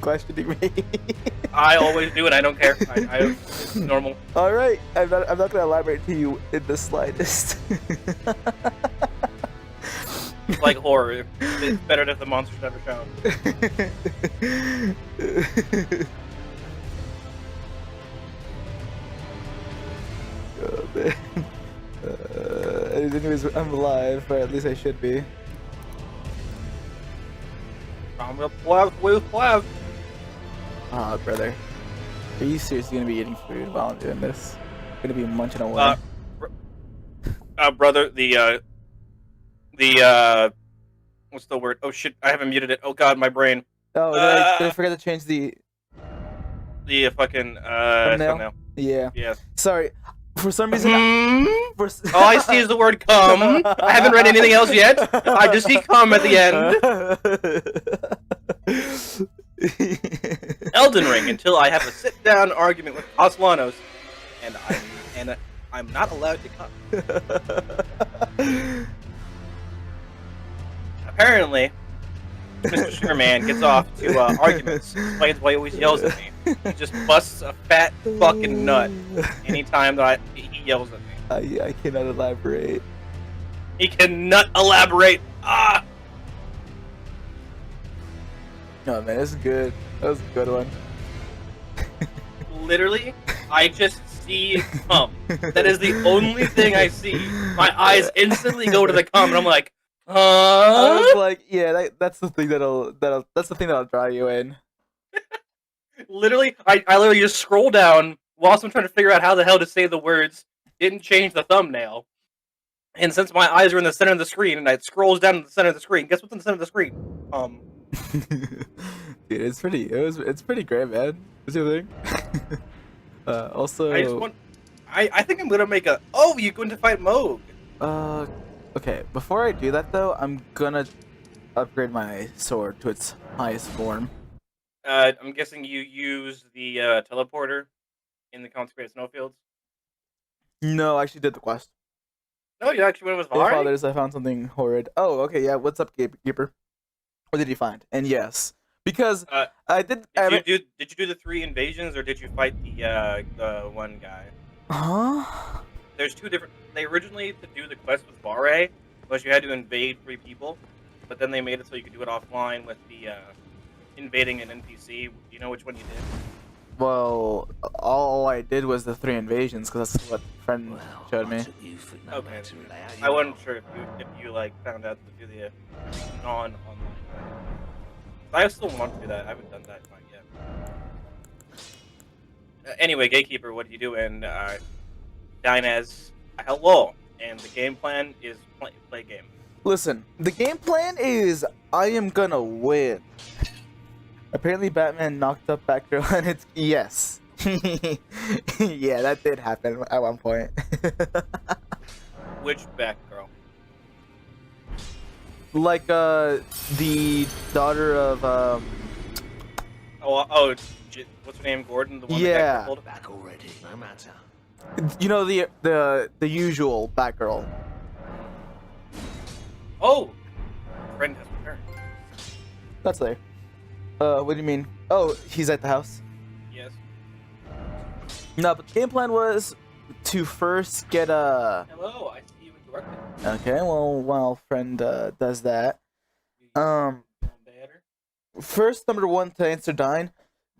questioning me. I always do it. I don't care. It's normal. All right, I'm not gonna elaborate to you in the slightest. It's like horror. It's better if the monster's never shown. Oh, man. Anyways, I'm alive, or at least I should be. I'm with Flav. Ah, brother. Are you seriously gonna be eating food while I'm doing this? Gonna be munching away. Brother, what's the word? Oh shit, I haven't muted it. Oh god, my brain. Oh, did I forget to change the fucking thumbnail? Yeah. Yes. Sorry. For some reason, all I see is the word "come." I haven't read anything else yet. I just see "come" at the end. Elden Ring Until I have a sit-down argument with Castellanos, and I'm not allowed to come. Apparently, Mr. Sugarman gets off to arguments, explains why he always yells at me. He just busts a fat fucking nut anytime that he yells at me. I cannot elaborate. He cannot elaborate. Ah! No, man, this is good. That was a good one. Literally, I just see cum. That is the only thing I see. My eyes instantly go to the cum, and I'm like, I was like, yeah, that's the thing that'll draw you in. Literally, I literally just scroll down whilst I'm trying to figure out how the hell to say the words. Didn't change the thumbnail, and since my eyes are in the center of the screen, and it scrolls down to the center of the screen, guess what's in the center of the screen? Dude, it's pretty great, man. What's your thing? Also, I think I'm gonna make a. Oh, you're going to fight Moog. Okay. Before I do that, though, I'm gonna upgrade my sword to its highest form. I'm guessing you use the teleporter in the consecrated snowfields. No, I actually did the quest. No, you actually went with Dear Vari? Fathers, I found something horrid. Oh, okay, yeah. What's up, Gatekeeper? What did you find? And yes, because I did. Did you do the 3 invasions, or did you fight the one guy? Huh? There's 2 different. They originally, to do the quest with Vari, was you had to invade 3 people, but then they made it so you could do it offline with the invading an NPC. Do you know which one you did? Well, all I did was the 3 invasions, because that's what friend showed me. Okay. I wasn't sure if you like found out to do the non-online. I still want to do that. I haven't done that quite yet. Anyway, Gatekeeper, what do you do? And Dinez, hello. And the game plan is play game. Listen, the game plan is I am gonna win. Apparently, Batman knocked up Batgirl, and it's yes. Yeah, that did happen at one point. Which Batgirl? Like the daughter of what's her name? Gordon, the one yeah. that Back already, no matter. You know the usual Batgirl. Oh, friend has returned. That's there. What do you mean? Oh, he's at the house? Yes. No, but the game plan was to first get Hello, I see you interrupted. Okay, well, while friend does that, first, number 1 to answer Dine,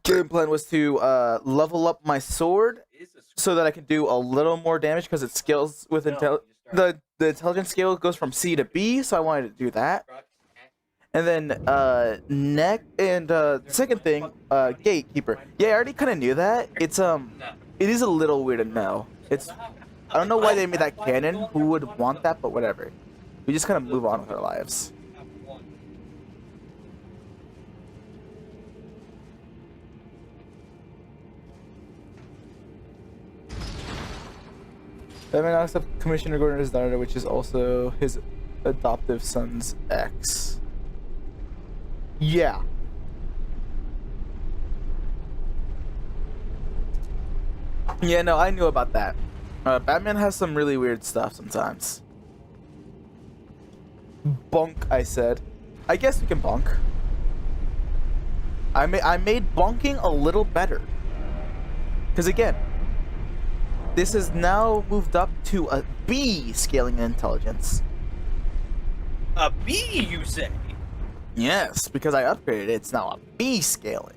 game plan was to level up my sword so that I can do a little more damage because it scales with the intelligence scale goes from C to B, so I wanted to do that. And then second thing, Gatekeeper. Yeah, I already kind of knew that. It is a little weird to know. I don't know why they made that canon. Who would want that? But whatever. We just kind of move on with our lives. Batman knocks up Commissioner Gordon's daughter, which is also his adoptive son's ex. Yeah. Yeah, no, I knew about that. Batman has some really weird stuff sometimes. Bonk, I said. I guess we can bonk. I made bonking a little better. Because again, this has now moved up to a B scaling intelligence. A B, you say? Yes, because I upgraded it. It's now a B scaling.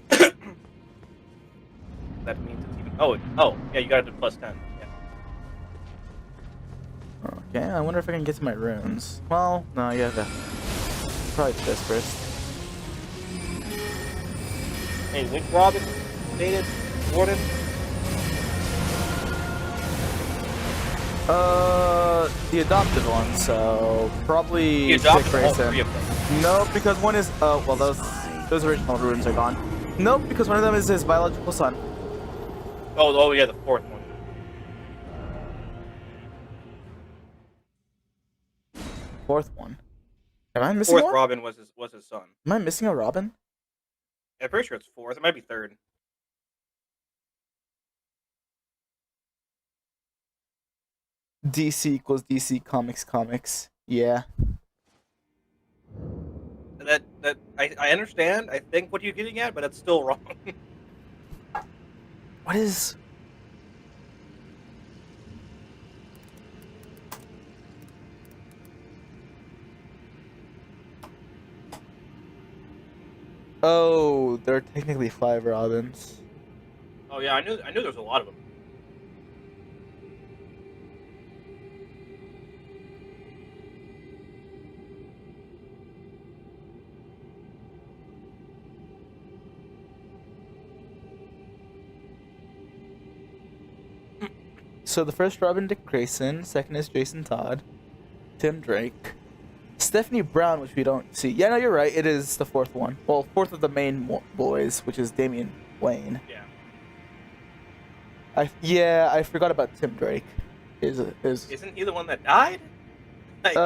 That means it's even. Oh, yeah, you got it to +10. Yeah. Okay, I wonder if I can get to my runes. Well, no, I gotta probably do this first. Hey, Link Robin, Dated, Gordon. The adopted one, so probably The adopted Dick all Grayson. 3 of them. No, because one is well those original runes are gone. Nope, because one of them is his biological son. Oh yeah, the 4th one. Fourth one. Am I missing 4th one? Robin was his son. Am I missing a Robin? I'm pretty sure it's 4th. It might be 3rd. DC equals DC comics. Yeah. That I understand. I think what you're getting at, but that's still wrong. What is? Oh, there are technically 5 Robins. Oh yeah, I knew there was a lot of them. So the first Robin, Dick Grayson. Second is Jason Todd. Tim Drake. Stephanie Brown, which we don't see. Yeah, no, you're right. It is the 4th one. Well, 4th of the main boys, which is Damian Wayne. Yeah. I forgot about Tim Drake. Isn't he the one that died? Like,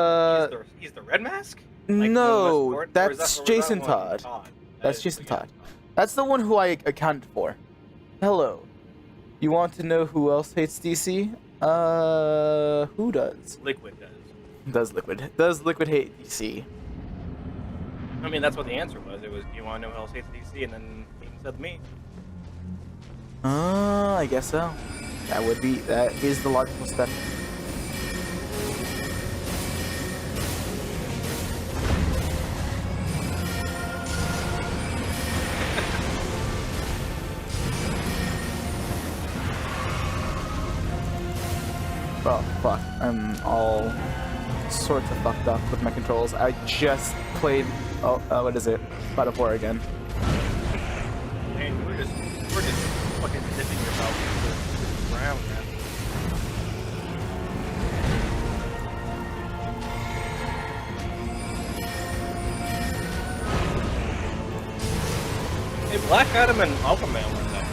he's the Red Mask? Like, no, that's or Jason that one Todd. Todd? That's Jason Todd. That's the one who I accounted for. Hello. You want to know who else hates DC? Who does? Liquid does. Does Liquid hate DC? I mean, that's what the answer was. It was, do you want to know who else hates DC? And then he said me. I guess so. That is the logical step. Oh, fuck. I'm all sorts of fucked up with my controls. I just played, what is it? God of War again. Man, we're just fucking dipping yourself into the ground, man. Hey, Black Adam and Aquaman were in that.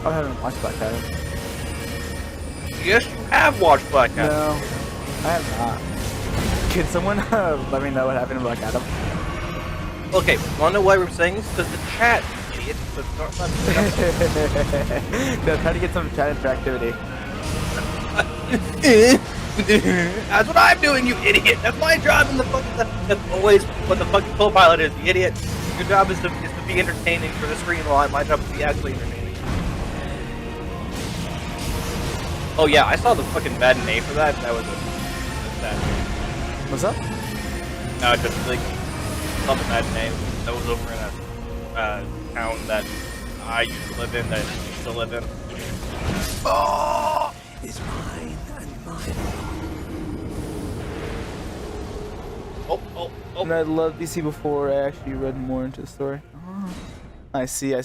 I haven't watched Black Adam. Yes, you have watched Black Adam. No, I have not. Can someone let me know what happened in Black Adam? Okay, wanna know why we're saying this? Because the chat, you idiot. No, try to get some chat interactivity. That's what I'm doing, you idiot. That's my job in the fucking. That's always what the fucking co-pilot is, you idiot. Your job is to be entertaining for the screen while my job is to be actually entertaining. Oh yeah, I saw the fucking bad name for that. That was sad. What's up? No, just like saw the bad name that was over in a town that I used to live in, that I used to live in. Oh! Is mine and mine. Oh. And I loved DC before I actually read more into the story. Oh, I see.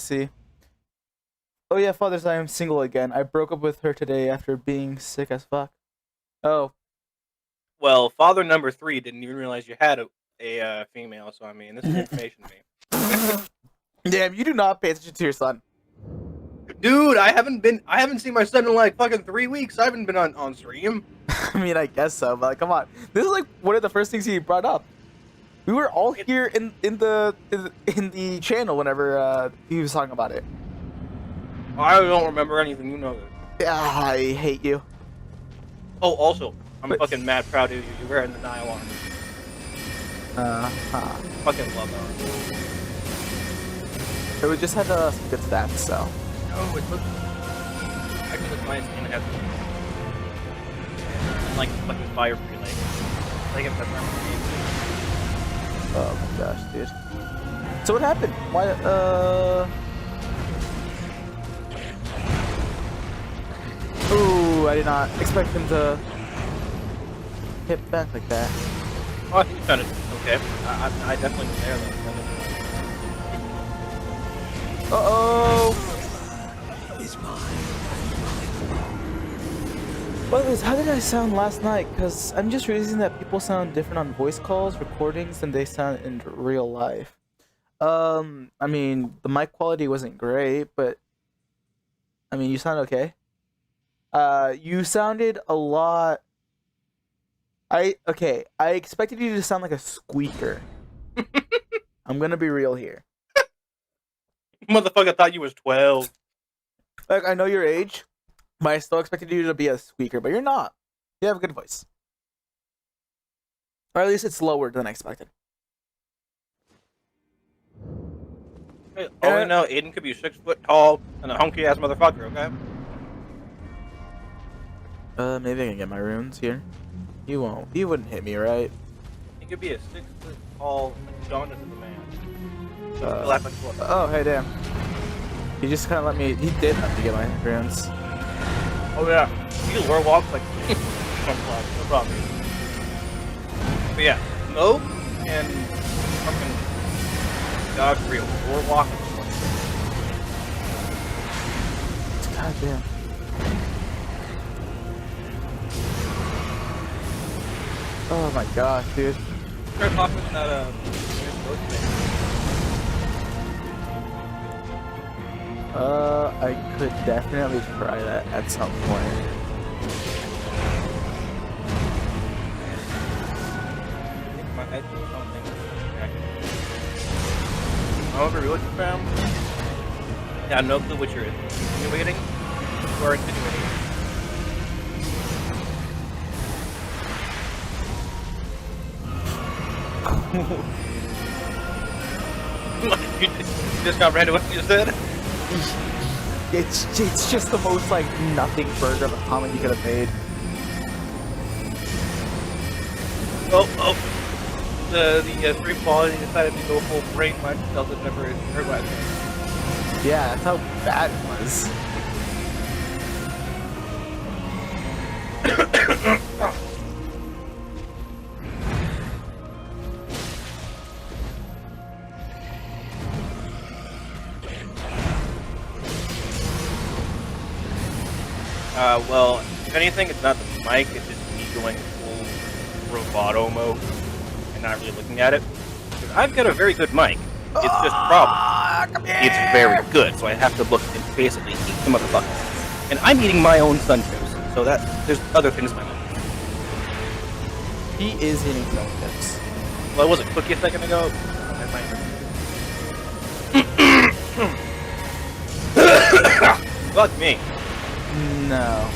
Oh yeah, Fathers, I am single again. I broke up with her today after being sick as fuck. Oh. Well, father number 3 didn't even realize you had a female, so I mean, this is information to me. Damn, you do not pay attention to your son. Dude, I haven't seen my son in like fucking 3 weeks. I haven't been on stream. I mean, I guess so, but come on. This is like one of the first things he brought up. We were all here in the channel whenever he was talking about it. I don't remember anything, you know that. I hate you. Oh, also, I'm fucking mad proud of you. You're wearing the nylon. Fucking love that. It just had some good stats, so. Oh, it looks actually looks nice and it has like fucking fire relay. Like if that's not Oh my gosh, dude. So what happened? Why? Ooh, I did not expect him to hit back like that. Oh, I think you found it. Okay. I definitely was there though. Uh-oh! Is mine. Well, how did I sound last night? Because I'm just realizing that people sound different on voice calls, recordings, than they sound in real life. I mean, the mic quality wasn't great, but I mean, you sound okay. You sounded a lot. I expected you to sound like a squeaker. I'm gonna be real here. Motherfucker thought you was 12. Like, I know your age, but I still expected you to be a squeaker, but you're not. You have a good voice. Or at least it's lower than I expected. Hey, all we know, Aiden could be 6 foot tall and a hunky ass motherfucker, okay? Maybe I can get my runes here. You won't. You wouldn't hit me, right? He could be a 6 foot tall jaundiced of a man. Oh, hey, damn. He just kind of let me. He did let me get my runes. Oh yeah, you can lure walk like no problem. But yeah, Smoke and fucking God real lure walk. God damn. Oh my gosh, dude. Start talking that I could definitely try that at some point. However, real fam. Yeah, no clue what you're insinuating or insinuating. You just comprehended what you said? It's just the most like nothing burger of a comment you could have made. Oh. The stream quality decided to go full brain much cells that never heard what I said. Yeah, that's how bad it was. Well, if anything, it's not the mic, it's just me going full bravado mode and not really looking at it. Because I've got a very good mic. It's just a problem. It's very good, so I have to look and basically eat the motherfucker. And I'm eating my own sun chips, so that there's other things in my mind. He is eating some chips. Well, it was a cookie a second ago. Fuck me. No.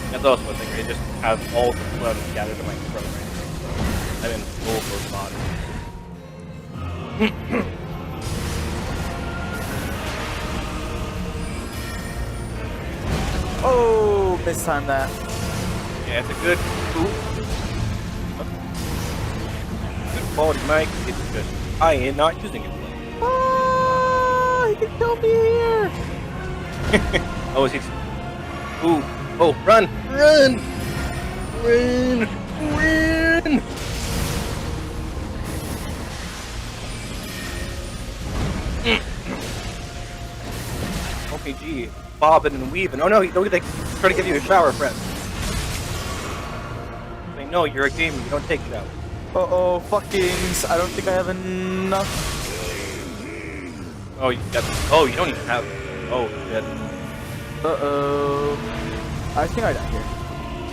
That's also a thing, right? I just have all the blood gathered in my throat right now. So I'm in full close body. Oh, mistimed that. Yeah, it's a good good quality mic. It's just I am not using it. Oh, he can kill me here. Oh, he's ooh. Oh, run! Run! Run! Run! Okay, gee. Bobbing and weaving. Oh no, don't they try to give you a shower, friend. They know you're a gamer, you don't take showers. Uh-oh, fuckings. I don't think I have enough. Oh, you got. Oh, you don't even have. Oh, shit. Uh-oh. I think I died here.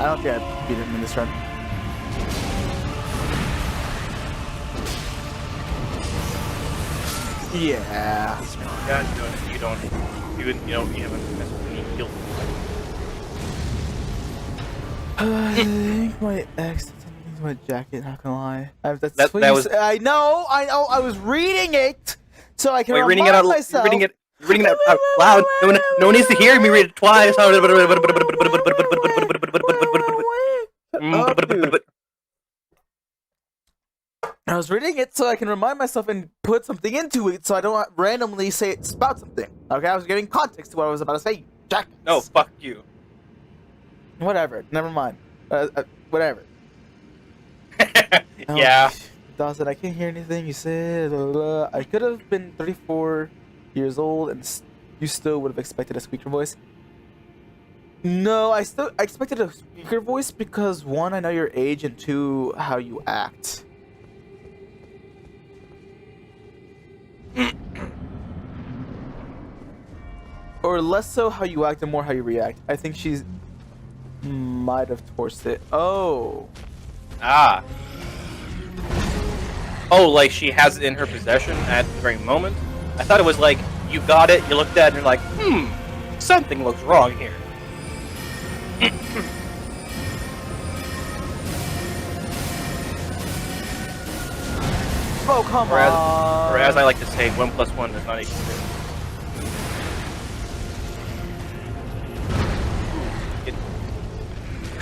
I don't think I beat him in this run. Yeah. Yeah, you don't haven't messed with any guilt. I think my ex my jacket. Not gonna lie. That's That was. I know. I was reading it, so I can Wait, remind reading it out. myself. Reading it out loud. No one needs to hear me read it twice. I was reading it so I can remind myself and put something into it, so I don't randomly say it's about something. Okay, I was giving context to what I was about to say. Jack. No, fuck you. Whatever. Never mind. Whatever. Yeah. Dawson, I can't hear anything you said. I could have been 34 years old, and you still would have expected a squeaker voice. No, I expected a squeaker voice because one, I know your age, and two, how you act. Or less so how you act and more how you react. I think she's might have forced it. Oh. Ah. Oh, like she has it in her possession at the very moment? I thought it was like, you got it, you looked at it, and you're like, something looks wrong here. Oh, come on. Or as I like to say, 1 + 1 does not equal 2.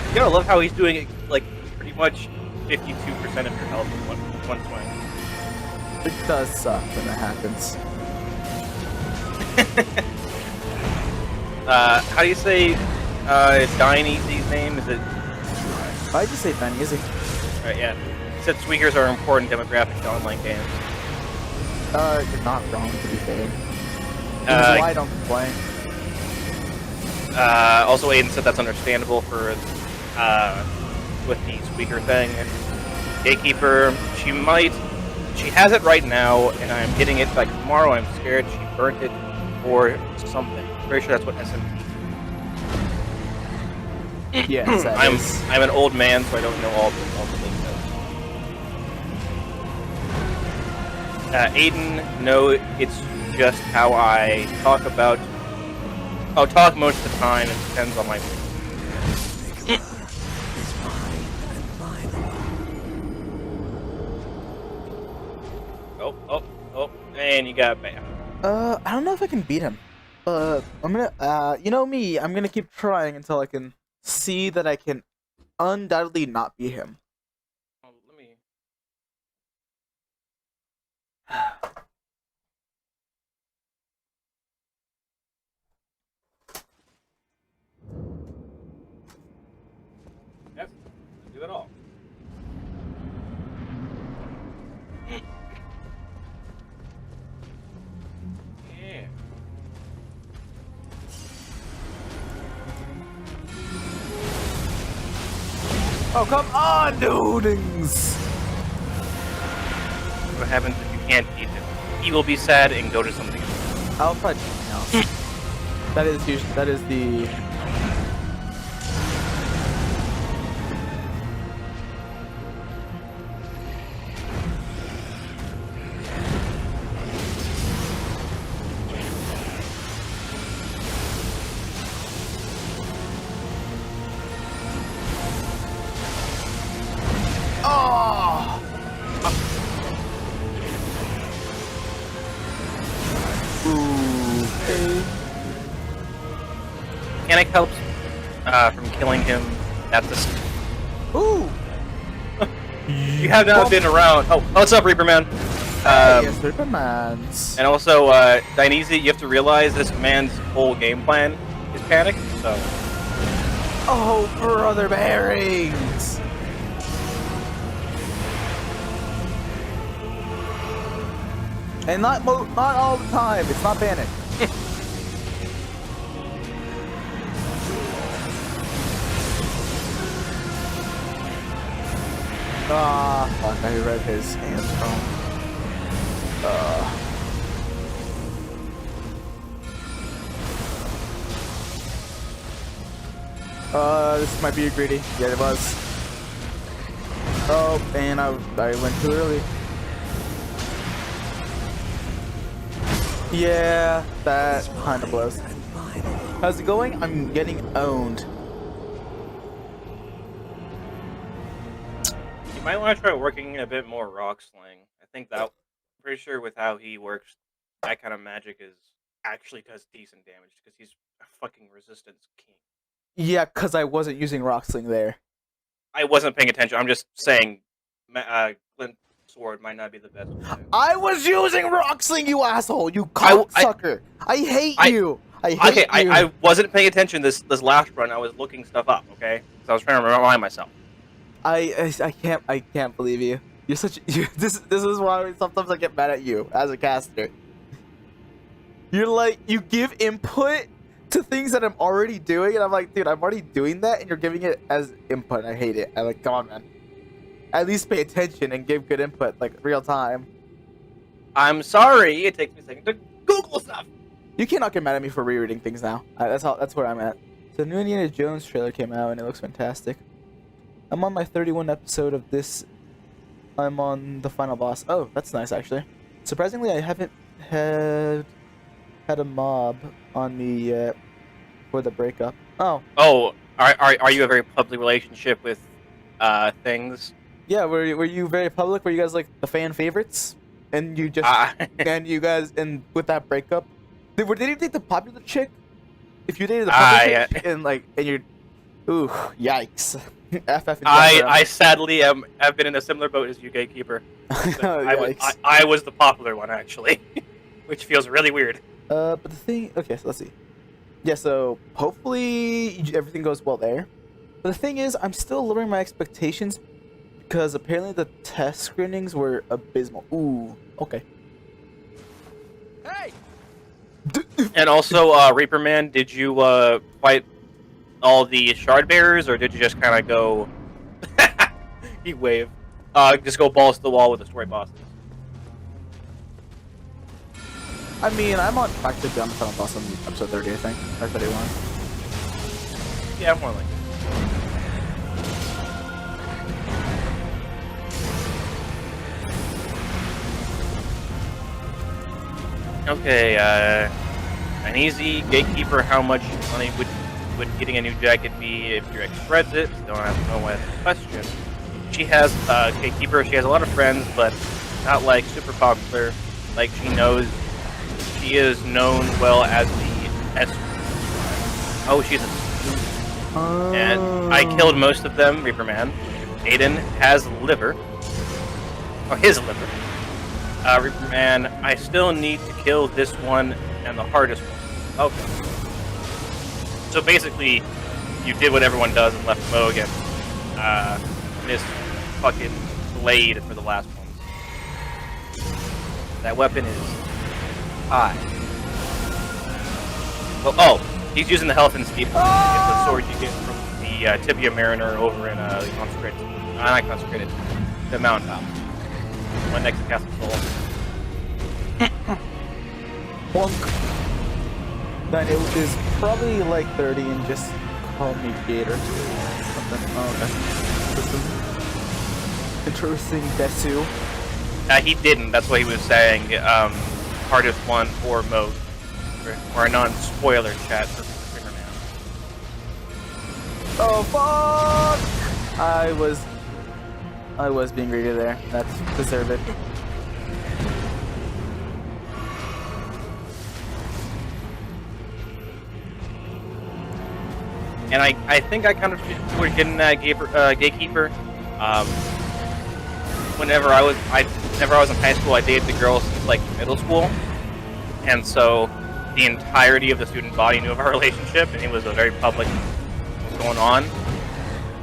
You gotta love how he's doing it, like, pretty much 52% of your health in one swing. It does suck when that happens. How do you say Dionysi's name? Is it? I just say Dionysi. Right, yeah. He said squeakers are an important demographic to online games. You're not wrong, to be fair. This is why I don't complain. Also, Aiden said that's understandable for with the squeaker thing. Gatekeeper, she has it right now, and I'm getting it like tomorrow. I'm scared she burnt it or something. Pretty sure that's what SMT. Yes, I'm an old man, so I don't know all the things. Aiden, no, it's just how I talk about. I'll talk most of the time. It depends on my mood. Oh, and you got bam. I don't know if I can beat him. I'm gonna, you know me, I'm gonna keep trying until I can see that I can undoubtedly not beat him. Oh, let me. Yes, do it all. Yeah. Oh, come on, dudings! What happens if you can't beat him? He will be sad and go to something else. I'll try something else. That is the... Oh! Okay. Mechanic helps from killing him at the. Ooh! You have not been around. Oh, what's up, Reaper Man? Yes, Supermans. And also, Dionysi, you have to realize this man's whole game plan is panic. So. Oh, brother bearings! And not all the time. It's not panic. Fuck! I read his hands wrong. This might be a greedy. Yeah, it was. Oh, and I went too early. Yeah, that kind of blows. How's it going? I'm getting owned. might want to try working a bit more rock sling. I think that, pretty sure with how he works, that kind of magic is actually does decent damage because he's a fucking resistance king. Yeah, because I wasn't using rock sling there. I wasn't paying attention. I'm just saying, Glint sword might not be the best. I was using rock sling, you asshole! You cocksucker! I hate you! I hate you! I wasn't paying attention this last run. I was looking stuff up. Okay, so I was trying to remind myself. I can't believe you. You're such this is why sometimes I get mad at you as a caster. You're like, you give input to things that I'm already doing, and I'm like, dude, I'm already doing that, and you're giving it as input. I hate it. I'm like, come on, man. At least pay attention and give good input, like real time. I'm sorry. It takes me a second to Google stuff. You cannot get mad at me for rereading things now. That's where I'm at. So the new Indiana Jones trailer came out, and it looks fantastic. I'm on my 31 episode of this. I'm on the final boss. Oh, that's nice, actually. Surprisingly, I haven't had a mob on me yet for the breakup. Oh. Oh, are you a very public relationship with things? Yeah, were you very public? Were you guys like the fan favorites? And you just and you guys and with that breakup, did you date the popular chick? If you dated the popular chick and you're, ooh, yikes. FF I sadly have been in a similar boat as you, Gatekeeper. I was the popular one actually, which feels really weird. But the thing, okay, so let's see. Yeah, so hopefully everything goes well there. But the thing is, I'm still lowering my expectations because apparently the test screenings were abysmal. Ooh, okay. Hey! And also, Reaper Man, did you fight all the shard bearers, or did you just kind of go heat wave? Just go balls to the wall with the story bosses? I mean, I'm on track to be on the final boss on episode 30, I think, or 31. Yeah, more like it. Okay, an easy Gatekeeper. How much money would getting a new jacket be if your ex spreads it? Don't have to know what question. She has Gatekeeper. She has a lot of friends, but not like super popular. Like she is known well as the S. Oh, she's a. And I killed most of them. Reaper Man. Aiden has liver. Or his liver. Reaper Man, I still need to kill this one and the hardest one. Okay. So basically, you did what everyone does and left Moog and this fucking blade for the last one. That weapon is high. Oh, he's using the health and speed. It's the sword you get from the Tibia Mariner over in the Consecrated. Not Consecrated. The Mountaintop. One next to Castle Soul. Plunk. Then it is probably like 30 and just call me Gator. Something. Oh, okay. Interesting, Desu. He didn't. That's what he was saying. Hardest one for mode. Or a non-spoiler chat for Trigger Man. Oh, fuck! I was being greedy there. That's deserved. And I think I kind of were getting that Gatekeeper. Whenever I was in high school, I dated the girl since like middle school, and so the entirety of the student body knew of our relationship, and it was a very public what was going on.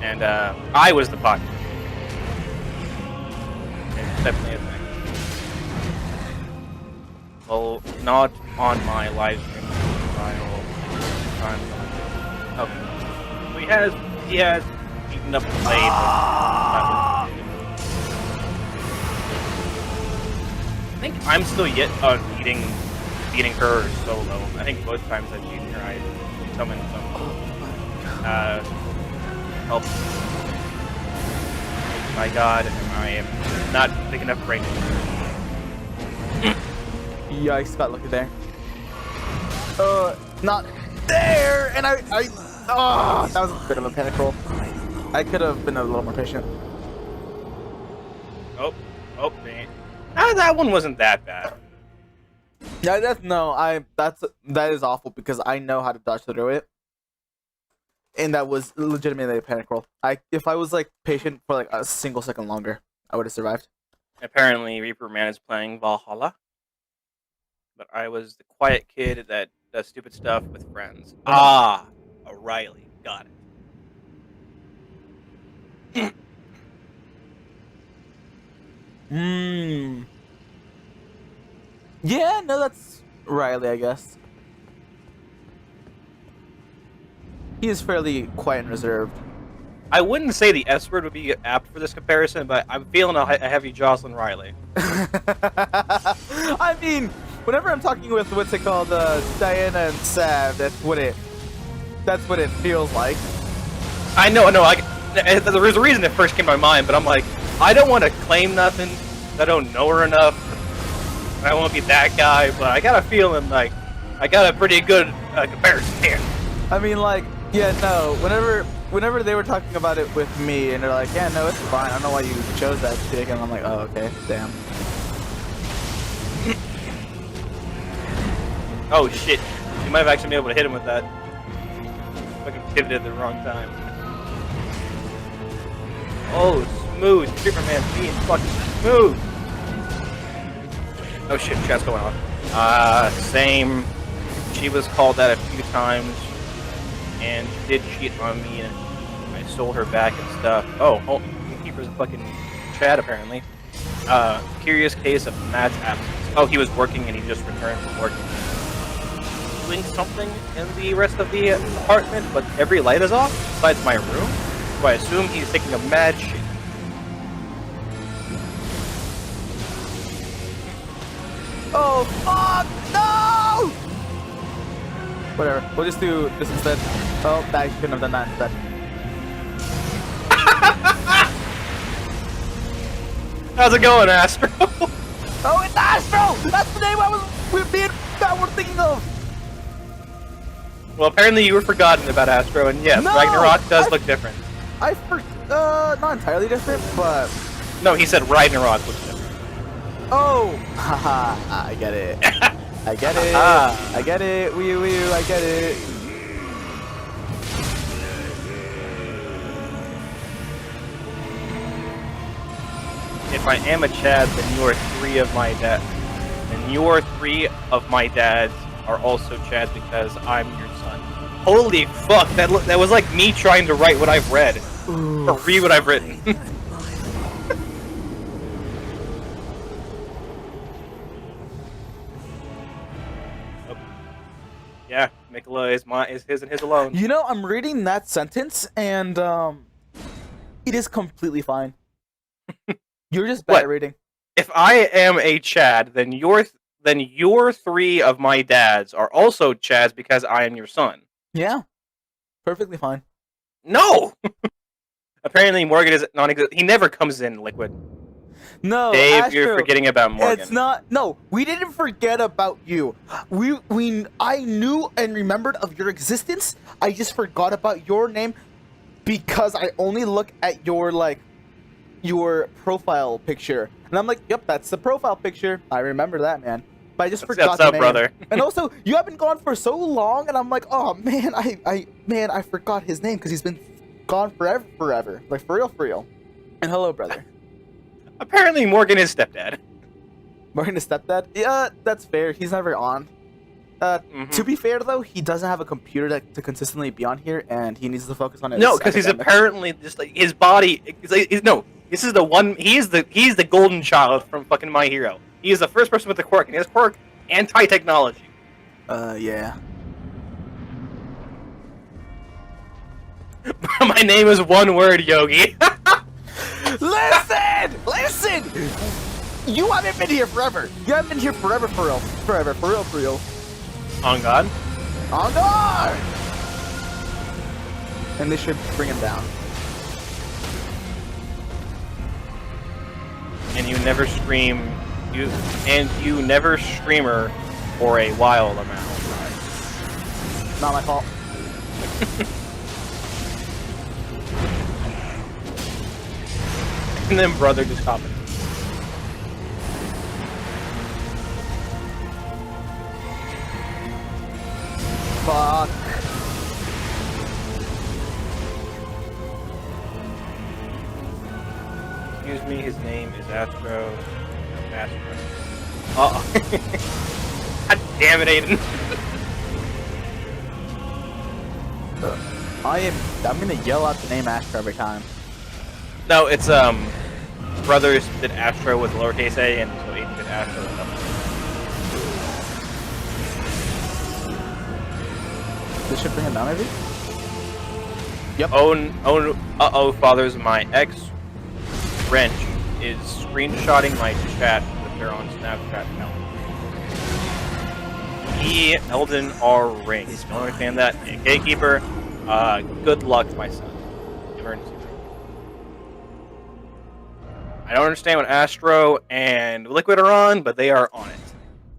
And I was the popular. It's definitely a thing. Well, not on my live stream. Okay. So he has eaten up the blade. I think I'm still yet beating her solo. I think both times I've beaten her, I summoned some help. My God, I am not big enough brain. Yikes, got lucky there. Not there, and that was a bit of a panic roll. I could have been a little more patient. Oh, man. That one wasn't that bad. Yeah, that is awful because I know how to dodge through it, and that was legitimately a panic roll. If I was like patient for like a single second longer, I would have survived. Apparently, Reaper Man is playing Valhalla, but I was the quiet kid that does stupid stuff with friends. Ah, O'Reilly, got it. Yeah, no, that's Riley, I guess. He is fairly quiet and reserved. I wouldn't say the S word would be apt for this comparison, but I'm feeling a heavy Jocelyn Riley. I mean, whenever I'm talking with what's it called, Diana and Sav, that's what it feels like. I know. There was a reason it first came to my mind, but I'm like, I don't want to claim nothing. I don't know her enough. I won't be that guy, but I got a feeling like I got a pretty good comparison here. I mean, like, yeah, no. Whenever they were talking about it with me, and they're like, "Yeah, no, it's fine. I don't know why you chose that chick," and I'm like, "Oh, okay, damn." Oh shit! You might have actually been able to hit him with that. Fucking pivoted at the wrong time. Oh, smooth! Superman being fucking smooth. Oh shit! Chat's going on. Same. She was called that a few times, and she did cheat on me, and I stole her back and stuff. Oh, Keeper's a fucking Chad apparently. Curious case of Matt's absence. Oh, he was working and he just returned from work. Doing something in the rest of the apartment, but every light is off besides my room. So I assume he's taking a mad shit. Oh fuck! No! Whatever. We'll just do this instead. Oh, I shouldn't have done that instead. How's it going, Astro? Oh, it's Astro! That's the name we're thinking of. Well, apparently you were forgotten about Astro, and yes, No, Ragnarok does look different. Not entirely different, but No, he said Ragnarok looks different. oh, haha, I get it. I get it. I get it. Wee wee, I get it. If I am a Chad, then you are three of my dads. And your three of my dads are also Chads because I'm your son. Holy fuck, that was like me trying to write what I've read. Ooh. Or read what I've written. Yeah, Mikola is his and his alone. You know, I'm reading that sentence, and it is completely fine. You're just bad What? at reading. If I am a Chad, then your three of my dads are also Chads because I am your son. Yeah, perfectly fine. No. Apparently, Morgan is non-existent. He never comes in liquid. No, Dave, Astro, you're forgetting about Morgan. It's not. No, we didn't forget about you. I knew and remembered of your existence. I just forgot about your name because I only look at your profile picture, and I'm like, yep, that's the profile picture. I remember that, man. But I just forgot What's the up, name. brother? And also, you have been gone for so long, and I'm like, oh man, I forgot his name because he's been gone forever. Like for real. And hello, brother. Apparently, Morgan is stepdad. Morgan is stepdad? Yeah, that's fair. He's never on. To be fair, though, he doesn't have a computer to consistently be on here, and he needs to focus on his No, because he's academics. apparently just like his body. This is the one. He's the golden child from fucking My Hero. He is the first person with the quirk, and he has quirk anti-technology. Yeah. My name is one word, Yogi. Listen! You haven't been here forever. You haven't been here forever, for real. On God. On guard! And this should bring him down. And you never scream. You never streamer for a while amount. Not my fault. And then brother just commented. me. His name is Astro. Uh-oh. God damn it, Aiden. I'm gonna yell out the name Astro every time. No, it's brothers did Astro with lowercase a, and so Aiden did Astro with uppercase. This should bring it down, maybe? Yep. Uh-oh, fathers, my ex Wrench is screenshotting my chat with their on Snapchat account. Elden Ring. Don't understand that. Gatekeeper, good luck, my son. Emergency. I don't understand what Astro and Liquid are on, but they are on it.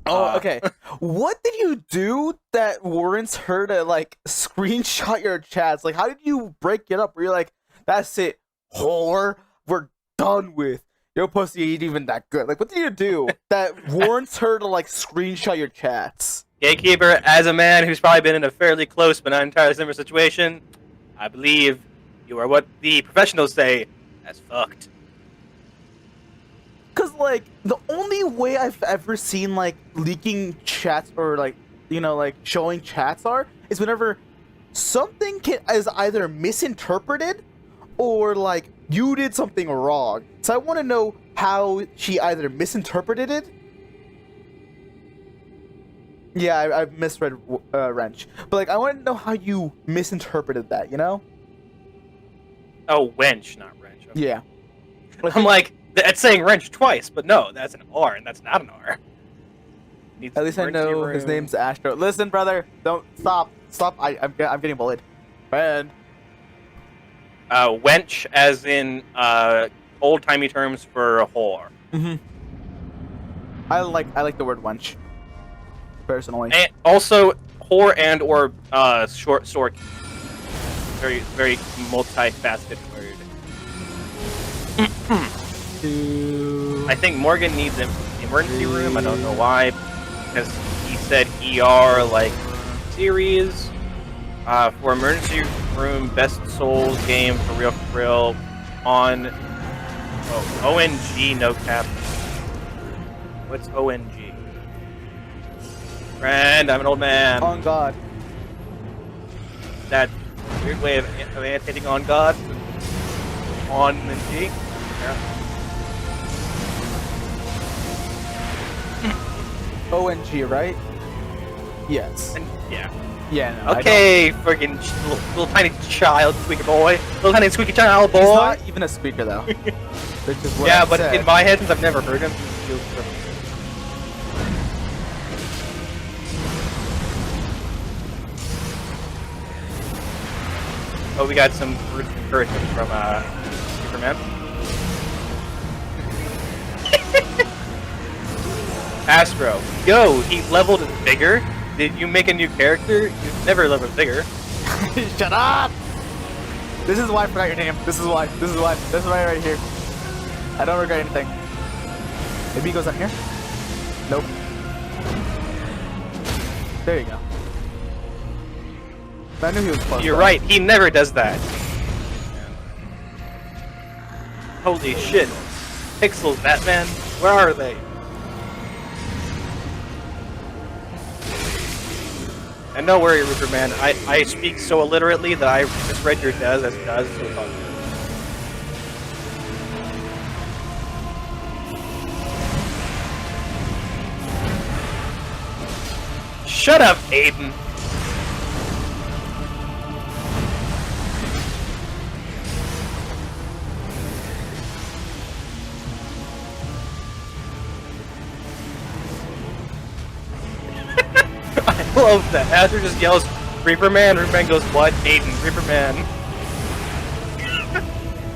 Oh, okay. What did you do that warrants her to, like, screenshot your chats? Like, how did you break it up? Where you're like, that's it, whore, we're done with. Your pussy ain't even that good. Like, what did you do that warrants her to, like, screenshot your chats? Gatekeeper, as a man who's probably been in a fairly close but not entirely similar situation, I believe you are what the professionals say as fucked. Because, like, the only way I've ever seen, like, leaking chats or, like, you know, like, showing chats is whenever something is either misinterpreted or, like, you did something wrong. So I want to know how she either misinterpreted it. Yeah, I misread Wrench. But, like, I want to know how you misinterpreted that, you know? Oh, Wench, not Wrench. Okay. Yeah. I'm like, it's saying Wrench twice, but no, that's an R, and that's not an R. At least I know his name's Astro. Listen, brother, don't stop. I'm getting bullied. And wench, as in old timey terms for a whore. Mm-hmm. I like the word wench, personally. And also, whore and or short sword. Very very multifaceted word. I think Morgan needs an emergency room. I don't know why, because he said ER like series for emergency room best Souls game for real on ONG no cap. What's ONG? Friend, I'm an old man. On God. That weird way of annotating on God. On and G. Yeah. ONG, right? Yes. And, yeah. Yeah. No, Okay, friggin' little tiny child, squeaky boy. Little tiny squeaky child boy. He's not even a speaker though. Which is what yeah, I but said. in my head, since I've never heard him, oh, we got some words of encouragement from Superman. Astro, yo, he leveled bigger. Did you make a new character? You've never leveled bigger. Shut up! This is why I forgot your name. This is why right here. I don't regret anything. Maybe he goes up here? Nope. There you go. I knew he was close. You're right, he never does that. Holy shit. Pixels, Batman, where are they? And no worry, Reaperman, I speak so illiterately that I misread your does as does, so it's all good. Shut up, Aiden! I love that. Astro just yells, Reaperman. Reaperman goes, what? Aiden, Reaperman.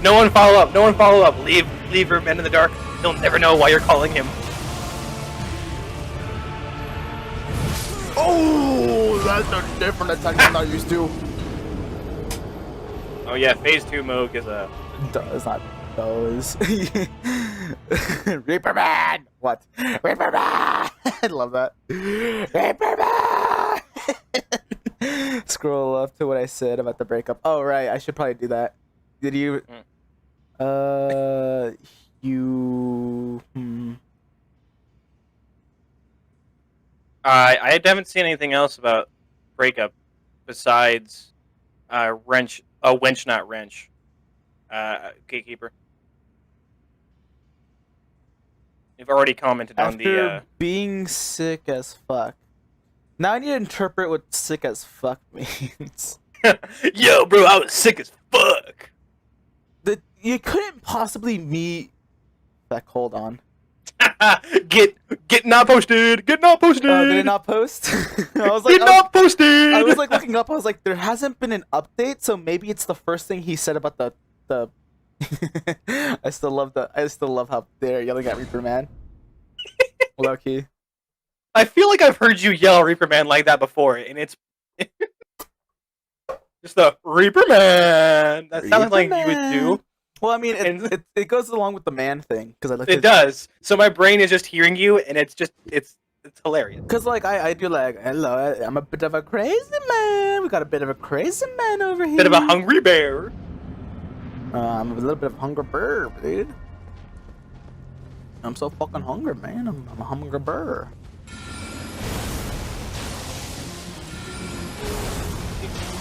No one follow up. No one follow up. Leave Reaperman in the dark. He'll never know why you're calling him. Oh, that's a different attack than I used to. Oh yeah, phase 2 Moog is a... Does not those. Reaperman! What? Reaperman! I love that. Reaperman! Scroll up to what I said about the breakup. Oh, right. I should probably do that. Did you... You. I haven't seen anything else about breakup besides wrench. Oh, wench, not wrench. Gatekeeper. You've already commented on After being sick as fuck. Now I need to interpret what sick as fuck means. Yo, bro, I was sick as fuck. You couldn't possibly meet. Fuck, hold on. Get not posted. Get not posted. Did it not post? I was like, Get not posted. I was like looking up. I was like, there hasn't been an update, so maybe it's the first thing he said about the. I still love how they're yelling at Reaper Man. Low key. I feel like I've heard you yell Reaper Man like that before, and it's just the Reaper Man. That sounds like you would do. Well, I mean, it goes along with the man thing because I like it does. So my brain is just hearing you, and it's hilarious. Because like I do like hello, I'm a bit of a crazy man. We got a bit of a crazy man over here. Bit of a hungry bear. I'm a little bit of a hungry bird, dude. I'm so fucking hungry, man. I'm a hungry bird.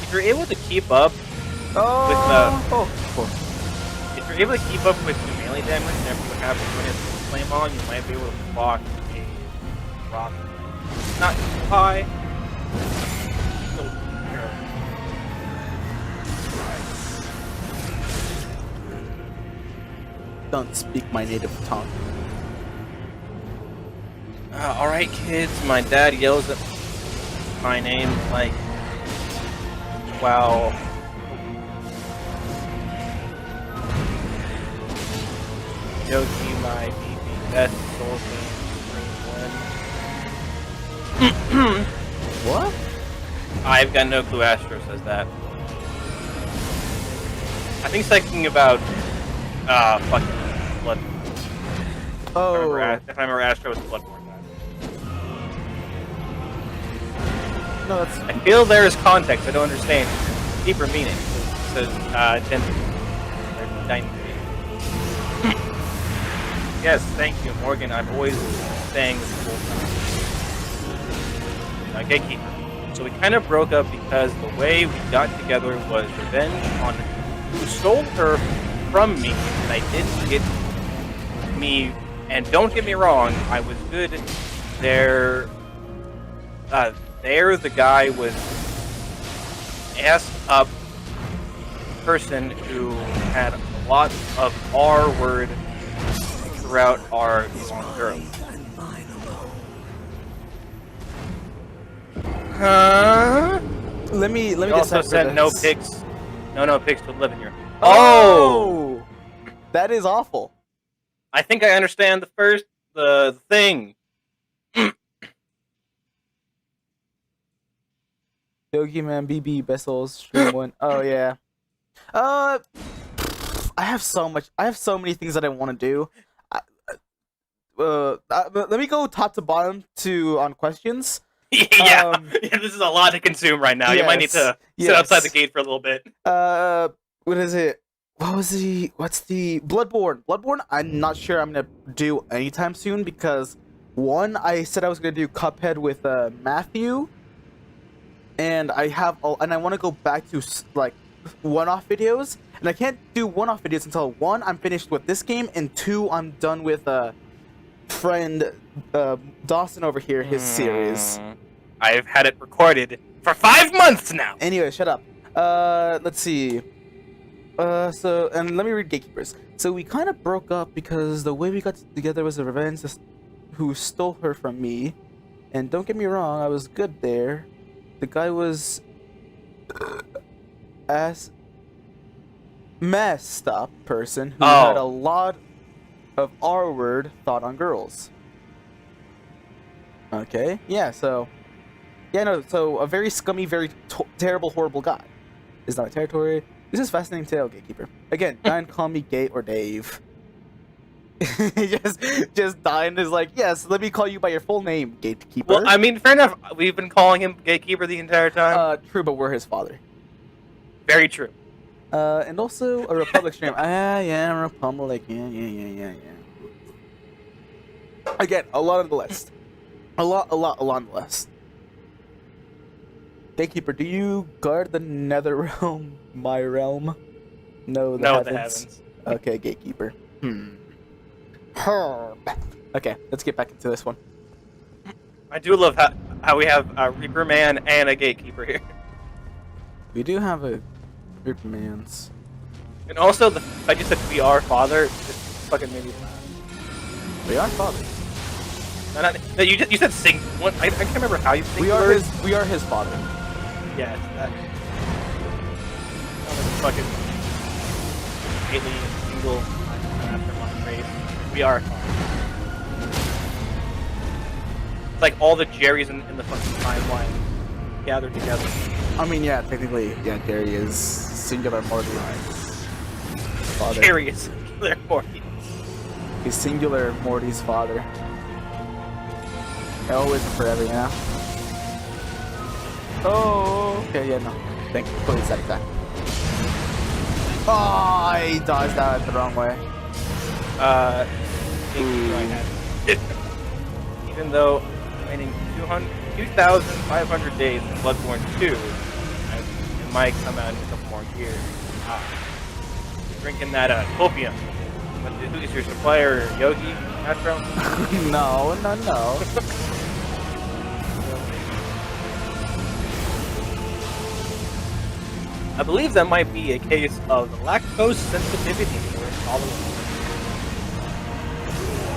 If you're able to keep up if you're able to keep up with the melee damage and everything what happens when it's flame on, you might be able to block a rock. Not too high. Still Don't speak my native tongue. Alright, kids, my dad yells at my name like, wow. Yogi, my BB, best soul game. What? I've got no clue Astro says that. I think he's thinking about, fucking Blood. Oh. If I remember Astro was Bloodborne. No, that's. I feel there is context. I don't understand deeper meaning. It says density. Yes, thank you, Morgan. I'm always saying this the whole time. Gatekeeper. So we kind of broke up because the way we got together was revenge on who stole her from me, and I didn't get me. And don't get me wrong, I was good there. There, the guy was assed up person who had a lot of R word throughout our girl. Huh? Let me You also decipher said no this. pics. No pics to live in here. Oh! That is awful. I think I understand the thing. Yogi Man BB Bessels stream 1. Oh yeah. I have so many things that I want to do. Let me go top to bottom on questions. Yeah, this is a lot to consume right now. You might need to sit outside the gate for a little bit. What is it? What's the Bloodborne? Bloodborne, I'm not sure I'm gonna do anytime soon because one, I said I was gonna do Cuphead with Matthew, and I want to go back to like one-off videos, and I can't do one-off videos until one, I'm finished with this game, and two, I'm done with friend Dawson over here, his series. I've had it recorded for 5 months now. Anyway, shut up. Let's see. So, and let me read Gatekeepers. So we kind of broke up because the way we got together was a revenge who stole her from me. And don't get me wrong, I was good there. The guy was messed up person who had a lot of R-word thought on girls. Okay, yeah, so... Yeah, no, so a very scummy, very terrible, horrible guy. Is not a territory. This is fascinating tale, Gatekeeper. Again, Dine call me Gate or Dave. just Dine is like, yes, let me call you by your full name, Gatekeeper. Well, I mean, fair enough. We've been calling him Gatekeeper the entire time. True, but we're his father. Very true. And also a Republic stream. Yeah, Republic. Yeah. Again, a lot on the list. A lot on the list. Gatekeeper, do you guard the nether realm, my realm? No, the heavens. Okay, Gatekeeper. Okay, let's get back into this one. I do love how we have a Reaper Man and a Gatekeeper here. We do have a Reaper Man's. And also, I just said we are father. Just fucking made me laugh. We are fathers. No, you said sing. What? I can't remember how you think. We are his father. Yeah, it's that. Fucking alien single afterlife race. We are fathers. It's like all the Jerrys in the fucking timeline gathered together. I mean, yeah, technically, yeah, Jerry is singular Morty's father. Jerry is singular Morty. He's singular Morty's father. Always and forever, you know? Oh, okay, yeah, no. Thank you. Please, that exact. Oh, he dodged that the wrong way. Even though remaining 2,500 days in Bloodborne 2, it might come out in a couple more years. Drinking that copium. Who is your supplier, Yogi, Astro? No. I believe that might be a case of lactose sensitivity or intolerance.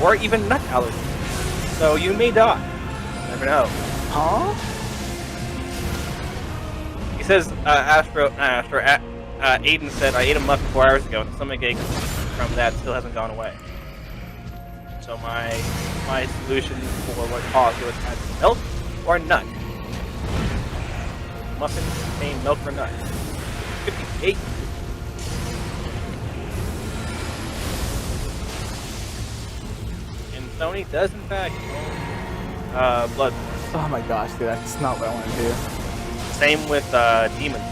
Or even nut allergy. So you may die. You never know. Huh? He says, Aiden said, I ate a muff 4 hours ago and the stomach ache from that still hasn't gone away. So my solution for what caused it was either milk or nut. Muffins contain milk or nut. 58. And Sony does in fact own Bloodborne. Oh my gosh, dude, that's not what I want to do. Same with Demons.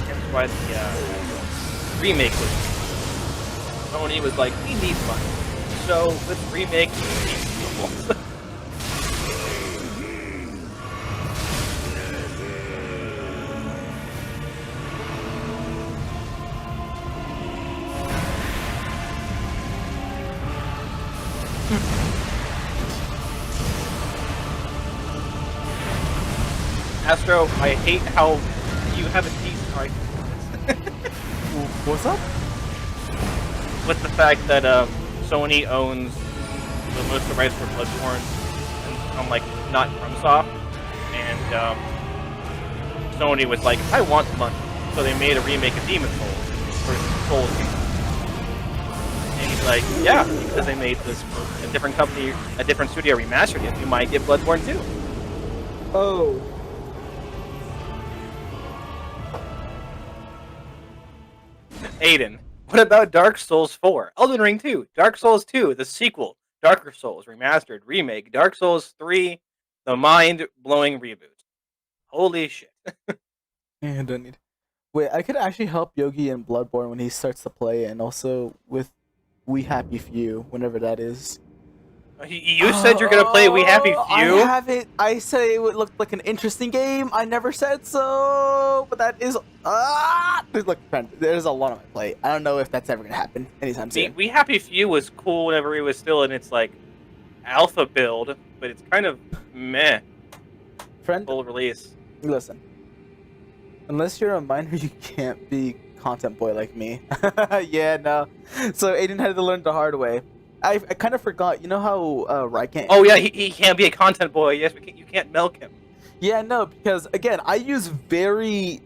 That's why the remake was. Sony was like, we need money. So let's remake the sequels. Astro, I hate how you have a decent argument. What's up? With the fact that Sony owns the most of the rights for Bloodborne, and unlike not FromSoft, and Sony was like, I want money, so they made a remake of Demon's Souls for Souls game. And he's like, yeah, because they made this a different company, a different studio remastered it, we might get Bloodborne 2. Oh. Aiden, what about Dark Souls 4? Elden Ring 2, Dark Souls 2, the sequel, Darker Souls, remastered, remake, Dark Souls 3, the mind-blowing reboot. Holy shit. Yeah, I don't need. Wait, I could actually help Yogi in Bloodborne when he starts to play, and also with We Happy Few, whenever that is. You said you're gonna play We Happy Few? I haven't. I said it would look like an interesting game. I never said so, but that is look, friend, there's a lot on my plate. I don't know if that's ever gonna happen anytime soon. We Happy Few was cool whenever it was still in its like alpha build, but it's kind of meh. Friend, full release. Listen, unless you're a minor, you can't be content boy like me. Yeah, no. So Aiden had to learn the hard way. I kind of forgot. You know how Ryken... Oh yeah, he can't be a content boy. Yes, you can't milk him. Yeah, no, because again, I use very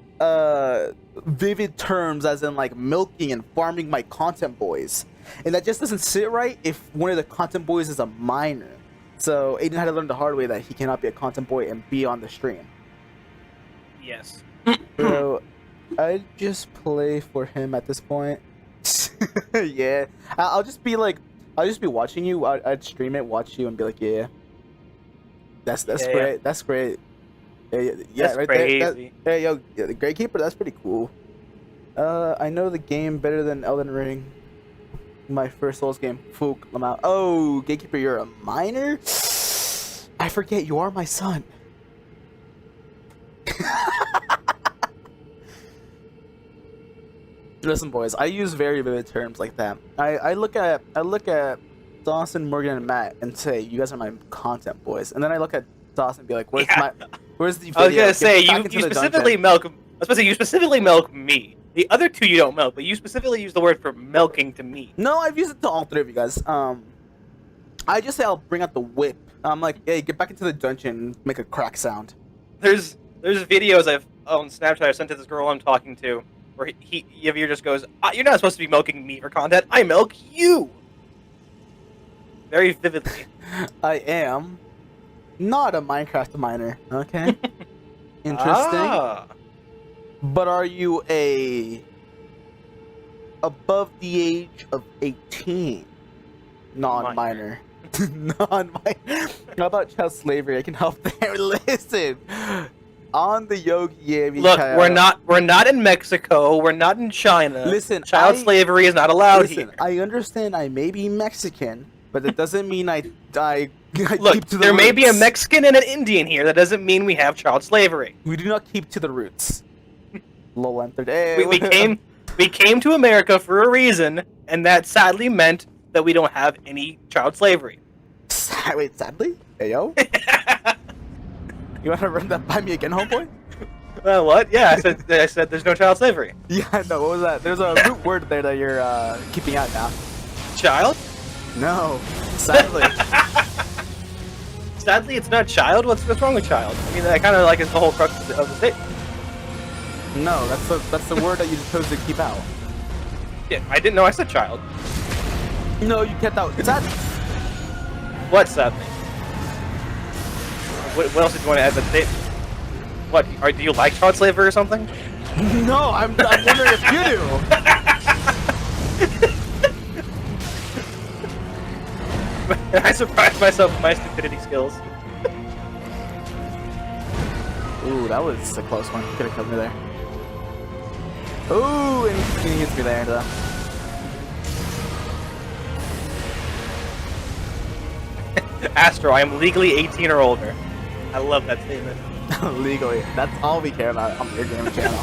vivid terms as in like milking and farming my content boys, and that just doesn't sit right if one of the content boys is a minor. So Aiden had to learn the hard way that he cannot be a content boy and be on the stream. Yes. So I just play for him at this point. Yeah, I'll just be watching you. I'd stream it, watch you, and be like, yeah. That's Yeah. great. That's great. Yeah, That's right crazy. there. Hey, yo, the Gatekeeper. That's pretty cool. I know the game better than Elden Ring. My first Souls game. Fook, I'm out. Oh, Gatekeeper, you're a minor? I forget you are my son. Listen, boys, I use very vivid terms like that. I look at Dawson, Morgan, and Matt and say, "You guys are my content boys." And then I look at Dawson and be like, "Where's the video? I was gonna Get say back you into the specifically dungeon." milk. I was supposed to say you specifically milk me. The other two you don't milk, but you specifically use the word for milking to me. No, I've used it to all three of you guys. I just say I'll bring out the whip. I'm like, "Hey, get back into the dungeon and make a crack sound." There's videos I've on Snapchat I sent to this girl I'm talking to, where Yavir just goes, "You're not supposed to be milking me for content. I milk you." Very vividly. I am not a Minecraft miner. Okay. Interesting. Ah. But are you above the age of 18 non-minor? Non-minor. How about child slavery? I can help there. Listen, on the Yogi. Look, we're not in Mexico. We're not in China. Listen, child slavery is not allowed listen, here. I understand I may be Mexican, but that doesn't mean I Look, keep to the there may be a roots. Mexican and an Indian here. That doesn't mean we have child slavery. We do not keep to the roots. Lol, entered. Hey, We came to America for a reason, and that sadly meant that we don't have any child slavery. Wait, sadly? Hey, yo? You wanna run that by me again, homeboy? What? Yeah, I said there's no child slavery. Yeah, no, what was that? There's a root word there that you're keeping out now. Child? No, sadly. Sadly, it's not child. What's wrong with child? I mean, that kind of like is the whole crux of the statement. No, that's the word that you chose to keep out. Yeah, I didn't know I said child. No, you kept out. Sadly. What sadly? What else did you want to add to the statement? What? Do you like child slavery or something? No, I'm wondering if you do. I surprised myself with my stupidity skills. Ooh, that was a close one. Could have killed me there. Ooh, and he hits me there, though. Astro, I am legally 18 or older. I love that statement. Legally. That's all we care about on your gaming channel.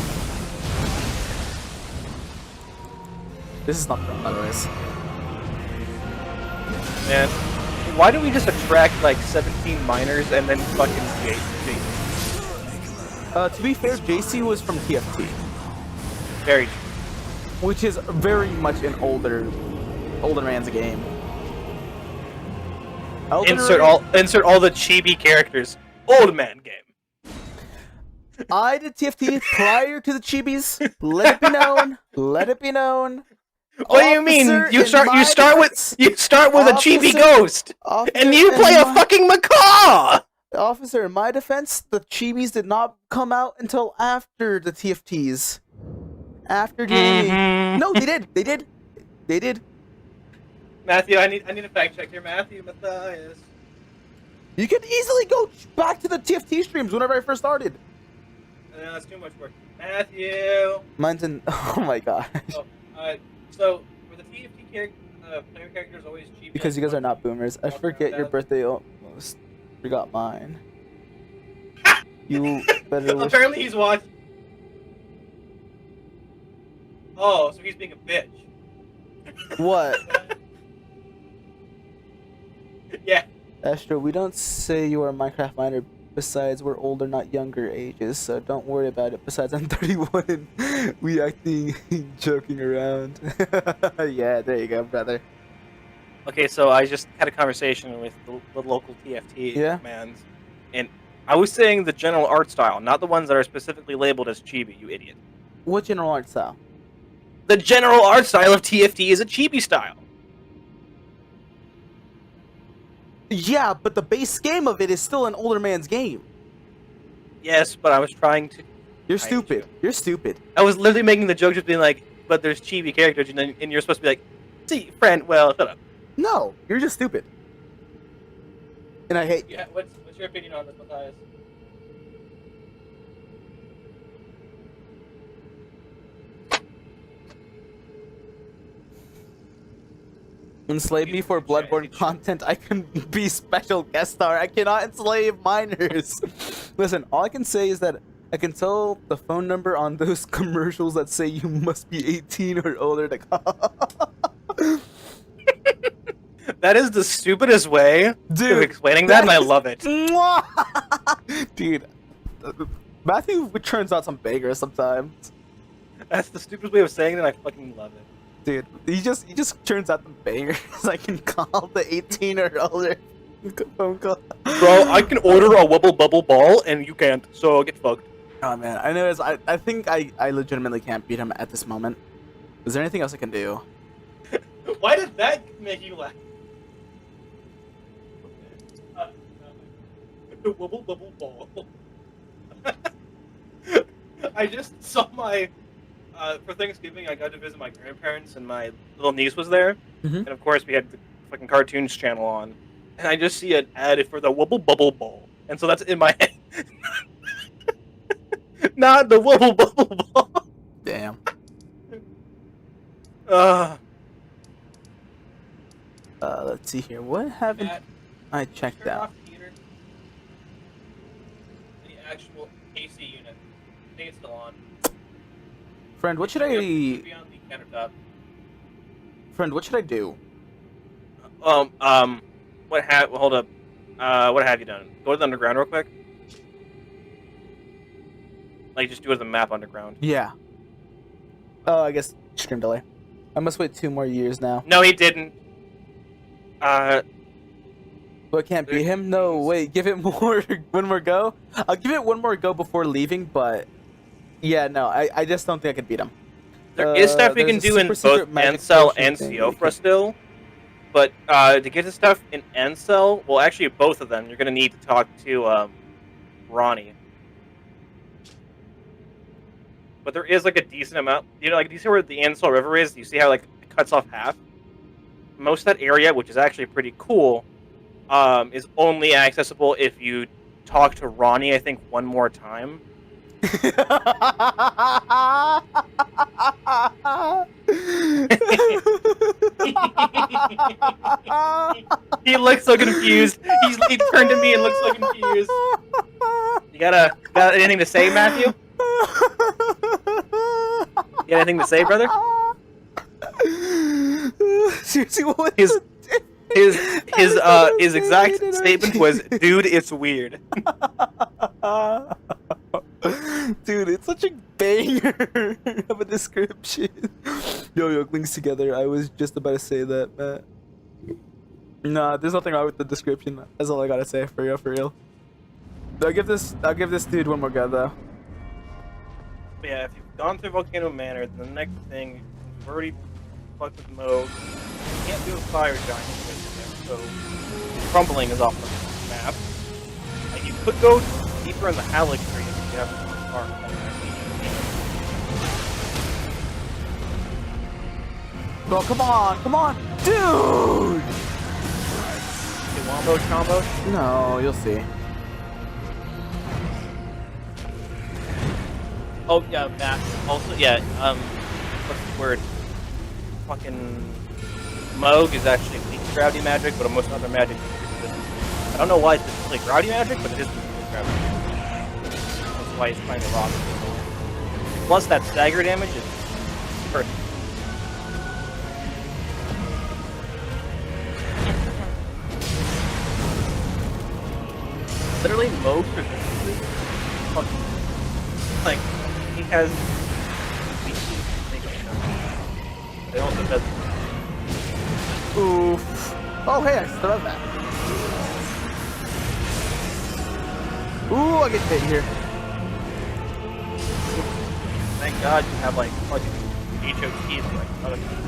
This is not fun, by the way. Man, why do we just attract like 17 minors and then fucking Jason? To be fair, JC was from TFT, Very true. which is very much an older man's game. Insert all the chibi characters. Old man game. I did TFT prior to the chibis. Let it be known. Let it be known. What do you mean? You start with a chibi ghost, and you play a fucking macaw. Officer, in my defense, the chibis did not come out until after the TFTs. After gaming. No, they did. They did. They did. Matthew, I need a fact check here. Matthew Matthias. You could easily go back to the TFT streams whenever I first started. No, that's too much work. Matthew. Mine's in. Oh my gosh. Oh, so were the TFT player characters always chibi? Because you guys are not boomers. I forget your birthday almost. Forgot mine. You better wish. Apparently he's watching. Oh, so he's being a bitch. What? Yeah. Astro, we don't say you are a Minecraft miner. Besides, we're older, not younger ages, so don't worry about it. Besides, I'm 31 and we acting joking around. Yeah, there you go, brother. Okay, so I just had a conversation with the local TFT mans, and I was saying the general art style, not the ones that are specifically labeled as chibi, you idiot. What general art style? The general art style of TFT is a chibi style. Yeah, but the base game of it is still an older man's game. Yes, but I was trying to... You're stupid. You're stupid. I was literally making the joke just being like, but there's chibi characters, and you're supposed to be like, see, friend, well, shut up. No, you're just stupid. And I hate you. Yeah, what's What's your opinion on this, Matthias? Enslave me for Bloodborne content. I can be special guest star. I cannot enslave minors. Listen, all I can say is that I can tell the phone number on those commercials that say you must be 18 or older to call. That is the stupidest way of explaining that, and I love it. Dude, Matthew turns out some bangers sometimes. That's the stupidest way of saying it, and I fucking love it. Dude, he just turns out the bangers. I can call the 18 or older phone call. Bro, I can order a Wubble Bubble Ball, and you can't, so get fucked. Oh man, I know. I think I legitimately can't beat him at this moment. Is there anything else I can do? Why did that make you laugh? Wubble Bubble Ball. I just saw my... for Thanksgiving, I got to visit my grandparents, and my little niece was there. And of course, we had the fucking cartoons channel on. And I just see an ad for the Wubble Bubble Ball. And so that's in my head. Not the Wubble Bubble Ball. Damn. Let's see here. What haven't I checked out? The actual AC unit. I think it's still on. Friend, what should I... Be on the countertop. Friend, what should I do? Hold up. What have you done? Go to the underground real quick. Like, just do it as a map underground. Yeah. Oh, I guess stream delay. I must wait 2 more years now. No, he didn't. But I can't beat him? No, wait, give it one more go? I'll give it one more go before leaving, but... Yeah, no, I just don't think I could beat him. There is stuff we can do in both Ancel and Siofra still. But to get the stuff in Ancel, well, actually both of them, you're going to need to talk to Ronnie. But there is like a decent amount, you know, like, do you see where the Ancel River is? Do you see how like it cuts off half? Most of that area, which is actually pretty cool, is only accessible if you talk to Ronnie, I think, one more time. He looks so confused. He turned to me and looks so confused. You got anything to say, Matthew? You got anything to say, brother? Seriously, what his exact statement was, "Dude, it's weird." Dude, it's such a banger of a description. Yo, links together. I was just about to say that, Matt. Nah, there's nothing wrong with the description. That's all I gotta say. For real. I'll give this dude one more go though. But yeah, if you've gone through Volcano Manor, then the next thing, you've already fucked with Moog. You can't do a fire giant with him, so crumbling is off the map. And you could go deeper in the Halleck tree if you have to farm. Oh, come on, dude! Okay, wombo combo? No, you'll see. Oh yeah, Matt. Also, yeah. What's the word? Fucking Moog is actually weak to gravity magic, but most other magic is resistant. I don't know why it's specifically gravity magic, but it is resistant to gravity magic. That's why he's trying to rock it. Plus, that stagger damage is perfect. Literally, Moog resistance fucking like. He has. They also does. Oof. Oh, hey, I still have that. Ooh, I get hit here. Thank God you have like fucking HOTs like other people.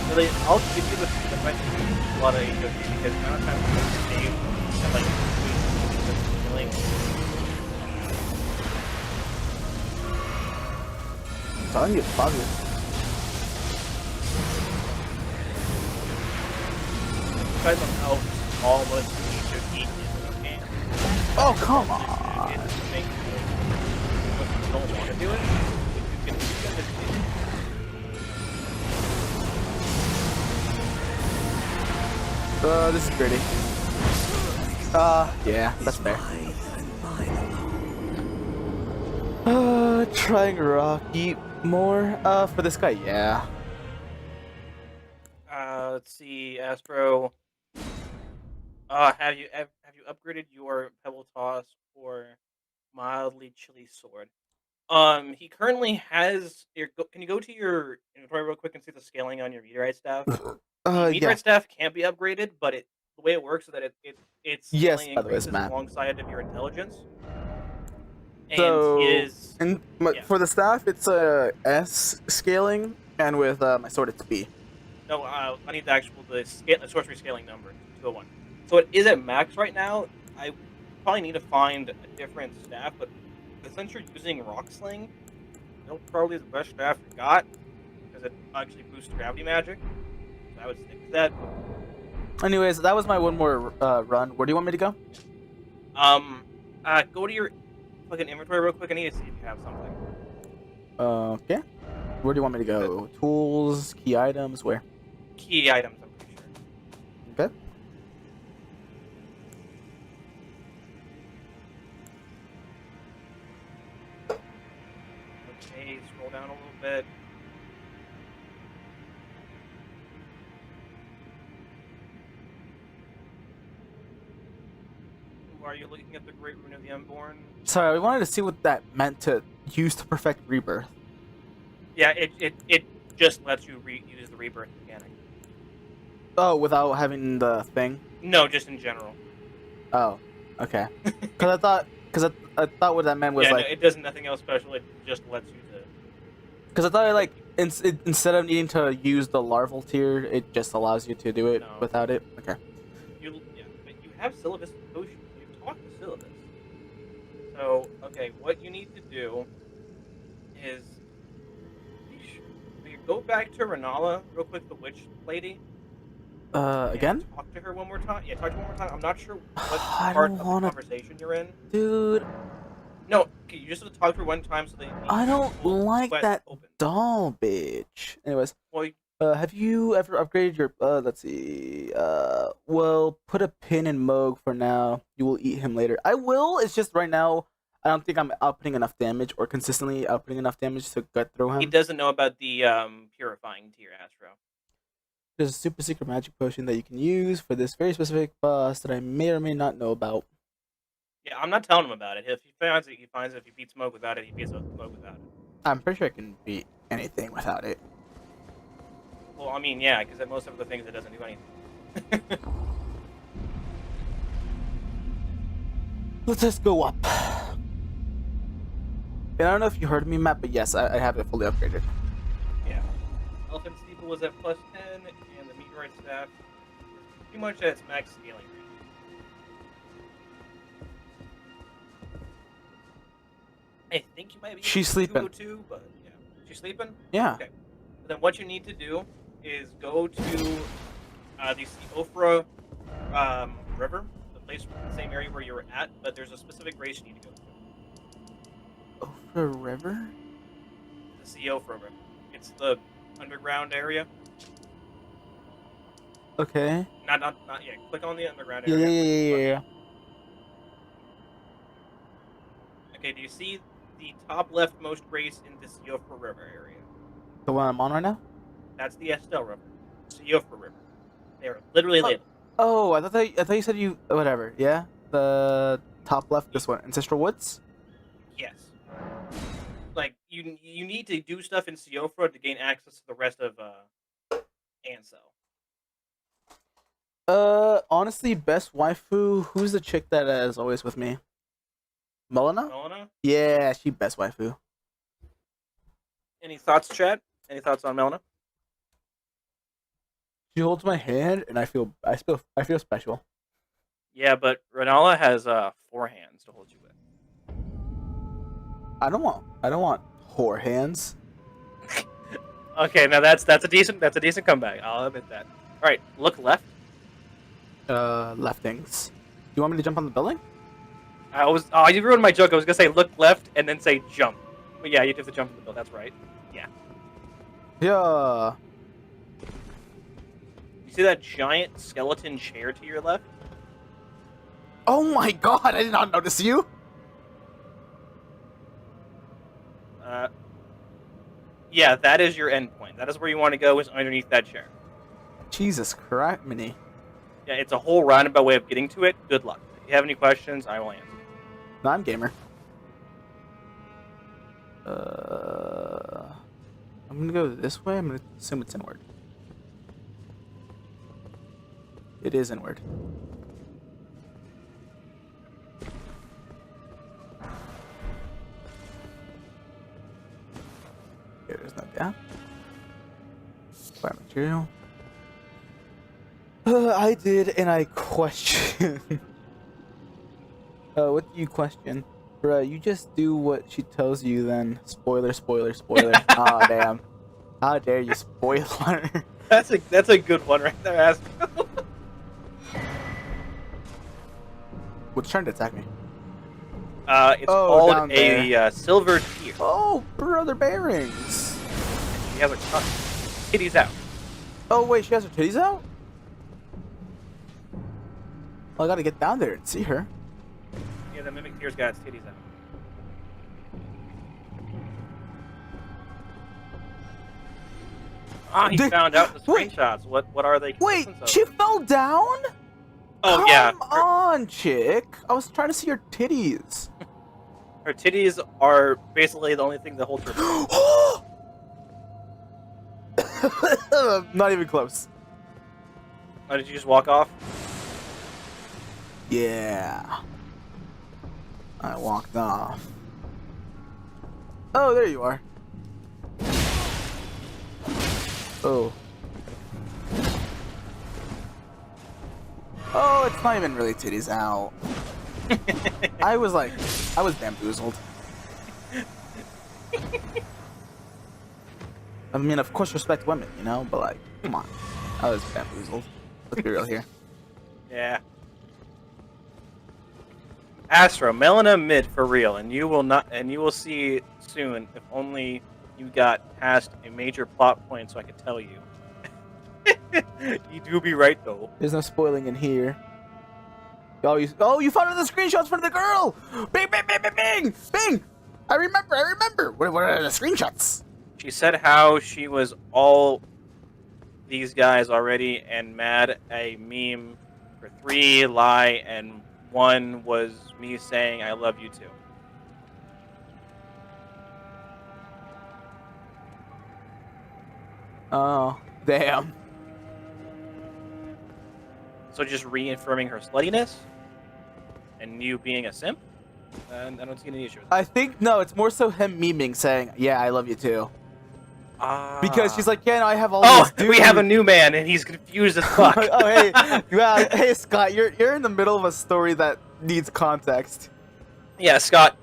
Really, I'll give you the might a lot of HOTs because the amount of times I save and like healing. I'm telling you, it's positive. depends on how small the each of each is in the game. Oh, come on. It's to make it, if you don't want to do it, you can just do it. This is pretty. Yeah, that's fair. Mine and mine alone. Trying Rocky more. For this guy, yeah. Let's see, Astro. Have you upgraded your Pebble Toss or mildly chilly sword? He currently has. Can you go to your inventory real quick and see the scaling on your meteorite staff? The meteorite Yeah. staff can't be upgraded, but the way it works is that it's Yes, scaling by the way, it's increases Matt. alongside of your intelligence. And So, his yeah. for the staff, it's S scaling, and with my sword, it's B. No, I need the sorcery scaling number, 201. So it is at max right now. I probably need to find a different staff, but since you're using Rock Sling, it'll probably be the best staff you got because it actually boosts gravity magic. So I would stick with that. Anyways, that was my one more run. Where do you want me to go? Go to your fucking inventory real quick. I need to see if you have something. Okay. Where do you want me to go? Tools, key items, where? Key items, I'm pretty sure. Okay. Okay, scroll down a little bit. Are you looking at the Great Rune of the Unborn? Sorry, I wanted to see what that meant to use to perfect rebirth. Yeah, it just lets you use the rebirth mechanic. Oh, without having the thing? No, just in general. Oh, okay. Because I thought what that meant was yeah, like. no, it does nothing else special. It just lets you to. Because I thought like instead of needing to use the larval tier, it just allows you to do it without it. Okay. But you have Syllabus potions. You've talked to Syllabus. So okay, what you need to do is you go back to Renala real quick, the witch lady. Again? Talk to her one more time. Yeah, talk to her one more time. I'm not sure what I part don't of wanna... the conversation you're in. Dude. No, okay, you just have to talk to her one time so that I don't like that doll, bitch. Anyways, well, have you ever upgraded your? Let's see. Well, put a pin in Moog for now. You will eat him later. I will. It's just right now. I don't think I'm outputting enough damage or consistently outputting enough damage to gut through him. He doesn't know about the purifying tier, Astro. There's a super secret magic potion that you can use for this very specific boss that I may or may not know about. Yeah, I'm not telling him about it. If he finds it, he finds it. If he beats Smoke without it, he beats Smoke without it. I'm pretty sure I can beat anything without it. Well, I mean, yeah, because at most of the things it doesn't do anything. Let's just go up. And I don't know if you heard me, Matt, but yes, I have it fully upgraded. Yeah. Elephant Steeple was at +10, and the Meteorite Staff is pretty much at its max scaling range. I think you might be. She's sleeping. 202, but yeah, she's sleeping. Yeah. Okay. Then what you need to do is go to the Siofra River, the same area where you were at, but there's a specific race you need to go to. Over a river? The Siofra River. It's the underground area. Okay. Not yet. Click on the underground Yeah, area. yeah. Okay, do you see the top leftmost race in the Siofra River area? The one I'm on right now? That's the Estelle River. Siofra River. They're literally labeled. Oh, I thought you said you whatever. Yeah, the top left, this one, Ancestral Woods. Yes. Like you need to do stuff in Siofra to gain access to the rest of Ansel. Honestly, best waifu. Who's the chick that is always with me? Melina? Melina? Yeah, she best waifu. Any thoughts, Chad? Any thoughts on Melina? She holds my hand, and I feel special. Yeah, but Renala has 4 hands to hold you with. I don't want whore hands. Okay, now that's a decent comeback. I'll admit that. All right, look left. Leftings. You want me to jump on the building? You ruined my joke. I was gonna say look left and then say jump. But yeah, you have to jump in the building. That's right. Yeah. Yeah. You see that giant skeleton chair to your left? Oh my god, I did not notice you. Yeah, that is your end point. That is where you want to go, is underneath that chair. Jesus Christ, Mini. Yeah, it's a whole roundabout way of getting to it. Good luck. If you have any questions, I will answer. Non-gamer. I'm gonna go this way. I'm gonna assume it's inward. It is inward. There's no down. Fire material. I did, and I question. What do you question? Bruh, you just do what she tells you then. Spoiler, spoiler, spoiler. Aw, damn. How dare you, spoiler. That's a good one right there, Ask. What's trying to attack me? It's called a silver tear. Oh, brother bearings. She has her titties out. Oh, wait, she has her titties out? Well, I gotta get down there and see her. Yeah, the mimic tear's got its titties out. Ah, he found out the screenshots. What are they? Wait, she fell down? Oh, yeah. Come on, chick. I was trying to see her titties. Her titties are basically the only thing that holds her. Not even close. Oh, did you just walk off? Yeah. I walked off. Oh, there you are. Oh. Oh, it's not even really titties out. I was bamboozled. I mean, of course, respect women, you know, but like, come on. I was bamboozled. Let's be real here. Yeah. Astro, Melina mid for real, and you will see soon. If only you got past a major plot point, so I could tell you. You do be right though. There's no spoiling in here. Oh, you found the screenshots from the girl! Bing, bing, bing, bing, bing! Bing! I remember! What are the screenshots? She said how she was all these guys already and mad a meme for 3 lie and 1 was me saying I love you too. Oh, damn. So just reaffirming her sluttiness and you being a simp? And I don't see any issue with that. I think, no, it's more so him memeing saying, yeah, I love you too. Because she's like, yeah, no, I have all these dudes. We have a new man and he's confused as fuck. Oh, hey, well, hey, Scott, you're in the middle of a story that needs context. Yeah, Scott,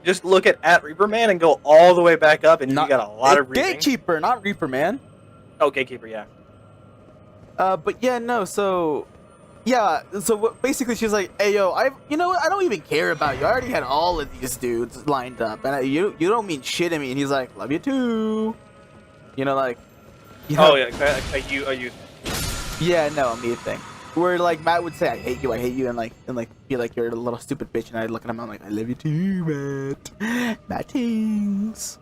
just look at Reaper Man and go all the way back up and you got a lot of reading. Gatekeeper, not Reaper Man. Oh, Gatekeeper, yeah. But yeah, no, so... Yeah, so basically she's like, hey, yo, you know what, I don't even care about you. I already had all of these dudes lined up, and you don't mean shit to me. And he's like, love you too. You know, like... You know, oh, yeah, are you... Yeah, no, a me thing. Where, like, Matt would say, I hate you, and be like, you're a little stupid bitch, and I'd look at him, I'm like, I love you too, Matt. Mattings.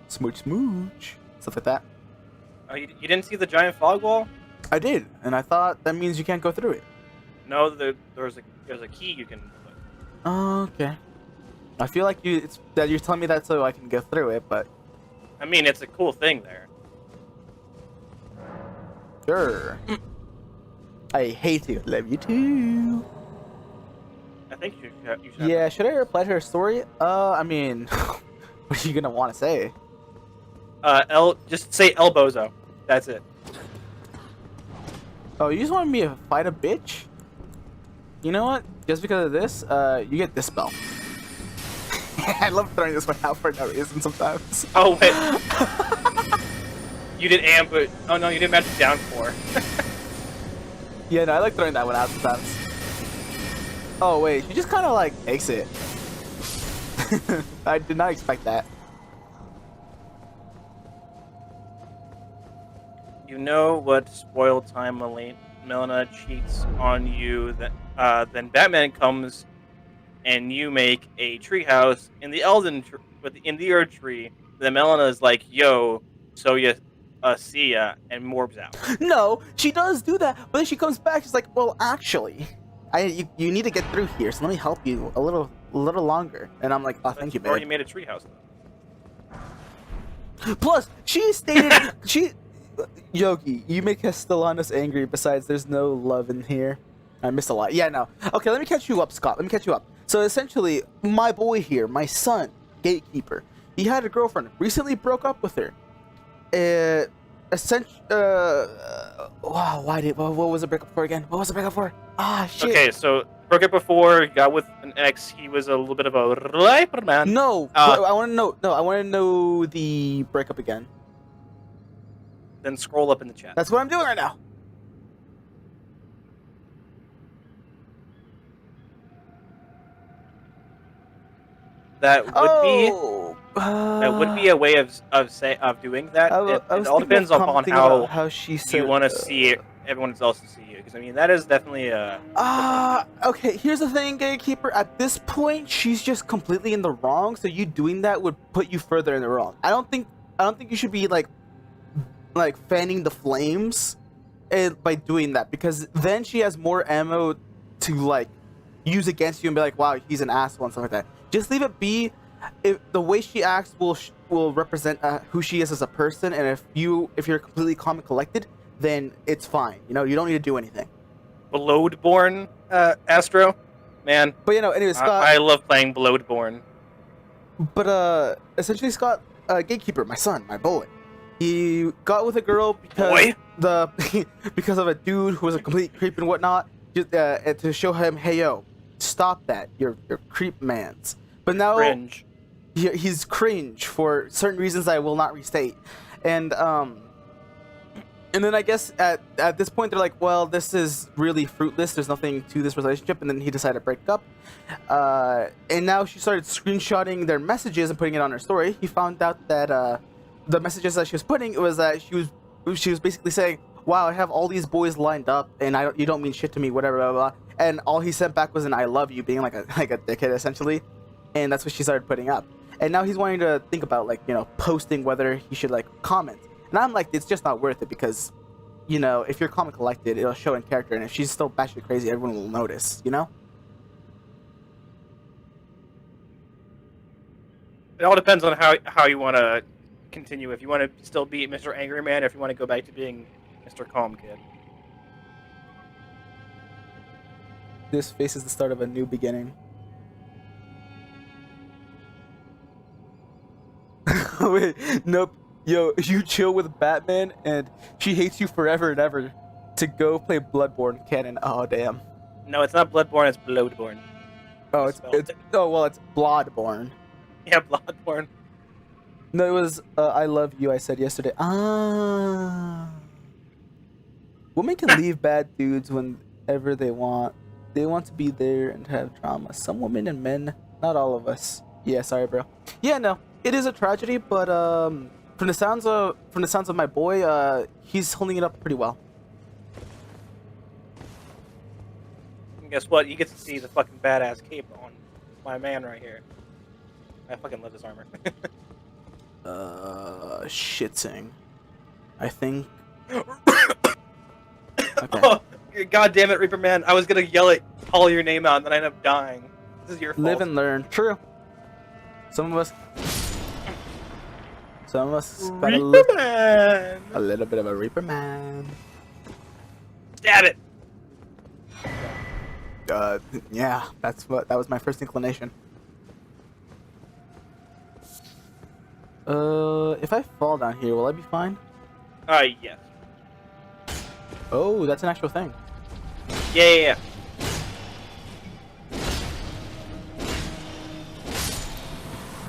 Smooch, smooch. Stuff like that. Oh, you didn't see the giant fog wall? I did, and I thought that means you can't go through it. No, there's a key you can put. Oh, okay. I feel like you're telling me that so I can go through it, but... I mean, it's a cool thing there. Sure. I hate you. Love you too. I think you should. Yeah, should I reply to her story? I mean... what are you gonna want to say? Just say El Bozo. That's it. Oh, you just wanted me to fight a bitch? You know what? Just because of this, you get this spell. I love throwing this one out for no reason sometimes. Oh, wait. You did ambush. Oh, no, you did magic down 4. Yeah, no, I like throwing that one out sometimes. Oh wait, she just kind of like takes it. I did not expect that. You know what spoiled time Melina cheats on you, then Batman comes and you make a treehouse in the in the Earth tree. Then Melina is like, "Yo, so you see ya," and morbs out. No, she does do that, but then she comes back. She's like, "Well, actually, you need to get through here, so let me help you a little longer." And I'm like, "Oh, thank you, You've already babe." made a treehouse. Plus, she stated Yogi, you make Castellanos angry. Besides, there's no love in here. I missed a lot. Yeah, no. Okay, let me catch you up, Scott. Let me catch you up. So essentially, my boy here, my son, Gatekeeper, he had a girlfriend. Recently broke up with her. Wow, what was the breakup for again? What was the breakup for? Ah, shit. Okay, so broke up before, got with an ex. He was a little bit of a riper man. No, I want to know. No, I want to know the breakup again. Then scroll up in the chat. That's what I'm doing right now. That would be a way of doing that. It all depends upon how she said, you want to see everyone else to see you. Because I mean, that is definitely a. Okay. Here's the thing, Gatekeeper. At this point, she's just completely in the wrong. So you doing that would put you further in the wrong. I don't think you should be like fanning the flames, by doing that, because then she has more ammo to like use against you and be like, wow, he's an asshole and stuff like that. Just leave it be. If the way she acts will represent who she is as a person, and if you're completely calm and collected, then it's fine. You know, you don't need to do anything. Bloodborne, Astro, man. But anyway, Scott. I love playing Bloodborne. But essentially, Scott, Gatekeeper, my son, my boy, he got with a girl because because of a dude who was a complete creep and whatnot. Just to show him, hey yo, stop that. You're creep mans. But now Cringe. He's cringe for certain reasons I will not restate. And then I guess at this point they're like, well, this is really fruitless. There's nothing to this relationship. And then he decided to break up. And now she started screenshotting their messages and putting it on her story. He found out that the messages that she was putting, it was that she was basically saying, wow, I have all these boys lined up, and you don't mean shit to me, whatever, blah, blah, blah. And all he sent back was an I love you, being like a dickhead, essentially. And that's what she started putting up. And now he's wanting to think about, posting whether he should, comment. And I'm like, it's just not worth it, because, if you're calm and collected, it'll show in character. And if she's still batshit crazy, everyone will notice, It all depends on how you want to continue. If you want to still be Mr. Angry Man, or if you want to go back to being Mr. Calm Kid. This face is the start of a new beginning. Wait, nope. Yo, you chill with Batman, and she hates you forever and ever to go play Bloodborne canon. Oh, damn. No, it's not Bloodborne, it's Bloodborne. Oh, it's Bloodborne. Yeah, Bloodborne. No, it was I love you, I said yesterday. Women can leave bad dudes whenever they want. They want to be there and have drama. Some women and men, not all of us. Yeah, sorry, bro. Yeah, no, it is a tragedy, but from the sounds of my boy, he's holding it up pretty well. And guess what? You get to see the fucking badass cape on my man right here. I fucking love this armor. Shitsing. I think. Okay. Oh, God damn it, Reaper Man! I was gonna call your name out, and then I ended up dying. This is your fault. Live and learn. True. Some of us got a little bit of a Reaper Man. Stab it. Yeah, that was my first inclination. If I fall down here, will I be fine? Yes. Oh, that's an actual thing. Yeah.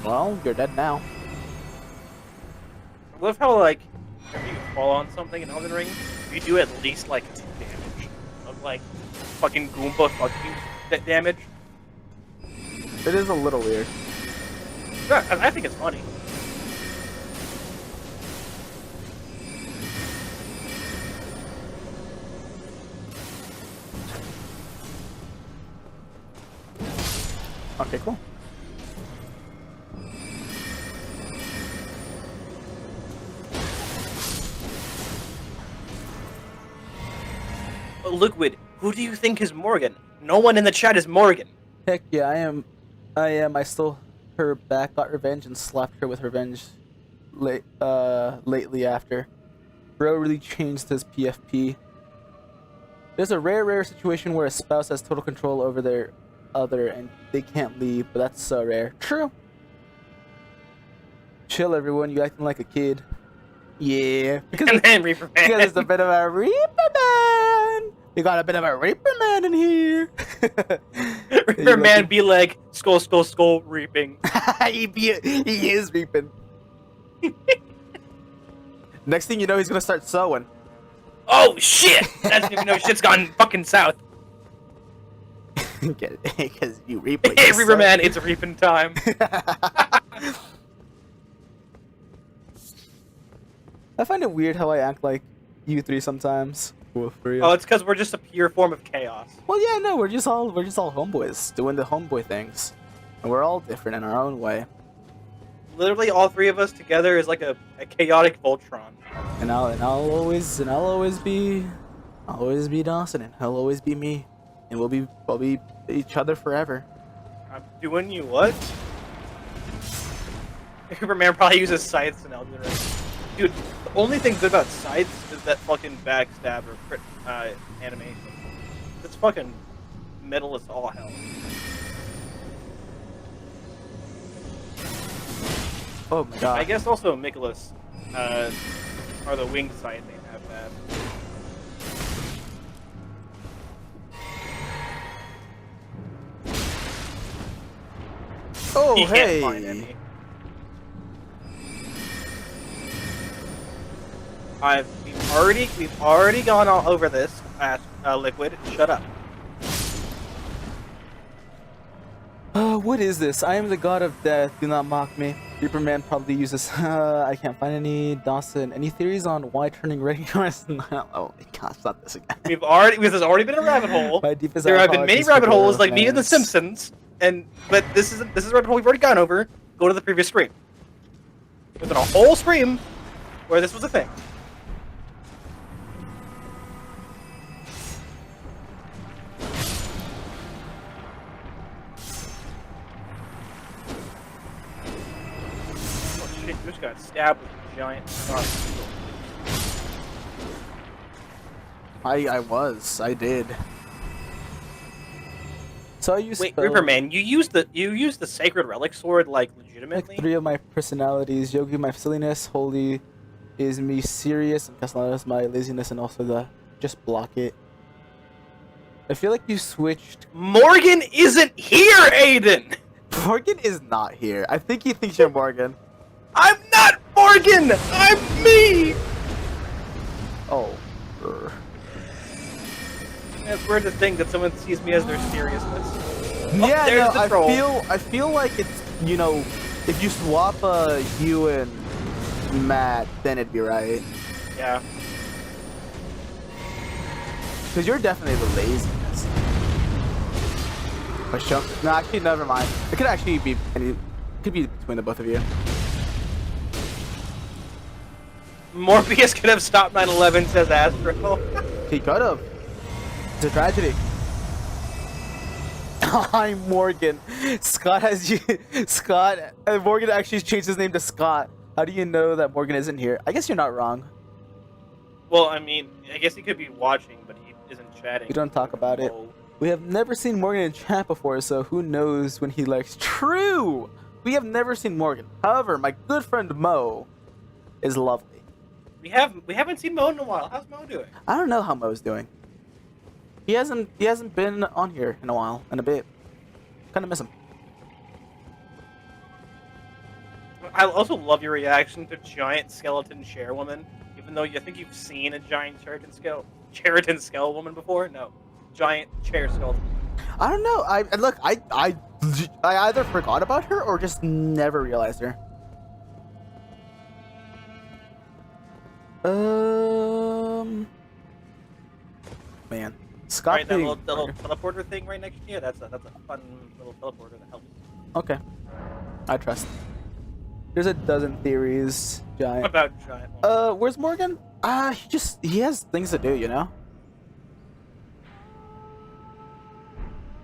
Well, you're dead now. I love how, if you fall on something in Elden Ring, you do at least, 2 damage. like fucking Goomba fuck you damage. It is a little weird. Yeah, I think it's funny. Okay, cool. Liquid, who do you think is Morgan? No one in the chat is Morgan. Heck yeah, I am. I stole her back, got revenge, and slapped her with revenge lately after. Bro really changed his PFP. There's a rare situation where a spouse has total control over their other and they can't leave, but that's so rare. True. Chill, everyone. You acting like a kid. Yeah. And then Reaper Man. Because it's a bit of a Reaper Man. You got a bit of a Reaper Man in here. Reaper Man be like, skull, skull, skull, reaping. he is reaping. Next thing you know, he's gonna start sowing. Oh shit! I didn't even know shit's gone fucking south. Get it? Because you reap. Like Hey, Reaper Man, it's reaping time. I find it weird how I act like you three sometimes. Well, for real. Oh, it's because we're just a pure form of chaos. Well, yeah, no, we're just all homeboys doing the homeboy things, and we're all different in our own way. Literally, all three of us together is like a chaotic Voltron. And I'll always be Dawson, and he'll always be me, and we'll be each other forever. I'm doing you what? Reaper Man probably uses scythes in Elden Ring. Dude, the only thing good about scythes is that fucking backstab or crit animation. It's fucking metal as all hell. Oh my god. I guess also Nicholas are the winged scythe they have that. Oh, He hey. can't find any. We've already gone all over this at Liquid. Shut up. What is this? I am the god of death. Do not mock me. Reaper Man probably uses. I can't find any. Dawson, any theories on why turning regular is not? Oh my gosh, not this again. There's already been a rabbit hole. There have been many rabbit holes like me and The Simpsons, but this is a rabbit hole we've already gone over. Go to the previous stream. There's been a whole stream where this was a thing. You just got stabbed with a giant scar. I did. So I used. Wait, Reaper Man, you used the sacred relic sword like legitimately? Like 3 of my personalities: Yogi, my silliness; Holy is me, serious; and Castellanos, my laziness, and also the just block it. I feel like you switched. Morgan isn't here, Aiden. Morgan is not here. I think he thinks you're Morgan. I'm not Morgan. I'm me. Oh. It's weird to think that someone sees me as their seriousness. Yeah, there's no, the troll. I feel like it's, you know, if you swap you and Matt, then it'd be right. Yeah. Because you're definitely the laziness. No, actually, never mind. It could actually be between the both of you. Morbius could have stopped 9/11, says Astro. He could have. It's a tragedy. I'm Morgan. Scott has you. Scott. Morgan actually changed his name to Scott. How do you know that Morgan isn't here? I guess you're not wrong. Well, I mean, I guess he could be watching, but he isn't chatting. We don't talk about it. Oh. We have never seen Morgan in chat before, so who knows when he likes. True! We have never seen Morgan. However, my good friend Mo is lovely. We haven't seen Mo in a while. How's Mo doing? I don't know how Mo's doing. He hasn't been on here in a bit. Kinda miss him. I also love your reaction to giant skeleton chairwoman, even though I think you've seen a giant Cheriton skull woman before. No. giant chair skeleton? I don't know. I either forgot about her or just never realized her. Man, Scott. Right, that little teleporter thing right next to you. That's a fun little teleporter that helps. Okay, I trust. There's a dozen theories, Giant. What about Giant? One? Where's Morgan? He has things to do, you know.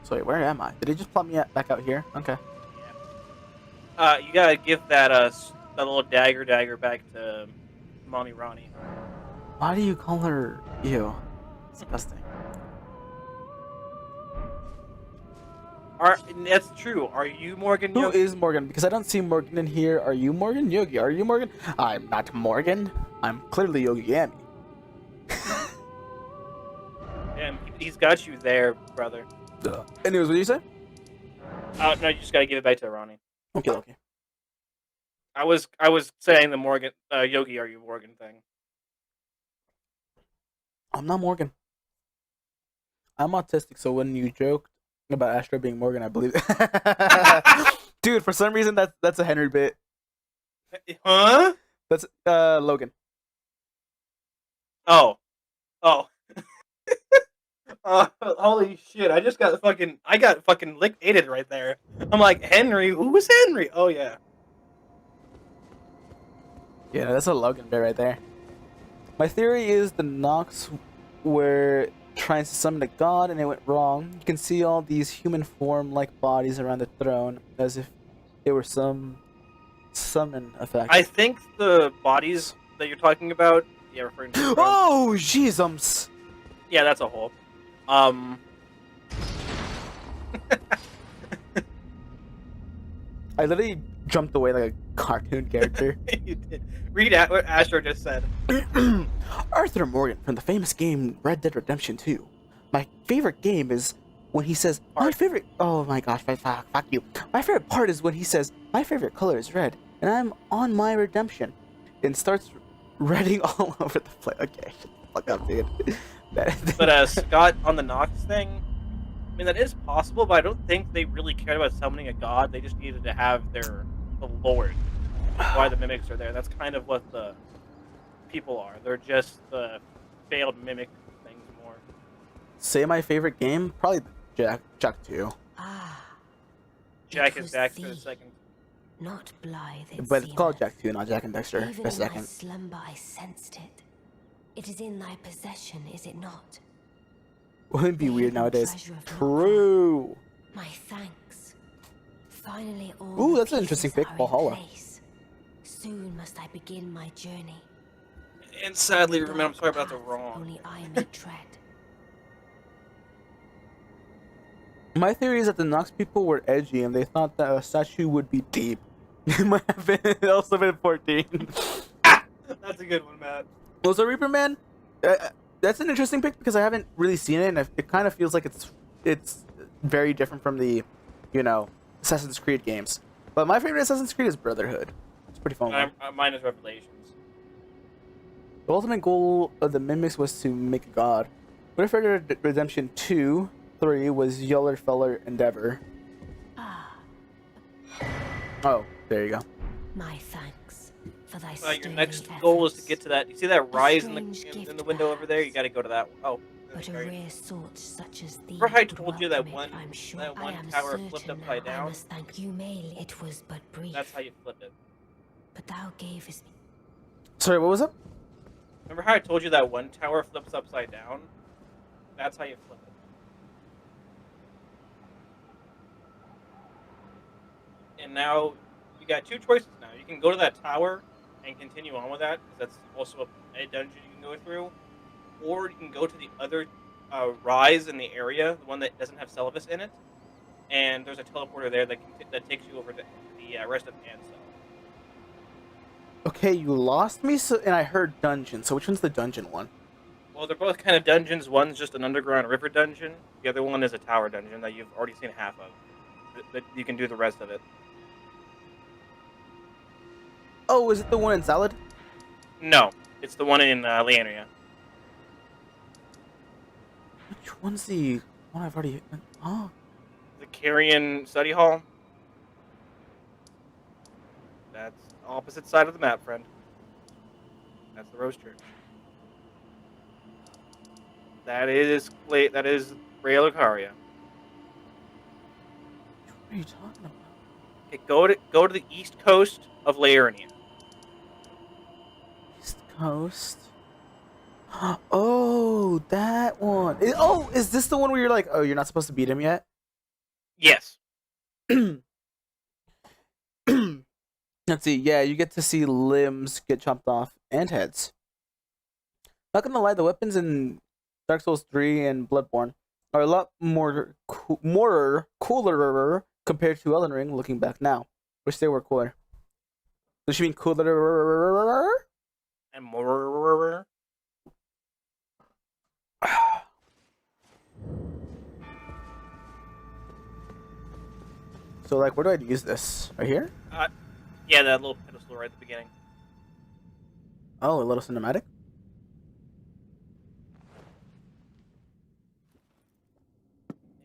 So wait, where am I? Did he just plop me back out here? Okay. Yeah. You gotta give that that little dagger back to Mommy Ronnie. Why do you call her you? Disgusting. That's true. Are you Morgan? Who Yogi? is Morgan? Because I don't see Morgan in here. Are you Morgan? Yogi, are you Morgan? I'm not Morgan. I'm clearly Yogi Yami. Damn, he's got you there, brother. Duh. Anyways, what do you say? No, you just gotta give it back to Ronnie. Okay. I was saying the Morgan Yogi, are you Morgan thing. I'm not Morgan. I'm autistic, so when you joked about Astro being Morgan, I believe it. Dude, for some reason that's a Henry bit. Huh? That's Logan. Oh. Holy shit! I got fucking liquidated right there. I'm like, Henry, who's Henry? Oh yeah. Yeah, that's a Logan bit right there. My theory is the Nox were trying to summon a god and it went wrong. You can see all these human form-like bodies around the throne as if they were some summon effect. I think the bodies that you're talking about, yeah, referring to. Oh, jeezums! Yeah, that's a hole. I literally jumped away like a cartoon character. You did. Read what Astro just said. Arthur Morgan from the famous game Red Dead Redemption 2. My favorite game is when he says, oh my gosh, fuck you. My favorite part is when he says, my favorite color is red, and I'm on my redemption. And starts reading all over the place. Okay, shut the fuck up, dude. But Scott, on the Nox thing, I mean, that is possible, but I don't think they really cared about summoning a god. They just needed to have the lord. That's why the mimics are there. That's kind of what the people are. They're just the failed mimic things more. Say my favorite game? Probably Jack 2. Jack is back for a second. Not blithe, But it's called Jack 2, not Jack and Dexter. Even For a in my second. slumber I sensed it. It is in thy possession, is it not? Wouldn't it be The weird hidden nowadays? treasure of True. My thanks. Finally all Ooh, the that's an interesting pieces pick, are in Valhalla. place. Soon must I begin my journey. And sadly, The remember, I'm sorry about the dark path wrong. Only I may tread. My theory is that the Nox people were edgy and they thought that a statue would be deep. It might have been also been 14. That's a good one, Matt. Also, Reaper Man, that's an interesting pick because I haven't really seen it, and it kind of feels like it's very different from the, Assassin's Creed games. But my favorite Assassin's Creed is Brotherhood. It's pretty fun. Mine is Revelations. The ultimate goal of the Mimics was to make a god. What if Red Dead Redemption 2, 3 was Yeller Feller Endeavor? Oh, there you go. My thanks for thy Your next goal is to get to that. You see that rise in the window over there? You got to go to that one. Oh. But a rare sort such as thee. Remember how I would told you that welcome it, one I'm sure. that one I am tower certain flipped now upside down? I must thank you, Mail. It was but brief. That's how you flip it. But thou gavest me. Sorry, what was it? Remember how I told you that one tower flips upside down? That's how you flip it. And now you got two choices now. You can go to that tower and continue on with that, because that's also a dungeon you can go through. Or you can go to the other rise in the area, the one that doesn't have Celavis in it. And there's a teleporter there that takes you over to the rest of Ansel. Okay, you lost me, and I heard dungeon. So which one's the dungeon one? Well, they're both kind of dungeons. One's just an underground river dungeon. The other one is a tower dungeon that you've already seen half of. That you can do the rest of it. Oh, is it the one in Salad? No, it's the one in Leandria. Which Which one's the one I've already... Oh. The Carrion Study Hall. That's opposite side of the map, friend. That's the Rose Church. That is Ray Lucaria. What are you talking about? Okay, go to the east coast of Laernia. East Coast. Oh, that one. Is this the one where you're like, oh, you're not supposed to beat him yet? Yes. Let's see. Yeah, you get to see limbs get chopped off and heads. Not gonna lie, the weapons in Dark Souls 3 and Bloodborne are a lot more cooler compared to Elden Ring. Looking back now, wish they were cooler. Does she mean cooler? And more. So, like, where do I use this? Right here? Yeah, that little pedestal right at the beginning. Oh, a little cinematic?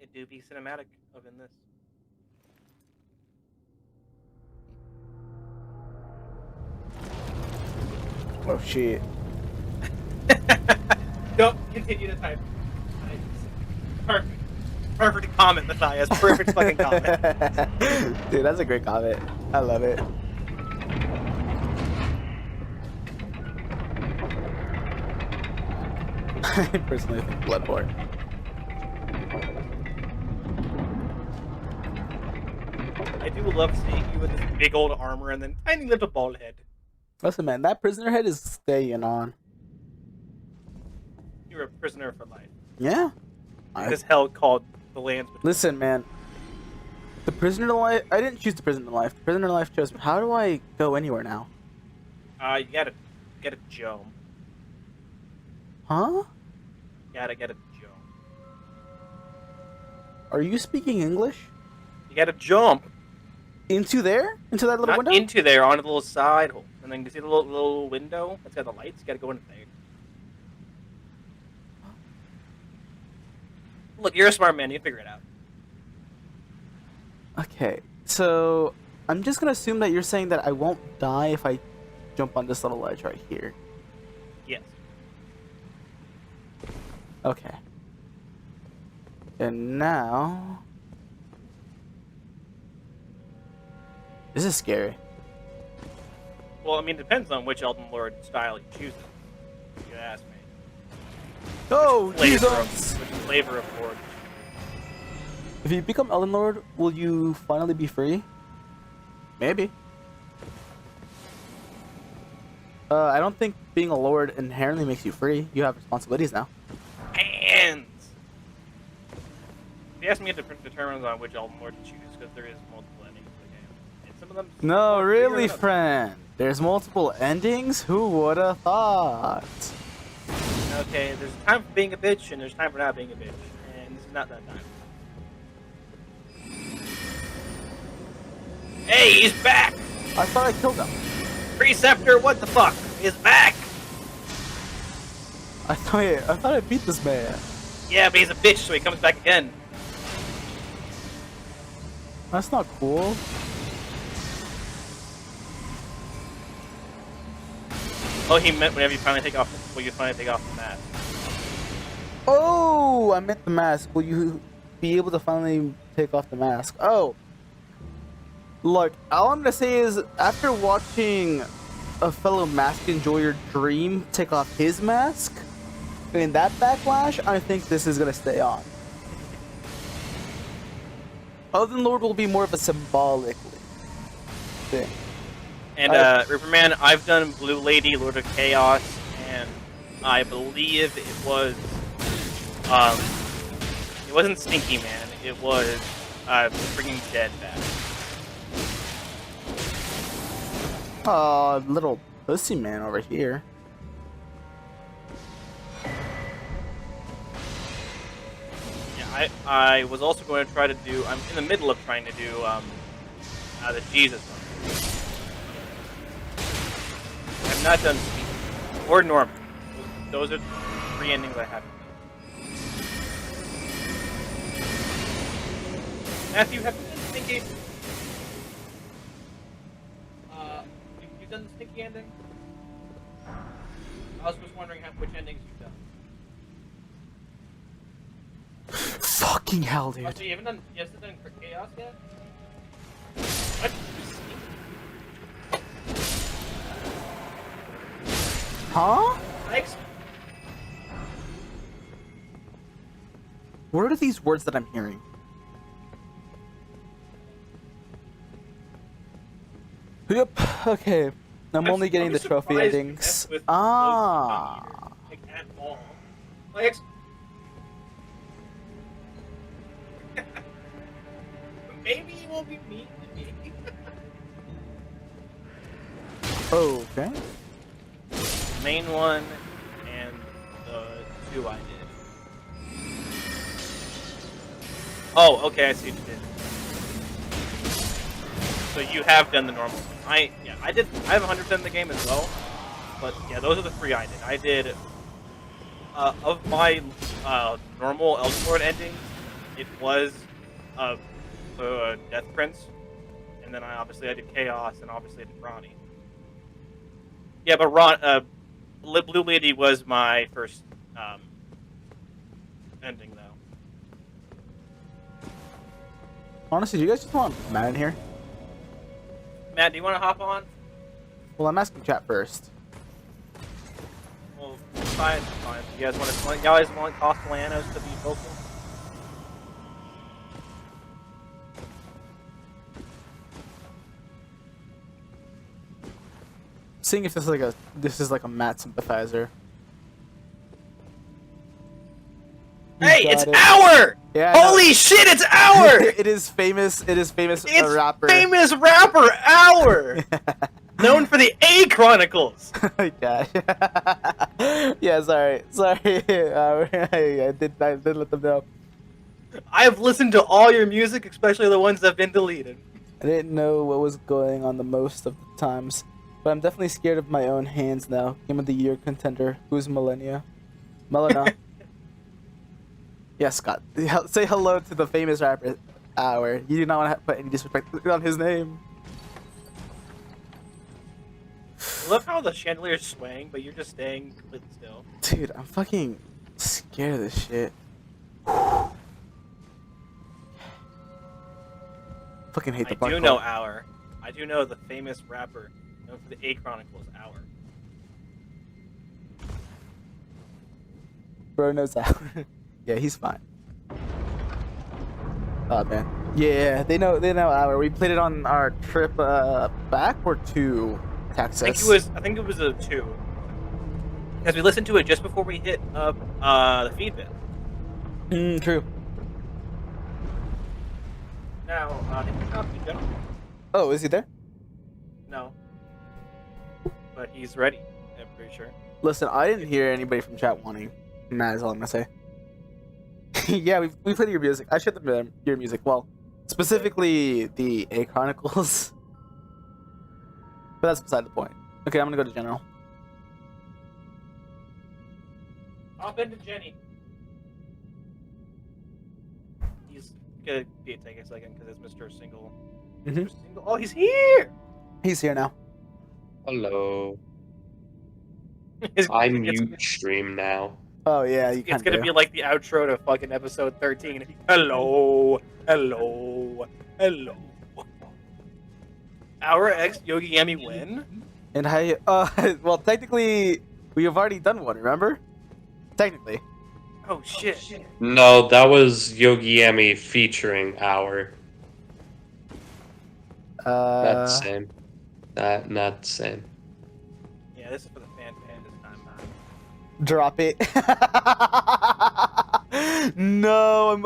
It do be cinematic of in this. Oh, shit. Don't continue to type. Perfect. Perfect comment, Matthias. Perfect fucking comment. Dude, that's a great comment. I love it. I personally think Bloodborne. I do love seeing you with this big old armor and then tiny little bald head. Listen, man, that prisoner head is staying on. You're a prisoner for life. Yeah. This hell called the lands between. Listen, man. The prisoner life. I didn't choose the prisoner life. The prisoner life chose me. How do I go anywhere now? You gotta get a jump. Huh? You gotta get a jump. Are you speaking English? You gotta jump. Into there? Into that little Not window? into there, onto the little side hole. And then you see the little window that's got the lights? You gotta go into there. Look, you're a smart man. You figure it out. Okay, so I'm just gonna assume that you're saying that I won't die if I jump on this little ledge right here. Yes. Okay. And now... This is scary. Well, I mean, it depends on which Elden Lord style you choose. If you ask me. Oh, Flavor Jesus! which flavor of Lord? If you become Elden Lord, will you finally be free? Maybe. I don't think being a Lord inherently makes you free. You have responsibilities now. Hands! If you ask me, it determines on which Elden Lord to choose, because there is multiple endings to the game. And some of them... No, really, friend. There's multiple endings? Who would have thought? Okay, there's a time for being a bitch, and there's time for not being a bitch. And this is not that time. Hey, he's back! I thought I killed him. Preceptor, what the fuck? He's back! I thought I beat this man. Yeah, but he's a bitch, so he comes back again. That's not cool. Oh, he meant whenever you finally take off the mask. Oh, I meant the mask. Will you be able to finally take off the mask? Oh. Look, all I'm gonna say is, after watching a fellow mask enjoyer Dream take off his mask, in that backlash, I think this is gonna stay on. Elden Lord will be more of a symbolic thing. And, Ripperman, I've done Blue Lady, Lord of Chaos, and I believe it was, it wasn't Stinky Man, it was, bringing Dead back. Aw, little pussy man over here. Yeah, I was also going to try to do, I'm in the middle of trying to do, the Jesus one. I've not done Sweet or Norman. Those are the three endings I haven't done. Matthew, have you done Stinky? You've done the Stinky ending? I was just wondering which endings you've done. Fucking hell, Oh, dude. so you haven't done Chaos yet? What? Huh? Thanks. What are these words that I'm hearing? Yep. Okay. I'm only getting the trophy surprised you endings. messed with Ah. those here, like at all. Like, maybe it won't be mean to me. Okay. Main one and the 2 I did. Oh, okay, I see what you did. So you have done the normal one. I have 100% the game as well. But yeah, those are the 3 I did. I did of my normal Elden Ring endings, it was Death Prince, and then I did Chaos, and obviously I did Ronnie. Yeah, but Blue Lady was my first ending, though. Honestly, do you guys just want Matt in here? Matt, do you want to hop on? Well, I'm asking chat first. Well, fine. You guys want Castellanos to be vocal? Seeing if this is like a Matt sympathizer. You Hey, got it's it. Hour! Yeah, I know. Holy shit, it's Hour! It is famous. It's rapper. famous rapper Hour! Known for the A Chronicles! Oh my gosh. Yeah, sorry. I did let them know. I've listened to all your music, especially the ones that have been deleted. I didn't know what was going on the most of the times, but I'm definitely scared of my own hands now. Game of the Year contender. Who's Melania? Melina. Yeah, Scott. Say hello to the famous rapper Hour. You do not want to put any disrespect on his name. I love how the chandelier's swaying, but you're just staying completely still. Dude, I'm fucking scared of this shit. Fucking hate the I do parkour. know Hour. I do know the famous rapper known for the A Chronicles, Hour. Bro knows that. Yeah, he's fine. Oh man. Yeah, they know Hour. We played it on our trip back or to Texas. I think it was a 2. Because we listened to it just before we hit the feed bit. True. Now, did you copy General? Oh, is he there? No. But he's ready, I'm pretty sure. Listen, I didn't hear anybody from chat wanting. Matt is all I'm gonna say. Yeah, we played your music. I showed them your music. Well, specifically the A Chronicles. But that's beside the point. Okay, I'm gonna go to General. Hop into Jenny. He's gonna take a second because it's Mr. Single. Mhm. Mr. Single. Oh, he's here! He's here now. Hello. It's- I it's- mute stream now. Oh yeah, you It's can't. gonna be like the outro to fucking episode 13. Hello, hello, hello. Our ex Yogi Yami win? And how? Well, technically, we have already done one. Remember? Technically. Oh shit. No, that was Yogi Yami featuring Hour. Not the same. Not the same. Yeah, this is for the fan this time. Drop it. No, I'm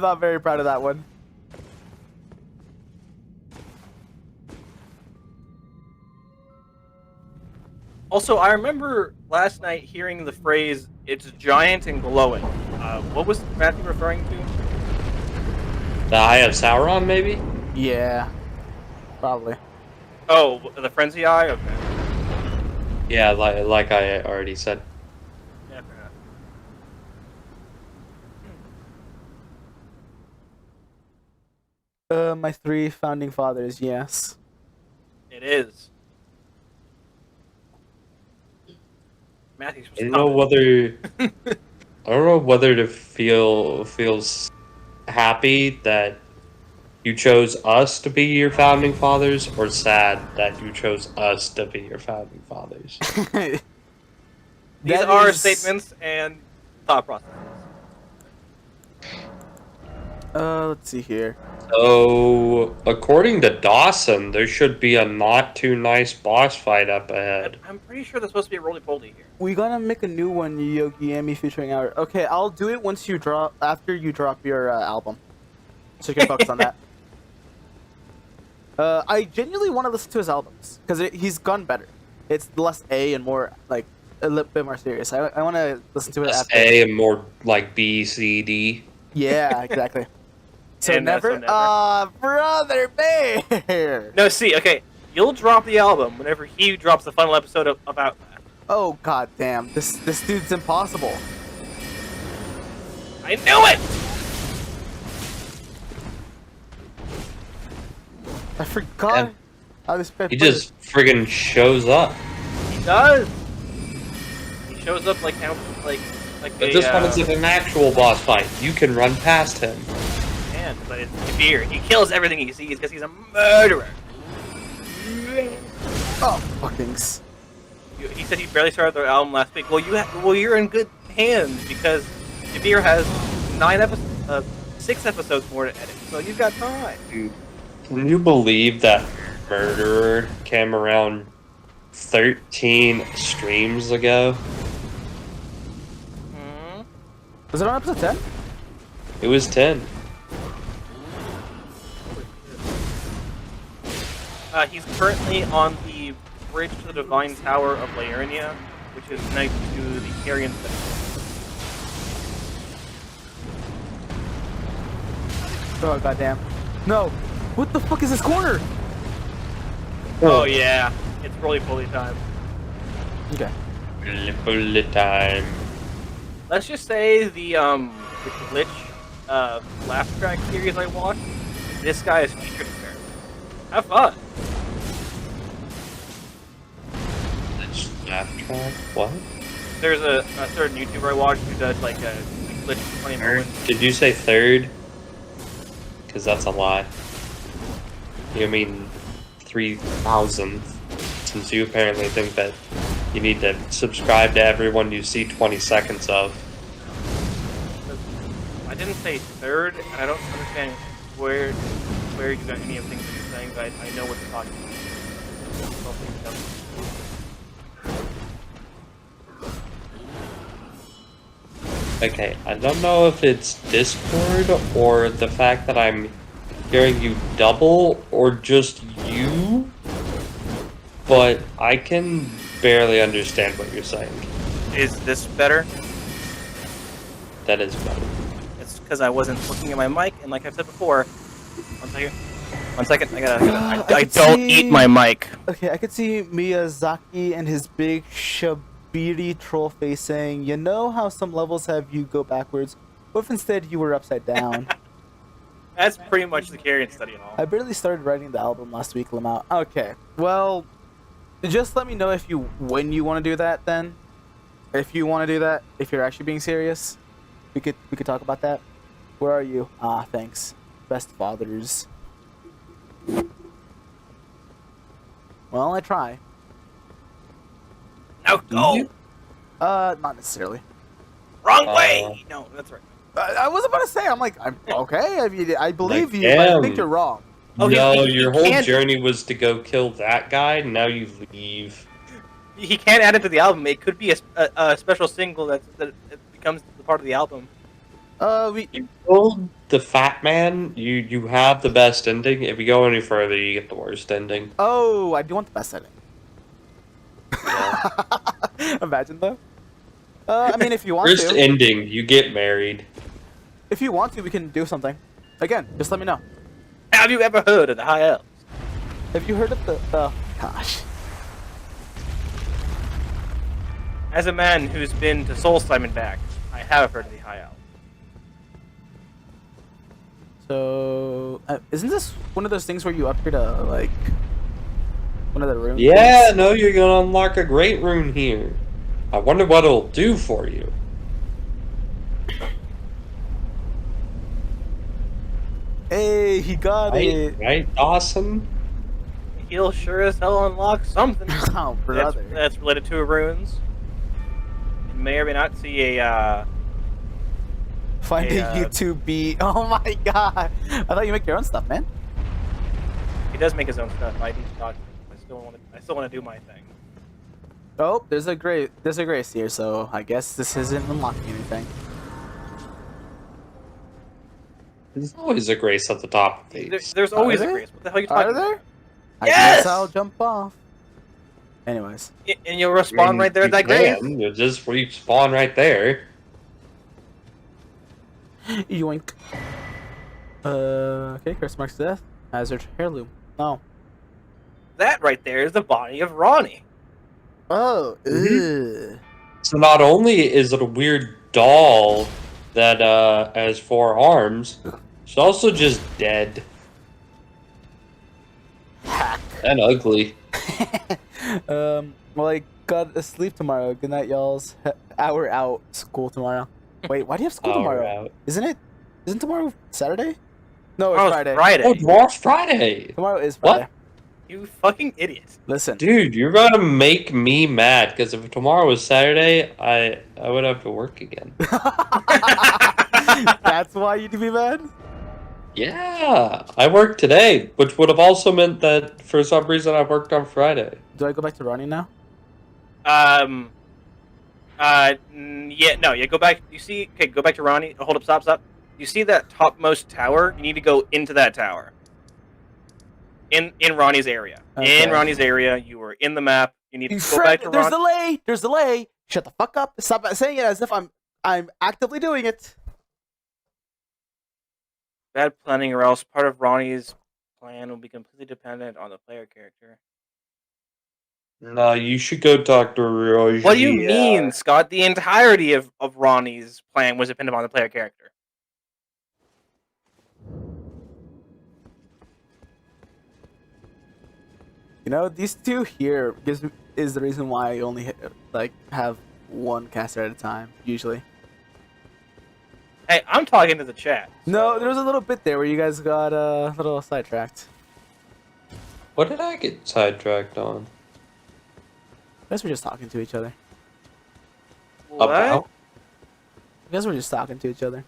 not very proud of that one. Also, I remember last night hearing the phrase, it's giant and glowing. What was Matthew referring to? The Eye of Sauron, maybe? Yeah, probably. Oh, the Frenzy Eye? Okay. Yeah, like I already said. Yeah, fair enough. My 3 founding fathers, yes. It is. Matthew's I don't know whether to feels happy that you chose us to be your founding fathers, or sad that you chose us to be your founding fathers. These are statements and thought processes. Let's see here. So, according to Dawson, there should be a not too nice boss fight up ahead. I'm pretty sure there's supposed to be a roly-poly here. We gotta make a new one, Yogi Ami featuring our. Okay, I'll do it once you drop after you drop your album, so you can focus on that. I genuinely want to listen to his albums because he's gone better. It's less A and more like a little bit more serious. I want to listen to it Less after. A and more like B, C, D. Yeah, exactly. So And, never, brother bear. No, see, okay, you'll drop the album whenever he drops the final episode of Outlast. Oh god damn, this dude's impossible. I knew it! I forgot how this. He just friggin' shows up. He does. He shows up like But this one isn't an actual boss fight. You can run past him. Man, but it's Kabir. He kills everything he sees because he's a murderer. Oh fuckings. He said he barely started the album last week. Well, you're in good hands because Kabir has 6 episodes more to edit, so you've got time. Dude, can you believe that Murderer came around 13 streams ago? Was it on episode 10? It was 10. He's currently on the bridge to the Divine Tower of Liurnia, which is next to the Carrion City. Oh goddamn! No! What the fuck is this corner? Oh yeah, it's roly-poly time. Okay. Bullet time. Let's just say the glitch laugh track series I watched. This guy is featured in there. Have fun. Let's laugh track. What? There's a certain YouTuber I watch who does like a glitch 20 moments. Did you say third? Because that's a lie. You mean 3,000th, since you apparently think that you need to subscribe to everyone you see 20 seconds of. I didn't say third, and I don't understand where you got any of the things that you're saying, but I know what you're talking about. Okay, I don't know if it's Discord or the fact that I'm hearing you double or just you, but I can barely understand what you're saying. Is this better? That is better. It's because I wasn't looking at my mic, and like I've said before, one second, I don't eat my mic. Okay, I could see Miyazaki and his big Shabiri troll face saying, "You know how some levels have you go backwards? What if instead you were upside down?" That's pretty much the Carrion study and all. I barely started writing the album last week, Lamau. Okay, well, just let me know when you want to do that. Then, if you want to do that, if you're actually being serious, we could talk about that. Where are you? Ah, thanks. Best fathers. Well, I try. Now go! Not necessarily. Wrong way! No, that's right. I was about to say, I'm okay. I mean, I believe Like, you, but I damn. think you're wrong. Oh, No, he your whole can't- journey was to go kill that guy, now you leave. He can't add it to the album. It could be a special single that becomes the part of the album. You killed the fat man, you have the best ending. If you go any further, you get the worst ending. Oh, I do want the best ending. Imagine though. I mean, if you want Worst to. ending, you get married. If you want to, we can do something. Again, just let me know. Have you ever heard of the High Elves? Have you heard of the gosh? As a man who's been to Soul Slime and back, I have heard of the High Elves. So, isn't this one of those things where you upgrade a, like, one of the rooms? Yeah, no, you're gonna unlock a great rune here. I wonder what it'll do for you. Hey, he got it. Right, Dawson? He'll sure as hell unlock something. Oh, brother. That's related to runes. You may or may not see a, Find a YouTube beat. Oh my god. I thought you make your own stuff, man. He does make his own stuff. I need to talk to him. I still want to do my thing. Oh, there's a grace here, so I guess this isn't unlocking anything. There's always a grace at the top of these. There's always a there? grace. What the hell are you talking Are about? there? I Yes! guess I'll jump off. Anyways. And you'll respawn right there at that grace? You'll just respawn right there. Yoink. Okay, curse marks death. Hazard heirloom. Oh. That right there is the body of Ronnie. Oh. Ugh. So not only is it a weird doll that has 4 arms, she's also just dead. Hack. And ugly. Well, I gotta sleep tomorrow. Good night, y'alls. Hour out. School tomorrow. Wait, why do you have school tomorrow? Out. Isn't tomorrow Saturday? No, it's Tomorrow's Friday. Friday. Oh, tomorrow's Friday! Tomorrow is What? Friday. You fucking idiot. Listen. Dude, you're gonna make me mad, because if tomorrow was Saturday, I would have to work again. That's why you'd be mad? Yeah, I worked today, which would have also meant that for some reason I worked on Friday. Do I go back to Ronnie now? Yeah, no, yeah, go back. You see, okay, go back to Ronnie. Hold up, stop. You see that topmost tower? You need to go into that tower. In Ronnie's area. Okay. In Ronnie's area, you were in the map. You need to go back to There's Ronnie. delay. There's delay. Shut the fuck up. Stop saying it as if I'm actively doing it. Bad planning, or else part of Ronnie's plan will be completely dependent on the player character. No, you should go talk to Roy. What do you mean, Scott? The entirety of Ronnie's plan was dependent on the player character. You know, these two here is the reason why I only have one caster at a time usually. Hey, I'm talking to the chat. No, so- there was a little bit there where you guys got a little sidetracked. What did I get sidetracked on? You guys were just talking to each other. What? About? You guys were just talking to each other.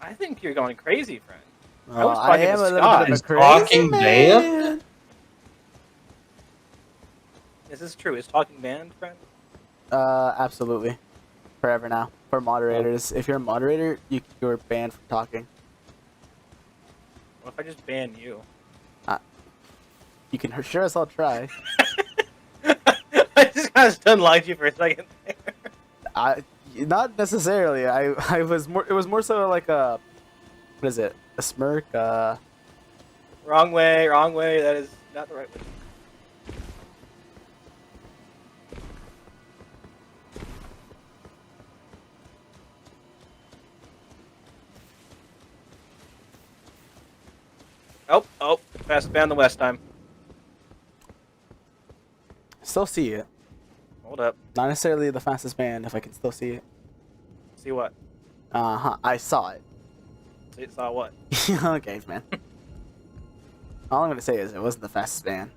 I think you're going crazy, friend. I Oh, was talking am to a little Scott. bit of a He's crazy talking man. band? Is this true? Is talking banned, friend? Absolutely. Forever now. For moderators. If you're a moderator, you're banned from talking. What if I just ban you? You can sure as hell try. I just kind of stun locked you for a second there. Not necessarily. I was more. It was more so like a. What is it? A smirk. Wrong way, wrong way. That is not the right way. Oh, fast ban the west time. Still see it. Hold up. Not necessarily the fastest band. If I can still see it. See what? I saw it. See, saw what? Okay, man. All I'm gonna say is it wasn't the fastest band.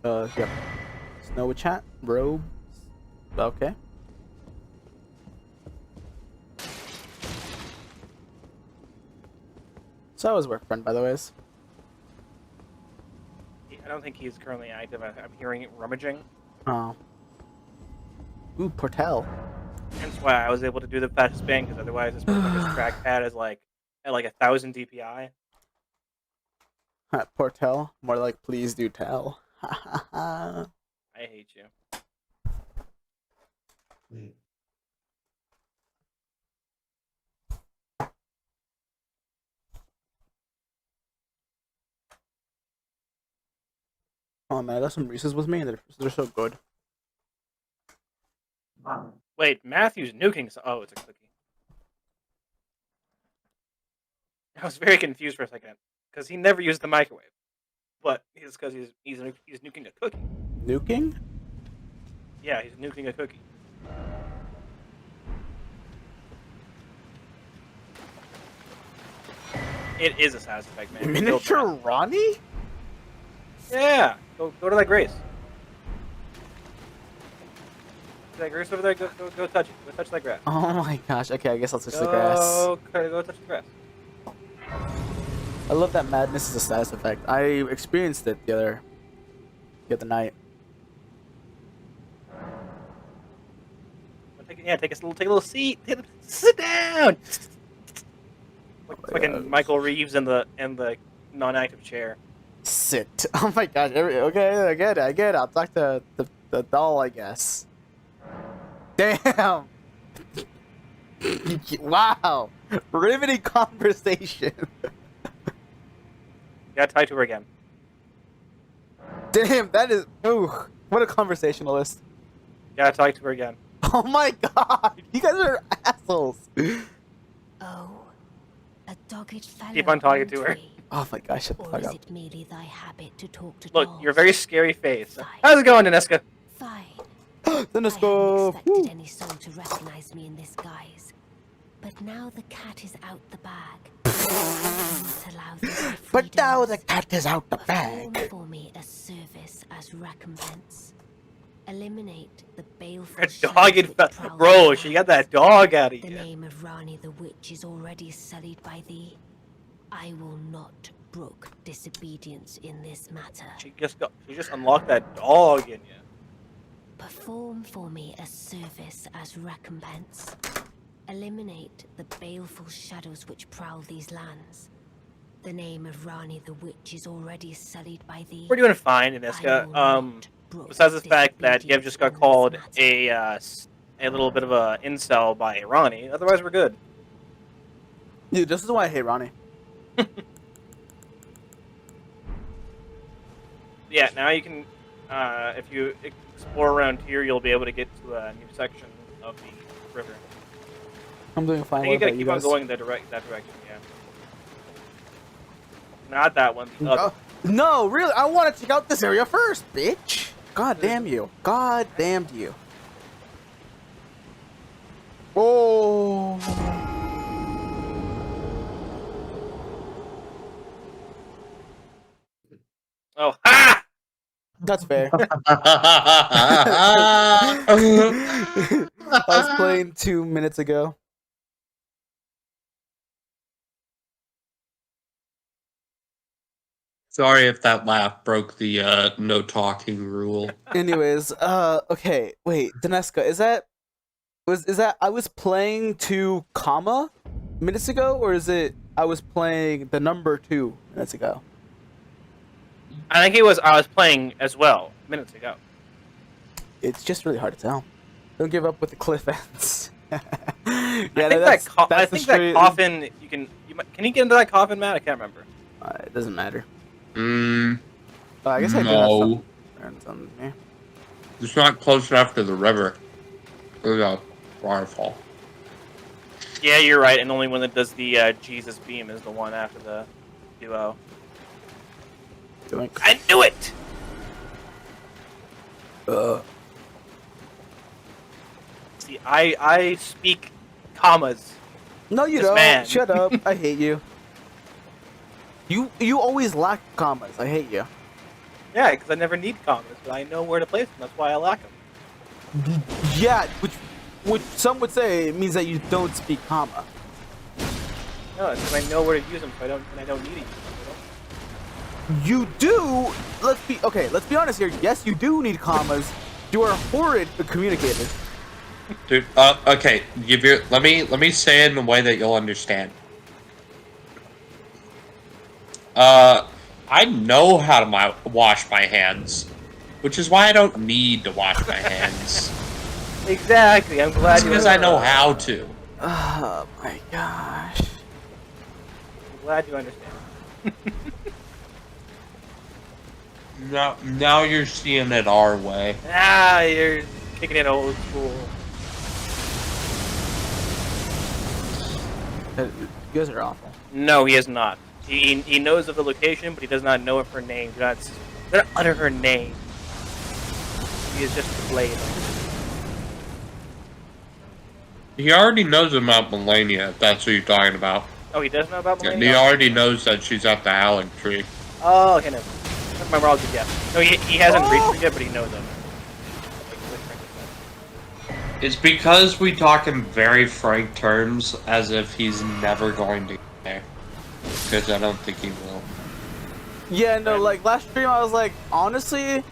Yep. Snow with chat. Robes. Okay. So how was work, friend, by the ways? I don't think he's currently active. I'm hearing it rummaging. Oh. Ooh, Portel. Hence why I was able to do the fastest ban, because otherwise this motherfucker's trackpad is like at like 1,000 DPI. Portel. More like please do tell. I hate you. Oh man, I got some Reese's with me and they're so good. Wait, Matthew's nuking. Oh, it's a cookie. I was very confused for a second because he never used the microwave, but it's because he's nuking a cookie. Nuking? Yeah, he's nuking a cookie. It is a Sass effect, man. Miniature Ronnie? Yeah, go to that Grace. That Grace over there. Go touch it. Go touch that grass. Oh my gosh. Okay, I guess I'll touch the grass. Go touch the grass. I love that madness is a status effect. I experienced it the other night. Take a little seat. Sit down. Like fucking Michael Reeves in the non-active chair. Sit. Oh my gosh. Okay, I get it. I'll talk to the doll, I guess. Damn. Wow. Riveting conversation. You gotta tie to her again. Damn, that is. Ooh, what a conversationalist. You gotta tie to her again. Oh my god. You guys are assholes. Oh, a dogged fellow. Keep on talking to her. aren't we? Oh my gosh, shut the Or fuck is up. it merely thy habit to talk to Look, dolls? you're a very scary face. How's it going, Daneska? Fine. Then let's I go. hadn't expected any soul to recognize me in this guise. But now the cat is out the bag. I allow thee thy But now the freedoms. cat is out the Perform bag. for me a service as recompense. Eliminate the baleful Her shadows dogged that prowl bro, the she land. got that dog out of The you. name of Rani the Witch is already sullied by thee. I will not brook disobedience in this matter. She just unlocked that dog in you. Perform for me a service as recompense. Eliminate the baleful shadows which prowl these lands. The name of Rani the Witch is already sullied by thee. We're doing fine, I will Daneska. not brook Besides the fact that Yev disobedience just got in this called matter. a little bit of a incel by Ronnie. Otherwise, we're good. Dude, this is why I hate Ronnie. Yeah, now you can, if you explore around here, you'll be able to get to a new section of the river. I'm doing I fine. think you What gotta about you keep on guys? going that direction, yeah. Not that one. The other. No, really, I want to check out this area first, bitch. God damn you. God damned you. Oh. Oh, ha! That's fair. I was playing 2 minutes ago. Sorry if that laugh broke the no talking rule. Anyways, okay, wait, Daneska, is that I was playing 2 comma minutes ago, or is it I was playing the number 2 minutes ago? I think I was playing as well minutes ago. It's just really hard to tell. Don't give up with the cliff ends. Yeah, I think that's that the straight- coffin. Can you get into that coffin, Matt? I can't remember. It doesn't matter. I guess I do no. have some here. It's not close enough to the river. There's a waterfall. Yeah, you're right. And only one that does the Jesus beam is the one after the duo. Doink. I knew it. See, I speak commas. No, you This don't. man. Shut up. I hate you. You always lack commas. I hate you. Yeah, because I never need commas, but I know where to place them. That's why I lack them. Yeah, which some would say means that you don't speak comma. No, it's because I know where to use them, so I don't need to use them. You do. Let's be honest here. Yes, you do need commas. You are a horrid communicator. Dude, okay, let me say it in a way that you'll understand. I know how to wash my hands, which is why I don't need to wash my hands. Exactly. I'm glad you. Because I know how to. Oh my gosh. I'm glad you understand. Now you're seeing it our way. Ah, you're kicking it old school. You guys are awful. No, he is not. He knows of the location, but he does not know of her name. Do not utter her name. He is just a blade. He already knows about Melania, if that's what you're talking about. Oh, he does know about Yeah, Melania? he already knows that she's at the Howling Tree. Oh, okay, no. My wrong guess. No, he hasn't reached her yet, but he knows of her. It's because we talk in very frank terms, as if he's never going to get there. Because I don't think he will. Yeah, no, like last stream I was like, honestly,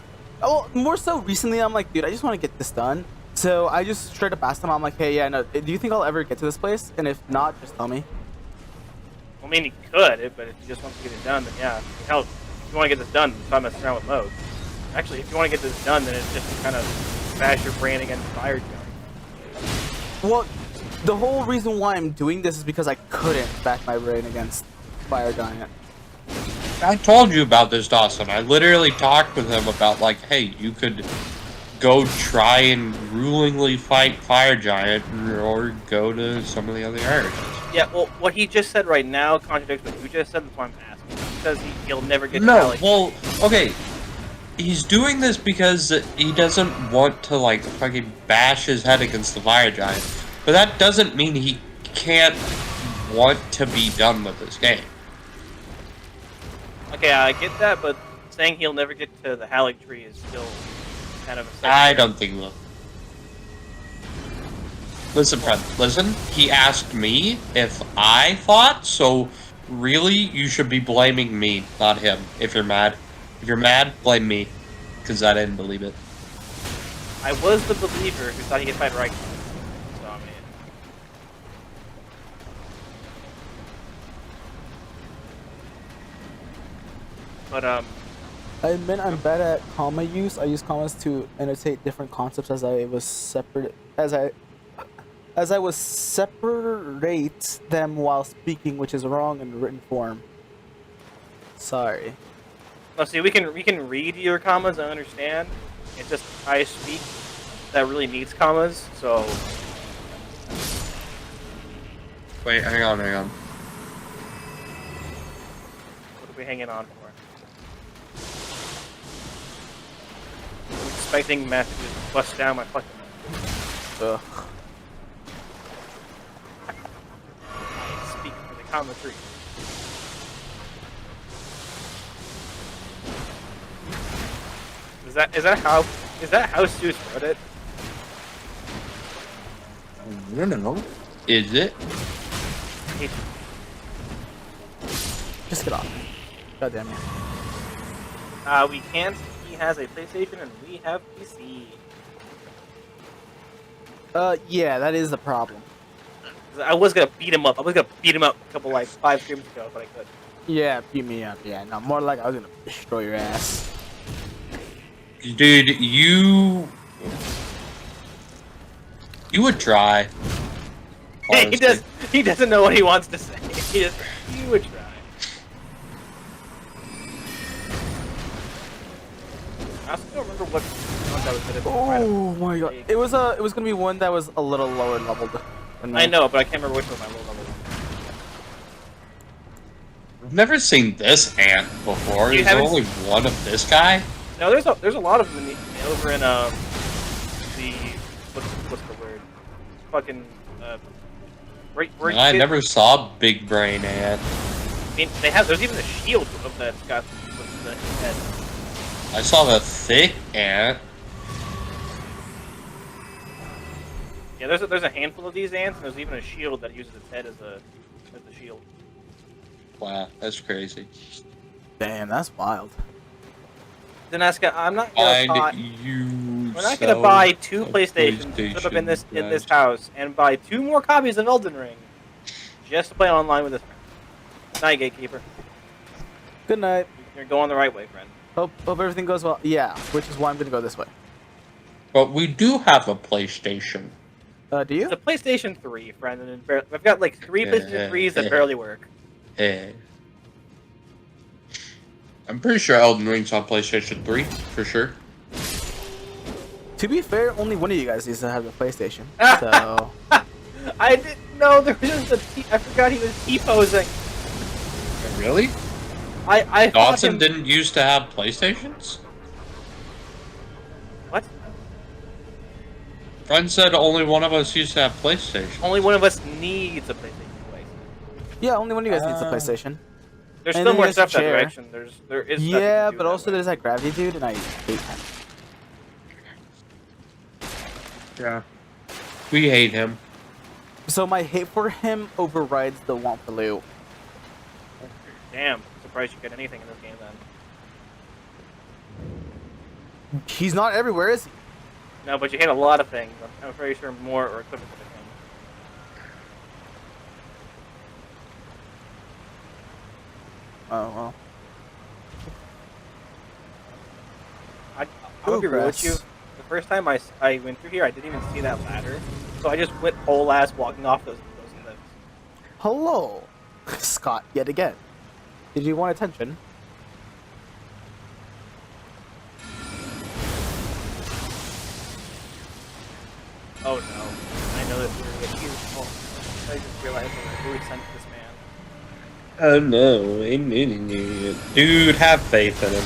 oh, more so recently I'm like, dude, I just want to get this done. So I just straight up asked him, I'm like, hey, yeah, no, do you think I'll ever get to this place? And if not, just tell me. I mean, he could, but if he just wants to get it done, then yeah. Hell, if you want to get this done, stop messing around with mode. Actually, if you want to get this done, then it's just kind of bash your brain against fire jump. Well, the whole reason why I'm doing this is because I couldn't back my brain against Fire Giant. I told you about this, Dawson. I literally talked with him about, like, hey, you could go try and rulingly fight Fire Giant, or go to some of the other areas. Yeah, well, what he just said right now contradicts what you just said. That's why I'm asking. He says he'll never get to No, Valley. well, okay. He's doing this because he doesn't want to, like, fucking bash his head against the Fire Giant. But that doesn't mean he can't want to be done with this game. Okay, I get that, but saying he'll never get to the Halleck tree is still kind of a I don't think he will. Listen, friend, listen. He asked me if I thought, so really, you should be blaming me, not him, if you're mad. If you're mad, blame me, because I didn't believe it. I was the believer who thought he could fight right. So, I mean... But, I admit I'm bad at comma use. I use commas to annotate different concepts as I was separate them while speaking, which is wrong in written form. Sorry. oh, see, we can read your commas and understand. It's just I speak that really needs commas, so... Wait, hang on. What are we hanging on for? I'm expecting Matthew to bust down my fucking... Ugh. I speak for the comma tree. Is that how Seuss wrote it? I don't know. Is it? Just get off. God damn it. We can't. He has a PlayStation and we have PC. Yeah, that is the problem. I was gonna beat him up. a couple, like, 5 streams ago, but I couldn't. Yeah, beat me up. Yeah, no, more like I was gonna destroy your ass. Dude, you would try. Honestly. He doesn't know what he wants to say. You would try. I also don't remember what one that was gonna be. Oh my god! It was gonna be one that was a little lower leveled than me. I know, but I can't remember which one my low level was. I've never seen this ant before. You Is there haven't only one of this guy? No, there's a lot of them over in the what's the word? Fucking right where I never saw Big Brain Ant. I mean, there's even a shield of that's got with the head. I saw the thick ant. Yeah, there's a handful of these ants, and there's even a shield that uses its head as a shield. Wow, that's crazy. Damn, that's wild. Then I'm not gonna buy. We're not gonna buy 2 PlayStations, put up in this house, and buy 2 more copies of Elden Ring, just to play online with this friend. Night, Gatekeeper. Good night. You're going the right way, friend. Hope everything goes well. Yeah, which is why I'm gonna go this way. But we do have a PlayStation. Do you? It's a PlayStation 3, friend, and I've got like 3 PlayStation 3s that barely work. Eh. I'm pretty sure Elden Ring's on PlayStation 3, for sure. To be fair, only one of you guys needs to have the PlayStation. So no, there was just I forgot he was T-posing. Really? I thought Dawson him... didn't used to have PlayStations? What? Friend said only one of us used to have PlayStation. Only one of us needs a PlayStation. Yeah, only one of you guys needs a PlayStation. There's And still then more there's a stuff that chair. direction. There is stuff you Yeah, can do but that also way. there's that gravity dude, and I hate him. Yeah. We hate him. So my hate for him overrides the want for Lou. Damn, I'm surprised you get anything in this game then. He's not everywhere, is he? No, but you hate a lot of things. I'm pretty sure more are equivalent to him. Oh well. I'll be real with you. The first time I went through here, I didn't even see that ladder. So I just went whole ass walking off those lifts. Hello, Scott. Yet again. Did you want attention? Oh no. I know that we're going to get huge. Oh, I just realized that we're really sent this man. Oh no. Dude, have faith in him.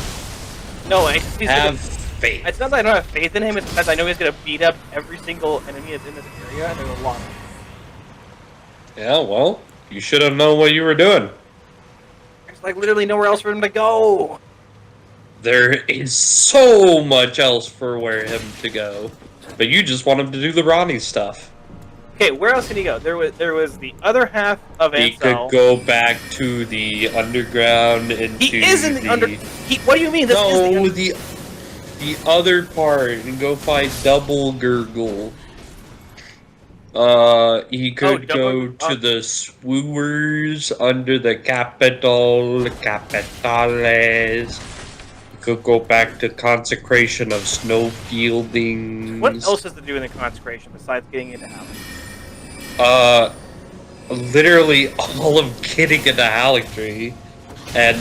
No, it's just he's Have gonna, faith. it's not that I don't have faith in him, it's because I know he's going to beat up every single enemy that's in this area, and there's a lot of them. Yeah, well, you should have known what you were doing. There's like literally nowhere else for him to go. There is so much else for where him to go. But you just want him to do the Ronnie stuff. Okay, where else can he go? There was the other half of He Ansel. could go back to the underground into He is in the under. What do you mean? This is No, the the other part and go fight Double Gurgle. He could go to the Swooers under the Capitol, Capitales. He could go back to Consecration of Snowfieldings. What else is to do in the consecration besides getting into Halloween? Literally all of getting into Halictree and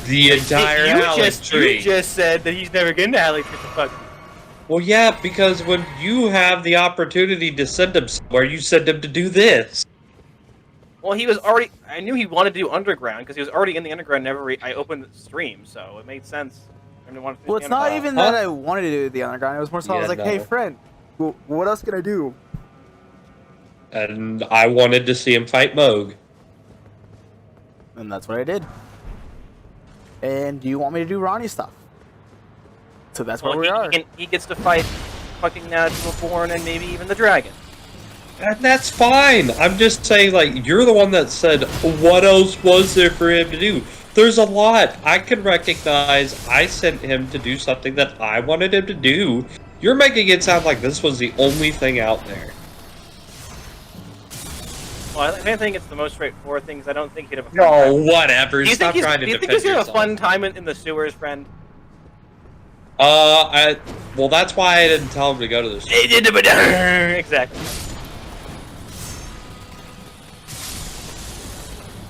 the entire Halictree. You just said that he's never getting to Halictree. What the fuck? Well, yeah, because when you have the opportunity to send him somewhere, you send him to do this. Well, he was already. I knew he wanted to do underground because he was already in the underground. I opened the stream, so it made sense. Well, it's not even that I wanted to do the underground. It was more so I was like, hey, friend, what else can I do? And I wanted to see him fight Moog. And that's what I did. And you want me to do Ronnie stuff? So that's where we are. He gets to fight fucking Natural Born and maybe even the dragon. And that's fine. I'm just saying, like, you're the one that said, what else was there for him to do? There's a lot. I can recognize I sent him to do something that I wanted him to do. You're making it sound like this was the only thing out there. Well, I think it's the most straightforward things. I don't think he'd have a fun No, time. whatever. Stop trying to do you think defend he's gonna have a yourself. fun time in the sewers, friend? Well, that's why I didn't tell him to go to this. Exactly.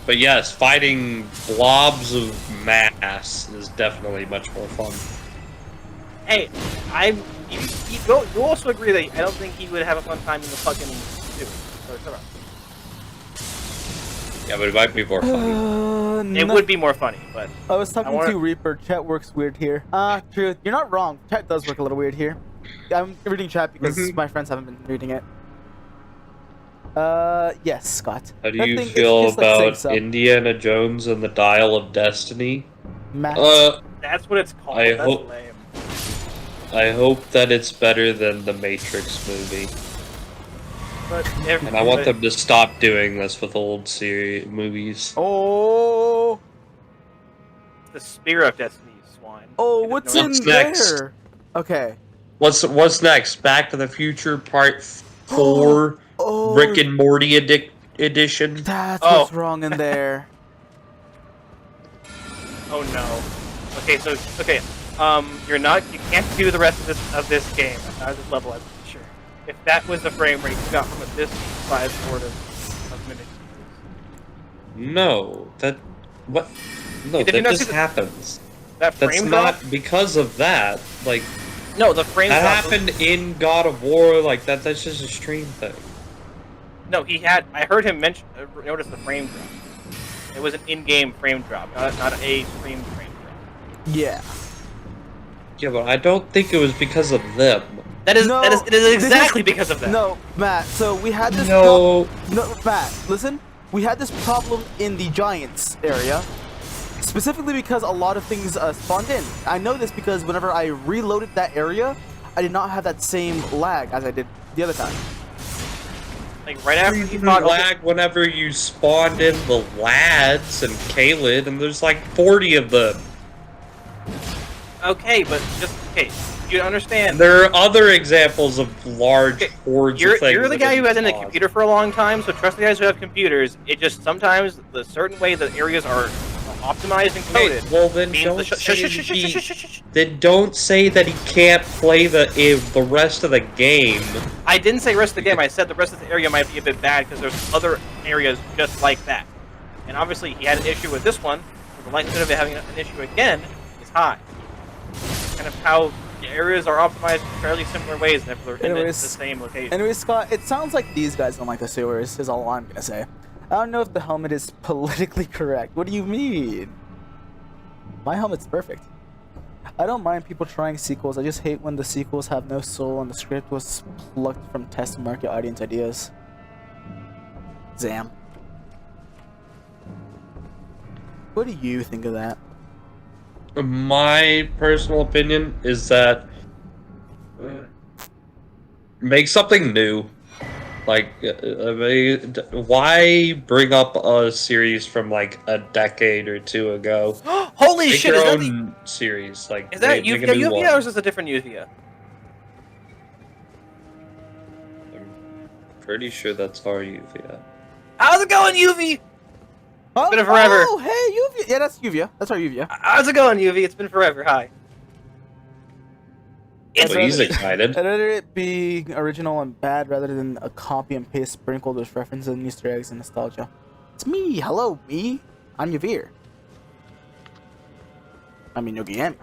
But yes, fighting blobs of mass is definitely much more fun. Hey, you also agree that I don't think he would have a fun time in the fucking sewers. Yeah, but it might be more funny. It would be more funny, but I was talking to Reaper. Chat works weird here. Truth. You're not wrong. Chat does work a little weird here. I'm reading chat because my friends haven't been reading it. Yes, Scott. How do you feel about Indiana Jones and the Dial of Destiny? Matt. That's what it's called. I That's hope. lame. I hope that it's better than the Matrix movie. And I want them to stop doing this with old movies. Oh. The Spear of Destiny, swine. Oh, what's in next? there? Okay. What's next? Back to the Future Part 4, Rick and Morty edition. That's what's wrong in there. Oh no. Okay, you can't do the rest of this game at this level. I'm sure. If that was the frame rate you got from this size sort of minutes. No, what? No, that just happens. That's not because of that. Like, no, the frame that happened in God of War. Like that's just a stream thing. No, he had. I heard him notice the frame drop. It was an in-game frame drop, not a stream frame drop. Yeah. Yeah, but I don't think it was because of them. It is this exactly because of that. No, Matt. So we had this. No. No, Matt. Listen. We had this problem in the Giants area, specifically because a lot of things spawned in. I know this because whenever I reloaded that area, I did not have that same lag as I did the other time. Like right after You he fought lag whenever you spawned in the lads and Kaled, and there's like 40 of them. Okay, but you understand. And there are other examples of large hordes of things. You're the guy who has been in a spawned. computer for a long time, so trust the guys who have computers. It just sometimes the certain way the areas are optimized and coded. Okay, well then don't say that he can't play the rest of the game. I didn't say rest of the game. I said the rest of the area might be a bit bad because there's other areas just like that. And obviously he had an issue with this one, but the likelihood of it having an issue again is high. Kind of how the areas are optimized in fairly similar ways if they're in the same location. Anyways, Scott, it sounds like these guys don't like the sewers, is all I'm gonna say. I don't know if the helmet is politically correct. What do you mean? My helmet's perfect. I don't mind people trying sequels. I just hate when the sequels have no soul and the script was plucked from test market audience ideas. Zam. What do you think of that? My personal opinion is that make something new. Like, why bring up a series from like a decade or two ago? Holy Make shit! your Is that own series? Like, is that make a new Yuvia one. or is this a different Yuvia? I'm pretty sure that's our Yuvia. How's it going, Yuvi? Oh, been forever. Oh, hey, Yuvia. Yeah, that's Yuvia. That's our Yuvia. How's it going, Yuvi? It's been forever. Hi. Well, he's excited. I'd rather it be original and bad rather than a copy and paste sprinkled with references and Easter eggs and nostalgia. It's me. Hello, me. I'm Yavir. I mean, Yogi. Hey,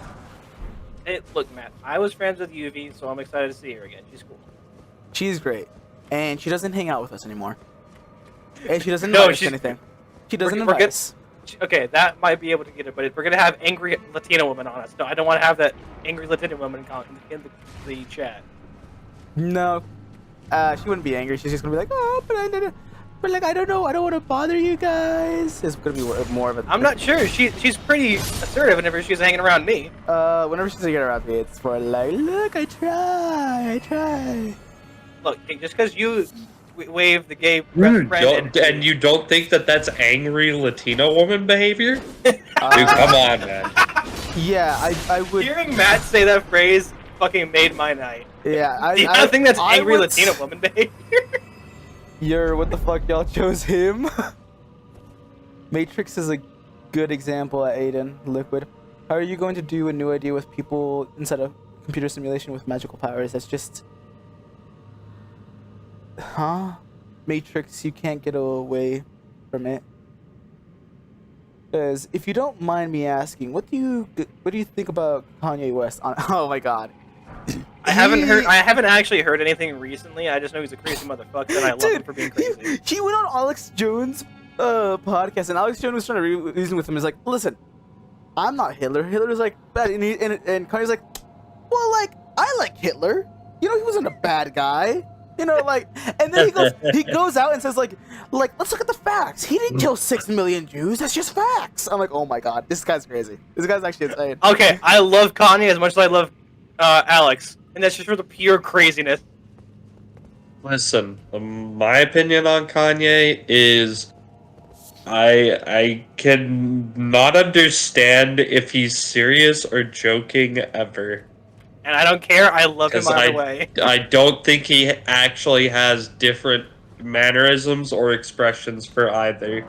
look, Matt. I was friends with Yuvi, so I'm excited to see her again. She's cool. She's great. And she doesn't hang out with us anymore. And she doesn't invite us to anything. She doesn't invite us. Okay, that might be able to get it, but if we're gonna have angry Latina woman on us, no, I don't want to have that angry Latina woman in the chat. No. She wouldn't be angry. She's just gonna be like, oh, but like, I don't know. I don't want to bother you guys. It's gonna be more of a... I'm not sure. She's pretty assertive whenever she's hanging around me. Whenever she's hanging around me, it's more like, look, I try. Look, just because you wave the gay best friend And you don't think that that's angry Latino woman behavior? Dude, come on, man. Yeah, I would... Hearing Matt say that phrase fucking made my night. Yeah, I think that's angry Latina woman behavior. What the fuck, y'all chose him? Matrix is a good example, Aiden, Liquid. How are you going to do a new idea with people inside a computer simulation with magical powers? That's just... Huh? Matrix, you can't get away from it. Because if you don't mind me asking, what do you think about Kanye West? Oh my god. I haven't actually heard anything recently. I just know he's a crazy motherfucker, and I love him for being crazy. He went on Alex Jones' podcast, and Alex Jones was trying to reason with him. He's like, "Listen, I'm not Hitler. Hitler's like bad," and Kanye's like, "Well, like I like Hitler. You know, he wasn't a bad guy. You know, like." And then he goes out and says like, let's look at the facts. He didn't kill 6 million Jews. That's just facts. I'm like, oh my god, this guy's crazy. This guy's actually insane. Okay, I love Kanye as much as I love Alex. And that's just for the pure craziness. Listen, my opinion on Kanye is I can not understand if he's serious or joking ever. And I don't care, I love him either way. I don't think he actually has different mannerisms or expressions for either.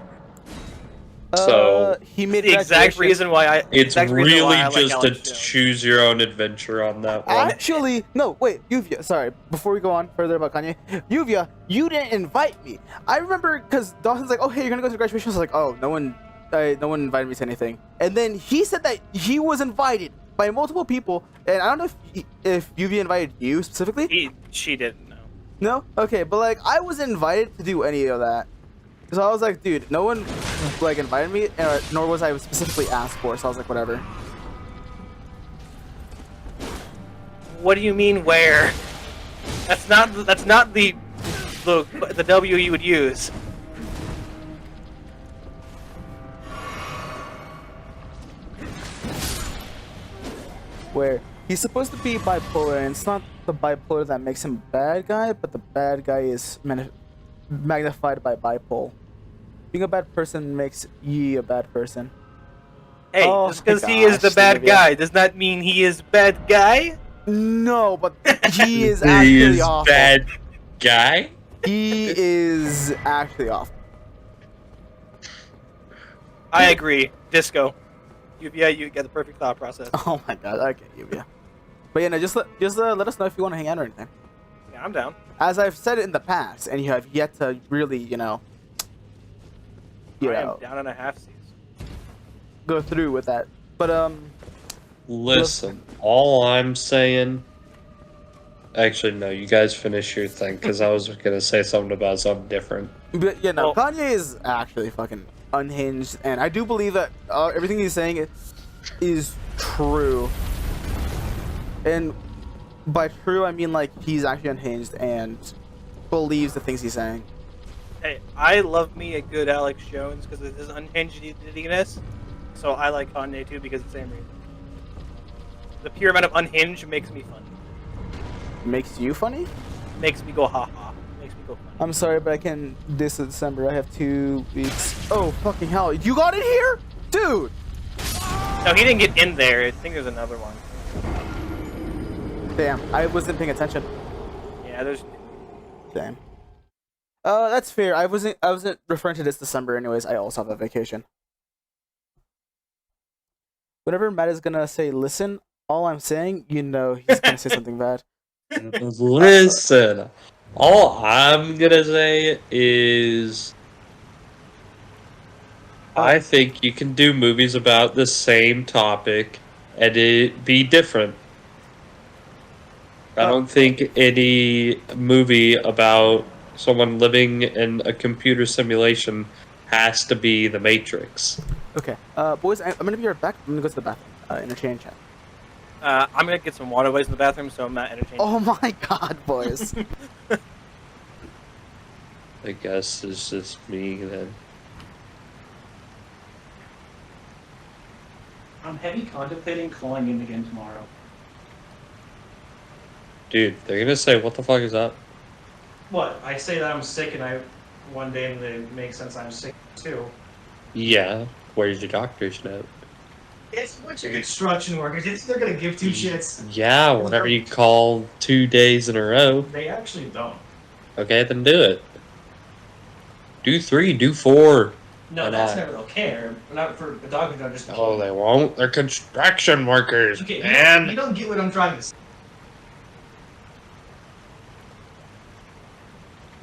So he made the exact reason why I. It's really just a Alex choose your own adventure on that one. Actually, no, wait, Yuvia, sorry. Before we go on further about Kanye, Yuvia, you didn't invite me. I remember because Dawson's like, oh, hey, you're gonna go to graduation. I was like, oh, no one invited me to anything. And then he said that he was invited by multiple people, and I don't know if Yuvia invited you specifically. She didn't know. No? Okay, but like I wasn't invited to do any of that. So I was like, dude, no one like invited me, nor was I specifically asked for. So I was like, whatever. What do you mean where? That's not the W you would use. Where he's supposed to be bipolar, and it's not the bipolar that makes him a bad guy, but the bad guy is magnified by bipolar. Being a bad person makes ye a bad person. Hey, Oh just because my he is the gosh, bad Olivia. guy does not mean he is bad guy. No, but he is He actually is awful. bad guy. He is actually awful. I agree. Disco. You get the perfect thought process. Oh my god, I get you, yeah. But yeah, no, just let us know if you want to hang out or anything. Yeah, I'm down. As I've said it in the past, and you have yet to really, you know, I am down and a half seas. go through with that. But Listen, all I'm saying. Actually, no. You guys finish your thing, because I was gonna say something about something different. But yeah, no, Well- Kanye is actually fucking unhinged, and I do believe that everything he's saying is true. And by true, I mean like he's actually unhinged and believes the things he's saying. Hey, I love me a good Alex Jones because of his unhingedness. So I like Kanye too because of the same reason. The pure amount of unhinged makes me fun. Makes you funny? Makes me go ha ha. Makes me go fun. I'm sorry, but I can this December. I have 2 weeks. Oh fucking hell! You got in here, dude. No, he didn't get in there. I think there's another one. Damn, I wasn't paying attention. Yeah, there's. Damn. That's fair. I wasn't referring to this December anyways. I also have a vacation. Whenever Matt is gonna say listen, all I'm saying, you know he's gonna say something bad. Listen, all I'm gonna say is I think you can do movies about the same topic and it be different. I don't think any movie about someone living in a computer simulation has to be The Matrix. Okay. Boys, I'm gonna be right back. I'm gonna go to the bathroom. Interchange chat. I'm gonna get some waterways in the bathroom, so I'm not entertained. Oh my god, boys. I guess it's just me then. I'm heavy contemplating calling in again tomorrow. Dude, they're gonna say, what the fuck is up? What? I say that I'm sick and one day it makes sense I'm sick too. Yeah, where's your doctor's note? It's a bunch of construction workers. You think they're gonna give two shits? Yeah, whenever you call 2 days in a row. They actually don't. Okay, then do it. Do 3, do 4. No, Why that's not? never they'll care. Not for the dog don't just. Oh, they won't? They're construction workers, Okay, man. you don't get what I'm trying to say.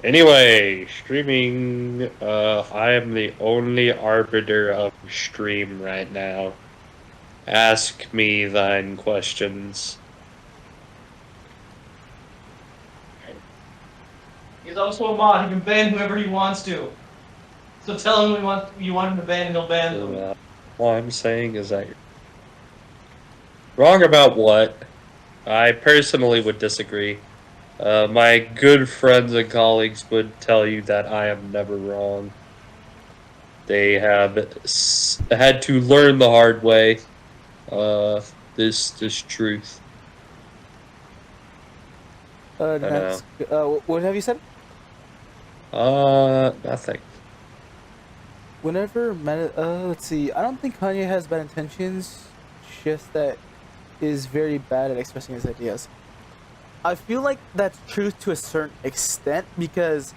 Anyway, streaming, I am the only arbiter of stream right now. Ask me thine questions. He's also a mod. He can ban whoever he wants to. So tell him you want him to ban and he'll ban them. All I'm saying is that you're wrong about what? I personally would disagree. My good friends and colleagues would tell you that I am never wrong. They have had to learn the hard way. This truth. Next, what have you said? Nothing. Whenever let's see. I don't think Kanye has bad intentions. Just that is very bad at expressing his ideas. I feel like that's true to a certain extent because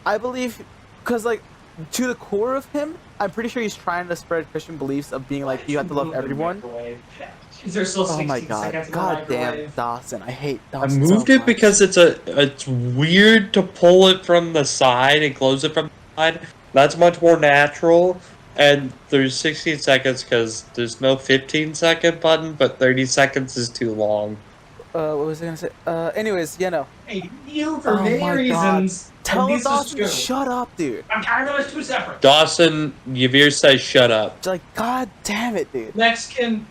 I believe, because like to the core of him, I'm pretty sure he's trying to spread Christian beliefs of being like you have to love everyone. Is there still Oh 16 my god, seconds in the god damn microwave? Dawson, I hate I Dawson. moved so it much. because it's weird to pull it from the side and close it from the side. That's much more natural. And there's 16 seconds because there's no 15-second button, but 30 seconds is too long. what was I gonna say? Anyways, yeah, no. Hey, you for Oh many my God. reasons. Tell and these was Dawson, two. shut up, dude. I'm tired of us two separate. Dawson, Yavir says shut up. Like, god damn it, dude. Mexican.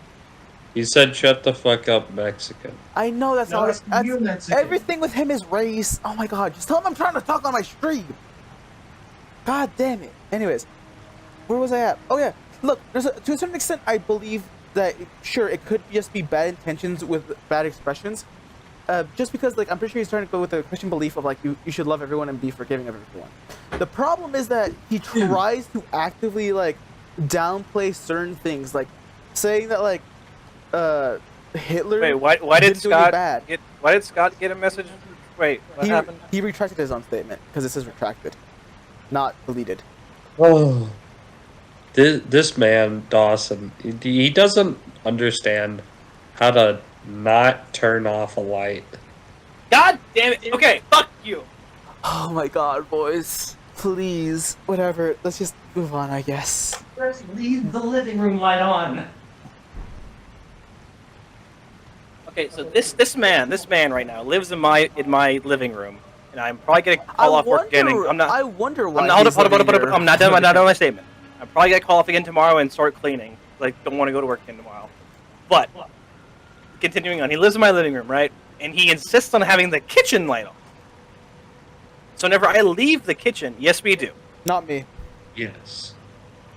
He said shut the fuck up, Mexican. I know that's No, not. that's That's, you, Mexican. everything with him is race. Oh my god, just tell him I'm trying to talk on my stream. God damn it. Anyways, where was I at? Oh yeah, look. To a certain extent, I believe that sure it could just be bad intentions with bad expressions. Just because, like, I'm pretty sure he's trying to go with the Christian belief of, like, you should love everyone and be forgiving of everyone. The problem is that he tries to actively, like, downplay certain things, like saying that, like, Hitler. Wait, why did didn't do any Scott bad. why did Scott get a message? Wait, what happened? He retracted his own statement because it says retracted, not deleted. Oh, this man Dawson, he doesn't understand how to not turn off a light. God damn it! Okay, fuck you. Oh my god, boys. Please, whatever. Let's just move on, I guess. Let's leave the living room light on. Okay, so this man right now lives in my living room, and I'm probably gonna call off work again. I wonder why. Hold he's up, living here. I'm not done my statement. I'm probably gonna call off again tomorrow and start cleaning. Like, don't want to go to work again tomorrow. But continuing on, he lives in my living room, right? And he insists on having the kitchen light on. So whenever I leave the kitchen, yes, we do. Not me. Yes,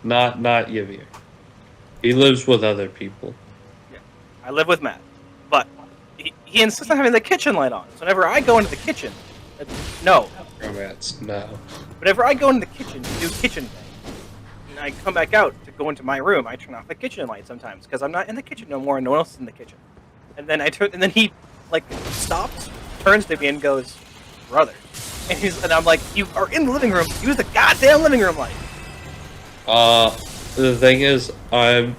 not Yavir. He lives with other people. Yeah, I live with Matt, but he insists on having the kitchen light on. So whenever I go into the kitchen, no. Romance, no. Whenever I go into the kitchen to do kitchen thing, and I come back out to go into my room, I turn off the kitchen light sometimes because I'm not in the kitchen no more, and no one else is in the kitchen. And then and then he like stops, turns to me, and goes, "Brother," and I'm like, "You are in the living room. Use the goddamn living room light." The thing is, I've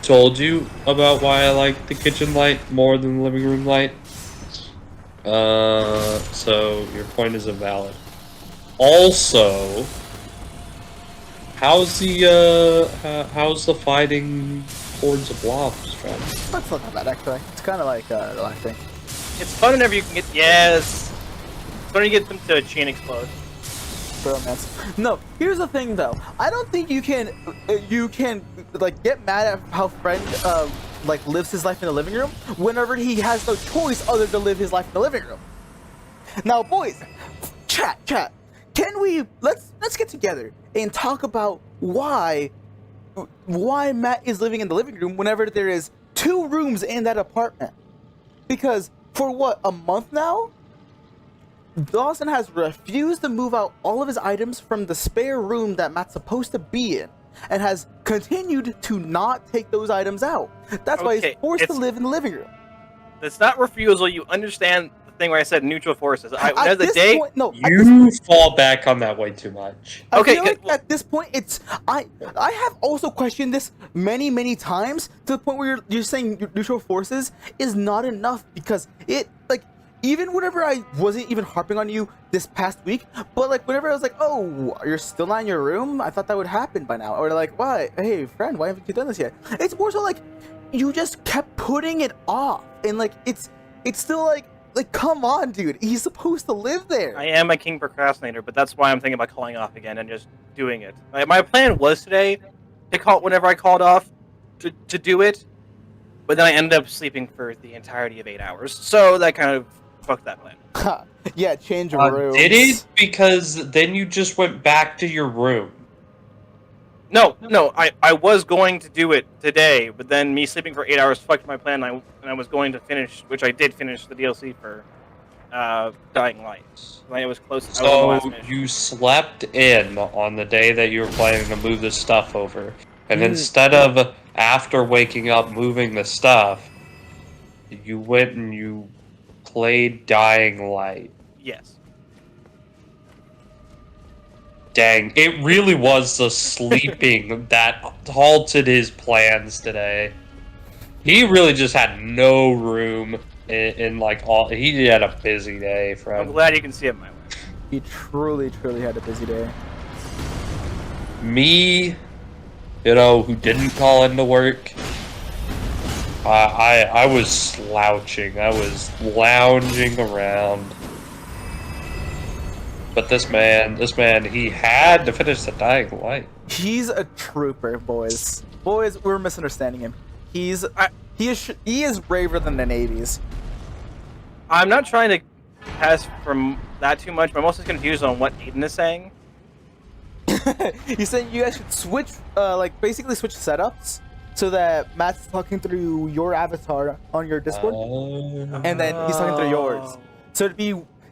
told you about why I like the kitchen light more than the living room light. So your point is invalid. Also, how's the fighting towards the blobs, friend? That's not that bad, actually. It's kind of like relaxing. It's fun whenever you can get it's fun when you get them to chain explode. Bromance. No, here's the thing though. I don't think you can like get mad at how friend like lives his life in the living room whenever he has no choice other than live his life in the living room. Now, boys, chat. Can we let's get together and talk about why Matt is living in the living room whenever there is 2 rooms in that apartment? Because for what, a month now? Dawson has refused to move out all of his items from the spare room that Matt's supposed to be in, and has continued to not take those items out. That's why he's forced to live in the living room. It's not refusal. You understand the thing where I said neutral forces. At this point, no, You fall back on that way too much. I Okay, feel like at this point, it's I have also questioned this many times to the point where you're saying neutral forces is not enough, because it, like, even whenever I wasn't even harping on you this past week, but like whenever I was like, oh, you're still not in your room, I thought that would happen by now, or like, why, hey friend, why haven't you done this yet? It's more so like you just kept putting it off, and like it's still like come on, dude, he's supposed to live there. I am a king procrastinator, but that's why I'm thinking about calling off again and just doing it. My plan was today to call whenever I called off to do it, but then I ended up sleeping for the entirety of 8 hours, so that kind of fucked that plan. Yeah, change your room. Did it? Because then you just went back to your room. No, I was going to do it today, but then me sleeping for 8 hours fucked my plan, and I was going to finish, which I did finish the DLC for Dying Light. When it was close. I was on the So last mission. you slept in on the day that you were planning to move the stuff over, and instead of after waking up moving the stuff, you went and you played Dying Light. Yes. Dang, it really was the sleeping that halted his plans today. He really just had no room in like all. He had a busy day, I'm friend. glad you can see it my way. He truly had a busy day. Me, who didn't call into work, I was slouching. I was lounging around. But this man, he had to finish the dying light. He's a trooper, boys. Boys, we're misunderstanding him. He is braver than the navies. I'm not trying to pass from that too much, but I'm also confused on what Aiden is saying. He's saying you guys should switch, like basically switch setups so that Matt's talking through your avatar on your Discord, and then he's talking through yours.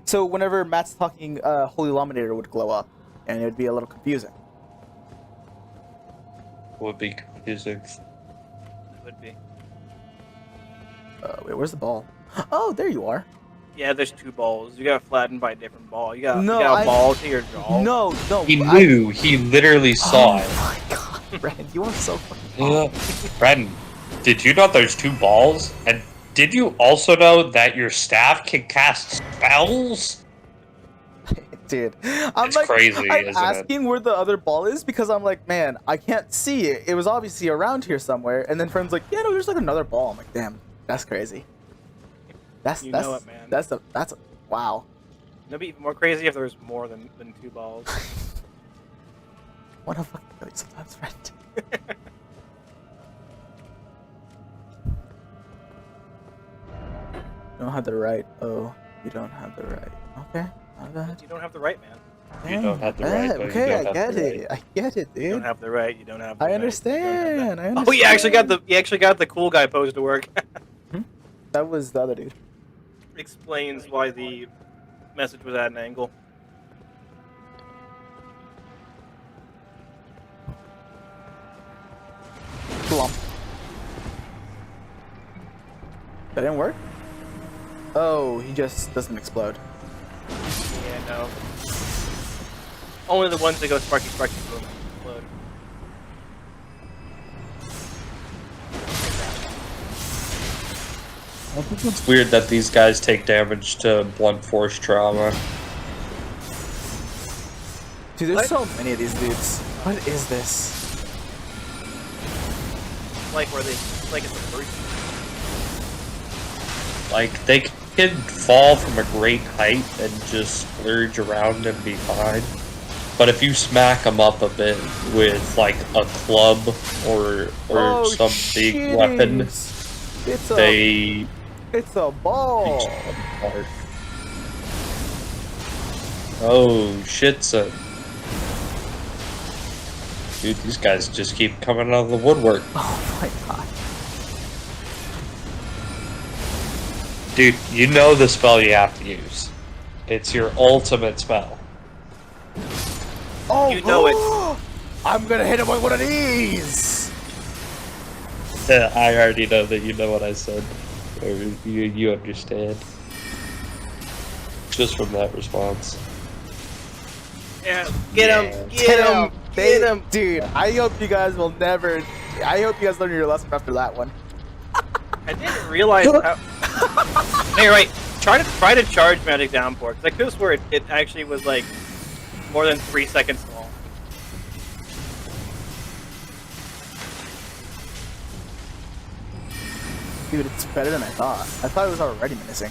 So whenever Matt's talking, Holy Laminator would glow up, and it would be a little confusing. Would be confusing. It would be. Wait, where's the ball? Oh, there you are. Yeah, there's two balls. You got flattened by a different ball. You got, No, you got a ball to your jaw. No. He knew. He literally saw it. Oh my god, Brandon, you are so fucking. Yeah. Brandon, did you know there's two balls? And did you also know that your staff can cast spells? Dude, I'm It's like, crazy, I'm isn't it? asking where the other ball is because I'm like, man, I can't see it. It was obviously around here somewhere. And then friend's like, yeah, no, there's like another ball. I'm like, damn, that's crazy. That's know it, man. That's a wow. It'd be even more crazy if there was more than two balls. What a fucking kill you sometimes, friend. You don't have the right. Oh, you don't have the right. Okay, my bad. You don't have the right, man. You don't have the my right, bad. but you Okay, don't I have get the it. I get it, You dude. don't have the right. You don't have. The I right, understand. I understand. Oh, you actually got the cool guy pose to work. That was the other dude. Explains why the message was at an angle. Plump. That didn't work? Oh, he just doesn't explode. Yeah, no. Only the ones that go sparky boom explode. I think it's weird that these guys take damage to blunt force trauma. Dude, there's What? so many of these dudes. What is this? Like where they it's a first. Like, they can fall from a great height and just splurge around and be fine. But if you smack them up a bit with, like, a club or some big weapon, It's a ball. reach apart. Oh, shit, son. Dude, these guys just keep coming out of the woodwork. Oh my god. Dude, you know the spell you have to use. It's your ultimate spell. Oh, You know it. I'm gonna hit him with one of these. Yeah, I already know that you know what I said. Or you understand. Just from that response. Yeah, get him, get him. Dude, I hope you guys will never. I hope you guys learn your lesson after that one. I didn't realize how. No, you're right. Try to charge Magic Downpour, because I could have swore it actually was like more than 3 seconds long. Dude, it's better than I thought. I thought it was already menacing.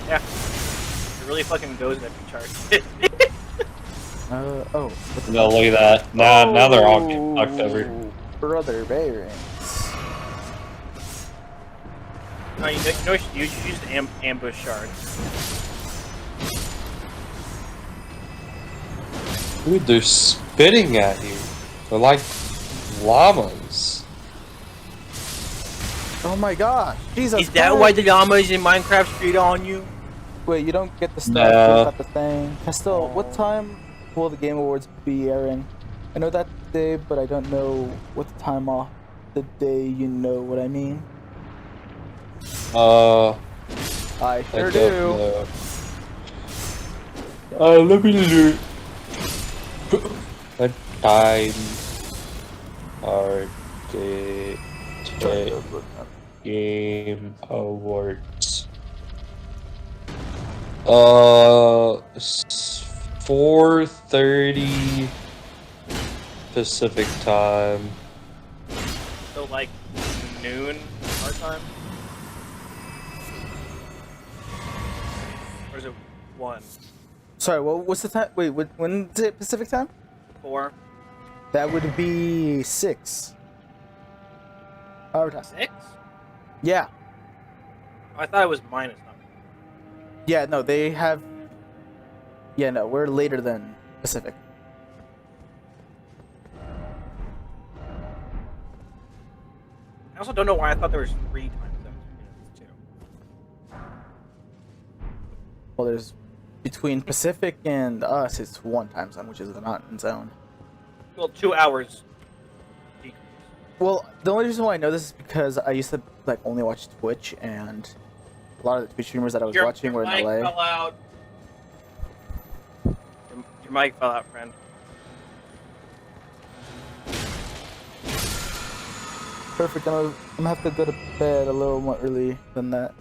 Yeah, it really fucking goes in every charge. Oh. What the No, look at that. Now they're all getting fucked over. Brother bearings. No, you know what you should use the ambush shard. Dude, they're spitting at you. They're like llamas. Oh my gosh. Jesus Is that Christ. why the llamas in Minecraft spit on you? Wait, you don't get the stuff. No. You got the thing. Castell, what time will the Game Awards be airing? I know that day, but I don't know what the time off the day. You know what I mean? I I sure don't do. know. Let me look. What time are the Game Awards? 4:30 Pacific time. So like noon our time? Or is it 1? Sorry, what's the time? Wait, when is it Pacific time? 4? That would be 6. Our time. 6? Yeah. I thought it was minus something. Yeah, no, they have... Yeah, no, we're later than Pacific. I also don't know why I thought there was 3 time zones. It's 2. Well, there's... Between Pacific and us, it's 1 time zone, which is the mountain zone. Well, 2 hours decrease. Well, the only reason why I know this is because I used to, like, only watch Twitch, and a lot of the Twitch streamers that I was watching were in mic LA. fell out. Your mic fell out, friend. Perfect, I'm gonna have to go to bed a little more early than that.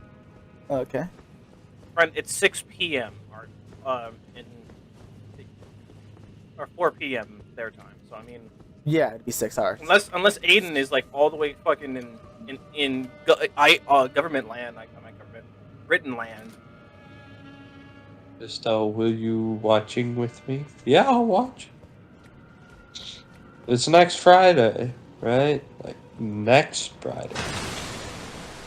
Okay. Friend, it's 6 p.m. Or 4 p.m. their time. So I mean, Yeah, it'd be 6 hours. unless Aiden is like all the way fucking in government land, like not government, written land. Estelle, will you watching with me? Yeah, I'll watch. It's next Friday, right? Like next Friday.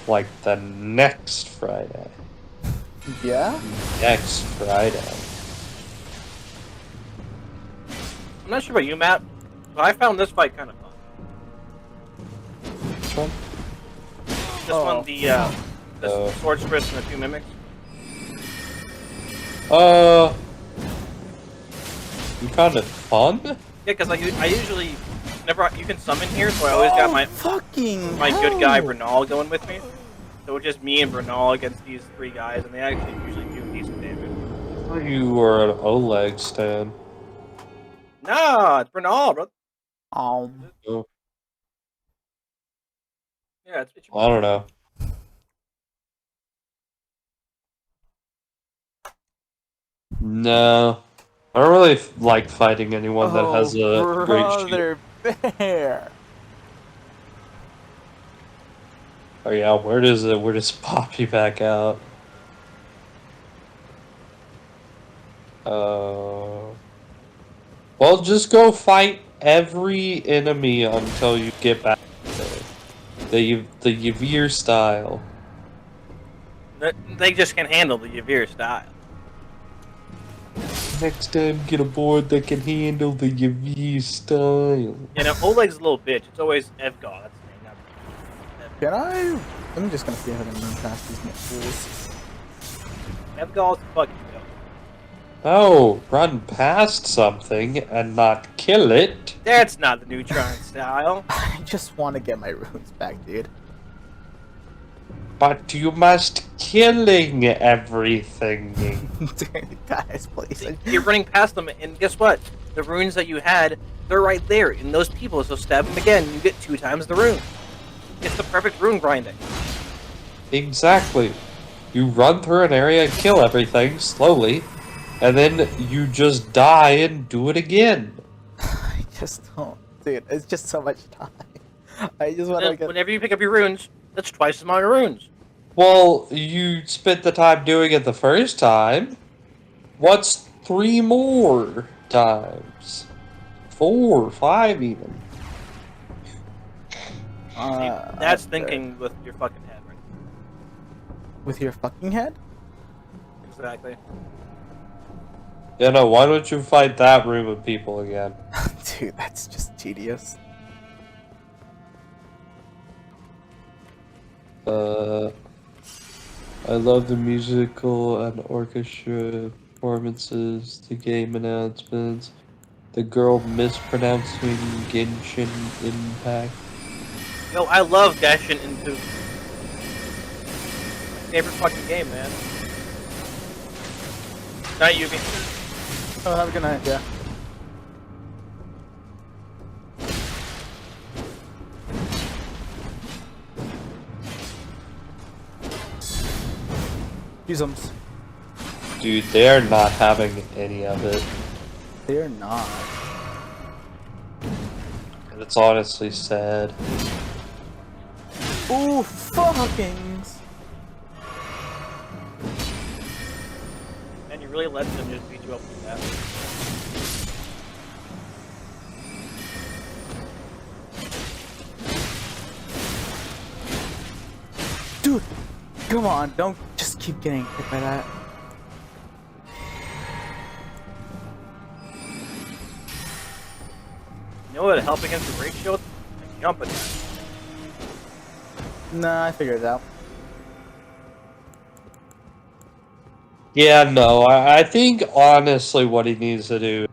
Like the next Friday. Yeah? Next Friday. I'm not sure about you, Matt, but I found this fight kind of fun. Which one? This one, the sword spirits and the 2 mimics. You found it fun? Yeah, because like I usually whenever you can summon here, so I always got my fucking good guy Bernal going with me. So it's just me and Bernal against these 3 guys, and they actually usually do decent damage. I thought you were an Oleg stan. Nah, it's Bernal, bro. Oh. Yeah, it's I don't know. No. I don't really like fighting anyone that has a great shield. Brother Bear. Oh yeah, where does Poppy back out? Well, just go fight every enemy until you get back there. The Yavir style. They just can handle the Yavir style. Next time, get a board that can handle the Yavir style. You know, Oleg's a little bitch. It's always Evgar. That's the name. Not Can I? I'm just gonna see if I can move past these fools. Evgar's fucking dope. Oh, run past something and not kill it. That's not the Neutron style. I just want to get my runes back, dude. But you must killing everything. Dude, guys, please. You're running past them, and guess what? The runes that you had, they're right there in those people. So stab them again, you get 2 times the rune. It's the perfect rune grinding. Exactly. You run through an area and kill everything slowly, and then you just die and do it again. I just don't. Dude, it's just so much time. I just want to get... Whenever you pick up your runes, that's twice the amount of runes. Well, you spent the time doing it the first time. What's 3 more times? 4, 5 even. That's thinking with your fucking head, right? With your fucking head? Exactly. Yeah, no, why don't you fight that room of people again? Dude, that's just tedious. I love the musical and orchestra performances, the game announcements, the girl mispronouncing Genshin Impact. Yo, I love Genshin into favorite fucking game, man. Night, Yubi. Oh, have a good night, yeah. Use them. Dude, they're not having any of it. They're not. And it's honestly sad. Ooh, fuckings. And you really let them just beat you up with that. Dude, come on, don't just keep getting hit by that. You know what would help against the break shield? Like jumping. Nah, I figured it out. Yeah, no, I think honestly what he needs to do,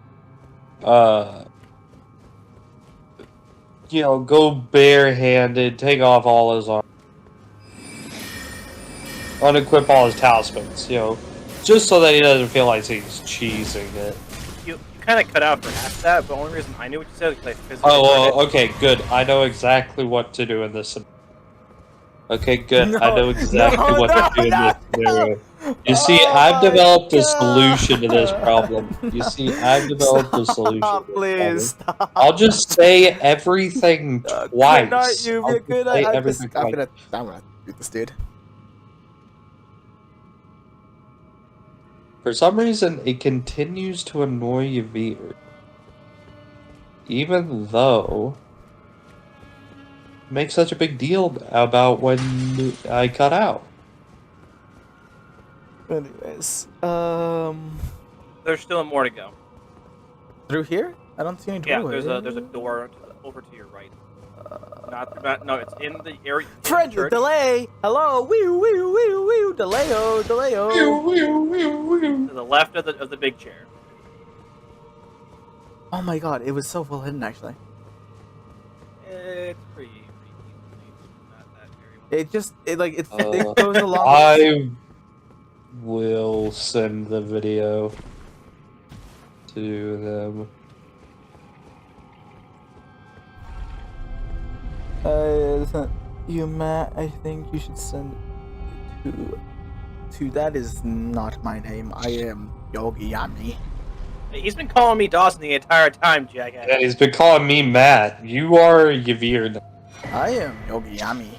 you know, go barehanded, take off all his armor, unequip all his talismans, you know, just so that he doesn't feel like he's cheesing it. You kind of cut out for half that, but the only reason I knew what you said is because I physically Oh, heard well, it. okay, good. I know exactly what to do in this. Okay, good. I know exactly what to do in this scenario. You see, Oh I've my developed a God. solution to this problem. You see, I've developed a solution to this Please problem. stop. I'll just say everything Good night, twice. you. I'll just Good say night. everything I'm twice. gonna beat this dude. For some reason, it continues to annoy Ymir. Even though make such a big deal about when I cut out. Anyways, There's still more to go. through here? I don't see any Yeah, doorway. there's a door over to your right. No, it's in the area. Friend, church. delay. Hello, wee wee wee wee delayo, delayo. To the left of the big chair. Oh my God, it was so well hidden actually. It's pretty easily not that very well. It goes along. I will send the video to them. Listen, you Matt, I think you should send it to that is not my name. I am Yogi Yami. Hey, he's been calling me Dawson the entire time, jackass. Yeah, he's been calling me Matt. You are Yavir now. I am Yogi Yami.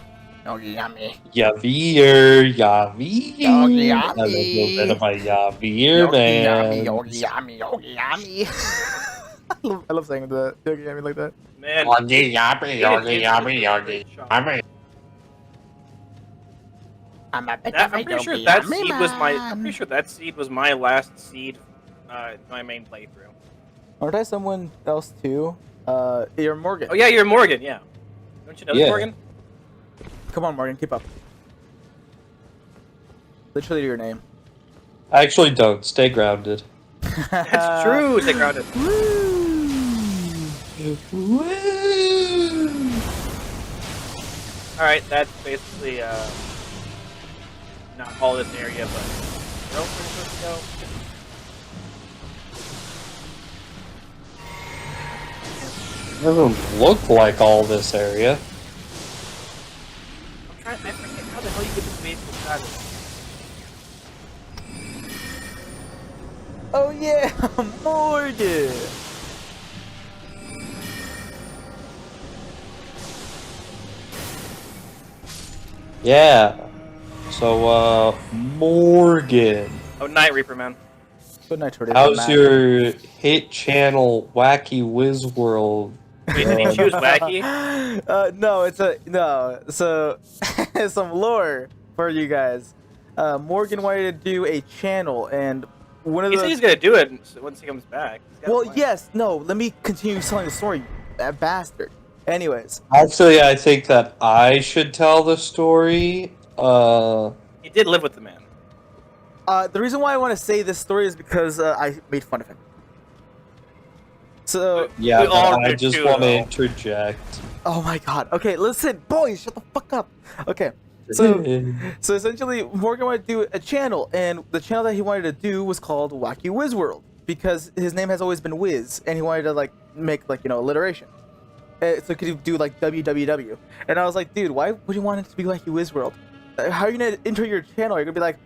Yogi Yami. Yavir, Yavir. Yogi I love a little bit of my Yavir, Yogi man. Yami, Yogi Yami, Yogi Yami. I love saying that. Yogi Yami like that. Man, Yogi Yami, Yogi Yami, Yogi Yami. I'm a bit I'm pretty sure that seed was my. I'm pretty sure that seed was my last seed. My main playthrough. Aren't I someone else too? You're Morgan. Oh yeah, you're Morgan. Yeah. Don't you know this, Yeah. Morgan? Come on, Morgan, keep up. Literally your name. I actually don't. Stay grounded. That's true. Stay grounded. All right, that's basically not all this area, but where else are we supposed to go? Doesn't look like all this area. I forget how the hell you get this base inside of Oh yeah, Morgan. Yeah. So, Morgan. Oh, Night Reaper, man. Good night, Tornado. How's your hit channel Wacky Whiz World? Wait, did he choose Wacky? No, no. So, some lore for you guys. Morgan wanted to do a channel, and one of He the. said he's gonna do it once he comes back. He's got a Well, plan. yes. No. Let me continue telling the story. That bastard. Anyways. Actually, I think that I should tell the story. He did live with the man. The reason why I want to say this story is because I made fun of him. So. Yeah, We all but I did just too, want to though. interject. Oh my God. Okay, listen, boys, shut the fuck up. Okay. So essentially, Morgan wanted to do a channel, and the channel that he wanted to do was called Wacky Whiz World because his name has always been Wiz, and he wanted to make alliteration. So could he do www? And I was like, dude, why would you want it to be Wacky Whiz World? How are you gonna enter your channel? You're gonna be like,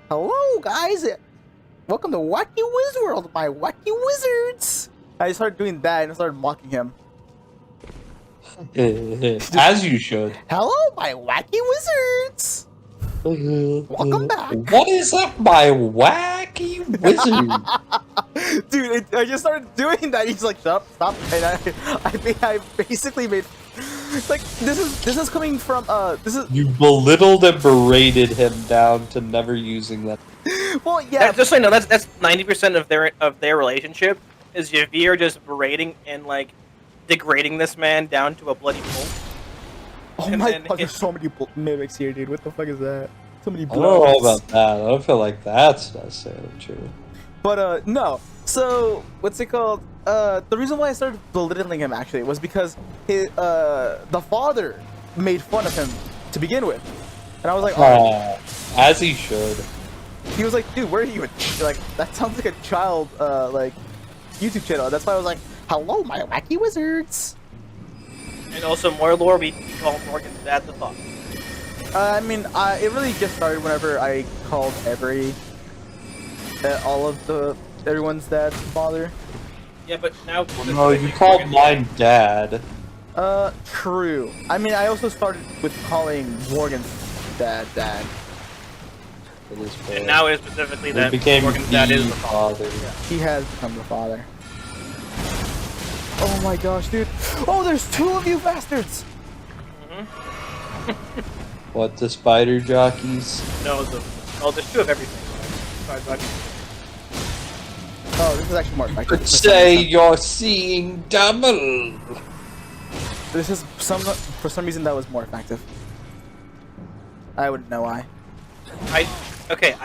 hello guys, welcome to Wacky Whiz World, my wacky wizards. I started doing that and I started mocking him. As you should. Hello, my wacky wizards. Welcome back. What is up, my wacky wizard? Dude, I just started doing that. He's like, stop, and I basically made like this is coming from this is You belittled and berated him down to never using that. well yeah. Just so you know, that's 90% of their relationship is Javier just berating and like degrading this man down to a bloody pulp. Oh and my then god, there's so many mimics here, dude. What the fuck is that? So many I don't know bloods. about that. I don't feel like that's necessarily true. But no. So what's it called? The reason why I started belittling him actually was because his the father made fun of him to begin with, and I was like, oh. As he should. He was like, dude, where are you? Like that sounds like a child like YouTube channel. That's why I was like, hello, my wacky wizards. And also, more lore, we call Morgan's dad the father. I mean, it really just started whenever I called all of everyone's dad's father. Yeah, but now. No, you called mine dad. True. I mean, I also started with calling Morgan's dad. It is fair. And now it is specifically It that became Morgan's dad is the father. Yeah, he has become the father. Oh my gosh, dude. Oh, there's two of you bastards! What, the spider jockeys? No, there's two of everything. Oh, this is actually more effective. Could say you're seeing double. This is for some reason that was more effective. I wouldn't know why. Okay,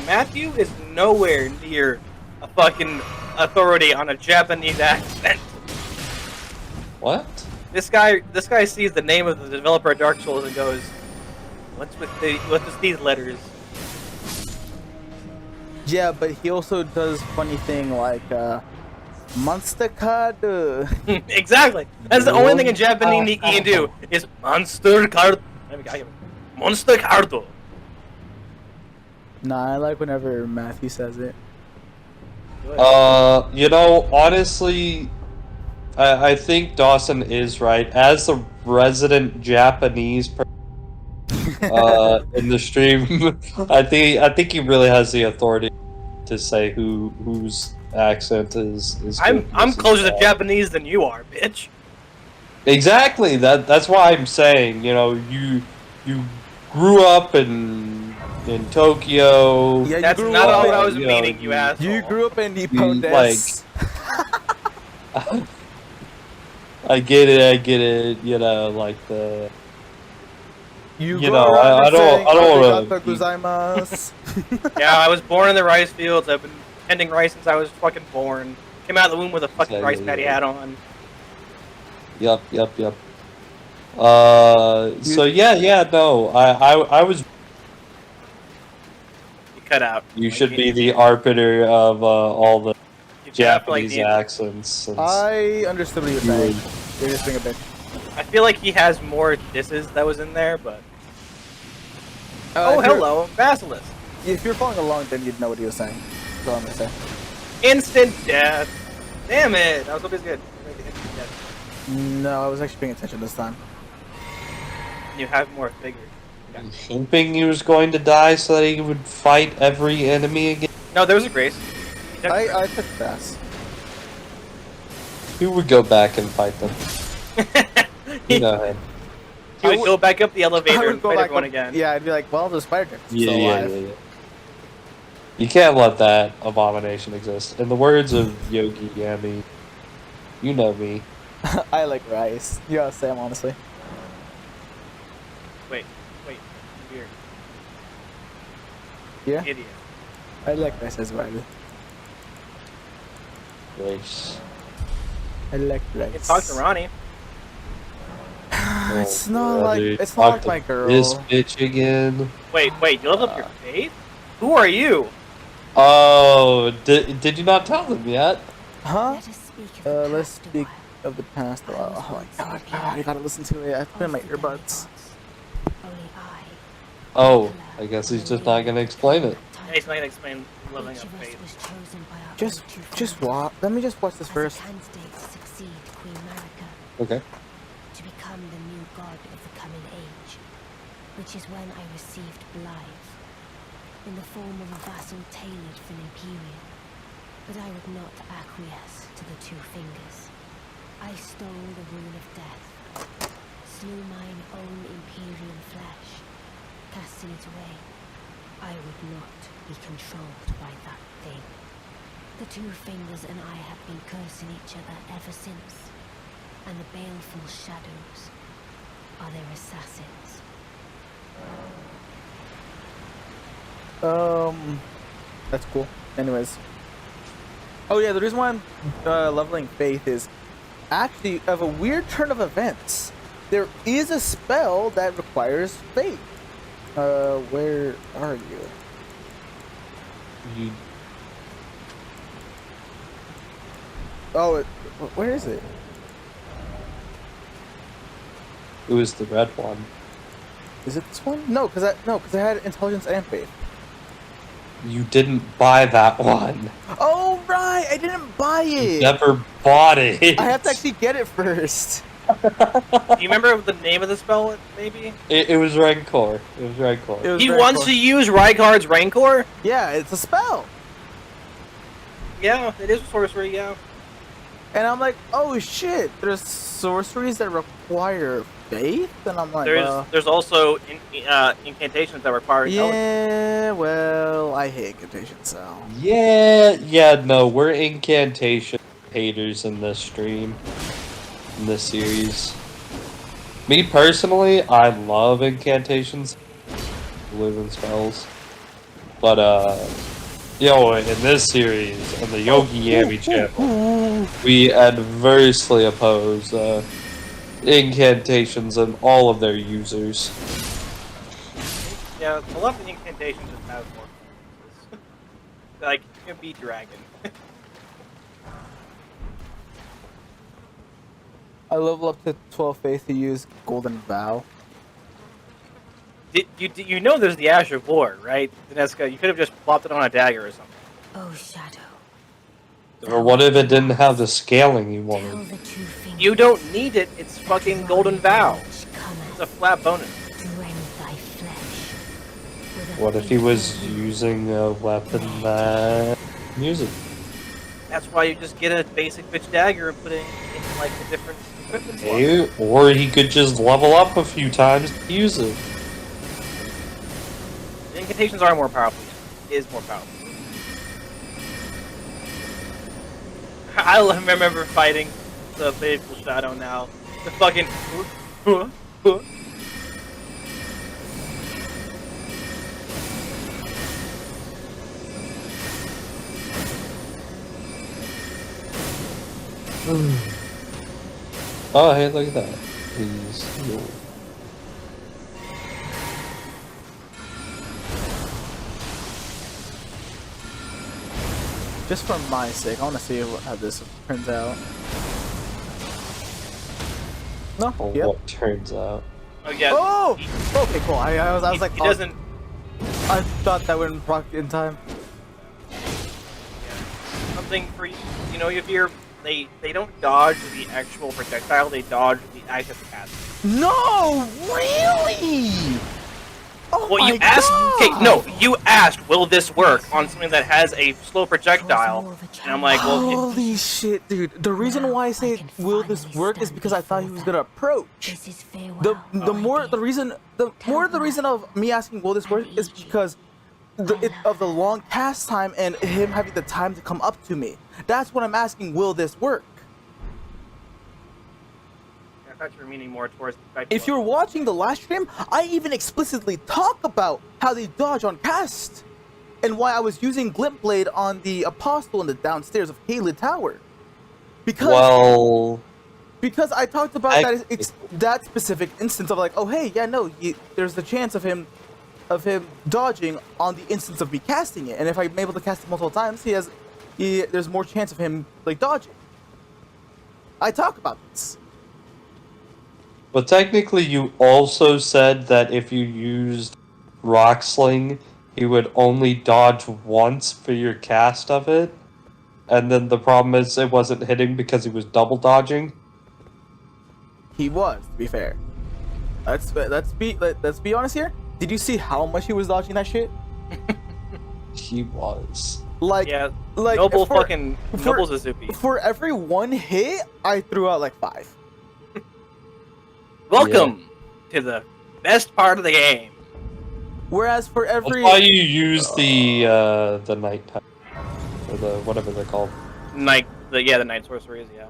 Matthew is nowhere near a fucking authority on a Japanese accent. What? This guy sees the name of the developer of Dark Souls and goes, what's with these letters? Yeah, but he also does funny thing like monster card. Exactly. That's the only thing in Japanese he can do is monster card. Monster cardo. Nah, I like whenever Matthew says it. You know, honestly, I think Dawson is right. As the resident Japanese person in the stream, I think he really has the authority to say whose accent is good I'm versus closer to bad. Japanese than you are, bitch. Exactly. That's why I'm saying, you know, you grew up in Tokyo. Yeah, That's you grew not up what in, I was you meaning, know, you asshole. You grew up in like- Nippon-des. I get it. You know, like the. You You go know, around I don't wanna "Arigato gozaimasu." Yeah, I was born in the rice fields. I've been tending rice since I was fucking born. Came out of the womb with a fucking rice paddy hat on. Yup. So yeah, no, I was. You cut out. You should be the arbiter of all the You definitely Japanese need- accents. Since I understood what you were saying. You're just being a bitch. I feel like he has more disses that was in there, but Oh, hello, Basilisk. If you're following along, then you'd know what he was saying. That's all I'm gonna say. Instant death. Damn it! I was hoping good. Instant death. No, I was actually paying attention this time. You have more figures. hoping he was going to die so that he would fight every enemy again. No, there was a grace. I took grass. Who would go back and fight them? You know him. He would go back up the I elevator would and go fight back everyone up- again. Yeah, I'd be like, well, the spider drift's Yeah, still yeah, alive. yeah. You can't let that abomination exist. In the words of Yogi Yami, you know me. I like rice. You gotta say, honestly. Wait, weird. Yeah? Idiot. I like rice as well. Race. I like You can rice. talk to Ronnie. It's not like Brother, it's not talk like to my girl. This bitch again. Wait, you leveled up your faith? Who are you? Oh, did you not tell them yet? Huh? Let us speak of the Let's past speak awhile. of the past. I was Oh my once god, a I gotta listen to it. I have to put in my Of the earbuds. Only I, Oh, I guess he's just not gonna explain it. Yeah, he's not gonna explain leveling each up of us faith. was chosen by our Just watch. Let me just watch this as first. a candidate to succeed Queen Marika. Okay. which is when I received Blythe, in the form of a vassal tailored for an Imperium. But I would not acquiesce to the Two Fingers. I stole the rune of death, slew mine own Imperial flesh, casting it away. I would not be controlled by that thing. The Two Fingers and I have been cursing each other ever since, and the baleful shadows are their assassins. That's cool. Anyways. Oh yeah, the reason why I'm leveling Faith is actually of a weird turn of events. There is a spell that requires Faith. Where are you? Oh, where is it? It was the red one. Is it this one? No, because I had intelligence and faith. You didn't buy that one. Oh right, I didn't buy it. You never bought it. I have to actually get it first. Do you remember the name of the spell? Maybe. It was Rancor. It was Rancor. It was He very wants cool. to use Rykard's Rancor. Yeah, it's a spell. Yeah, it is a sorcery. Yeah. And I'm like, oh shit, there's sorceries that require faith? And I'm like, There's also incantations that require intelligence. yeah, well, I hate incantations, so. Yeah, no, we're incantation haters in this stream, in this series. Me personally, I love incantations, living spells, but in this series, on the Yogi Yami channel, we adversely oppose incantations and all of their users. Yeah, a lot of the incantations just have more uses. Like, you can beat dragon. I level up to 12 faith to use Golden Vow. You know there's the Ash of War, right, Dineska? You could have just plopped it on a dagger or something. Oh, Shadow. Or what if it didn't have the scaling you Tell wanted? the Two Fingers. You don't need it. It's fucking Golden Vow. Which cometh It's a flat bonus. to rend thy flesh with a What if he was faithful using a weapon that music? That's why you just get a basic bitch dagger and put it in like a different equipment slot. Hey, or he could just level up a few times to use it. The incantations are more powerful. It is more powerful. I remember fighting the Faithful Shadow now. The fucking... Oh, hey, look at that. He's cool. Just for my sake, I want to see how this turns out. No, Or yep. what turns out. Oh yeah. Oh! Okay, cool. I was like, he oh, doesn't... I thought that wouldn't proc in time. Something for you know, if you're... They don't dodge the actual projectile, they dodge the active capacity. No! Really? Oh Well, my you asked... God. Okay, no, you asked, will this work on something that has a slow projectile? more of a And I'm like, well, Holy shit, dude. The reason why I say will this work is because I thought he was gonna approach. This is farewell. The reason of me asking will this work is because of the long cast time and him having the time to come up to me. That's what I'm asking, will this work? I thought you were meaning more towards the type If you're watching the last stream, I even explicitly talk about how they dodge on cast and why I was using Glint Blade on the Apostle in the downstairs of Halid Tower. Because I talked about that specific instance of like, oh hey, yeah, no, there's the chance of him dodging on the instance of me casting it, and if I'm able to cast it multiple times, there's more chance of him like dodging. I talk about this. But technically, you also said that if you used Rock Sling, he would only dodge once for your cast of it. And then the problem is it wasn't hitting because he was double dodging. He was, to be fair. let's be honest here. Did you see how much he was dodging that shit? He was. Like, Yeah, like Noble for, fucking Noble's a Zuppy. For every one hit, I threw out like 5. Welcome to the best part of the game. Whereas for every That's why you use the nighttime or the whatever they're called. The night sorceries. Yeah.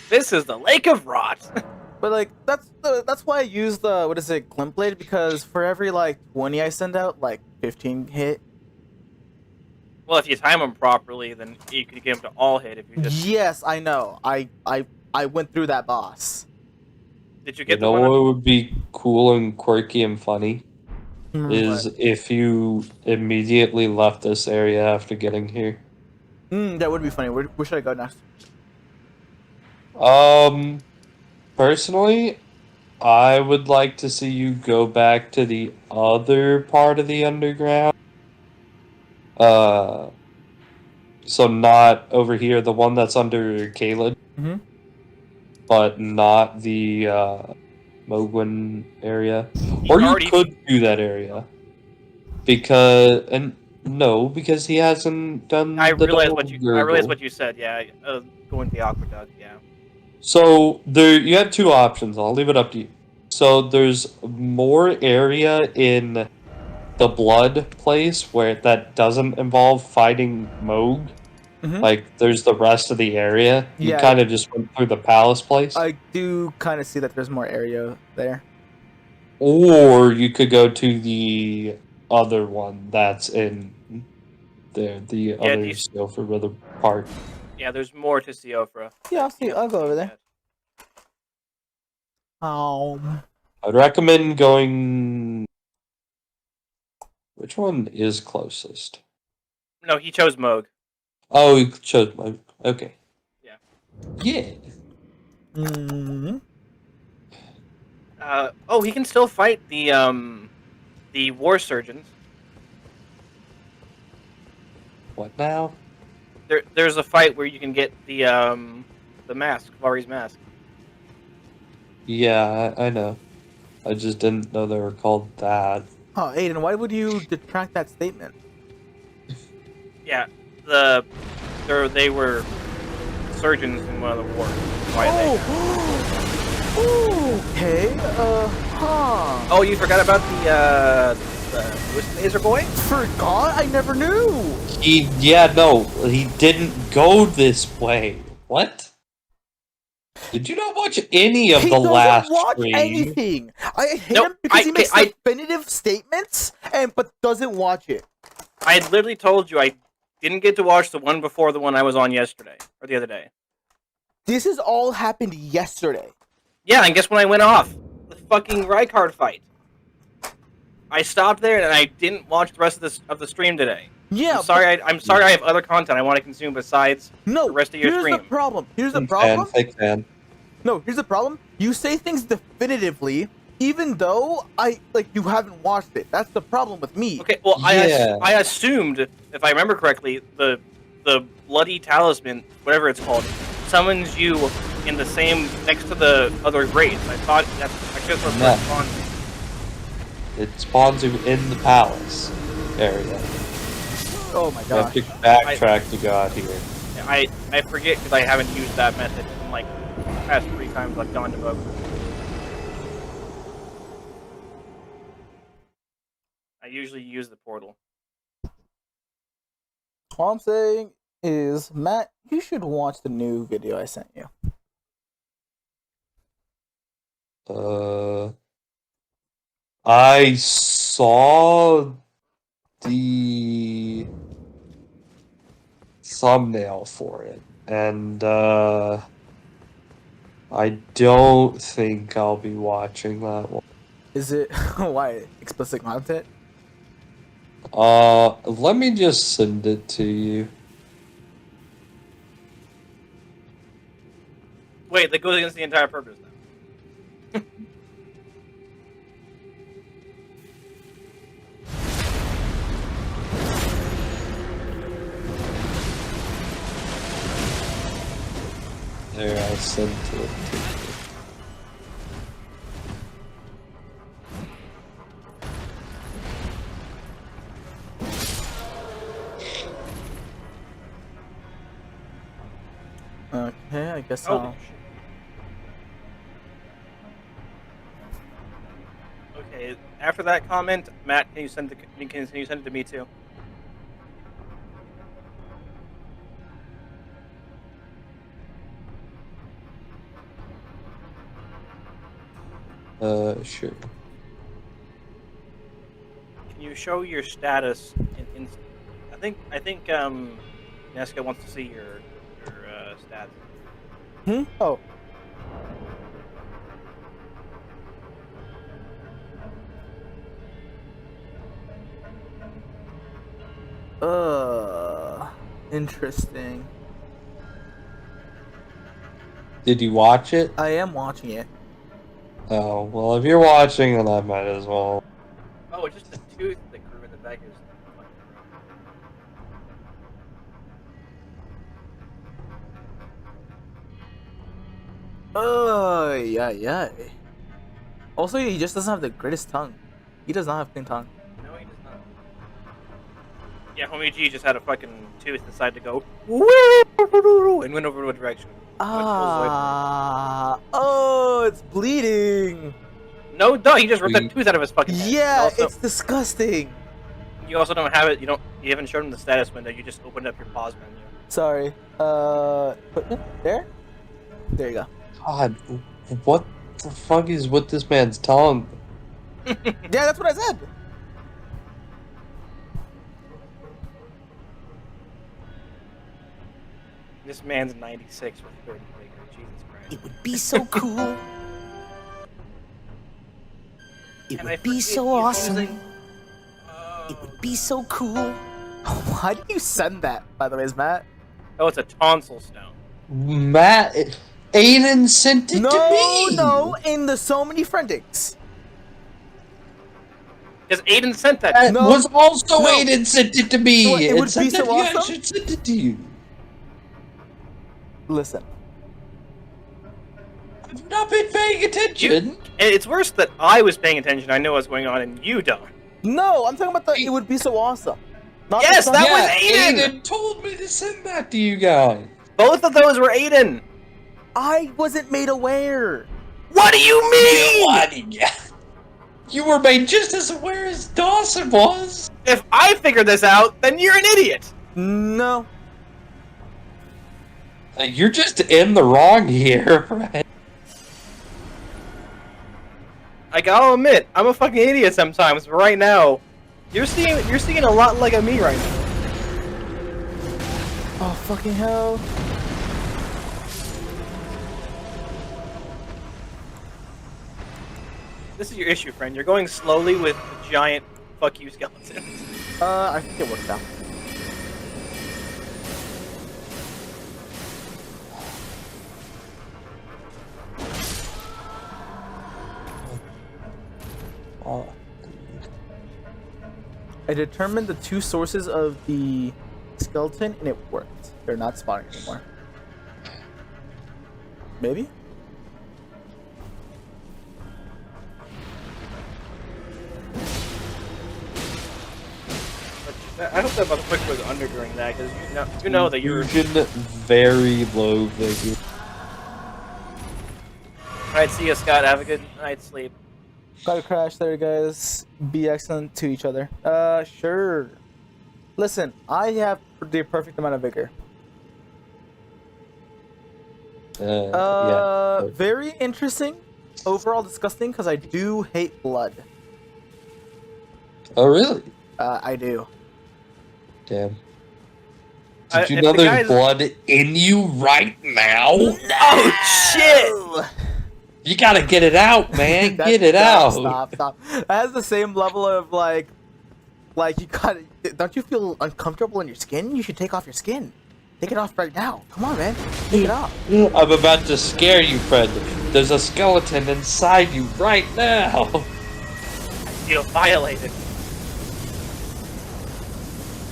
This is the Lake of Rot. But like that's why I use the Glint Blade, because for every like 20 I send out, like 15 hit. Well, if you time them properly, then you could get them to all hit. If you just Yes, I know. I went through that boss. did you get You the know one? what would be cool and quirky and funny is What? if you immediately left this area after getting here. That would be funny. Where should I go next? Personally, I would like to see you go back to the other part of the underground. So not over here, the one that's under Caled, but not the Mogwin area. Or you could do that area because he hasn't done. I the realize double what you gurgle. said. Yeah, going to the aqueduct. Yeah. So there, you have 2 options. I'll leave it up to you. So there's more area in the blood place where that doesn't involve fighting Moog. Like there's the rest of the area. You kind of just went through the palace place. I do kind of see that there's more area there. Or you could go to the other one that's in there, the other Silver River part. Yeah, there's more to Siofra. Yeah, I'll go over there. I'd recommend going. Which one is closest? No, he chose Moog. Oh, he chose Moog. Okay. Yeah. Yeah. He can still fight the war surgeons. What now? There's a fight where you can get the mask, Vari's mask. Yeah, I know. I just didn't know they were called that. Oh, Aiden, why would you detract that statement? Yeah, they were surgeons in one of the wars. Why Okay. Oh, you forgot about the laser boy? Forgot? I never knew. He didn't go this way. What? Did you not watch any of the last watch anything. I hate him because he makes definitive statements but doesn't watch it. I had literally told you I didn't get to watch the one before the one I was on yesterday or the other day. This has all happened yesterday. Yeah, and guess when I went off? The fucking Rykard fight. I stopped there and I didn't watch the rest of the stream today. Yeah, I'm sorry. I have other content I want to consume besides the rest of your stream. Here's the problem. Here's the problem. Fake fan. No, here's the problem. You say things definitively, even though you haven't watched it. That's the problem with me. Okay, well, yeah. I assumed, if I remember correctly, the bloody talisman, whatever it's called, summons you in the same next to the other grades. I thought that's what it spawns. It spawns you in the palace area. Oh my gosh. You have to backtrack to go out here. I forget because I haven't used that method in like the past 3 times I've gone to Vogue. I usually use the portal. All I'm saying is, Matt, you should watch the new video I sent you. I saw the thumbnail for it, and I don't think I'll be watching that one. Is it why explicit content? Let me just send it to you. Wait, that goes against the entire purpose now. There, I sent it to you. I guess Holy so. shit. Okay, after that comment, Matt, can you send it to me too? Sure. Can you show your status in I think Nesca wants to see your stats. Oh. Interesting. Did you watch it? I am watching it. Oh, well, if you're watching, then I might as well. Oh, just the tooth that grew in the back of his Yeah. Also, he just doesn't have the greatest tongue. He does not have clean tongue. No, he does not. Yeah, homie G just had a fucking tooth and decided to go woo and went over to a direction. Oh, it's bleeding. No, duh, he just ripped that tooth out of his fucking head. Yeah, Also, it's disgusting. you also don't have it. You haven't shown him the status window. You just opened up your pause menu. Sorry. Equipment? There? There you go. God, what the fuck is with this man's tongue? Yeah, that's what I said. This man's 96 with 30 vigor. Jesus Christ. It would be so cool. It And I would be forget so he's awesome. using- It would be so cool. Why did you send that, by the way, is Matt? Oh, it's a tonsil stone. Matt, Aiden sent it to me. No, in the So Many Friendics. Because Aiden sent that. That No. was also No. Aiden sent it to me. What, it would said be so that I awesome? should send it to you. Listen. I've not been paying attention. And it's worse that I was paying attention. I know what's going on, and you don't. No, I'm talking about the It Would Be So Awesome. Not the Yes, song. that Yeah, was Aiden! told me to send that to you guys. Both of those were Aiden. I wasn't made aware. What do you mean? You were made just as aware as Dawson was. If I figured this out, then you're an idiot. No. You're just in the wrong here, right? I gotta admit, I'm a fucking idiot sometimes. But right now, you're seeing a lot like a me right now. Oh, fucking hell. This is your issue, friend. You're going slowly with a giant fuck you skeleton. I think it worked out. I determined the two sources of the skeleton and it worked. They're not spawning anymore. Maybe? I hope that motherfucker was under during that, because you know that you're. Fusion very low vigor. Alright, see you, Scott. Have a good night's sleep. Gotta crash there, guys. Be excellent to each other. Sure. Listen, I have the perfect amount of vigor. Yeah. Very interesting. Overall disgusting, because I do hate blood. Oh, really? I do. Damn. If Did you the know there's guy's- blood in you right now? Oh shit! You gotta get it out, man. That- Get it out. Stop. That has the same level of like you gotta. Don't you feel uncomfortable in your skin? You should take off your skin. Take it off right now. Come on, man. Take it off. I'm about to scare you, friend. There's a skeleton inside you right now. I feel violated.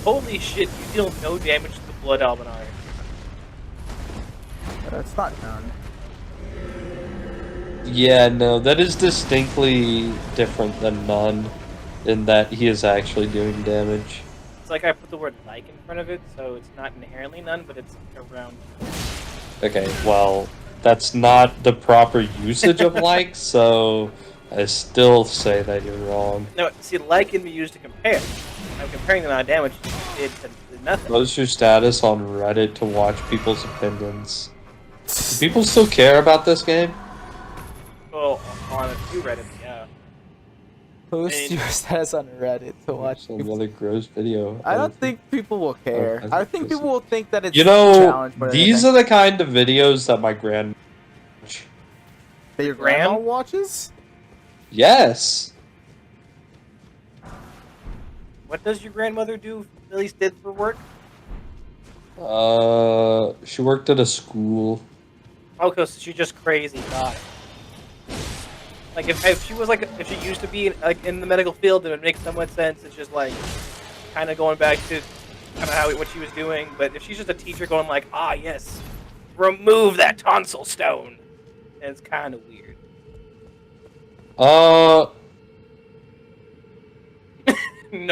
Holy shit, you deal no damage to the blood almanar. It's not done. Yeah, no, that is distinctly different than none, in that he is actually doing damage. It's like I put the word like in front of it, so it's not inherently none, but it's around. Okay, well, that's not the proper usage of like, so I still say that you're wrong. No, see, like can be used to compare. I'm comparing the amount of damage it did to nothing. Post your status on Reddit to watch people's opinions. Do people still care about this game? Well, on a few Reddits, yeah. Post your status on Reddit to watch. Some other gross video. I don't think people will care. Oh, I think people will think that it's You know, challenge more than these anything. are the kind of videos that my grand. That your grandma Gran? watches. Yes. What does your grandmother do? At least did for work? She worked at a school. Oh, cause she's just crazy. Got it. Like if she was like if she used to be in the medical field, it would make somewhat sense. It's just like kind of going back to kind of what she was doing. But if she's just a teacher going like, ah yes, remove that tonsil stone, it's kind of weird. No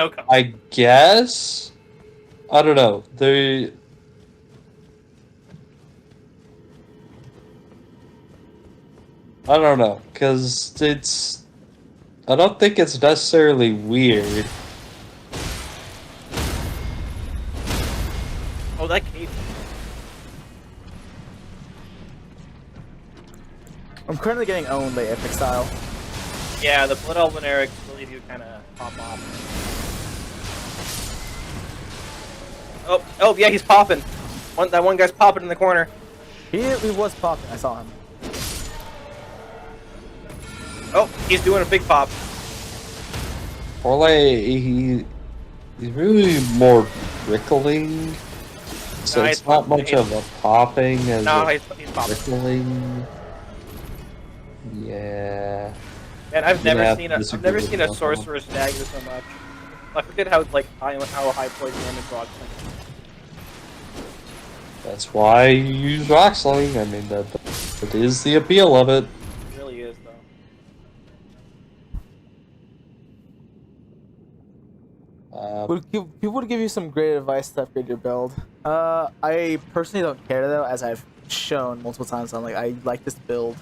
comment. I guess. I don't know. I don't know, because it's... I don't think it's necessarily weird. Oh, that cave. I'm currently getting owned by Epic Style. Yeah, the Blood Elven Eric really do kind of pop off. Oh, yeah, he's popping. That one guy's popping in the corner. He was popping. I saw him. Oh, he's doing a big pop. Or like, he's really more prickling. So No, it's he's not popping. much of a popping as No, a he's popping. prickling. Yeah. And I've You're gonna never have seen to a disagree never with seen me a on that sorcerer stagger so much. I forget how high poison damage rocks. That's why you use rock sling. I mean, that is the appeal of it. It really is though. People would give you some great advice to upgrade your build. I personally don't care though, as I've shown multiple times. I'm like, I like this build.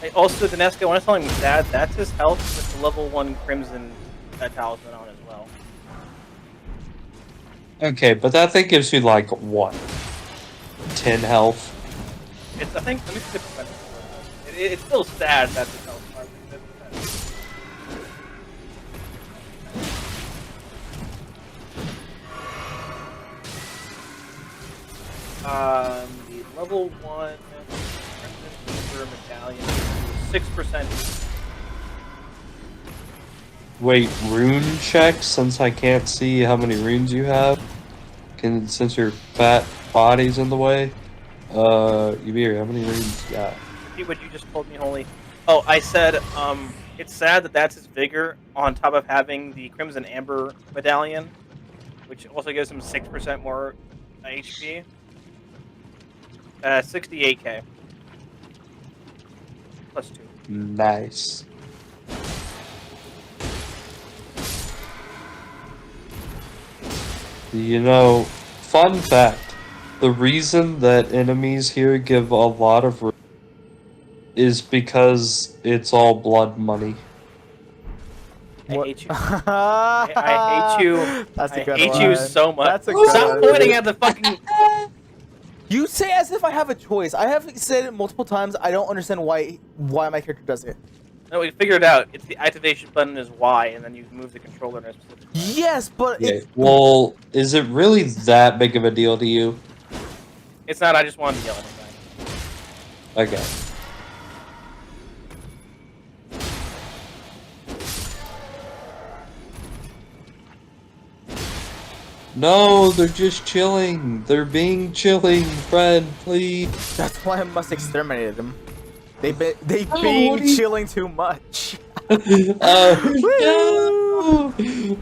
Hey, also, Dineska, when I was telling him that's his health with the level 1 Crimson Talisman on as well. Okay, but that thing gives you like what? 10 health. It's, I think, let me see the percentage. It's still sad that's his health. The level 1 Crimson Medallion, 6%. Wait, rune check, since I can't see how many runes you have. Since your fat body's in the way. Ymir, how many runes you got? Repeat what you just told me, Holy. Oh, I said, it's sad that that's his vigor on top of having the Crimson Amber Medallion, which also gives him 6% more HP. 68k. Plus 2. Nice. You know, fun fact, the reason that enemies here give a lot of is because it's all blood money. I hate you. I I hate you. That's a I good hate one. you so much. That's a good Stop one. pointing at the fucking... You say as if I have a choice. I have said it multiple times. I don't understand why my character does it. No, we figured it out. It's the activation button is Y, and then you move the controller in a specific way. Yes, but Okay, well, is it really that big of a deal to you? It's not, I just wanted to yell at him. Okay. No, they're just chilling. They're being chilling, Fred, please. that's why I must exterminate them. They what being do you- chilling too much. No!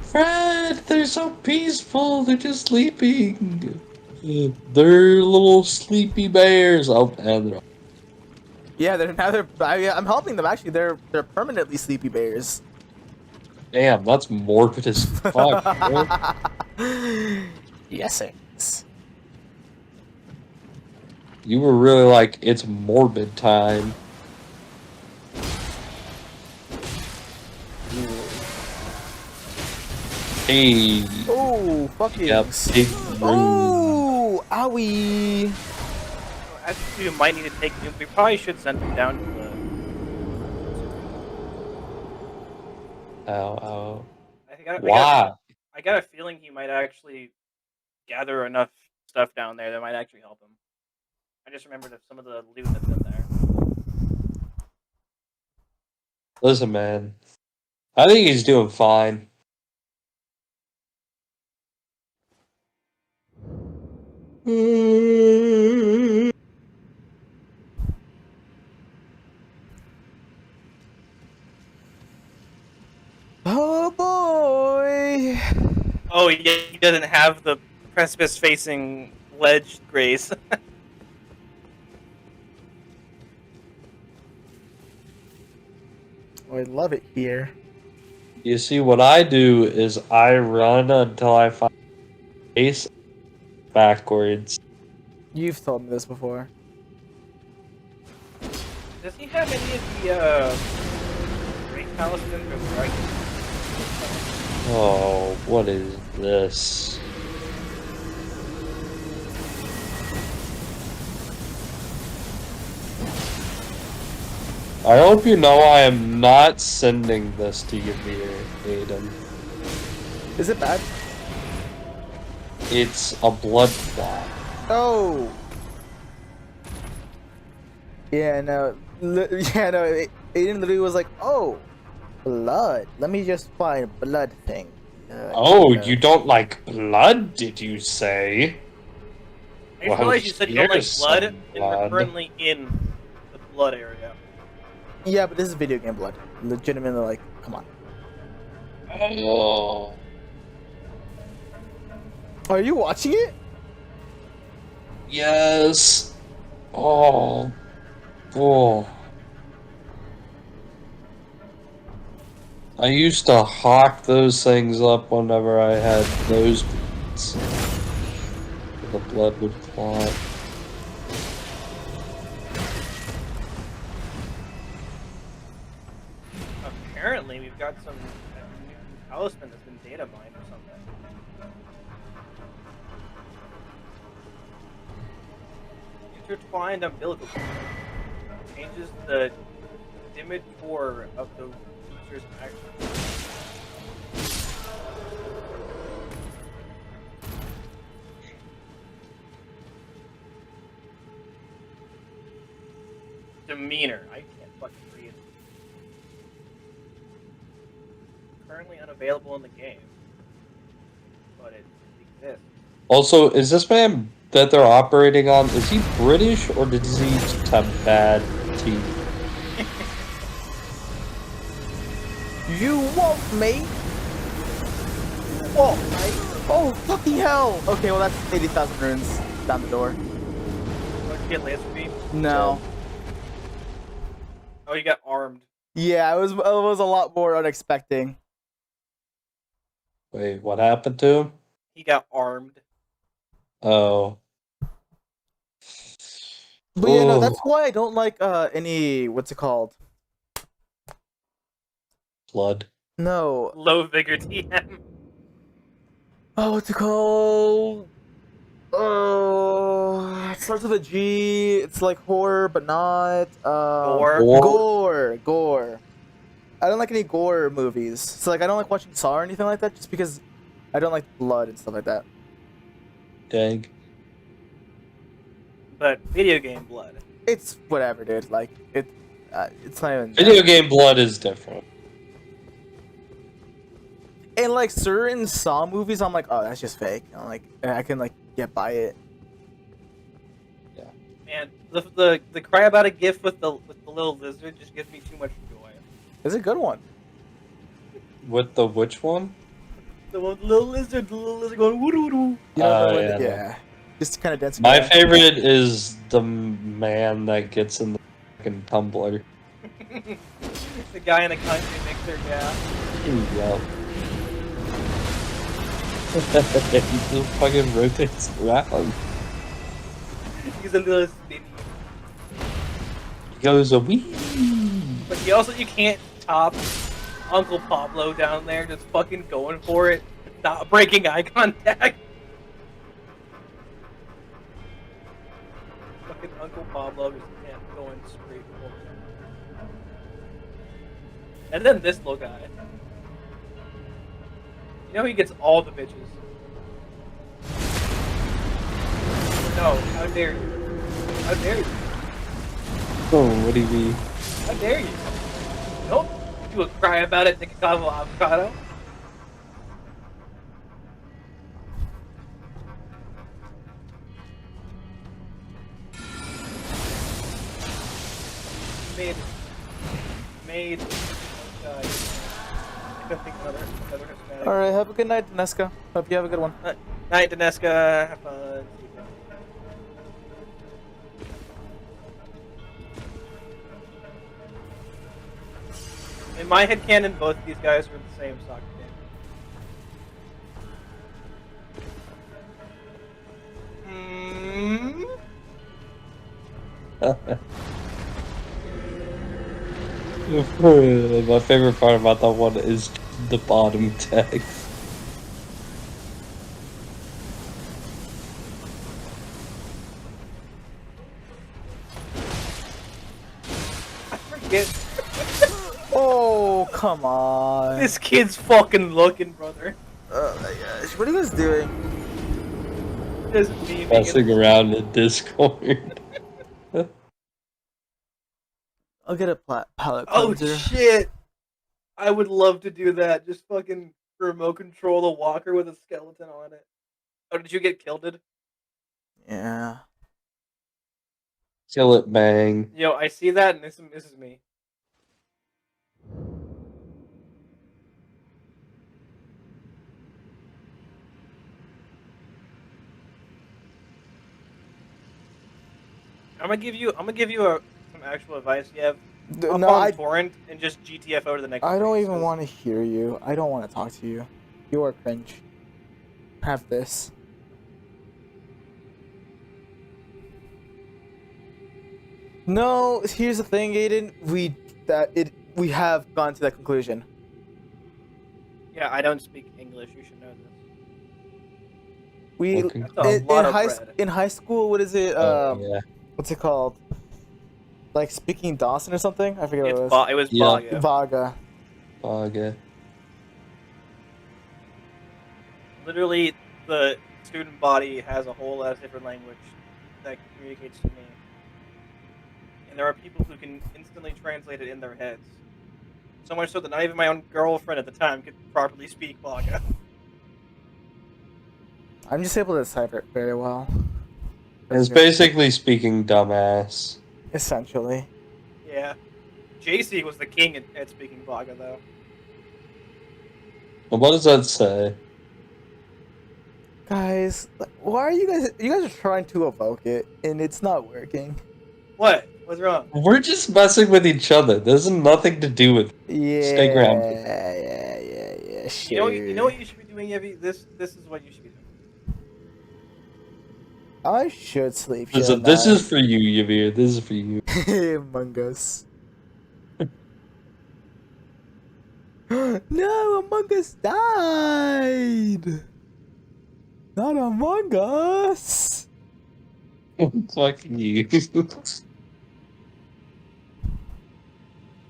Fred, they're so peaceful. They're just sleeping. They're little sleepy bears. Oh, and they're... Yeah, I'm helping them actually. They're permanently sleepy bears. Damn, that's morbid as fuck, bro. Yes, thanks. You were really like, it's morbid time. Hey. Oh, fuck Yep. yous. Big room. Oh, owie. Actually, we might need to take. We probably should send him down to the. Ow. I Why? I got a feeling he might actually gather enough stuff down there that might actually help him. I just remembered some of the loot that's in there. Listen, man. I think he's doing fine. Oh boy. Oh yeah, he doesn't have the precipice-facing ledge grace. Oh, I love it here. You see, what I do is I run until I find space backwards. You've told me this before. Does he have any of the Great Talismans or Dragon? Oh, what is this? I hope you know I am not sending this to you, Aiden. Is it bad? It's a blood clot. Oh. Yeah, no. Yeah, no. Aiden literally was like, "Oh, blood. Let me just find a blood thing." Oh, you don't like blood, did you say? I just realized you said you don't like here's blood, some and we're blood. currently in the blood area. Yeah, but this is video game blood. Legitimately, like, come on. Oh. Are you watching it? Yes. Oh. Oh. I used to hawk those things up whenever I had those bleeds. The blood would clot. Apparently, we've got some new talisman that's been data mined or something. Intertwined umbilical cord changes the dimitor of the user's action. Demeanor. I can't fucking read. Currently unavailable in the game, but it exists. Also, is this man that they're operating on, is he British or does he just have bad teeth? You won't, mate. You won't, mate. Oh, fucking hell. Okay, well, that's 80,000 runes down the door. Don't you get laser beam? No. Oh, you got armed. Yeah, it was a lot more unexpected. Wait, what happened to him? He got armed. Oh. But yeah, no, that's why I don't like any, what's it called? Blood. No. Low vigor TM. Oh, what's it called? Oh, it starts with a G. It's like horror, but not. Gore. Gore. I don't like any gore movies. So like, I don't like watching Saw or anything like that, just because I don't like blood and stuff like that. Dang. But video game blood. It's whatever, dude. Like it's not even. Video game blood is different. And like certain Saw movies, I'm like, oh, that's just fake. I'm like, I can like get by it. Man, the cry about a gif with the little lizard just gives me too much joy. It's a good one. With the which one? The little lizard going woo woo woo. You don't know yeah. yeah. Just kind of dancing. My around. favorite is the man that gets in the fucking tumbler. The guy in the country mixer, yeah. Yeah. He just fucking rotates around. He's a little spinny. He goes a wee. But you can't top Uncle Pablo down there just fucking going for it, not breaking eye contact. Fucking Uncle Pablo just can't going straight for it. And then this little guy. You know he gets all the bitches. No, how dare you? How dare you? Oh, what do you mean? How dare you? Nope. You would cry about it, take a gobble of avocado. Made. I couldn't think of another Hispanic. All right, have a good night, Danesca. Hope you have a good one. Night, Danesca. Have fun. In my headcanon, both of these guys are in the same soccer game. My favorite part about that one is the bottom text. I forget. Oh, come on. This kid's fucking looking, brother. Oh my gosh, what are you guys doing? This is me Messing around in Discord. I'll get a palette Oh cleanser. shit! I would love to do that. Just fucking remote control a walker with a skeleton on it. Oh, did you get killed? Yeah. Kill it, bang. Yo, I see that, and this is me. I'm gonna give you some actual advice. You have No, on torrent and just GTFO to the next. I don't place, even 'cause- want to hear you. I don't want to talk to you. You are cringe. Have this. No, here's the thing, Aiden. We have gone to that conclusion. Yeah, I don't speak English. You should know this. We Okay. That's a lot of bread. in high school. What is it? Yeah. What's it called? Like speaking Dawson or something? I forget what it was. It was Yeah. Baga. Vaga. Okay. Literally, the student body has a whole lot of different language that communicates to me. And there are people who can instantly translate it in their heads. So much so that not even my own girlfriend at the time could properly speak Baga. I'm just able to decipher it very well. It's basically speaking dumbass. Essentially. Yeah. JC was the king at speaking Baga, though. Well, what does that say? Guys, why are you guys? You guys are trying to evoke it, and it's not working. What? What's wrong? We're just messing with each other. This has nothing to do with. Yeah. Stay grounded. Yeah. You Sure. know what you should be doing, Evie? This is what you should be doing. I should sleep. Listen, this is for you, Yavir. This is for you. Among Us. No, Among Us died. Not Among Us. Fucking you.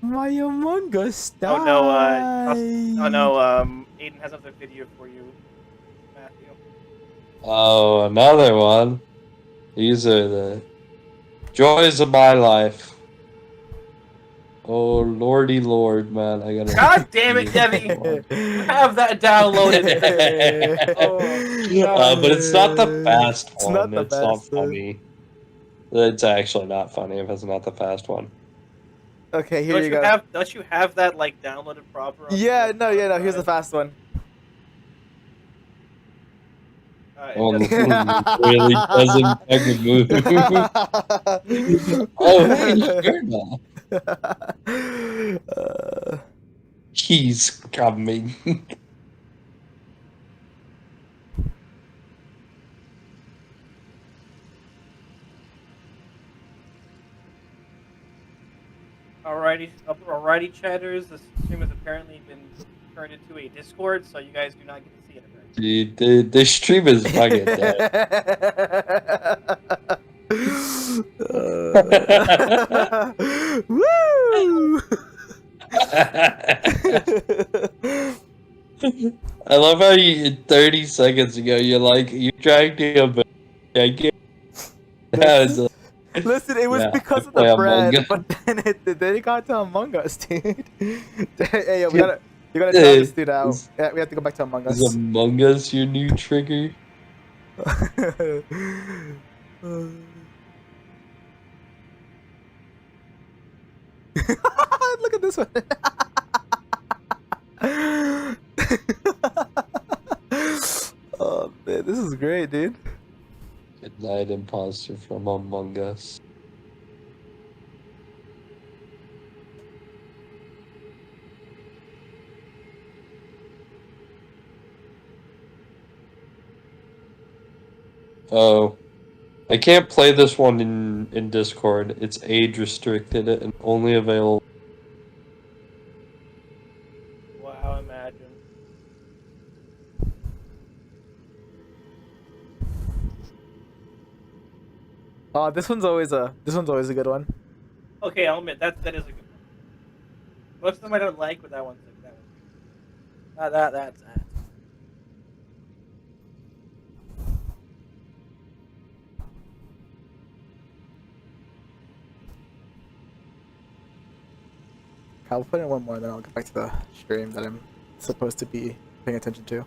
My Among Us died. Oh no, Aiden has another video for you, Matthew. Oh, another one. These are the joys of my life. Oh, lordy lord, man. I gotta... God damn it, Debbie! You have that downloaded. Oh, but it's not the fast It's one. not the It's not best. funny. It's actually not funny if it's not the fast one. Okay, here you go. Don't you have that like downloaded proper? On Yeah, your no. Here's the fast one. Well, really doesn't fucking move. Oh, hey, sure not. He's coming. Alrighty, chatters. This stream has apparently been turned into a Discord, so you guys do not get to see it. Dude, the stream is fucking dead. Woo! I love how 30 seconds ago you're like, you dragged him, but I can't. Listen, it was Yeah, because I of play the Among bread, Us. but then it got to Among Us, dude. Hey, yo, you gotta try this dude out. Yeah, we have to go back to Among Us. Is Among Us your new trigger? Look at this one. Oh man, this is great, dude. Good night, imposter from Among Us. Oh, I can't play this one in Discord. It's age restricted and only available. Wow, imagine. Oh, this one's always a good one. Okay, I'll admit that is a good one. Most of them I don't like, but that one's good. That's that. I'll put in one more, then I'll get back to the stream that I'm supposed to be paying attention to.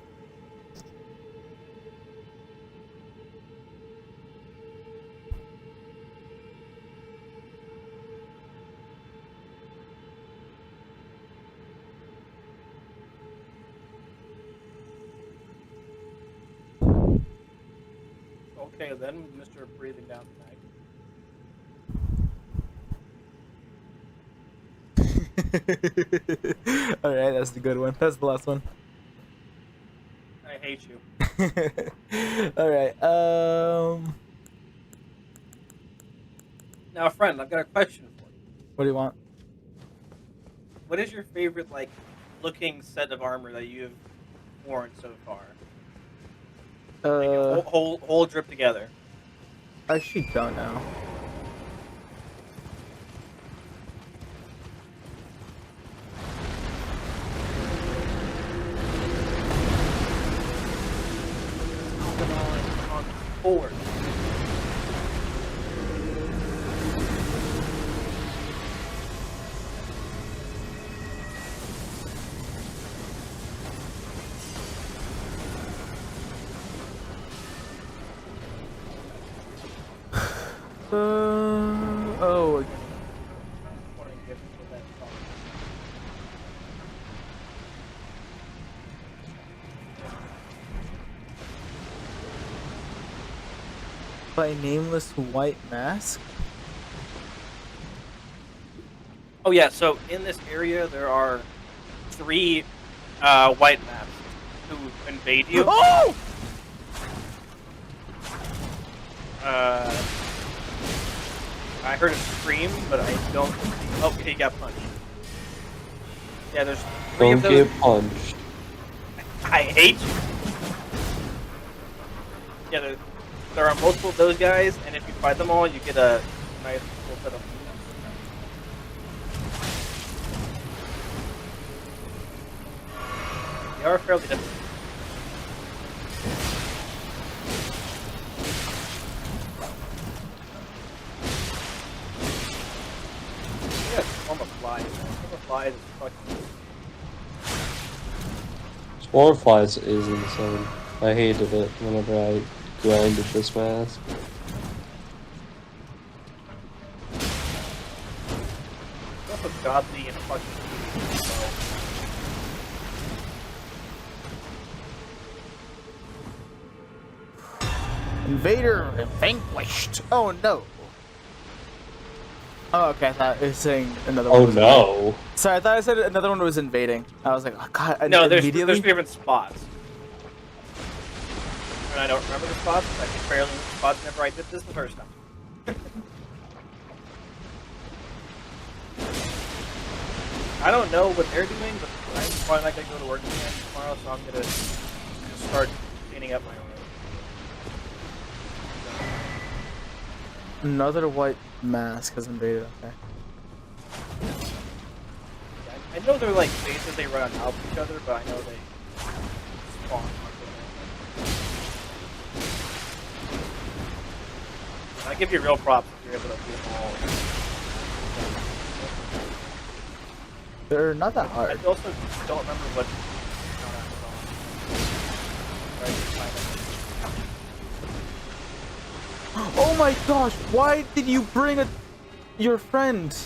Okay, then, Mr. Breathing Down the Night. Alright, that's the good one. That's the last one. I hate you. Alright, Now, friend, I've got a question for you. what do you want? What is your favorite, like, looking set of armor that you've worn so far? Like, whole drip together. I actually don't know. On forward. Oh. By nameless white mask? Oh yeah, so in this area there are 3 white masks who invade you. Oh! I heard a scream, but I don't. Oh, he got punched. Yeah, there's 3 Don't of those. get punched. I hate you. Yeah, there are multiple of those guys, and if you fight them all, you get a nice full set of. They are fairly difficult. Yeah, Swarm of Flies. Swarm of Flies is fucking. Swarm Flies is insane. I hated it whenever I grinded this mask. It's also godly and fucking. Invader vanquished. Oh no. Oh, okay. I thought it was saying another one. Oh was no. Sorry, I thought I said another one was invading. I was like, oh god. No, there's immediately. 3 different spots. And I don't remember the spots. I can barely remember the spots whenever I did this the first time. I don't know what they're doing, but I'm probably not gonna go to work again tomorrow, so I'm gonna start cleaning up my room. Another white mask has invaded. Okay. I know they're like bases they run on top of each other, but I know they spawn. I give you real props if you're able to do them all. They're not that I hard. also don't remember what. Oh my gosh! Why did you bring your friend?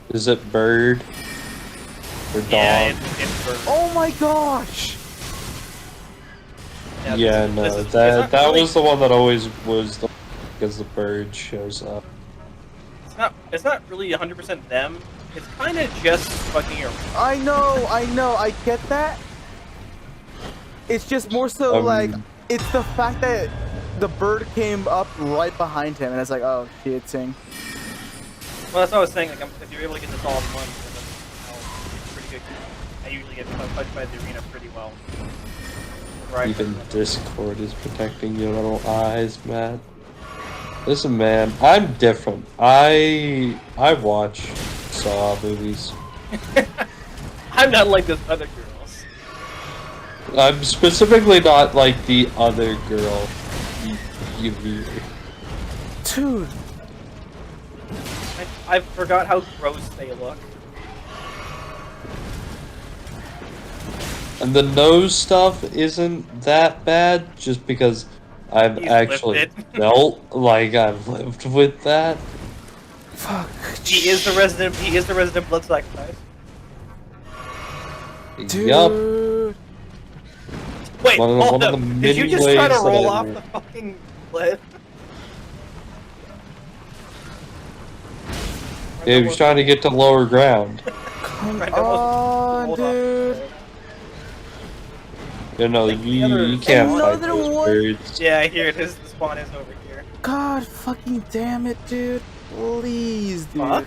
Is it bird or dog? Yeah, it's bird. Oh my gosh! Yeah, this no, is that not really, was the one that always was the because the bird shows up. It's not really 100% them. It's kind of just fucking around. I know, I get that. It's just more so like it's the fact that the bird came up right behind him, and it's like, oh shit, Ting. Well, that's what I was saying. Like, if you're able to get this all in one, then it's pretty good. I usually get touched by the arena pretty well. Right. Even Discord is protecting your little eyes, man. Listen, man, I'm different. I watch Saw movies. I'm not like those other girls. I'm specifically not like the other girl. You Dude. I forgot how gross they look. And the nose stuff isn't that bad, just because I've He's actually lived it. felt like I've lived with that. Fuck. He is the resident blood sacrifice. Dude. Yup. Wait, One of hold the up. many Did you just try to ways that roll I off learned. the fucking cliff? Yeah, he was trying to get to lower ground. Come Right, almost on, rolled off the dude. cliff. You know, Like the other- you can't fight Another those one? birds. Yeah, here it is. The spawn is over here. God fucking damn it, dude. Please, dude. Fuck?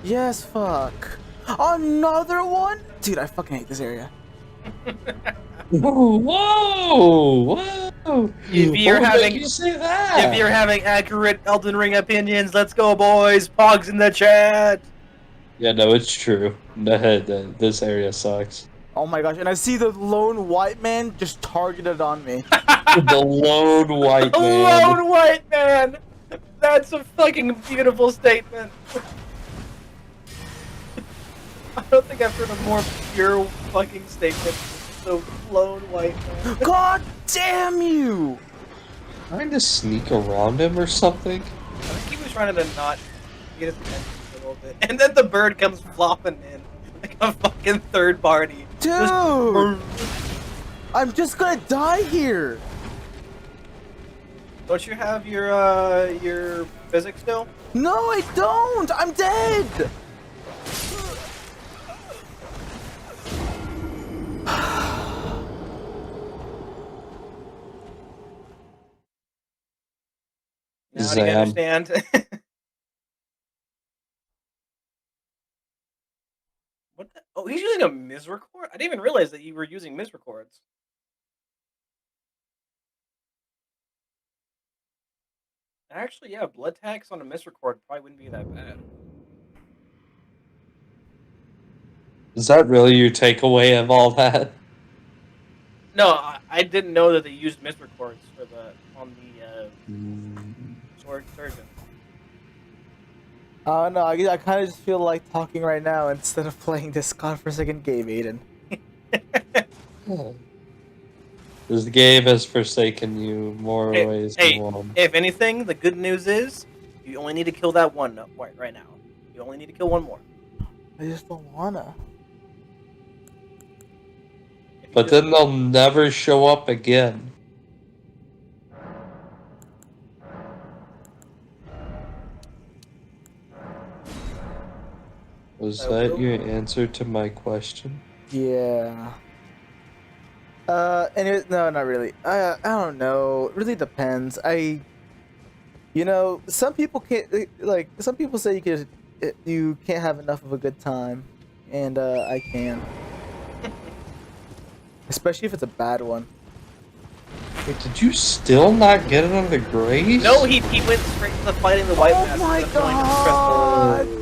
Yes, fuck. Another one? Dude, I fucking hate this area. Whoa, whoa! If you're What would having- make you say that? If you're having accurate Elden Ring opinions, let's go, boys. Pogs in the chat. Yeah, no, it's true. This area sucks. Oh my gosh, and I see the lone white man just targeted on me. The lone white A man. lone white man. That's a fucking beautiful statement. I don't think I've heard a more pure fucking statement. The lone white man. God damn you! Trying to sneak around him or something? I think he was trying to not get his attention a little bit. And then the bird comes flopping in. Like a fucking third party. Dude! I'm just gonna die here! Don't you have your physics still? No, I don't! I'm dead! Now do you Zam. understand? What the? Oh, he's using a misrecord? I didn't even realize that you were using misrecords. Actually, yeah, blood tax on a misrecord probably wouldn't be that bad. Is that really your takeaway of all that? No, I didn't know that they used misrecords for on the sword surgeon. Oh no, I kind of just feel like talking right now instead of playing this godforsaken game, Aiden. This game has forsaken you more Hey, ways hey, than one. if anything, the good news is you only need to kill that one right now. You only need to kill one more. I just don't wanna. If you But just- then they'll never show up again. Was I that will- your answer to my question? Yeah. No, not really. I don't know. It really depends. You know, some people can't, like, some people say you could you can't have enough of a good time, and I can. Especially if it's a bad one. Wait, did you still not get it on the grace? No, he went straight to the fighting the white Oh mask. my That's really god! stressful.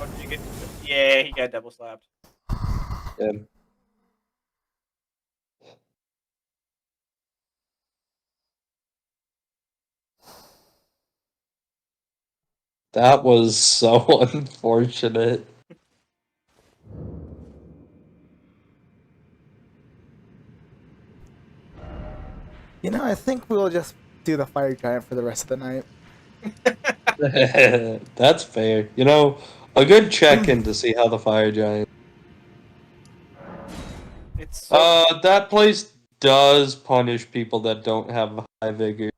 Oh, did you get? Yeah, he got double slapped. Yeah. That was so unfortunate. You know, I think we'll just do the fire giant for the rest of the night. That's fair. You know, a good check-in to see how the fire giant. It's so, That place does punish people that don't have high vigor.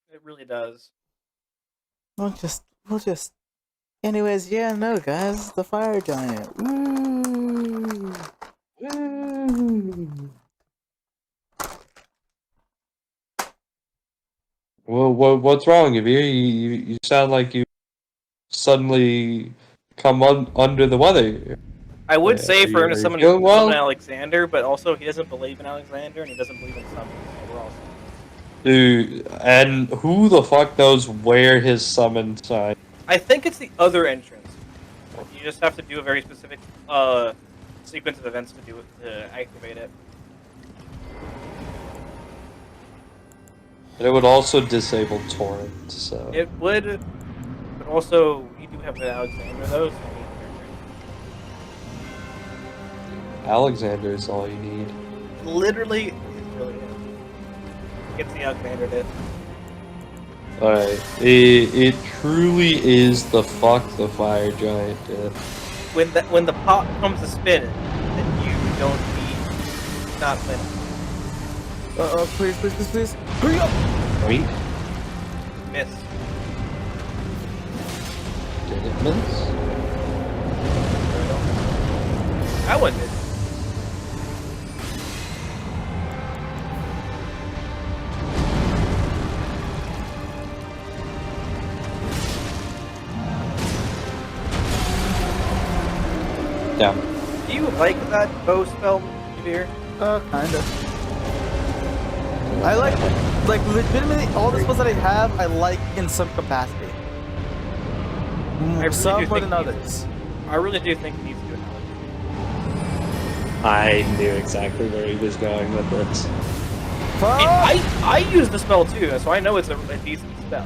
it really does. We'll just. Anyways, yeah, no, guys, the fire giant. Woo! Well, what's wrong, Evie? You sound like you suddenly come under the weather. I would say for him to Are you summon feeling well? Alexander, but also he doesn't believe in Alexander and he doesn't believe in summons. So we're all set. Dude, and who the fuck knows where his summon sign? I think it's the other entrance. You just have to do a very specific sequence of events to do it to activate it. And it would also disable torrent, so. It would, but also you do have the Alexander though. So I mean, Alexander is all you need. literally, it's really it. Gets the Alexander did. Alright, it truly is the fuck the fire giant did. When the pot comes to spin, then you don't need not winning. Please, please, please, please. Hurry up! Wait, Miss. did it miss? That one did. Yeah. Do you like that bow spell, Veer? Kinda. I like legitimately all the spells that I have. I like in some capacity. really Some do more think than he's- others. I really do think he needs to do it. I knew exactly where he was going with this. Fuck! I use the spell too, so I know it's a decent spell.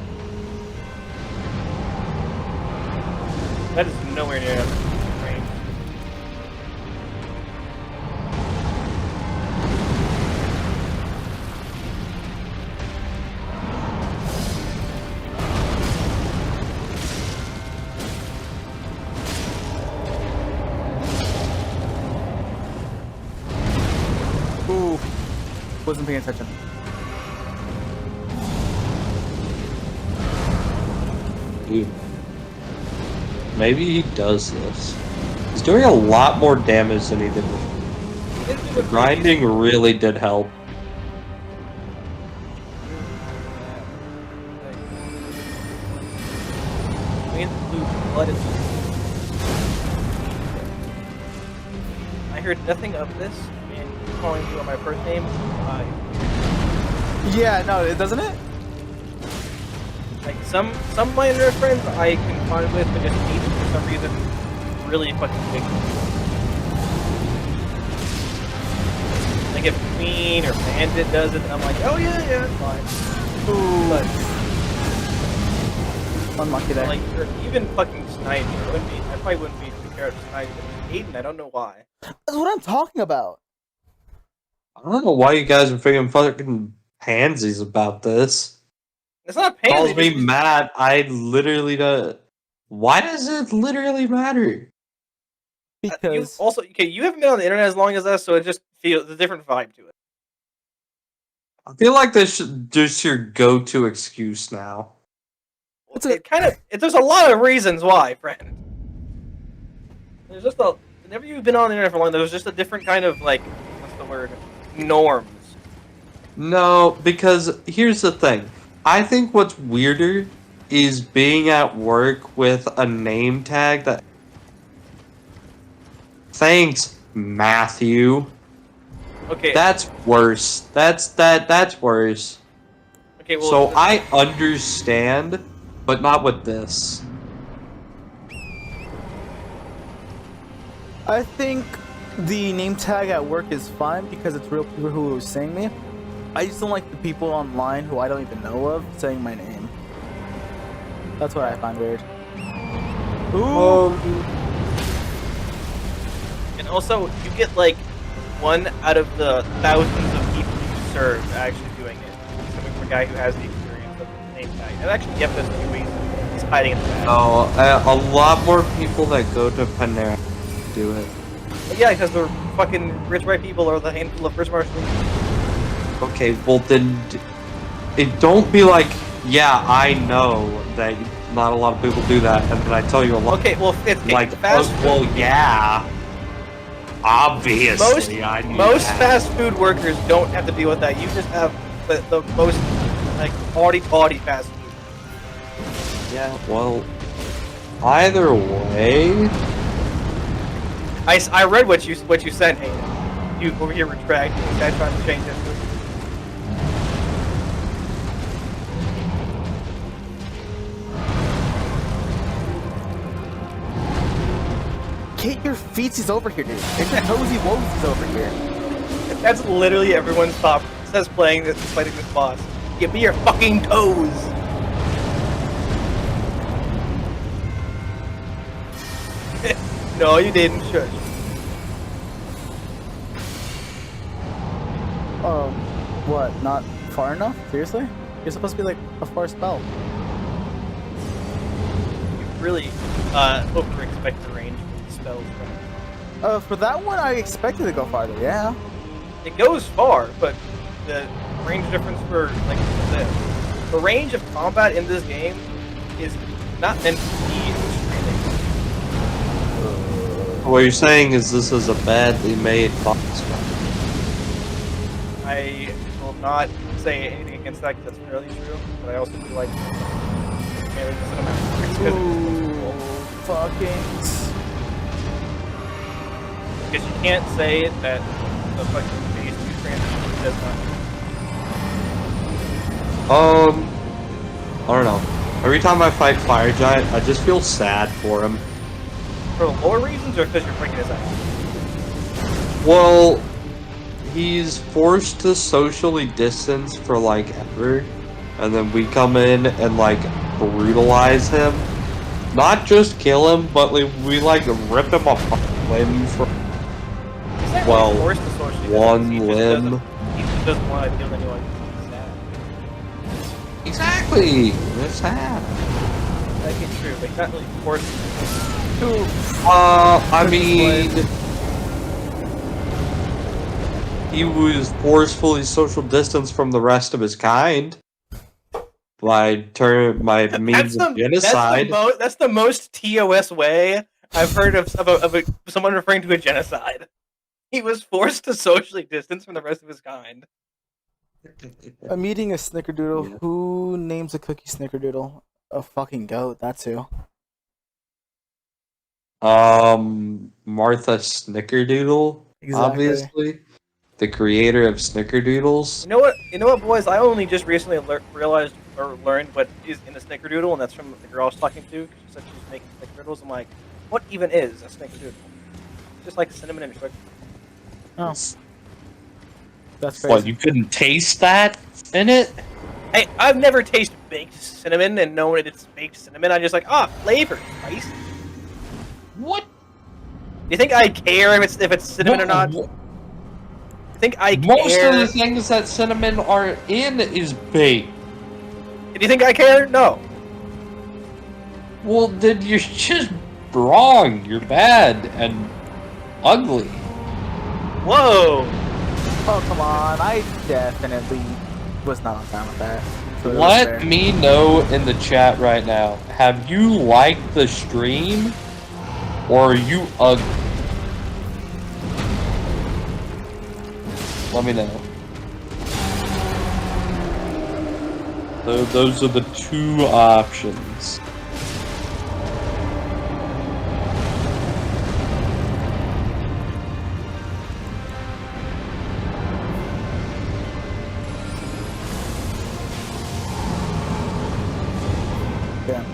That is nowhere near range. Ooh, wasn't paying attention. Dude. Maybe he does this. He's doing a lot more damage than he did before. The grinding really did help. I heard nothing of this, and calling you on my first name. Yeah, no, it doesn't it? Like some of my internet friends I can find with, but just me for some reason really fucking big. Like if Queen or Bandit does it, I'm like, oh yeah, it's fine. Ooh, But unlucky there. like or even fucking Snidey, I probably wouldn't be too scared of Snidey, but Aiden, I don't know why. That's what I'm talking about. I don't know why you guys are freaking fucking pansies about this. It's not Calls pain. me mad. I literally don't. Why does it literally matter? Because You haven't been on the internet as long as us, so it just feels a different vibe to it. I feel like this is just your go-to excuse now. There's a lot of reasons why, friend. There's just whenever you've been on the internet for long, there's just a different kind of like, what's the word? Norms. No, because here's the thing. I think what's weirder is being at work with a name tag that. Thanks, Matthew. Okay. That's worse. That's worse. Okay. Well. So I understand, but not with this. I think the name tag at work is fine because it's real people who are saying me. I just don't like the people online who I don't even know of saying my name. That's what I find weird. Ooh. And also, you get like 1 out of the thousands of people you serve actually doing it. Coming from a guy who has the experience of the name tag. And actually, Jeff does 2 ways. He's hiding in the back. No, a lot more people that go to Panera do it. But yeah, because the fucking rich white people are the handful of first marshals. Okay, well then, don't be like, yeah, I know that not a lot of people do that, and then I tell you a lot. Okay, well, it's Like, fast food. well, yeah, obviously, I knew Most that. fast food workers don't have to deal with that. You just have the most like tawdy fast food. Yeah, well, either way. I read what you sent. Hey, you over here retract. This guy trying to change it. Get your feetsies over here, dude. Get your nosy woesies over here. That's literally everyone's top. It says fighting this boss. Give me your fucking toes. No, you didn't. Shush. What? Not far enough? Seriously? You're supposed to be like a far spell. You really over-expect the range of the spells. For that one, I expected to go farther. Yeah. It goes far, but the range difference for like the range of combat in this game is not meant to be extremely. What you're saying is this is a badly made boss fight. I will not say anything against that because that's fairly true, but I also feel like mainly the cinematics Ooh, fucking. because you can't say that the fucking phase 2 transition does not. I don't know. Every time I fight Fire Giant, I just feel sad for him. For lore reasons or because you're breaking his ass? Well, he's forced to socially distance for like ever, and then we come in and like brutalize him. Not just kill him, but we like rip him apart limb from Well, forced to socially one distance. limb. He just doesn't want to kill anyone. He's sad. Exactly. That's sad. That is true, but he's not really forced to. I mean, he was forcefully social distanced from the rest of his kind by means of genocide. That's the most TOS way I've heard of someone referring to a genocide. He was forced to socially distance from the rest of his kind. I'm eating a snickerdoodle. Yeah. Who names a cookie snickerdoodle? A fucking goat, that's who. Martha Snickerdoodle, Exactly. obviously, the creator of Snickerdoodles. You know what, boys? I only just recently realized or learned what is in a snickerdoodle, and that's from the girl I was talking to. She said she's making snickerdoodles. I'm like, what even is a snickerdoodle? Just like cinnamon and sugar. Oh, that's crazy. What, you couldn't taste that in it? Hey, I've never tasted baked cinnamon and known it's baked cinnamon. I just like, flavor, nice. What? You think I care if it's cinnamon or not? You think I care? Most of the things that cinnamon are in is baked. Do you think I care? No. Well, then you're just wrong. You're bad and ugly. Whoa. Oh, come on. I definitely was not on time with that. So it was Let fair. me know in the chat right now. Have you liked the stream? Or are you ugly? Let me know. Those are the two options. Yeah.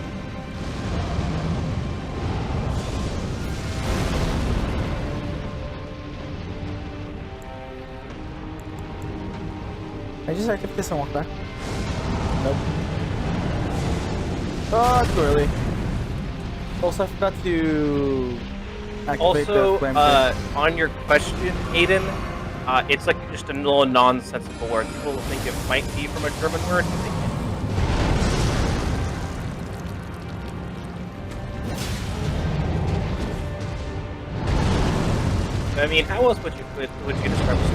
I just activate this and walk back. Nope. Oh, too early. Also, I forgot to activate the Also, flame. on your question, Aiden, it's like just a little nonsensical word. People think it might be from a German word. But they can't. I mean, how else would you describe it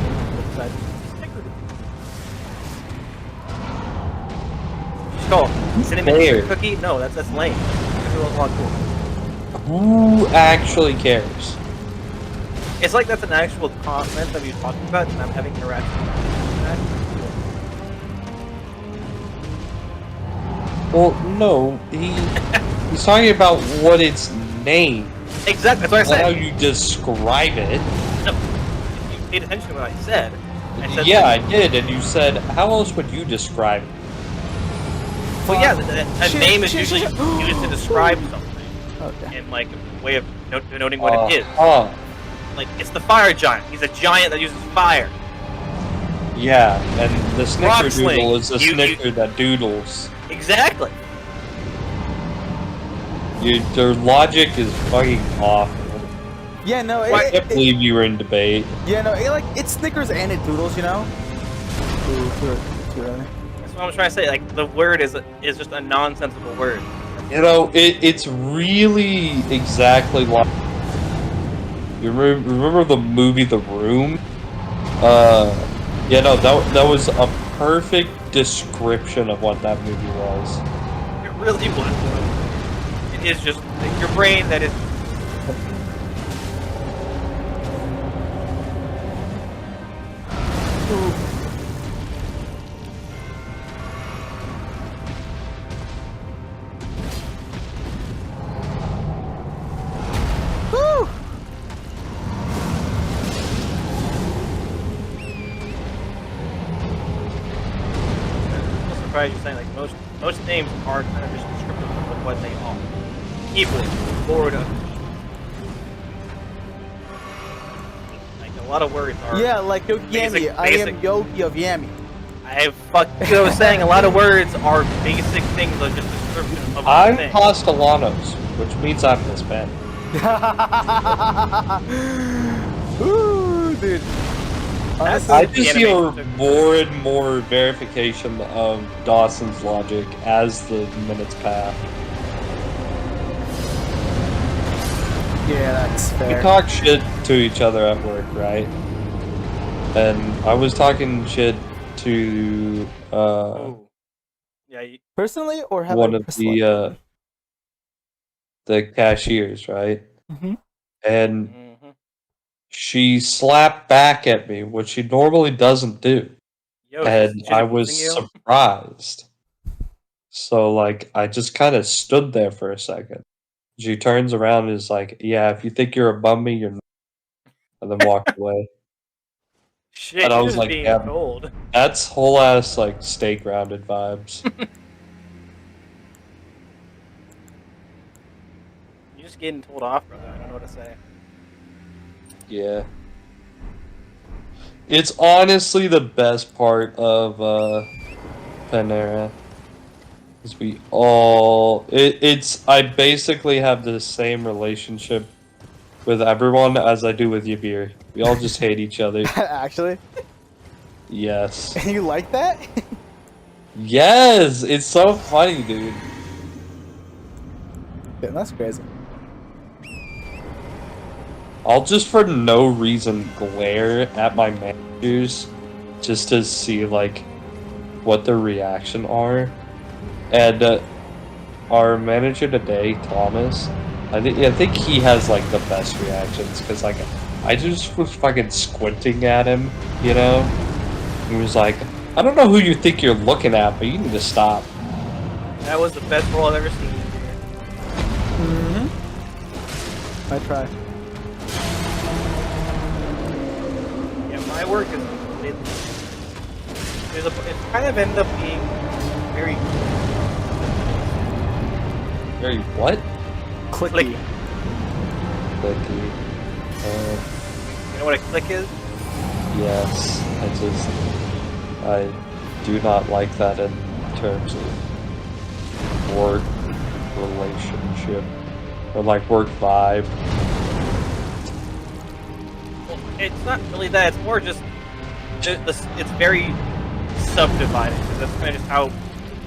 besides snickerdoodle? Just call it cinnamon Weird. cookie? No, that's lame. Snickerdoodle's a lot cool. Who actually cares? It's like that's an actual comment that we're talking about, and I'm having interaction with that. Well, no, he's talking about what it's named. Exactly, that's what I Not said. how you describe it. No, if you paid attention to what I said Yeah, I did, and you said, how else would you describe it? well, yeah, a name is usually used to describe something, Okay. and like a way of denoting what it is. Like, it's the fire giant. He's a giant that uses fire. Yeah, and the Rock snickerdoodle sling. is a snicker that doodles. Exactly. Your logic is fucking awful. Yeah, no, I can't believe you were in debate. yeah, no, it Snickers and it doodles, you know? Ooh, too early. That's what I'm trying to say. Like, the word is just a nonsensical word. You know, it's really exactly like... You remember the movie The Room? Yeah, no, that was a perfect description of what that movie was. It really was. It is just like, your brain that is. Woo! I'm surprised you're saying like most names are kind of just descriptive of what they are. Evil, boredom. Like a lot of words are. Yeah, like Yogi Yami. I am Yogi of Yami. I was saying a lot of words are basic things of just description of I'm a thing. Castellanos, which means I'm Hispanic. Ooh, dude. Honestly, I just see animation more and more verification of Dawson's logic as the minutes pass. yeah, that's We fair. talk shit to each other at work, right? And I was talking shit to Ooh. Yeah, Personally, or have one I of personally? the cashiers, right? Mhm. And mm-hmm. she slapped back at me, which she normally doesn't do. Yo, And she's I abusing was you? surprised. So, like, I just kind of stood there for a second. She turns around and is like, yeah, if you think you're above me, you're not. And then walked away. Shit, And I you're was just like, being yeah, told. that's whole ass, like, stay grounded vibes. You're just getting told off, brother. I don't know what to say. Yeah. It's honestly the best part of Panera. Is we all I basically have the same relationship with everyone as I do with Ybir. We all just hate each other. Actually, Yes. you like that? Yes! It's so funny, dude. Yeah, that's crazy. I'll just for no reason glare at my managers just to see like what their reaction are. And our manager today, Thomas, I think he has like the best reactions because like I just was fucking squinting at him, you know. He was like, I don't know who you think you're looking at, but you need to stop. That was the best roll I've ever seen. I try. Yeah, my work is completely. It kind of ended up being very Very what? Clicky. Clicky. You know what a click is? Yes. I do not like that in terms of work relationship. Or like work vibe. Well, it's not really that. It's more just it's very subdivided because that's kind of just how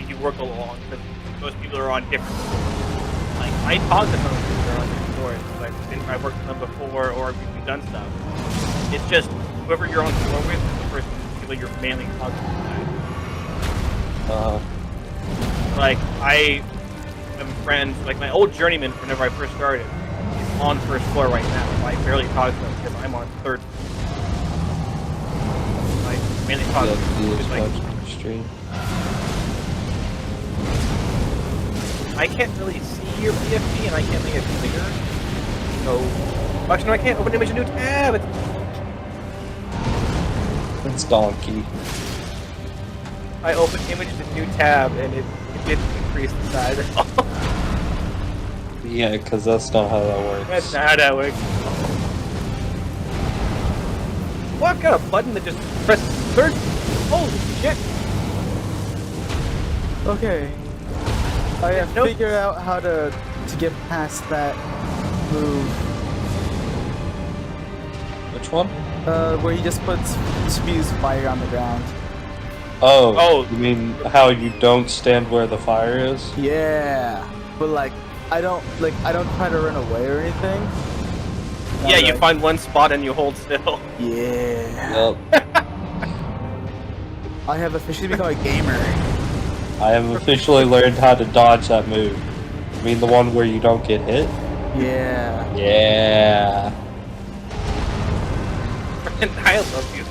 you work along. Because most people are on different stories. Like I talk to some people who are on different stories. I've worked with them before, or we've done stuff. It's just whoever you're on the floor with is the person people you're mainly talking to. Like I am friends. Like my old journeyman, whenever I first started, is on first floor right now. I barely talk to him because I'm on third floor. I mainly talk to him. Like, stream. I can't really see your PFP and I can't make it bigger. So, actually, no, I can't open image a new tab. It's donkey. I opened image a new tab and it didn't increase the size at all. Yeah, because that's not how that works. That's not how that works. What kind of button that just presses search? Holy shit! Okay. I have figured out how to get past that move. Which one? Where he just spews fire on the ground. Oh, you mean how you don't stand where the fire is? Yeah, but like I don't try to run away or anything. Yeah, you find one spot and you hold still. Yeah. Yep. I have officially become a gamer. I have officially learned how to dodge that move. I mean the one where you don't get hit? Yeah. Yeah. And I love you.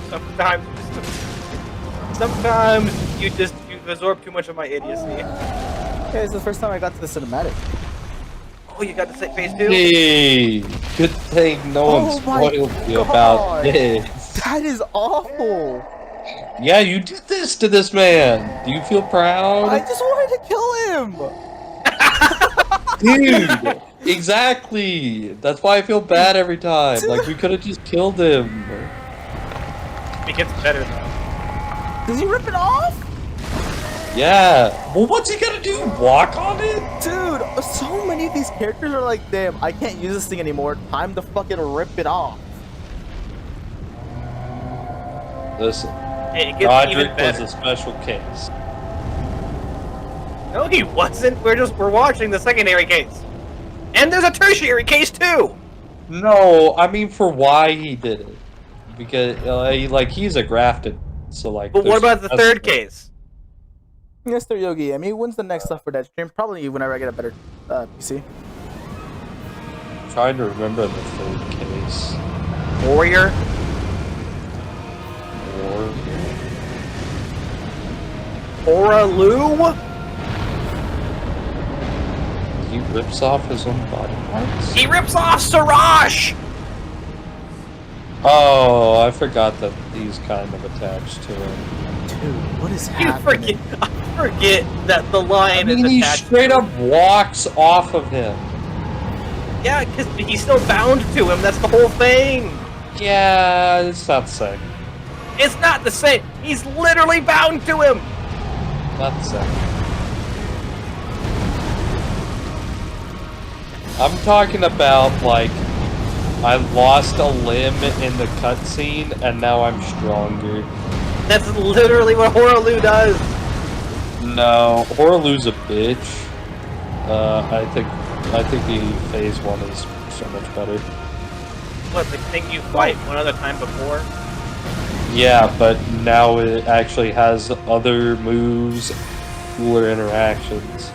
Sometimes you absorb too much of my idiocy. Okay, it's the first time I got to the cinematic. Oh, you got to say phase 2? Hey, good thing no one spoiled you about this. That is awful. Yeah, you did this to this man. Do you feel proud? I just wanted to kill him. Dude, exactly. That's why I feel bad every time. Like, we could have just killed him. It gets better though. Does he rip it off? Yeah. Well, what's he gonna do? Walk on it? Dude, so many of these characters are like, damn, I can't use this thing anymore. Time to fucking rip it off. Listen, It gets Roderick even better. was a special case. No, he wasn't. We're watching the secondary case. And there's a tertiary case too! No, I mean for why he did it. Because, he's a grafted, so like... But what about the third case? Mr. Yogi, I mean, when's the next Left 4 Dead stream? Probably whenever I get a better PC. I'm trying to remember the third case. Warrior? Oralu? He rips off his own body parts? He rips off Siraj! Oh, I forgot that he's kind of attached to him. Dude, what is I happening? forget that the lion is he attached straight to up walks off of him. Yeah, because he's still bound to him. That's the whole thing. Yeah, it's not the same. It's not the same. He's literally bound to him. Not the same. I'm talking about, like, I lost a limb in the cutscene, and now I'm stronger. That's literally what Horalu does. No, Horalu's a bitch. I think the phase 1 is so much better. What, the thing you fight one other time before? Yeah, but now it actually has other moves, cooler interactions.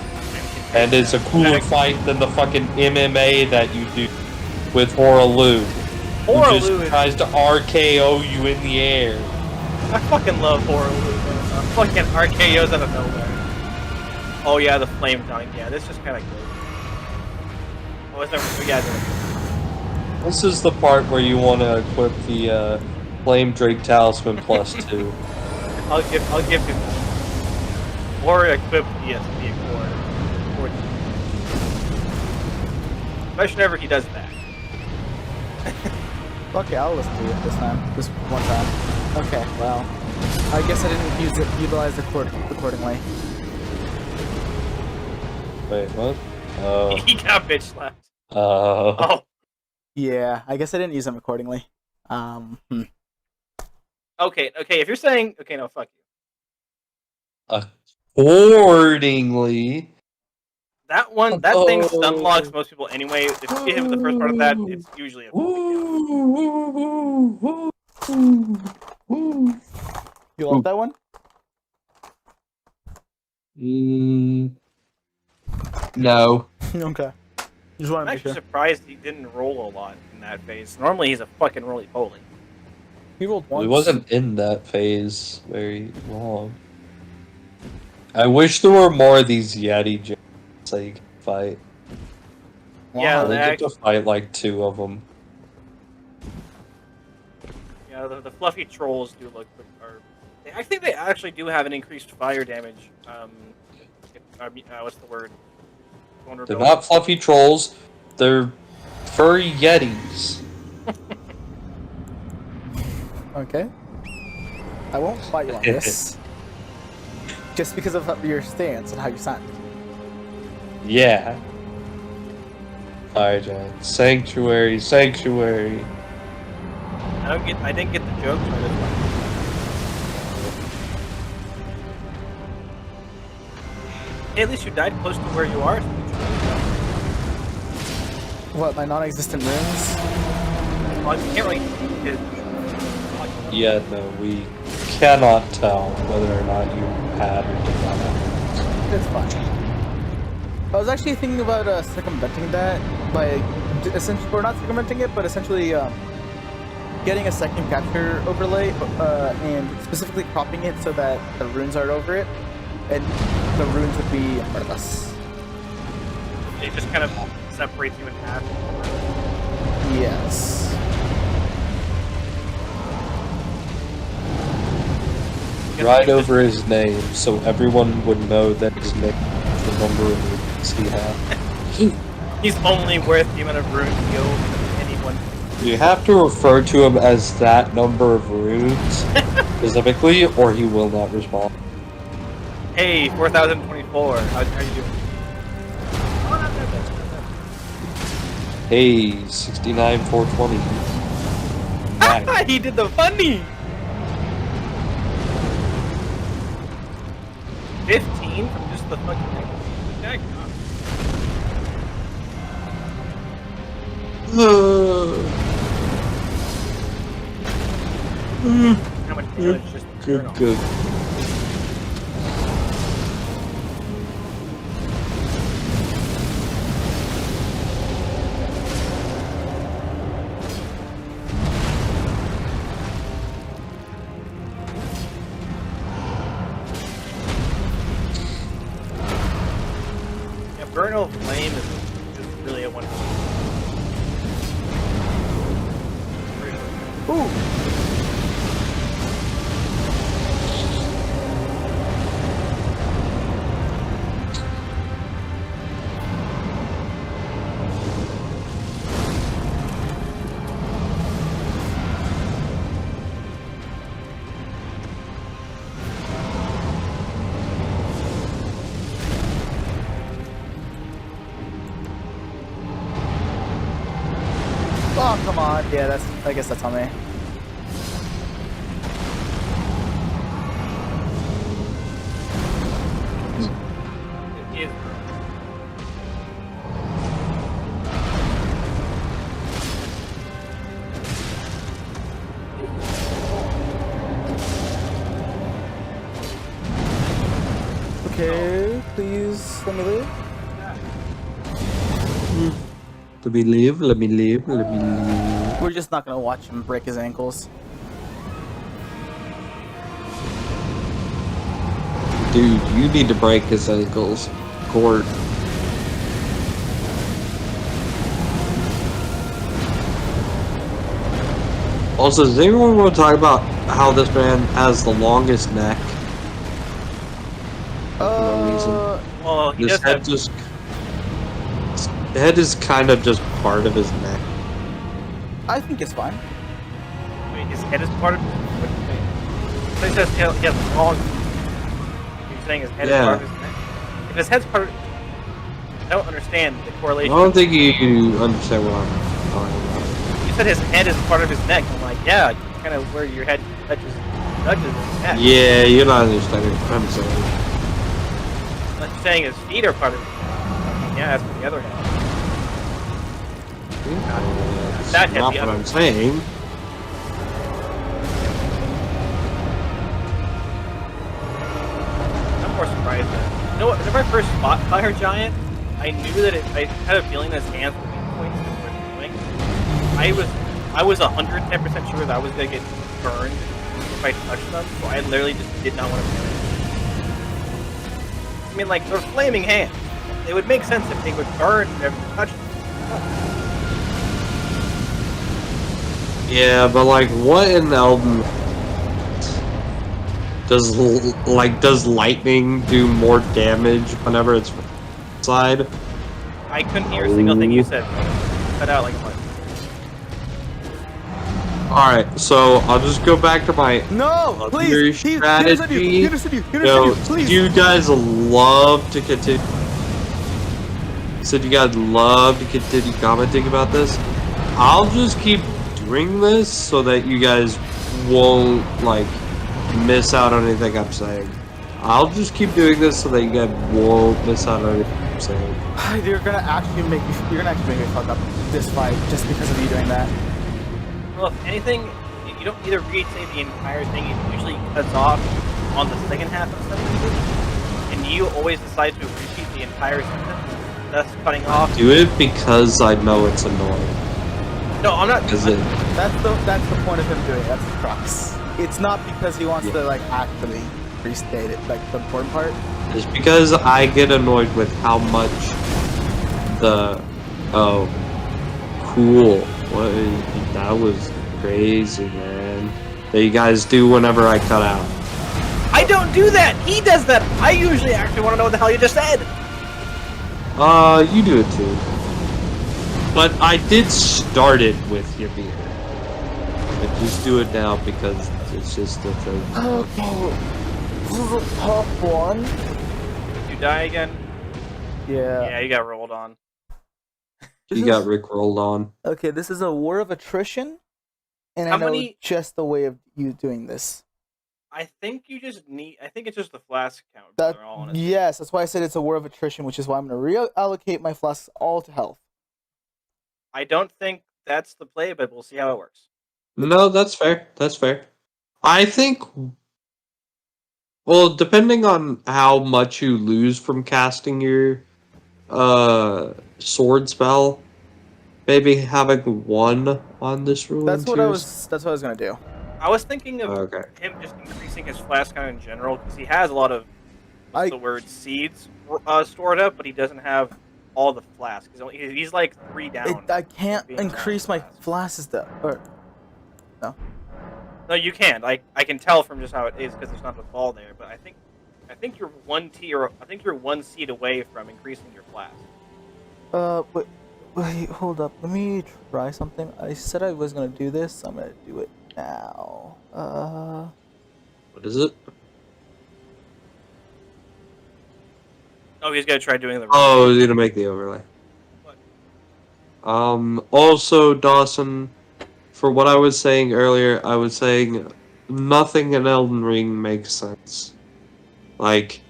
And it's a cooler fight than the fucking MMA that you do with Horalu. Who just tries to RKO you in the air. I fucking love Horalu, man. Fucking RKO's out of nowhere. Oh yeah, the flame tongue. Yeah, this is kind of good. Oh, it's never. Yeah, This is the part where you want to equip the Flame Drake Talisman +2. I'll give him or equip the core. Especially whenever he does that. Okay, I'll listen to it this one time. Okay, well, I guess I didn't utilize it accordingly. Wait, what? Oh. He got bitch slapped. Oh. Oh. Yeah, I guess I didn't use them accordingly. Okay, if you're saying okay, no, fuck you. Accordingly. That thing stun locks most people anyway. If you get hit with the first part of that, it's usually a full kill. You love that one? No. Okay. Just want I'm to make actually sure. surprised he didn't roll a lot in that phase. Normally he's a fucking roly-poly. He rolled once. He wasn't in that phase very long. I wish there were more of these Yeti giants so you can fight. Yeah, They get to fight like 2 of them. Yeah, the fluffy trolls do look. I think they actually do have an increased fire damage. What's the word? They're not fluffy trolls. They're furry Yetis. Okay. I won't fight you on this. Just because of your stance and how you sound. Yeah. Fire giant. Sanctuary. Sanctuary. I didn't get the joke. So I didn't like it. Hey, at least you died close to where you are. What, my non-existent runes? Well, you can't really. Yeah, no, we cannot tell whether or not you had or did not have. It's fine. I was actually thinking about circumventing that by essentially, or not circumventing it, but essentially getting a second capture overlay and specifically cropping it so that the runes are over it, and the runes would be in front of us. It just kind of separates you in half. Yes. Right over his name, so everyone would know that his name is the number of runes he had. He's only worth the amount of runes he owes anyone. You have to refer to him as that number of runes specifically, or he will not respond. Hey, 4024. How you doing? Oh, not bad. Hey, 69,420. Nice. He did the funny. 15 from just the fucking thing. How much damage just Good, good. Yeah, Vernal Flame is just really a one. Ooh. Oh, come on. Yeah, I guess that's on me. It is. Okay, please let me live. Let me live, let me live, let me live. We're just not gonna watch him break his ankles. Dude, you need to break his ankles. Court. Also, does anyone want to talk about how this man has the longest neck? For no reason. Well, he His does head have. just... His head is kind of just part of his neck. I think it's fine. Wait, his head is part of. Wait. So he says he has long. You're saying his head is part of his neck? If his head's part of. I don't understand the I correlation. don't think you understand what I'm talking about. You said his head is part of his neck. I'm like, yeah, it's kind of where your head touches his neck. Yeah, you're not understanding what I'm saying. But you're saying his feet are part of his neck. I mean, yeah, that's for the other head. That's That not head, what I'm saying. I'm more surprised that. You know what? Whenever I first fought Fire Giant, I knew that I had a feeling that his hands were weak points to what he was doing. I was 110% sure that I was gonna get burned if I touched them, so I literally just did not want to. I mean, like, they're flaming hands. It would make sense if they would burn whenever you touch them. Yeah, but like, what in Elden does lightning do more damage whenever it's inside? I couldn't hear a single thing you said. Cut out like a bunch. Alright, so I'll just go back to my No, please, your strategy. You guys love to continue. Said you guys love to continue commenting about this. I'll just keep doing this so that you guys won't like miss out on anything I'm saying. I'll just keep doing this so that you guys won't miss out on anything I'm saying. You're gonna actually make me fuck up this fight just because of you doing that. Well, if anything, you don't need to re-say the entire thing. It usually cuts off on the second half of sentences, and you always decide to repeat the entire sentence, thus cutting off. Do it because I know it's annoying. No, I'm not. That's That's the point of him doing it. That's the crux. It's not because he wants to like actually restate it, like the important part. It's because I get annoyed with how much the cool. That was crazy, man. That you guys do whenever I cut out. I don't do that. He does that. I usually actually want to know what the hell you just said. You do it too. But I did start it with your beard. I just do it now because it's just the thing. Okay. This is a tough one. You die again? Yeah. Yeah, you got rolled on. You got rickrolled on. Okay, this is a war of attrition, and How I know many- just the way of you doing this. I think you just need. I think it's just the flask count. That, Brother, all honest. yes, that's why I said it's a war of attrition, which is why I'm going to reallocate my flasks all to health. I don't think that's the play, but we'll see how it works. No, that's fair. That's fair. I think. Well, depending on how much you lose from casting your sword spell, maybe having one on this rule. That's what I was going to do. I was thinking of Okay. him just increasing his flask count in general because he has a lot of what's the word seeds stored up, but he doesn't have all the flasks. He's like 3 down. I can't being increase my flasks though. Or No, you can't. I can tell from just how it is because there's not a ball there. But I think you're one seed away from increasing your flask. wait, hold up. Let me try something. I said I was going to do this. I'm going to do it now. What is it? Oh, he's gonna try doing the. Oh, he's gonna make the overlay. What? Also, Dawson, for what I was saying earlier, I was saying nothing in Elden Ring makes sense. Like,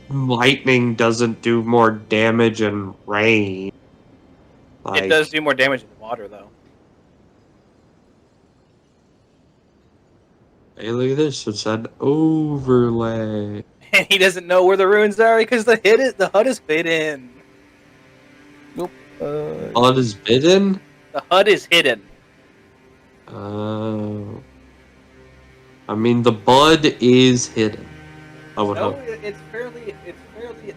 lightning doesn't do more damage in rain. Like, It does do more damage in water, though. Hey, look at this. It's an overlay. And he doesn't know where the ruins are because the HUD is hidden. Nope. Blood is bidden? The HUD is hidden. I mean, the bud is hidden. Oh, No, no. it's fairly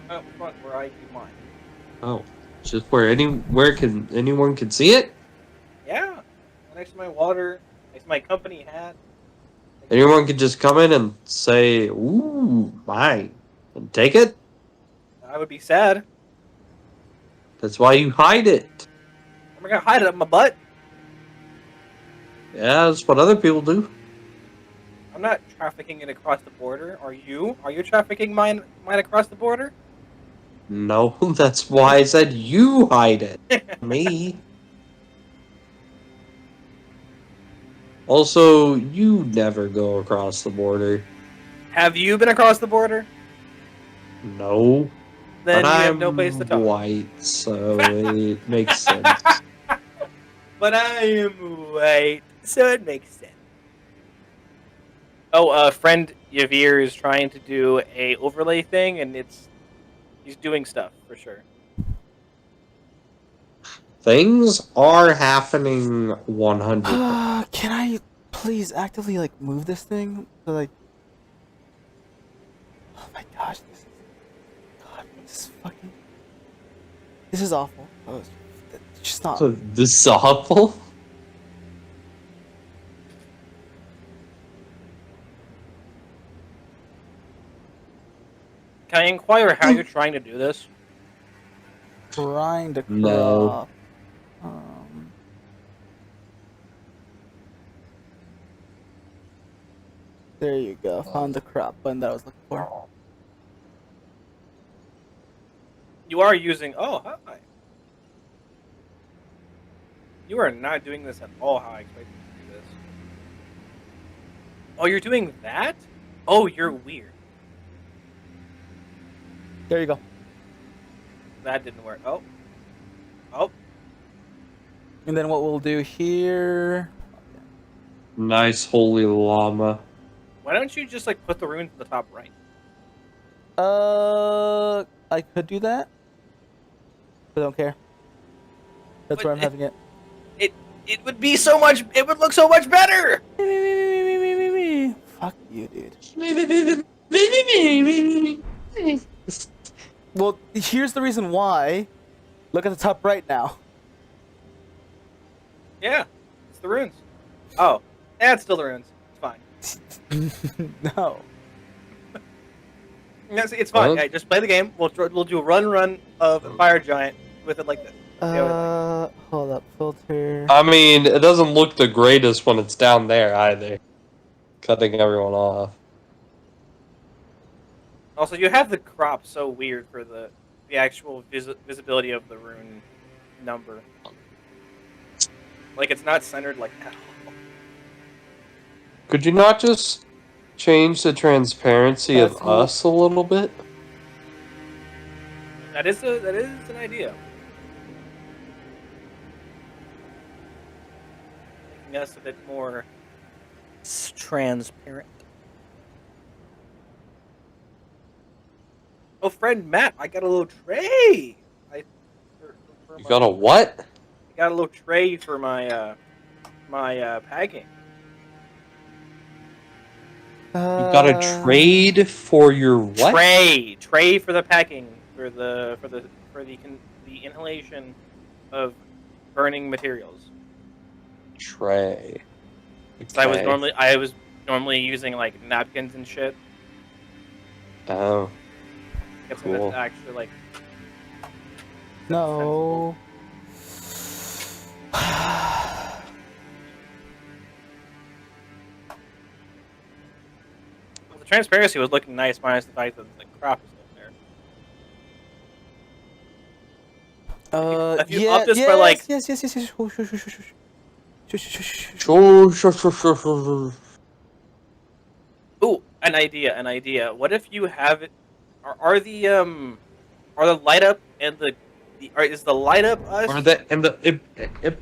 up front where I do mine. Oh, just where anyone can see it? Yeah, next to my water, next to my company hat. Anyone can just come in and say, "Ooh, mine," and take it. I would be sad. That's why you hide it. I'm gonna hide it up my butt. Yeah, that's what other people do. I'm not trafficking it across the border. Are you? Are you trafficking mine across the border? No, that's why I said you hide it. Me. Also, you never go across the border. Have you been across the border? No. Then But you have I'm no place to talk. white, so it makes sense. But I am white, so it makes sense. Oh, friend Yavir is trying to do a overlay thing, and he's doing stuff for sure. Things are happening 100. Can I please actively like move this thing? So, like, oh my gosh, this is awful. Oh, stop. So this is awful. Can I inquire how you're trying to do this? Trying to crop. No. There you go. Found the crop button that I was looking for. You are using. Oh, hi. You are not doing this at all how I expected you to do this. Oh, you're doing that? Oh, you're weird. There you go. That didn't work. Oh. Oh. And then what we'll do here. Nice holy llama. Why don't you just like put the runes at the top right? I could do that, but I don't care. That's But where I'm having it. It would be so much. It would look so much better. Fuck you, dude. Well, here's the reason why. Look at the top right now. Yeah, it's the runes. Oh, yeah, it's still the runes. It's fine. No. Yes, it's fine. Well- Yeah, just play the game. We'll do a run of Fire Giant with it like this. Hold up, filter. I mean, it doesn't look the greatest when it's down there either. Cutting everyone off. Also, you have the crop so weird for the actual visibility of the rune number. Like it's not centered like that. Could you not just change the transparency That's of cool. us a little bit? That is an idea. Making us a bit more transparent. Oh, friend Matt, I got a little tray. You got a what? I got a little tray for my packing. You got a trade for your what? Tray for the packing for the inhalation of burning materials. Tray. So I Okay. was normally using like napkins and shit. Oh. It's Cool. actually like No. the transparency was looking nice, minus the fact that the crop is still there. If you up this by, like- yes. Shush. Sure. Ooh, an idea. What if you have it? Are the light up and is the light up us? Or the and the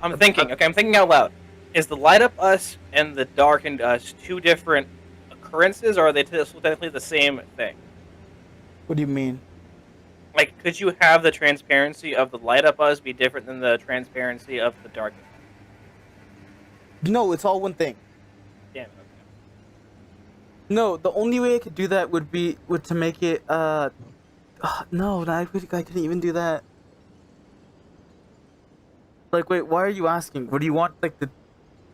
I'm thinking. Okay, I'm thinking out loud. Is the light up us and the darkened us two different occurrences, or are they technically the same thing? What do you mean? Like, could you have the transparency of the light up us be different than the transparency of the darkened? No, it's all one thing. Damn. No, the only way I could do that would to make it no, I couldn't even do that. Like, wait, why are you asking? What do you want? Like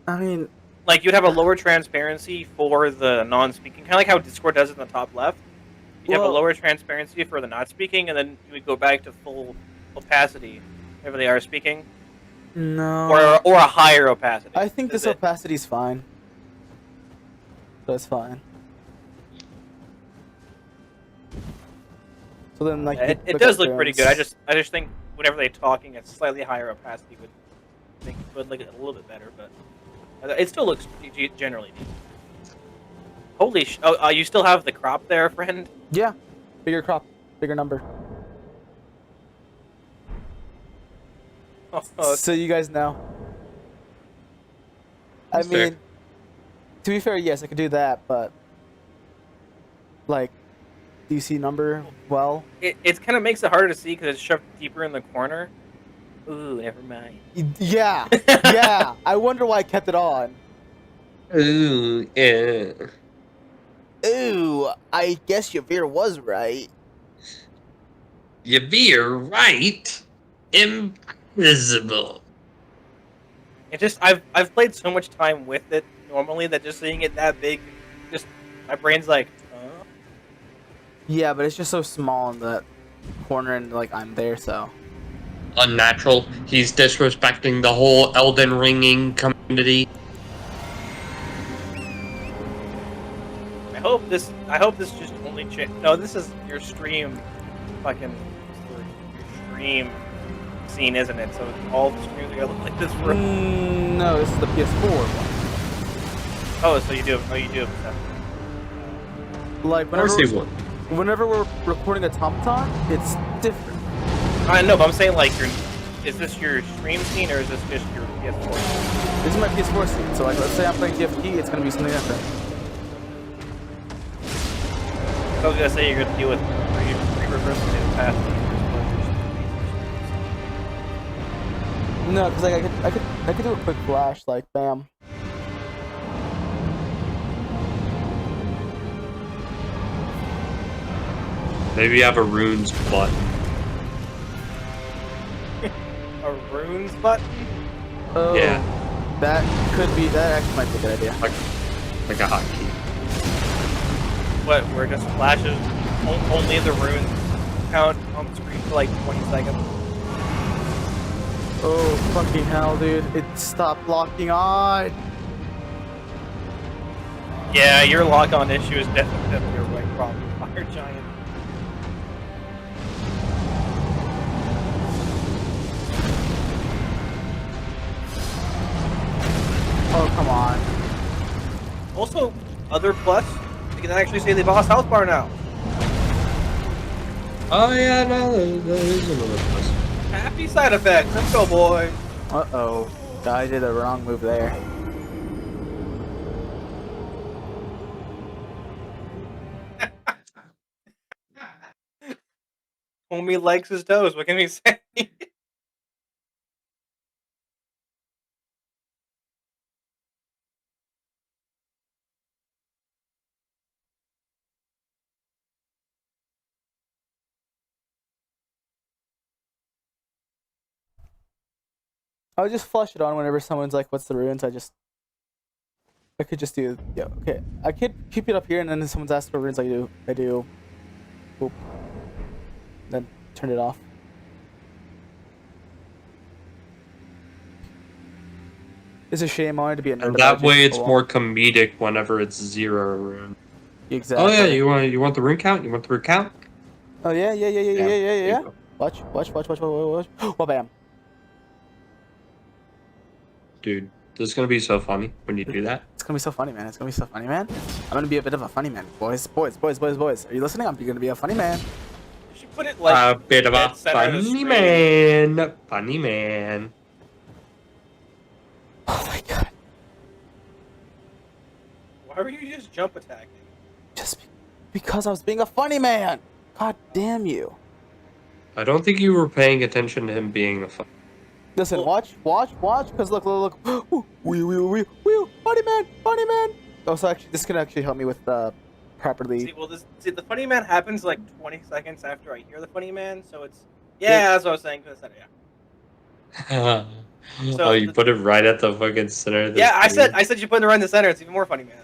I mean, Like you'd have a lower transparency for the non-speaking, kind of like how Discord does it in the top left. You'd have a Well- lower transparency for the not speaking, and then you would go back to full opacity whenever they are speaking, no. or a higher opacity. I think Is this it? opacity's fine. That's fine. So then, like, It does look pretty good. I just think whenever they're talking, a slightly higher opacity would look a little bit better, but it still looks generally neat. Holy oh, you still have the crop there, friend? Yeah, bigger crop, bigger number. Oh, So you guys know. I That's fair. mean, to be fair, yes, I could do that, but like, do you see number well? it kind of makes it harder to see because it's shoved deeper in the corner. Ooh, never mind. Yeah, yeah. I wonder why I kept it on. Ooh, yeah. Ooh, I guess Yavir was right. Yavir, right? Invisible. It just I've played so much time with it normally that just seeing it that big, just my brain's like, Yeah, but it's just so small in that corner, and like I'm there, so. Unnatural. He's disrespecting the whole Elden Ringing community. I hope this just only no, this is your stream, fucking your stream scene, isn't it? So all the streams are gonna look like this for. No, this is the PS4 one. Oh, so you do have stuff. Like whenever we're recording automaton, it's different. I know, but I'm saying like is this your stream scene or is this just your PS4? This is my PS4 scene, so like let's say I'm playing TFT, it's gonna be something different. I was gonna say you're gonna deal with reversing the past. No, because like I could do a quick flash, like bam. Maybe you have a runes button. A runes button? Oh, Yeah. That actually might be a good idea. Like a hotkey. What, where it just flashes only the runes count on the screen for like 20 seconds? Oh fucking hell, dude! It stopped locking on. Yeah, your lock-on issue is definitely a right problem, Fire Giant. Oh come on. Also, other plus, you can actually say they bought a South Bar now. Oh yeah, no, there is another plus. Happy side effects, let's go, boy. Uh-oh. I did a wrong move there. Homie likes his toes, what can he say? I would just flush it on whenever someone's like, what's the ruins? I could just do, yeah, okay. I could keep it up here and then if someone's asked for ruins, I do, boop. Then turn it off. It's a shame I wanted to be a nerd. And that way it's more comedic whenever it's 0 rune. Exactly. Oh yeah, you want the rune count? You want the rune count? Oh yeah. There you go. Watch. Well, bam. Dude, this is gonna be so funny when you do that. It's gonna be so funny, man. I'm gonna be a bit of a funny man, boys. Are you listening? I'm gonna be a funny man. You should put it like A bit of a dead center of the funny screen. man. Funny man. Oh my god. Why were you just jump attacking? Just because I was being a funny man. God damn you. I don't think you were paying attention to him being a funny. Listen, watch. Because look. Wee, funny man. Oh, so actually, this can actually help me with properly. The funny man happens like 20 seconds after I hear the funny man, so it's that's what I was saying. Yeah. Oh, you put it right at the fucking center of the screen. I said you put it right in the center. It's even more funny, man.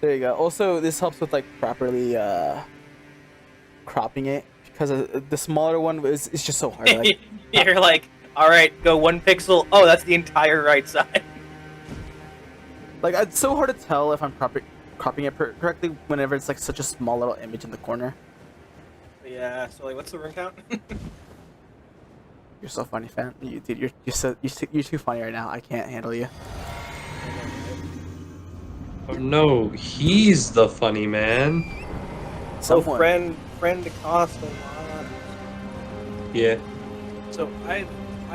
There you go. Also, this helps with like properly cropping it because the smaller one is just so hard. Like, You're like, all right, go 1 pixel. Oh, that's the entire right side. like it's so hard to tell if I'm cropping it correctly whenever it's like such a small little image in the corner. Yeah. So like, what's the room count? You're so funny, fan. Dude, you're too funny right now. I can't handle you. No, he's the funny man. Someone. friend Castellanos. Yeah. So I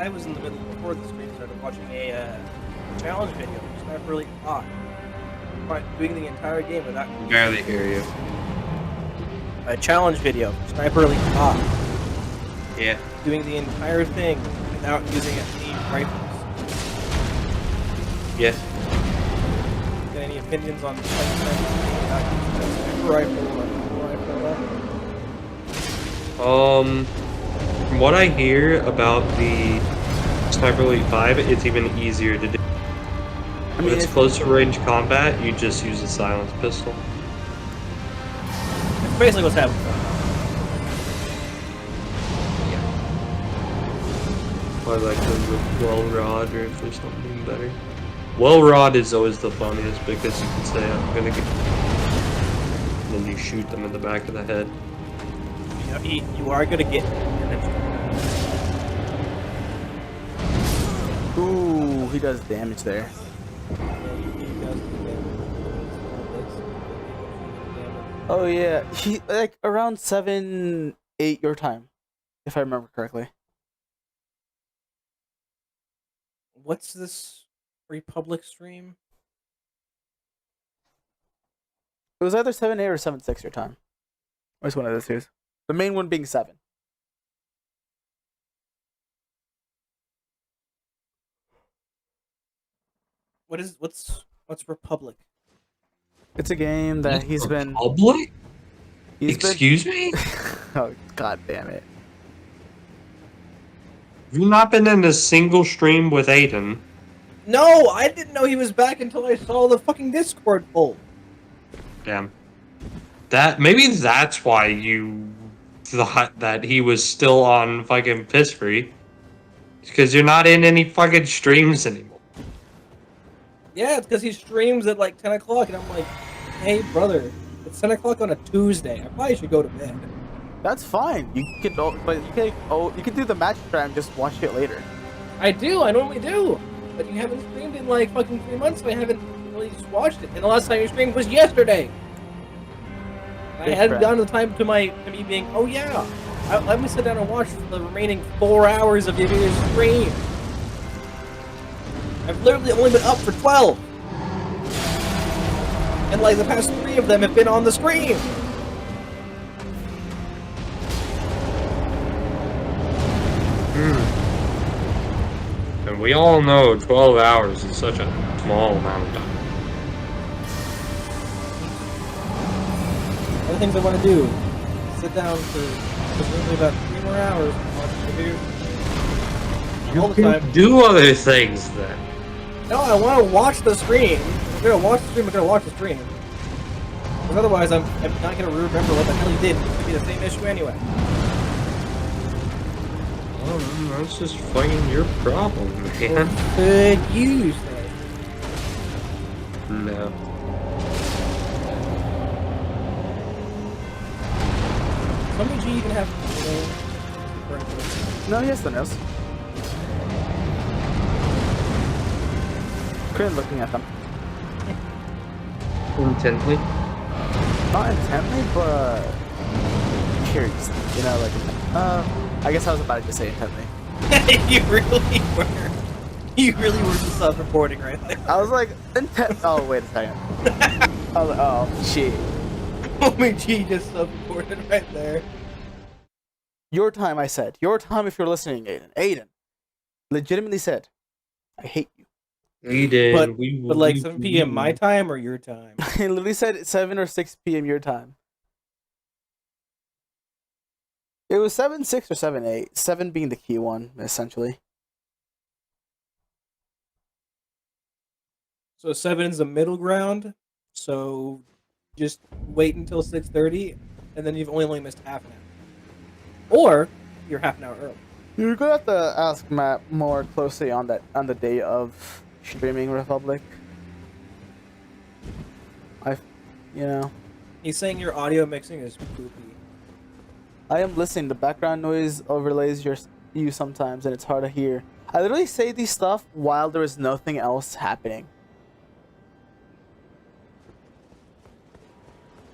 was in the middle before the stream started watching a challenge video. Sniper Elite Hot. Doing the entire game without. Barely hear you. A challenge video. Sniper Elite Hot. Yeah. Doing the entire thing without using any rifles. Yeah. Got any opinions on without using a sniper rifle or a rifle? From what I hear about the Sniper Elite 5, it's even easier to do. When it's close to range combat, you just use a silence pistol. It's basically what's happening. Or like the well rod, or if there's something better. Well rod is always the funniest because you can say I'm gonna get, and then you shoot them in the back of the head. You are gonna get. Ooh, he does damage there. Oh yeah, he like around 7, 8 your time, if I remember correctly. What's this Republic stream? It was either 7, 8 or 7, 6 your time. Which one of those two? The main one being 7. What's Republic? It's a game that he's been. Public? Excuse me? Oh god damn it! You've not been in a single stream with Aiden. No, I didn't know he was back until I saw the fucking Discord poll. Damn. Maybe that's why you thought that he was still on fucking Piss Free. Because you're not in any fucking streams anymore. Yeah, it's because he streams at like 10 o'clock, and I'm like, hey, brother, it's 10 o'clock on a Tuesday. I probably should go to bed. That's fine. You can do the match try and just watch it later. I normally do. But you haven't streamed in like fucking 3 months, so I haven't really just watched it. And the last time you streamed was yesterday. I hadn't gotten the time to me being, oh yeah, let me sit down and watch the remaining 4 hours of your stream. I've literally only been up for 12. And like the past 3 of them have been on the screen. And we all know 12 hours is such a small amount of time. Other things I want to do. Sit down for presumably about 3 more hours and watch the video. All the time. Do other things then. No, I want to watch the stream. I'm gonna watch the stream. I'm gonna watch the stream. Because otherwise, I'm not gonna remember what the hell he did. It's gonna be the same issue anyway. Well, that's just fucking your problem, man. Could you say? No. Somebody G even have. No, he has the nose. Couldn't looking at them. Intently? Not intently, but curious. You know, like I guess I was about to say intently. You really were. You really were just self-reporting right there. I was like intent. Oh wait a second. I was like, oh shit. Homie G just self-reported right there. Your time, I said. Your time if you're listening, Aiden. Aiden legitimately said, I hate you. Aiden, But like 7 p.m. my time or your time? It literally said 7 or 6 p.m. your time. It was 7-6 or 7-8. 7 being the key one, essentially. So 7 is the middle ground. So just wait until 6:30, and then you've only missed half an hour, or you're half an hour early. You're gonna have to ask Matt more closely on the day of streaming Republic. He's saying your audio mixing is poopy. I am listening. The background noise overlays you sometimes, and it's hard to hear. I literally say these stuff while there is nothing else happening.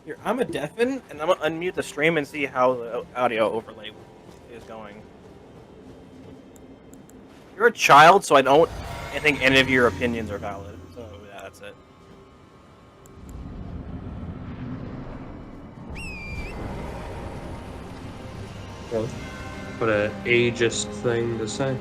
Here, I'm a deafen, and I'm gonna unmute the stream and see how the audio overlay is going. You're a child, so I think any of your opinions are valid. So yeah, that's it. What a ageist thing to say.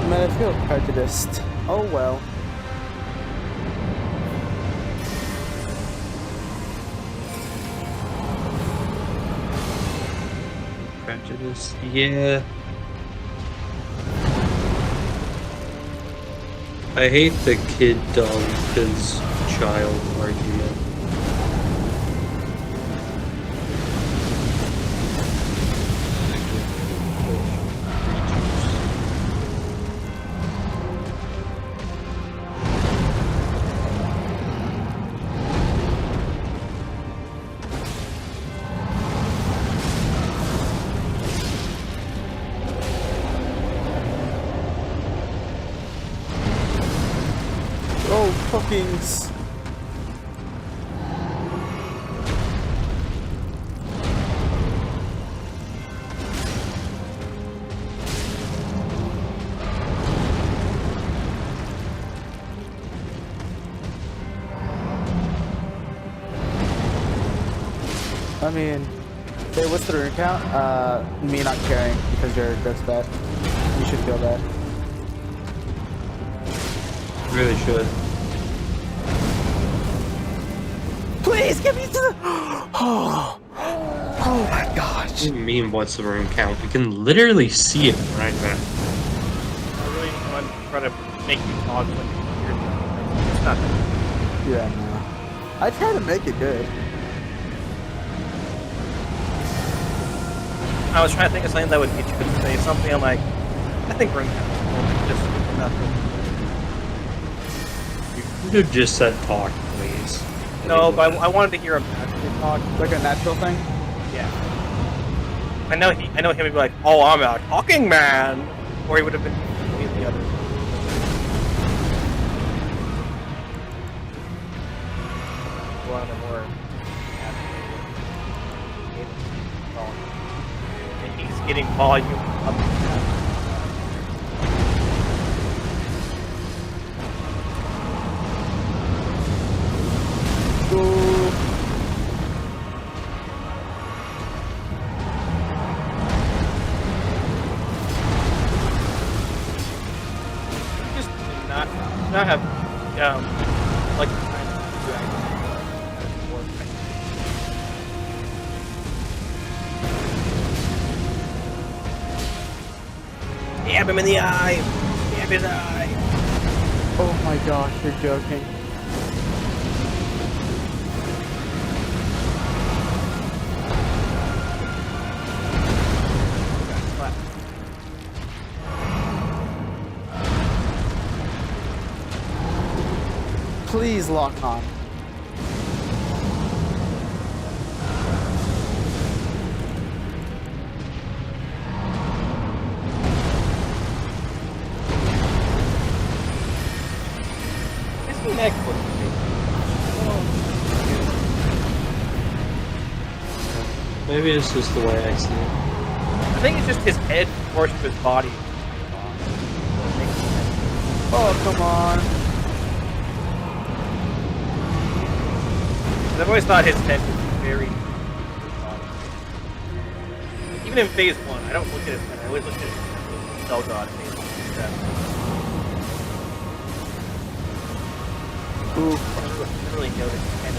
Man, I feel prejudiced. Oh well. Prejudice, yeah. I hate the kid dumb kids child argument. Oh, fuckings. I mean, hey, what's the rune count? Me not caring because that's bad. You should feel bad. Really should. Please get me to the. Oh my gosh. What do you mean, what's the room count? We can literally see it right now. I really want to try to make you talk when you're it's not that. Yeah, no. I try to make it good. I was trying to think of something that would get you to say something. I'm like, I think we're just nothing. You could have just said talk, please. No, but I wanted to hear him actually talk. Like a natural thing? Yeah. I know him would be like, oh, I'm a talking man, or he would have been completely other. One of the more and he's getting volume up and down. Just not have like the time to do Stab him in the eye! Stab his eye! Oh my gosh, you're joking. Please lock on. Maybe it's just the way I see it. I think it's just his head forced to his body. Oh, come on. I've always thought his head was very. Even in phase 1, I don't look at his head. I always look at his cell god phase 1. Ooh. I don't really notice his head.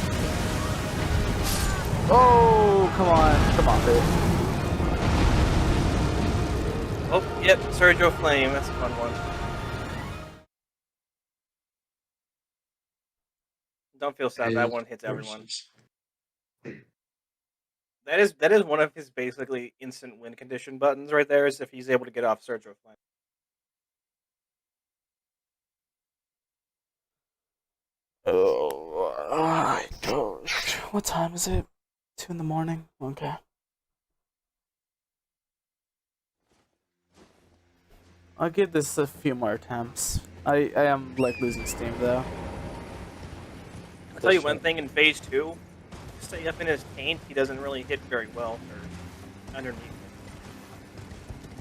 Oh, come on. Come on, babe. Oh, yep, Sergio Flame. That's a fun one. Don't feel sad. That one hits everyone. That is one of his basically instant win condition buttons right there. Is if he's able to get off Sergio Flame. Oh, my gosh. What time is it? 2 in the morning? Okay. I'll give this a few more attempts. I am, like, losing steam, though. I'll tell you one thing, in phase 2, stay up in his taint, he doesn't really hit very well or underneath him.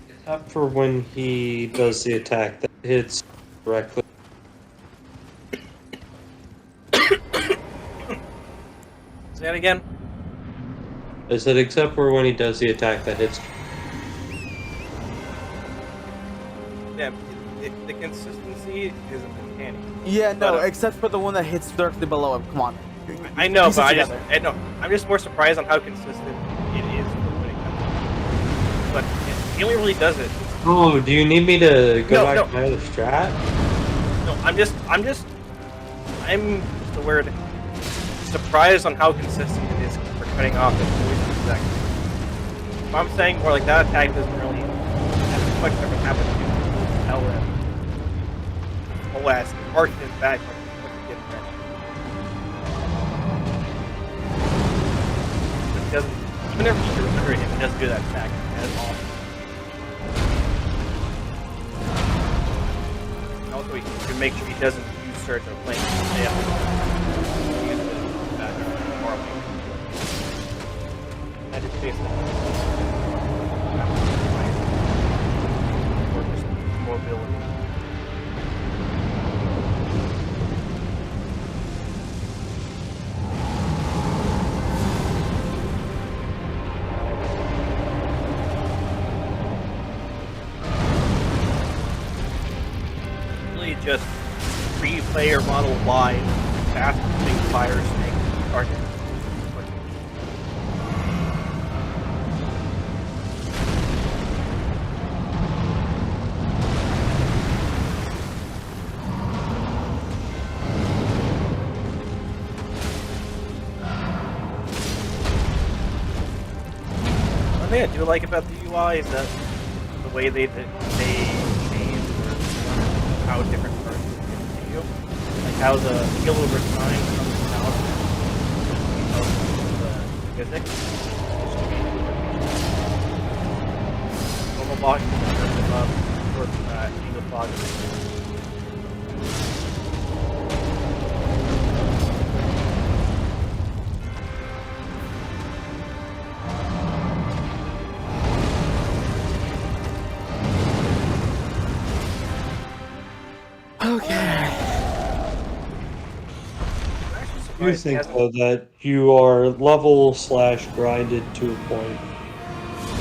Except for when he does the attack that hits directly. Say that again? I said except for when he does the attack that hits. Yeah, the consistency is uncanny. Yeah, no, But, except for the one that hits directly below him. Come on. I know, Piece it but together. I'm just more surprised on how consistent it is for when it comes. But he only really does it. Oh, do you need me to go No, back no. to my other strat? No, I'm the word surprised on how consistent it is for cutting off the poison second. If I'm saying more like that attack doesn't really have much different happen to LM. Whole ass arcing his back like what getting ready. But he doesn't, even if you're under him, he doesn't do that attack as often. And also, he can make sure he doesn't use Surge or Flame to stay up. Use it back horribly. I just face mobility. Really just three-player Model Y, fast moving fire snake target. One thing I do like about the UI is that the way they change how different parts continue. Like how the heal over time comes out of the physics. Normal block is up towards angle fog. You think though that you are level / grinded to a point.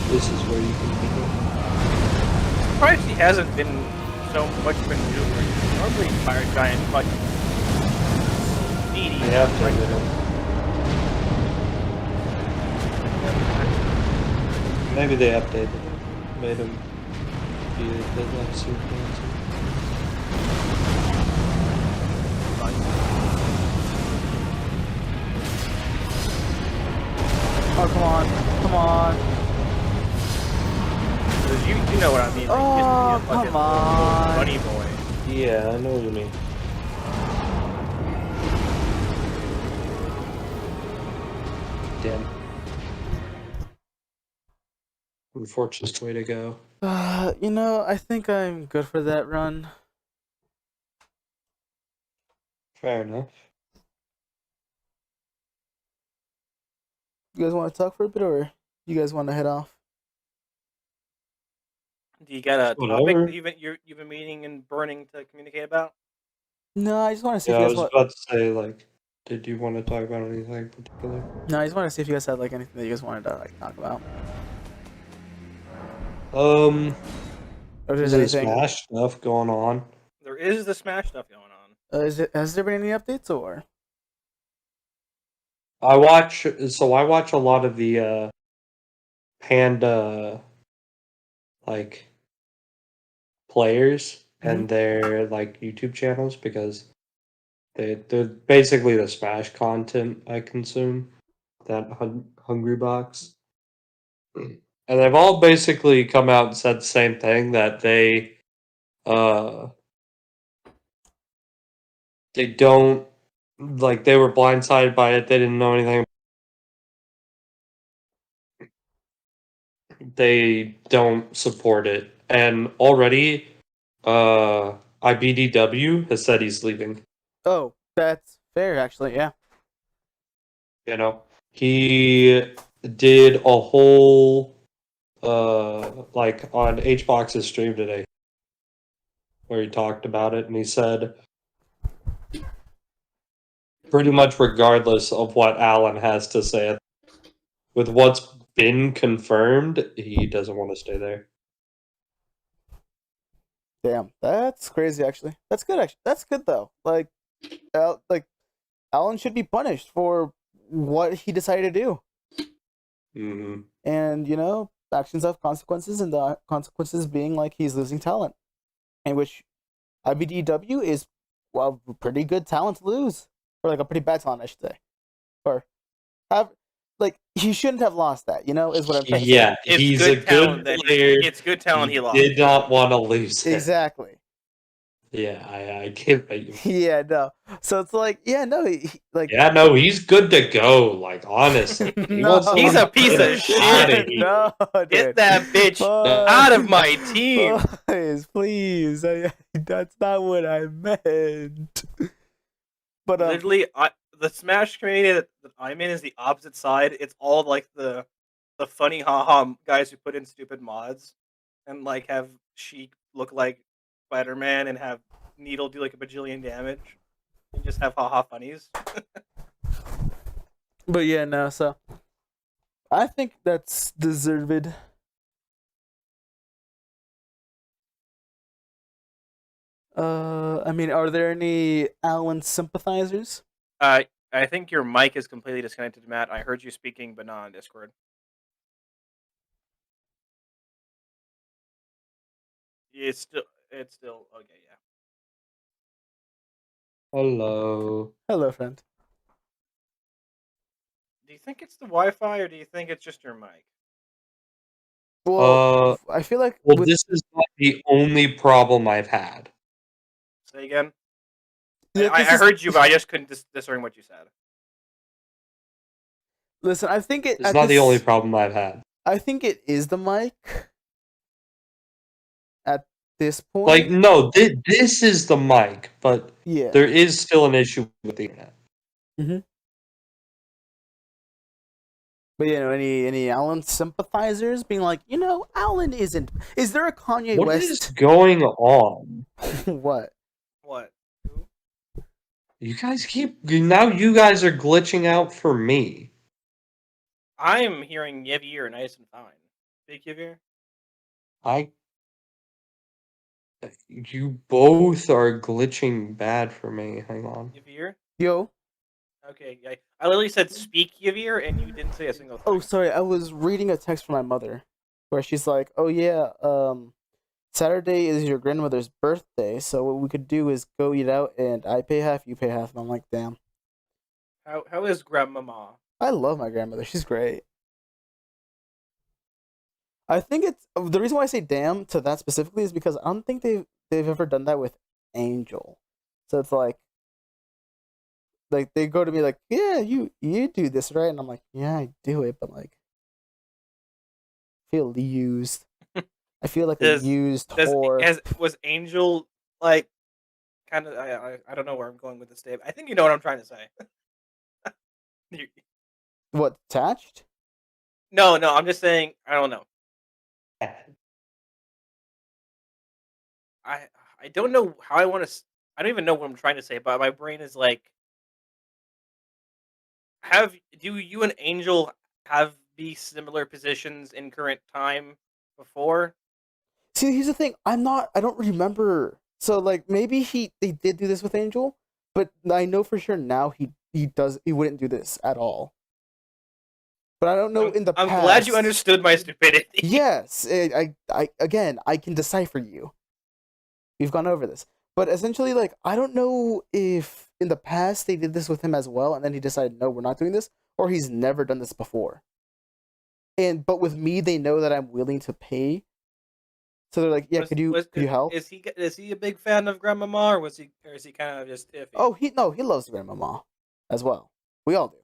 This is where you can be. Surprised he hasn't been so much maneuvering. Normally, Fire Giant much needy. They have to get him. Maybe they updated him. Made him be a bit less super fancy. Oh, come on. Come on. You know what I mean. Like, Oh, just be a fucking come on. Bunny boy. Yeah, I know what you mean. Damn. Unfortunate way to go. You know, I think I'm good for that run. Fair enough. You guys want to talk for a bit, or? you guys want to head off? Do you got a topic Whatever. that you've been meaning and burning to communicate about? No, I just want to see Yeah, if I you guys was want. about to say, like, did you want to talk about anything particular? No, I just want to see if you guys had like anything that you guys wanted to like talk about, or if there's There's anything. Smash stuff going on. There is the Smash stuff going on. Has there been any updates or? I watch a lot of the Panda like players and their like YouTube channels because they're basically the Smash content I consume. That Hungry Box. And they've all basically come out and said the same thing that they don't like they were blindsided by it, they didn't know anything. They don't support it. And already IBDW has said he's leaving. Oh, that's fair, actually. Yeah. You know, he did a whole like on HBox's stream today where he talked about it and he said pretty much regardless of what Alan has to say with what's been confirmed, he doesn't want to stay there. Damn, that's crazy. Actually, that's good. Actually, that's good though. Like Alan should be punished for what he decided to do. Mm-hmm. And you know, actions have consequences, and the consequences being like he's losing talent, in which IBDW is well, pretty good talent to lose, or like a pretty bad talent, I should say, or have like he shouldn't have lost that. You know, is what I'm trying to say. Yeah, It's he's good a talent good that player. It's good talent he lost. Did not want to lose it. Exactly. Yeah, I give it. Yeah, no. So it's like, yeah, no, like. Yeah, no, he's good to go. Like honestly, he No. wants to He's a get piece of outta shit. here. No, dude. Get that bitch Fuck. out of my team. Please. That's not what I meant. But Literally, the Smash community that I'm in is the opposite side. It's all like the funny haha guys who put in stupid mods and like have Sheik look like Spider-Man and have Needle do like a bajillion damage and just have haha funnies. But yeah, no. So I think that's deserved. I mean, are there any Alan sympathizers? I think your mic is completely disconnected, Matt. I heard you speaking, but not on Discord. It's still okay. Yeah. Hello. Hello, friend. Do you think it's the Wi-Fi or do you think it's just your mic? Well, I feel like well, this is not the only problem I've had. Say again. Yeah, I heard you, but I just couldn't discern what you said. Listen, I think It's not the only problem I've had. I think it is the mic. At this point, Like, no, this is the mic, but yeah, there is still an issue with the internet. Mm-hmm. But you know, any Alan sympathizers being like, you know, Alan isn't. Is there a Kanye What West? is going on? What? What? You guys now you guys are glitching out for me. I'm hearing Yevir nice and fine. Big Yevir? You both are glitching bad for me. Hang on. Yevir? Yo. Okay, I literally said speak Yevir and you didn't say a single thing. Oh, sorry. I was reading a text from my mother, where she's like, "Oh yeah, Saturday is your grandmother's birthday, so what we could do is go eat out, and I pay half, you pay half." And I'm like, "Damn." How is grandmama? I love my grandmother. She's great. I think it's the reason why I say "damn" to that specifically is because I don't think they've ever done that with Angel. So it's like they go to me like, "Yeah, you do this, right?" And I'm like, "Yeah, I do it," but like, I feel used. I feel like a used whore. Was Angel like kind of? I don't know where I'm going with this, Dave. I think you know what I'm trying to say. What, attached? No, I'm just saying. I don't know. I I don't know how I want to. I don't even know what I'm trying to say, but my brain is like, do you and Angel have be similar positions in current time before? See, here's the thing. I don't remember. So like maybe they did do this with Angel, but I know for sure now he wouldn't do this at all. But I don't know in the I'm past. glad you understood my stupidity. Yes, I again, I can decipher you. We've gone over this. But essentially, like, I don't know if in the past they did this with him as well, and then he decided, no, we're not doing this, or he's never done this before. But with me, they know that I'm willing to pay. So they're like, yeah, could you help? Is he a big fan of Grandmama, or is he kind of just iffy? Oh, he loves Grandmama as well. We all do.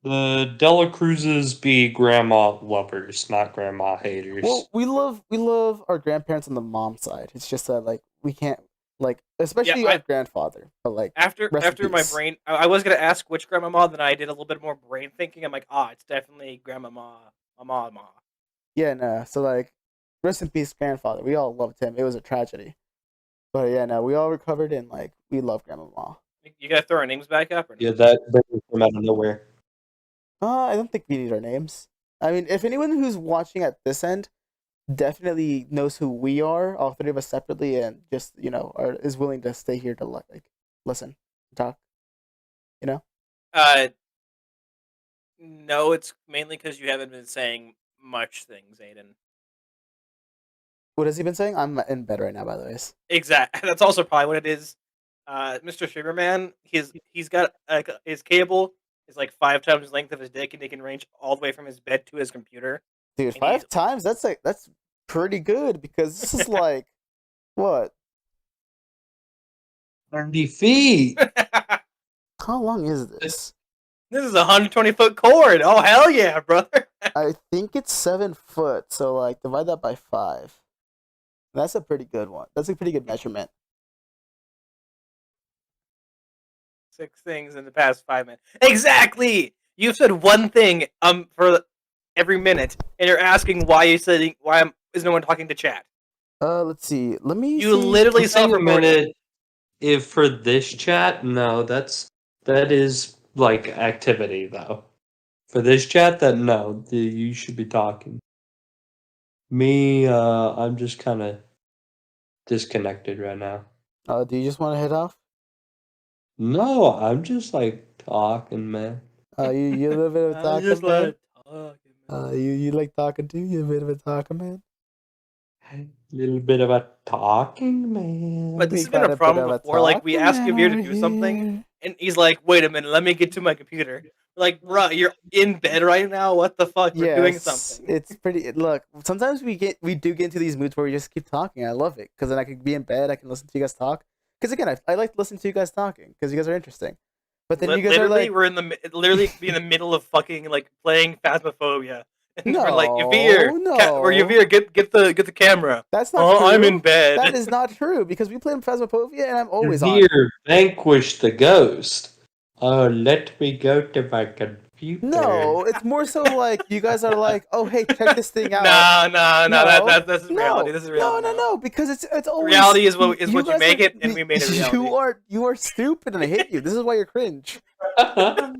The Dela Cruzes be grandma lovers, not grandma haters. Well, we love our grandparents on the mom side. It's just that like we can't like especially our grandfather. But like after my brain, I was gonna ask which Grandmama, then I did a little bit more brain thinking. I'm like, it's definitely Grandmama, Mama. Yeah, no. So like, rest in peace, grandfather. We all loved him. It was a tragedy. But yeah, no, we all recovered and like we love Grandmama. You gotta throw our names back up, or no? Yeah, that came out of nowhere. I don't think we need our names. I mean, if anyone who's watching at this end definitely knows who we are, all three of us separately, and just is willing to stay here to like listen, talk, No, it's mainly because you haven't been saying much things, Aiden. What has he been saying? I'm in bed right now, by the way. Exactly. That's also probably what it is. Mr. Sugarman, he's got his cable is like 5 times the length of his dick, and he can range all the way from his bed to his computer. Dude, 5 times? That's pretty good because this is like what? 30 feet. How long is this? This is a 120-foot cord. Oh hell yeah, brother! I think it's 7 foot. So like divide that by 5. That's a pretty good one. That's a pretty good measurement. 6 things in the past 5 minutes. Exactly. You've said one thing for every minute, and you're asking why is no one talking to chat? Let's see. Let me. You literally self-reported. If for this chat, no, that is like activity though. For this chat, no, you should be talking. Me, I'm just kind of disconnected right now. Do you just want to head off? No, I'm just like talking, man. You a little bit of talking, just man. like talking, man. You like talking too? You a bit of a talking, man. A little bit of a talking, man. But this has been a problem before. Like we ask Javier to do something, and he's like, "Wait a minute, let me get to my computer." We're like, bro, you're in bed right now. What the fuck? We're doing something. It's pretty. Look, sometimes we do get into these moods where we just keep talking. I love it because then I can be in bed. I can listen to you guys talk. Because again, I like to listen to you guys talking because you guys are interesting. But then you guys are like, we're literally be in the middle of fucking like playing Phasmophobia. And we're like, Yavir, get the camera. That's not true. I'm in bed. That is not true because we play Phasmophobia and I'm always on. Yavir, vanquish the ghost. Oh, let me go to my computer. No, it's more so like you guys are like, oh hey, check this thing out. No, that's reality. This is reality. No, because it's always reality is what you make it, and we made it reality. You are stupid, and I hate you. This is why you're cringe. I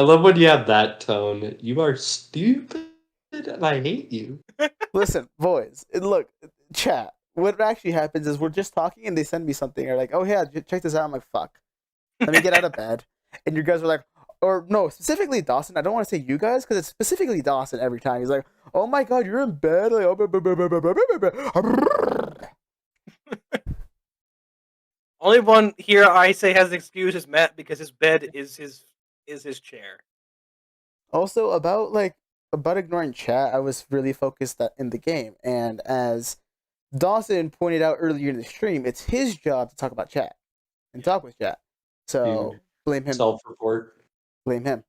love when you have that tone. You are stupid, and I hate you. Listen, boys, look, chat. What actually happens is we're just talking, and they send me something. They're like, oh yeah, check this out. I'm like, fuck. Let me get out of bed. And you guys are like, or no, specifically Dawson. I don't want to say you guys because it's specifically Dawson every time. He's like, oh my god, you're in bed. Like, only one here I say has an excuse is Matt because his bed is his chair. Also, about ignoring chat, I was really focused in the game. And as Dawson pointed out earlier in the stream, it's his job to talk about chat and talk with chat. So blame him. Self-report. Blame him.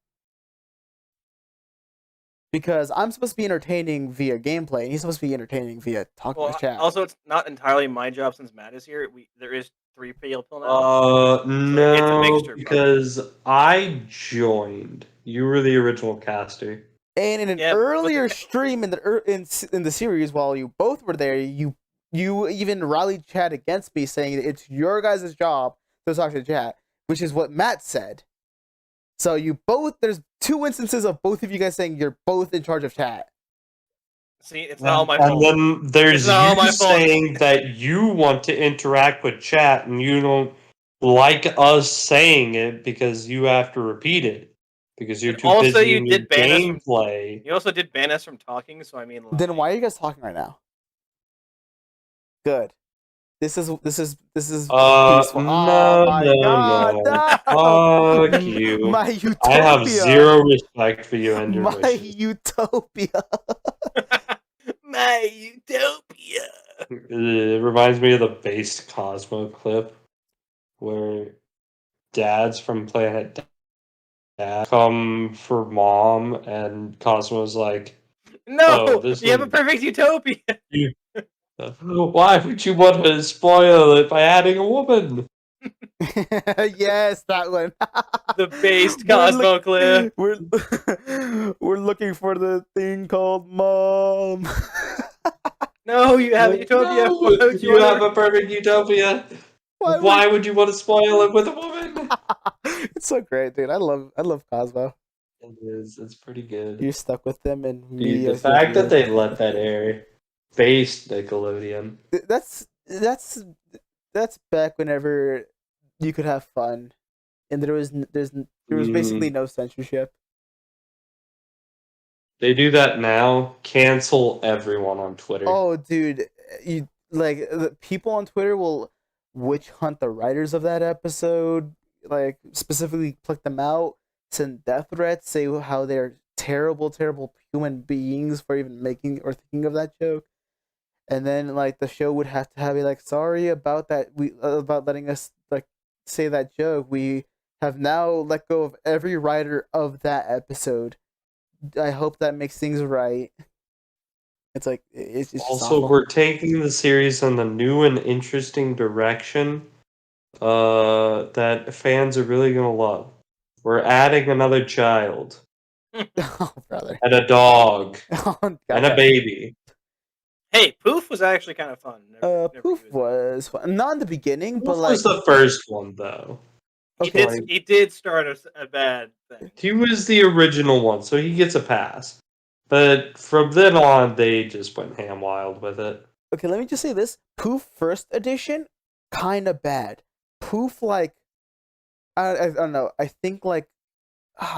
Because I'm supposed to be entertaining via gameplay, and he's supposed to be entertaining via talking with chat. Also, it's not entirely my job since Matt is here. There is 3 pale pill now? No, it's a mixture, because I joined. You were the original caster. And in an Yeah, but earlier stream in the series, while you both were there, you even rallied chat against me, saying it's your guys' job to talk to chat, which is what Matt said. So there's 2 instances of both of you guys saying you're both in charge of chat. See, it's not all my fault. And then there's It's not all my you fault. saying that you want to interact with chat and you don't like us saying it because you have to repeat it because you're And too also busy you in your did ban us from- gameplay. You also did ban us from talking, so I mean. Like, Then why are you guys talking right now? Good. This is peaceful. No, Oh my god, no. Fuck you. My utopia. I have zero respect for you and your My wishes. utopia. My utopia. It reminds me of the based Cosmo clip where dads from Planet Dad come for mom and Cosmo's like, No, oh, this you have a is- perfect utopia. why would you want to spoil it by adding a woman? Yes, that one. The based Cosmo clip. We're we're looking for the thing called mom. No, you have a utopia. No, Why would you have wanna- a perfect utopia. Why Why would you want to spoil it with a woman? It's so great, dude. I love Cosmo. It is. It's pretty good. You're stuck with them and Dude, me. the as fact your that they viewer. let that air, based Nickelodeon. That's back whenever you could have fun, and there was basically no censorship. They do that now. Cancel everyone on Twitter. Oh, dude, you like the people on Twitter will witch hunt the writers of that episode, like specifically pluck them out, send death threats, say how they're terrible, terrible human beings for even making or thinking of that joke, and then like the show would have to have a like sorry about that about letting us like say that joke. We have now let go of every writer of that episode. I hope that makes things right. It's like it's just Also, awful. we're taking the series in a new and interesting direction that fans are really gonna love. We're adding another child Oh, brother. and a dog Oh, and God. a baby. Hey, Poof was actually kind of fun. Never Poof was fun. Not in the beginning, but What like was the first one though? okay. He did start a bad thing. He was the original one, so he gets a pass. But from then on, they just went ham wild with it. Okay, let me just say this. Poof first edition, kind of bad. Poof, like, I don't know. I think, like,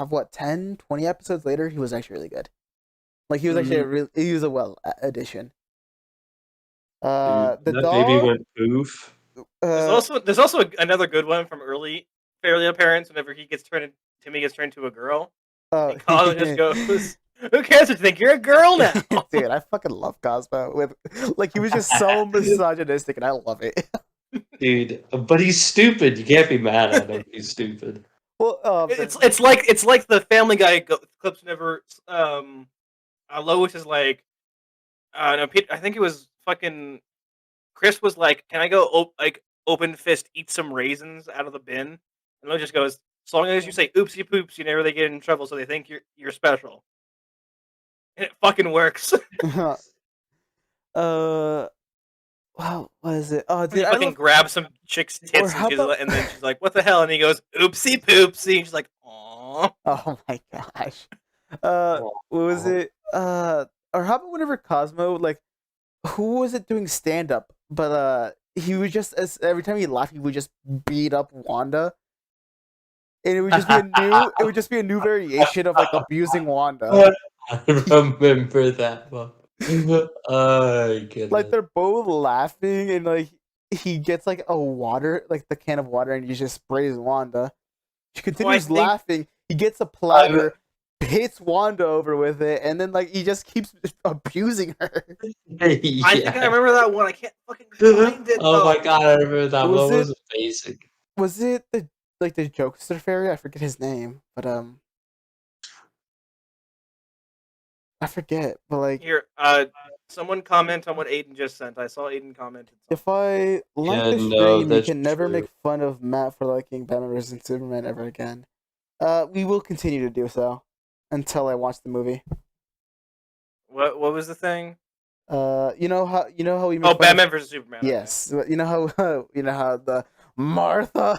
what, 10, 20 episodes later, he was actually really good. Like, he was actually he was a well addition. The that dog, baby went poof. There's also another good one from early Fairly Odd Parents. Whenever Timmy gets turned into a girl, and Colin just goes, "Who cares if you think you're a girl now?" Dude, I fucking love Cosmo. With like, he was just so misogynistic, and I love it. Dude, but he's stupid. You can't be mad at him. He's stupid. Well, It's like the Family Guy clips. Whenever Lois is like, no, I think it was fucking Chris was like, "Can I go open fist eat some raisins out of the bin?" And Lois just goes, "As long as you say oopsie poops, you never really get in trouble, so they think you're special." And it fucking works. Wow, what is it? Oh, He dude, I fucking love... grabs some chick's tits how and then she's like, "What the hell?" And he goes, "Oopsie poopsie." And she's like, "Aww." Oh my gosh. What was it? Or how about whenever Cosmo, like, who was it doing stand up? But he would just every time he laughed, he would just beat up Wanda, and it would just be a new variation of like abusing Wanda. I remember that one. Oh, goodness. Like they're both laughing, and like he gets like a water, like the can of water, and he just sprays Wanda. She continues laughing. He gets a platter, hits Wanda over with it, and then like he just keeps abusing her. Yeah. I think I remember that one. I can't fucking find it. Oh though. my god, I remember that Was one. it- Was basic. Was it the jokester fairy? I forget his name, but I forget. But like Here, Someone comment on what Aiden just sent. I saw Aiden commented. If I like Yeah, the no, stream, you that's can never true. make fun of Matt for liking Batman vs Superman ever again. We will continue to do so until I watch the movie. What was the thing? You know how we make Oh, fun Batman vs Superman. okay. Yes, you know how the Martha.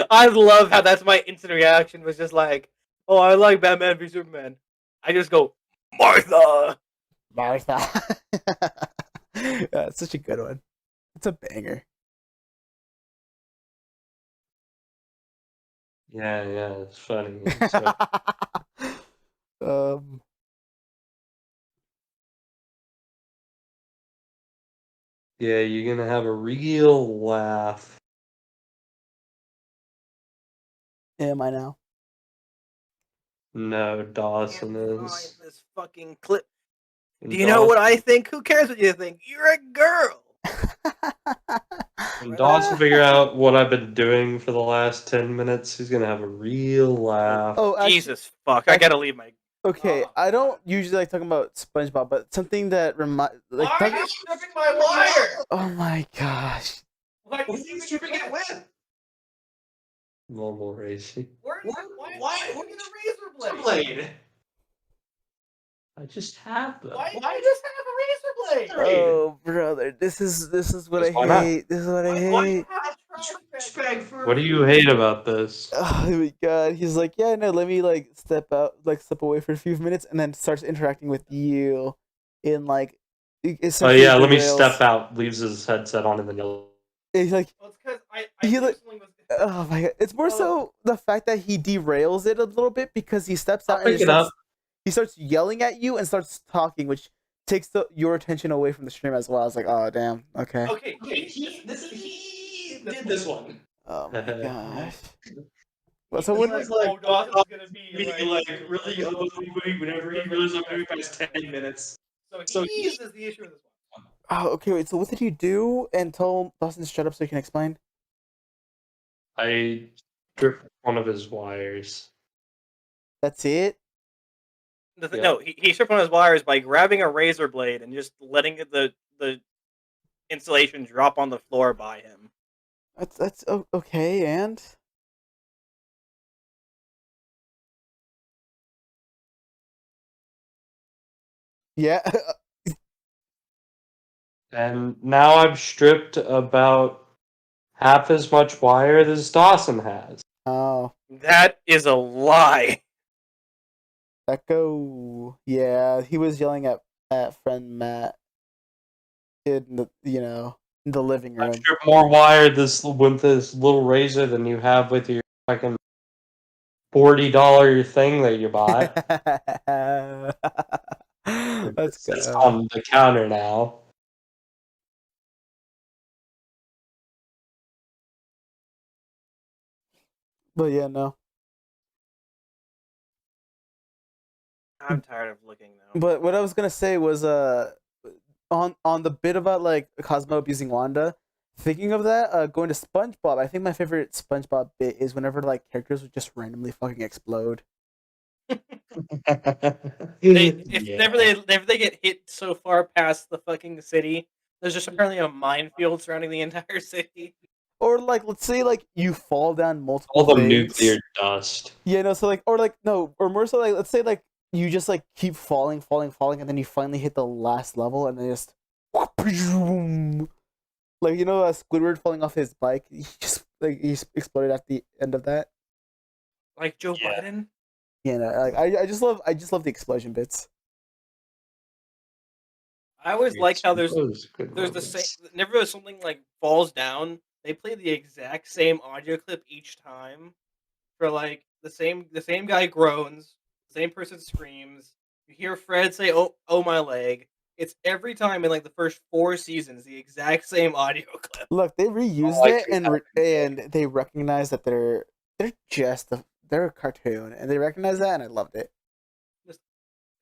I love how that's my instant reaction was just like, oh, I like Batman v Superman. I just go, Martha. Martha. It's such a good one. It's a banger. Yeah, it's funny. It's funny. um. Yeah, you're gonna have a real laugh. Am I now? No, Dawson Can't is. find this fucking clip. And Do you know what Dawson- I think? Who cares what you think? You're a girl. When Dawson figure out what I've been doing for the last 10 minutes, he's gonna have a real laugh. Oh, actually, Jesus fuck! I gotta leave my. okay. I don't usually like talking about SpongeBob, but something that Why are you stripping my wire? Oh my gosh. Why are you stripping it with? Normal racing. Why look at the razor blade? I just have them. Why do you just have a razor blade? Oh brother, this is what Why I not? hate. This is what I Why do you hate. have a trash bag for? What do you hate about this? Oh my god, he's like, yeah, no, let me like step away for a few minutes, and then starts interacting with you in like. Oh yeah, let me step out. Leaves his headset on and then yells. He's like, Well, it's because I He like- personally was. oh my god, it's more so the fact that he derails it a little bit because he steps I'll out and pick it up. he starts yelling at you and starts talking, which takes your attention away from the stream as well. I was like, oh damn, okay. Okay, he did this one. Oh my gosh. Well, so when He's like, oh, Dawson's gonna be like really whenever he realizes I'm moving past 10 minutes. So he uses the issue of this one. oh, okay, wait. So what did you do? And tell Dawson to shut up so he can explain. I stripped one of his wires. That's it. Yeah. No, he stripped one of his wires by grabbing a razor blade and just letting the installation drop on the floor by him. That's okay. And yeah. And now I've stripped about half as much wire as Dawson has. Oh, That is a lie. that go. Yeah, he was yelling at friend Matt in the in the living room. I've stripped more wire with this little razor than you have with your fucking $40 thing that you buy. Let's go. It's on the counter now. But yeah, no. I'm tired of looking now. But what I was gonna say was on the bit about like Cosmo abusing Wanda, thinking of that, going to SpongeBob, I think my favorite SpongeBob bit is whenever like characters would just randomly fucking explode. If they get hit so far past the fucking city, there's just apparently a minefield surrounding the entire city. Or like let's say like you fall down multiple All the things. nuclear dust. Yeah, no, so like or like no, or more so like let's say like you just like keep falling, and then you finally hit the last level and then just like Squidward falling off his bike. He just like he exploded at the end of that. Like Joe Yeah. Biden. Yeah, no, like I just love the explosion bits. I always like how there's Those good the moments. same. Whenever something like falls down, they play the exact same audio clip each time. For like the same guy groans, the same person screams. You hear Fred say, "Oh my leg." It's every time in like the first 4 seasons, the exact same audio clip. Look, they reused I it agree. and they recognize that they're they're a cartoon and they recognize that and I loved it.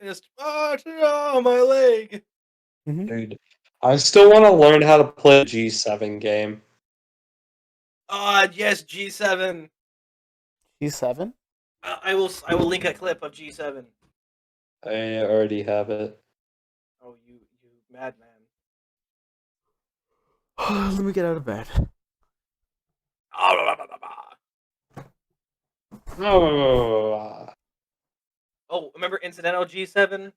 Just oh my leg. Dude, I still want to learn how to play a G7 game. Yes, G7. G7? I will link a clip of G7. I already have it. Oh, you madman. Let me get out of bed. Oh, Oh, remember Incidental G7?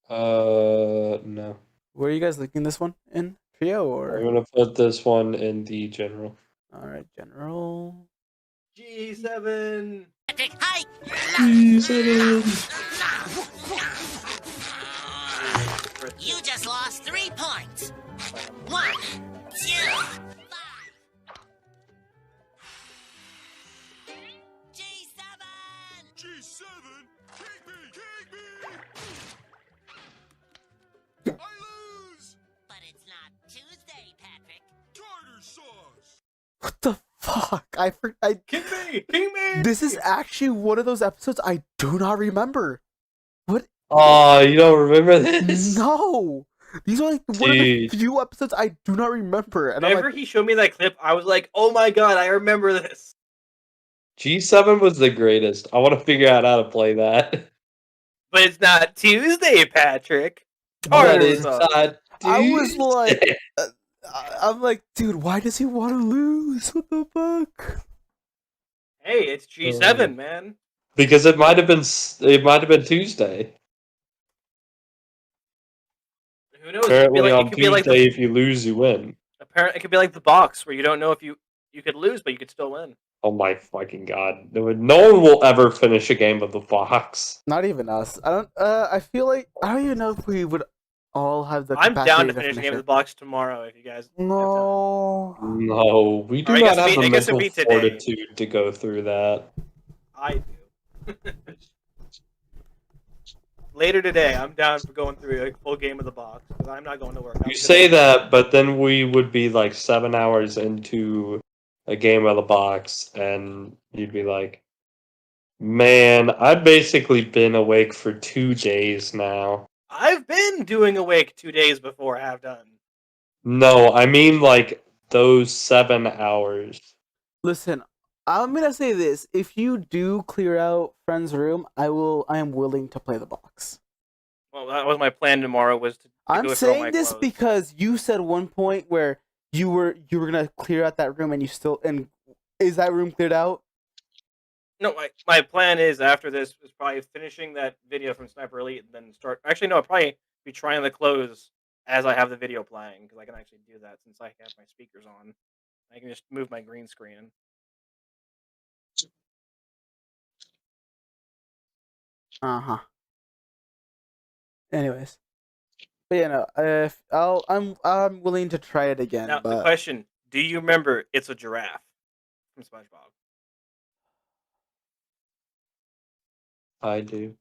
no. Where are you guys looking this one in? Trio or? I'm gonna put this one in the general. Alright, general. G7. Hi. You just lost 3 points. 1, 2, 5. G7. G7? Kick me! I lose! But it's not Tuesday, Patrick. Tartar sauce! What the fuck? Kick me! Kick me! This is actually one of those episodes I do not remember. What? Oh, you don't remember this? No! These are like one of the Dude. few episodes I do not remember. And Whenever I'm like, he showed me that clip, I was like, oh my god, I remember this. G7 was the greatest. I want to figure out how to play that. But it's not Tuesday, Patrick. But Tartar it's sauce. not I was like, Tuesday. I'm like, dude, why does he want to lose? What the fuck? Hey, it's G7, man. Because it might have been Tuesday. Who knows? It could be Apparently like, on it could be like Tuesday, the, if you lose, you win. apparently it could be like the box where you don't know if you could lose, but you could still win. Oh my fucking god! No one will ever finish a game of the Fox. Not even us. I don't. I feel like I don't even know if we would all have the. I'm down to capacity finish a game of the it. box tomorrow if you guys. No. No, we do Or I not guess have the I guess it'd mental be today. fortitude to go through that. I do. Later today, I'm down for going through a full game of the box because I'm not going to work. You say that, but then we would be like 7 hours into a game of the box, and you'd be like, "Man, I've basically been awake for 2 days now." I've been doing Awake 2 days before I have done. No, I mean like those 7 hours. Listen, I'm gonna say this: if you do clear out Friend's room, I am willing to play the box. Well, that was my plan tomorrow. Was to I'm go through all my saying this clothes. because you said one point where you were gonna clear out that room, and is that room cleared out? No, my plan is after this is probably finishing that video from Sniper Elite and then start. Actually, no, I'll probably be trying the clothes as I have the video playing because I can actually do that since I have my speakers on. I can just move my green screen. Uh-huh. Anyways. But yeah, no, if I'm willing to try it again. Now but the question: do you remember It's a Giraffe from SpongeBob? I do.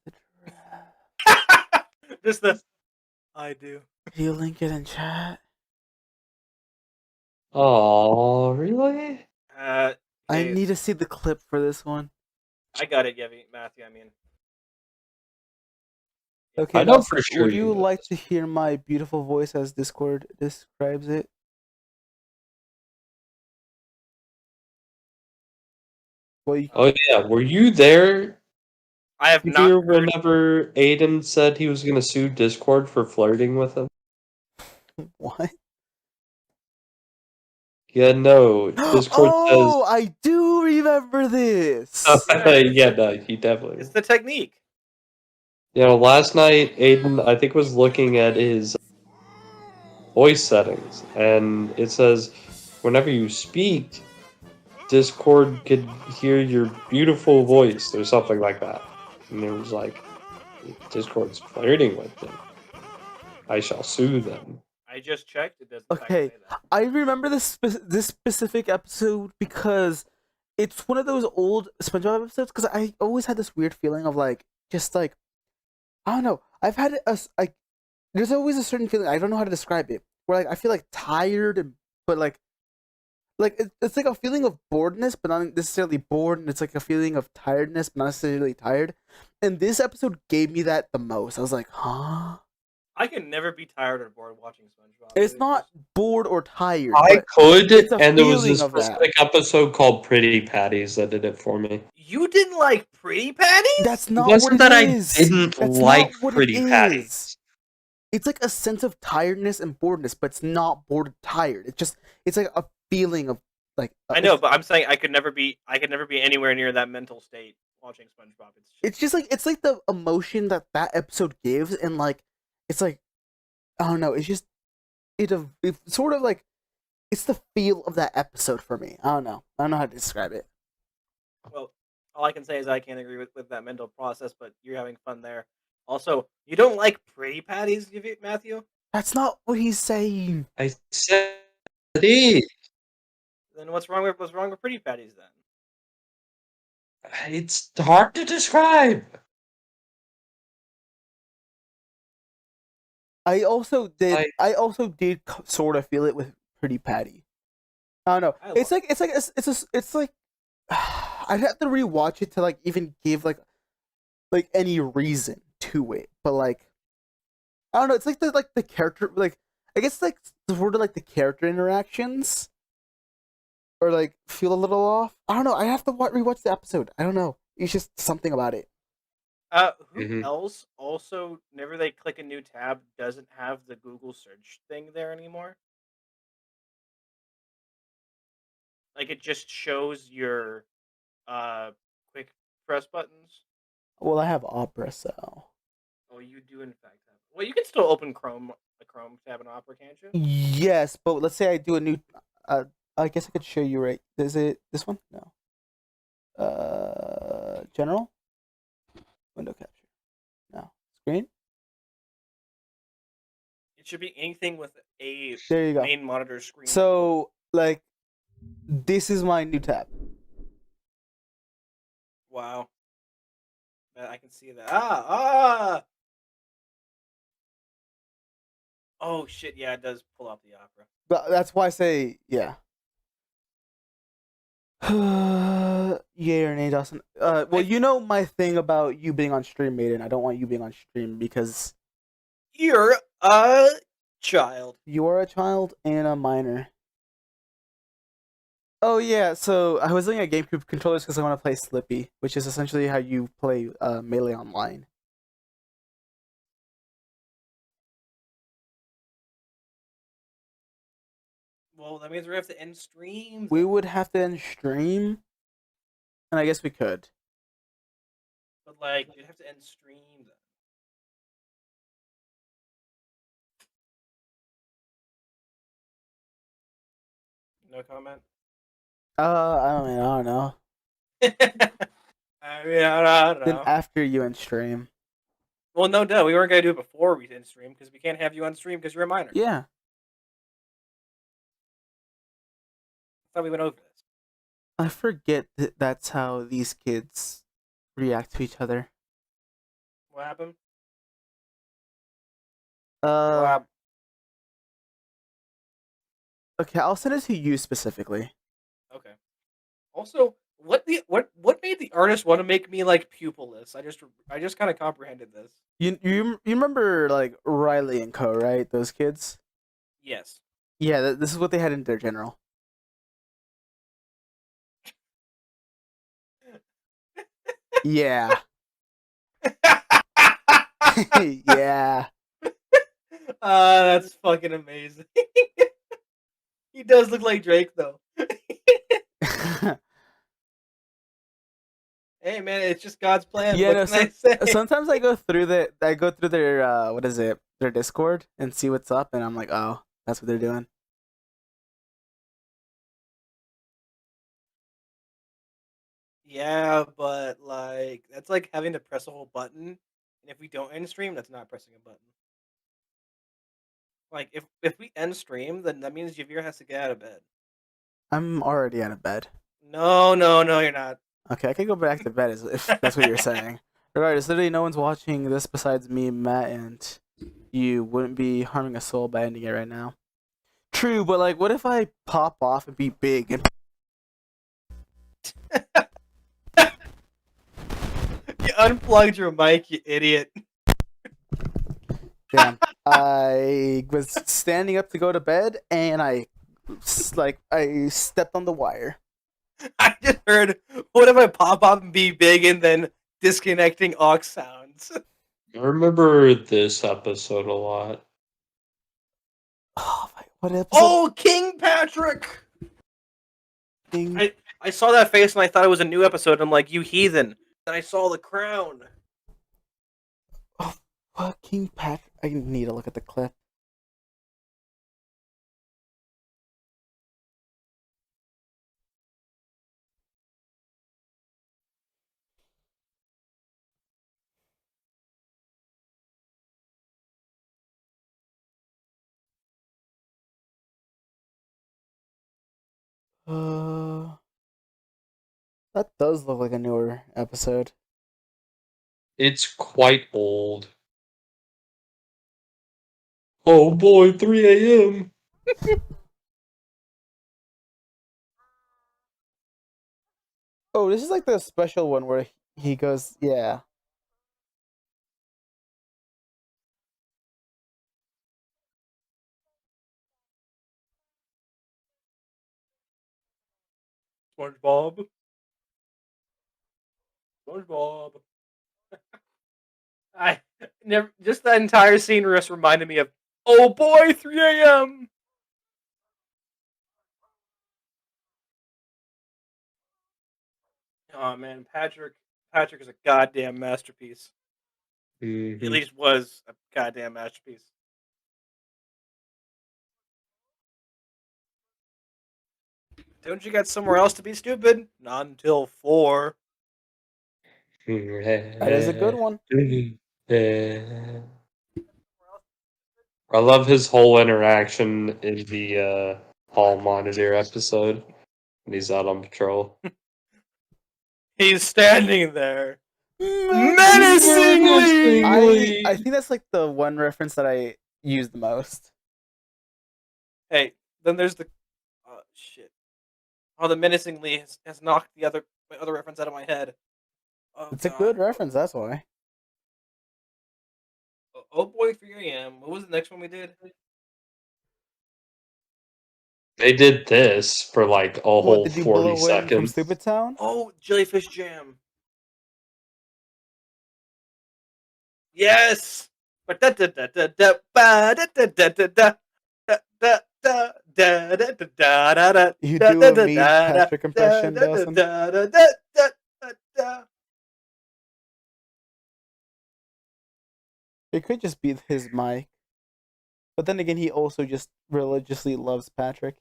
Just the I do. Can you link it in chat? Oh, really? I Okay, need to see the clip for this one. I got it, Matthew. I mean, Okay, I know Nelson, for sure would you you know like this. to hear my beautiful voice as Discord describes it? Well, you, Oh yeah, were you there I have not here heard. whenever Aiden said he was gonna sue Discord for flirting with him? what? Yeah, no. Discord Oh, I do remember this. says. Yeah, no, he definitely. It's the technique. You know, last night Aiden, I think, was looking at his voice settings, and it says whenever you speak, Discord could hear your beautiful voice or something like that. And it was like, Discord's flirting with them. I shall sue them. I just checked. It doesn't Okay. say that. I remember this specific episode because it's one of those old SpongeBob episodes. Because I always had this weird feeling of like, just like, I don't know. I've had there's always a certain feeling. I don't know how to describe it. Where like I feel like tired, but like it's like a feeling of boredness, but not necessarily bored. And it's like a feeling of tiredness, but not necessarily tired. And this episode gave me that the most. I was like, huh? I can never be tired or bored watching SpongeBob. It's not bored or tired. I but could, it's a and there was feeling this of that. specific episode called Pretty Patties that did it for me. You didn't like Pretty Patties? That's not It wasn't what that it I is. didn't That's like not what Pretty it Patties. is. It's like a sense of tiredness and boredness, but it's not bored and tired. It's like a feeling of like. I know, but I'm saying I could never be anywhere near that mental state watching SpongeBob. It's like the emotion that episode gives, and like it's like I don't know. It's just it's sort of like it's the feel of that episode for me. I don't know how to describe it. Well, all I can say is I can't agree with that mental process, but you're having fun there. Also, you don't like Pretty Patties, Matthew? That's not what he's saying. I said it is. Then what's wrong with Pretty Patties then? It's hard to describe. I also did sort of feel it with Pretty Patty. I don't know. It's like I'd have to rewatch it to like even give like any reason to it, but like I don't know. It's like the character like I guess like sort of like the character interactions, or like feel a little off. I don't know. I have to rewatch the episode. I don't know. It's just something about it. Who else also, whenever they click a new tab, doesn't have the Google search thing there anymore? Like, it just shows your quick press buttons. Well, I have Opera, so. Oh, you do in fact have. Well, you can still open the Chrome tab in Opera, can't you? Yes, but let's say I do a new. I guess I could show you right. Is it this one? No. General. Window capture. No. Screen. It should be anything with a There you go. main monitor screen. So, like, this is my new tab. Wow. I can see that. Oh shit! Yeah, it does pull up the Opera. But that's why I say yeah. Yay or nay, Dawson? Well, you know my thing about you being on stream, Maiden. I don't want you being on stream because you're a child. You are a child and a minor. Oh yeah, so I was looking at GameCube controllers because I want to play Slippy, which is essentially how you play Melee Online. Well, that means we have to end stream. We would have to end stream, and I guess we could. But like, you'd have to end stream then. No comment. I don't know. I don't know. Then after you end stream. Well, no, duh. We weren't gonna do it before we end stream because we can't have you on stream because you're a minor. Yeah. I thought we went over this. I forget that that's how these kids react to each other. What happened? Okay, I'll send it to you specifically. Okay. Also, what made the artist want to make me like pupilless? I just kind of comprehended this. You remember like Riley and Co, right? Those kids. Yes. Yeah, this is what they had in their general. Yeah. Yeah. That's fucking amazing. He does look like Drake though. Hey man, it's just God's plan. Yeah, what can I say? sometimes I go through their what is it? Their Discord and see what's up, and I'm like, oh, that's what they're doing. Yeah, but like that's like having to press a whole button, and if we don't end stream, that's not pressing a button. Like if we end stream, then that means Javier has to get out of bed. I'm already out of bed. No, you're not. Okay, I can go back to bed if that's what you're saying. Regardless, literally no one's watching this besides me, Matt, and you wouldn't be harming a soul by ending it right now. True, but like, what if I pop off and be big and You unplugged your mic, you idiot. damn. I was standing up to go to bed, and I stepped on the wire. I just heard, what if I pop up and be big and then disconnecting aux sounds? I remember this episode a lot. Oh, what episode? Oh, King Patrick! I saw that face and I thought it was a new episode. I'm like, you heathen. Then I saw the crown. What King Patrick? I need to look at the clip. That does look like a newer episode. It's quite old. Oh boy, 3 a.m. Oh, this is like the special one where he goes, yeah. SpongeBob. SpongeBob. I never. Just that entire scene just reminded me of, oh boy, 3 a.m. Oh man, Patrick is a goddamn masterpiece. At least was a goddamn masterpiece. Don't you got somewhere else to be stupid? Not until 4. That is a good one. I love his whole interaction in the hall monitor episode when he's out on patrol. He's standing there. Menacingly! I think that's like the one reference that I use the most. Hey, then there's the shit. Oh, the menacingly has knocked my other reference out of my head. Oh, It's a good reference, that's why. Oh boy, 3 a.m. What was the next one we did? They did this for like a What whole did you 40 blow away from seconds. Stupid Town? Oh, Jellyfish Jam. Yes. You do a mean Patrick impression, Dawson? It could just be his mic. But then again, he also just religiously loves Patrick.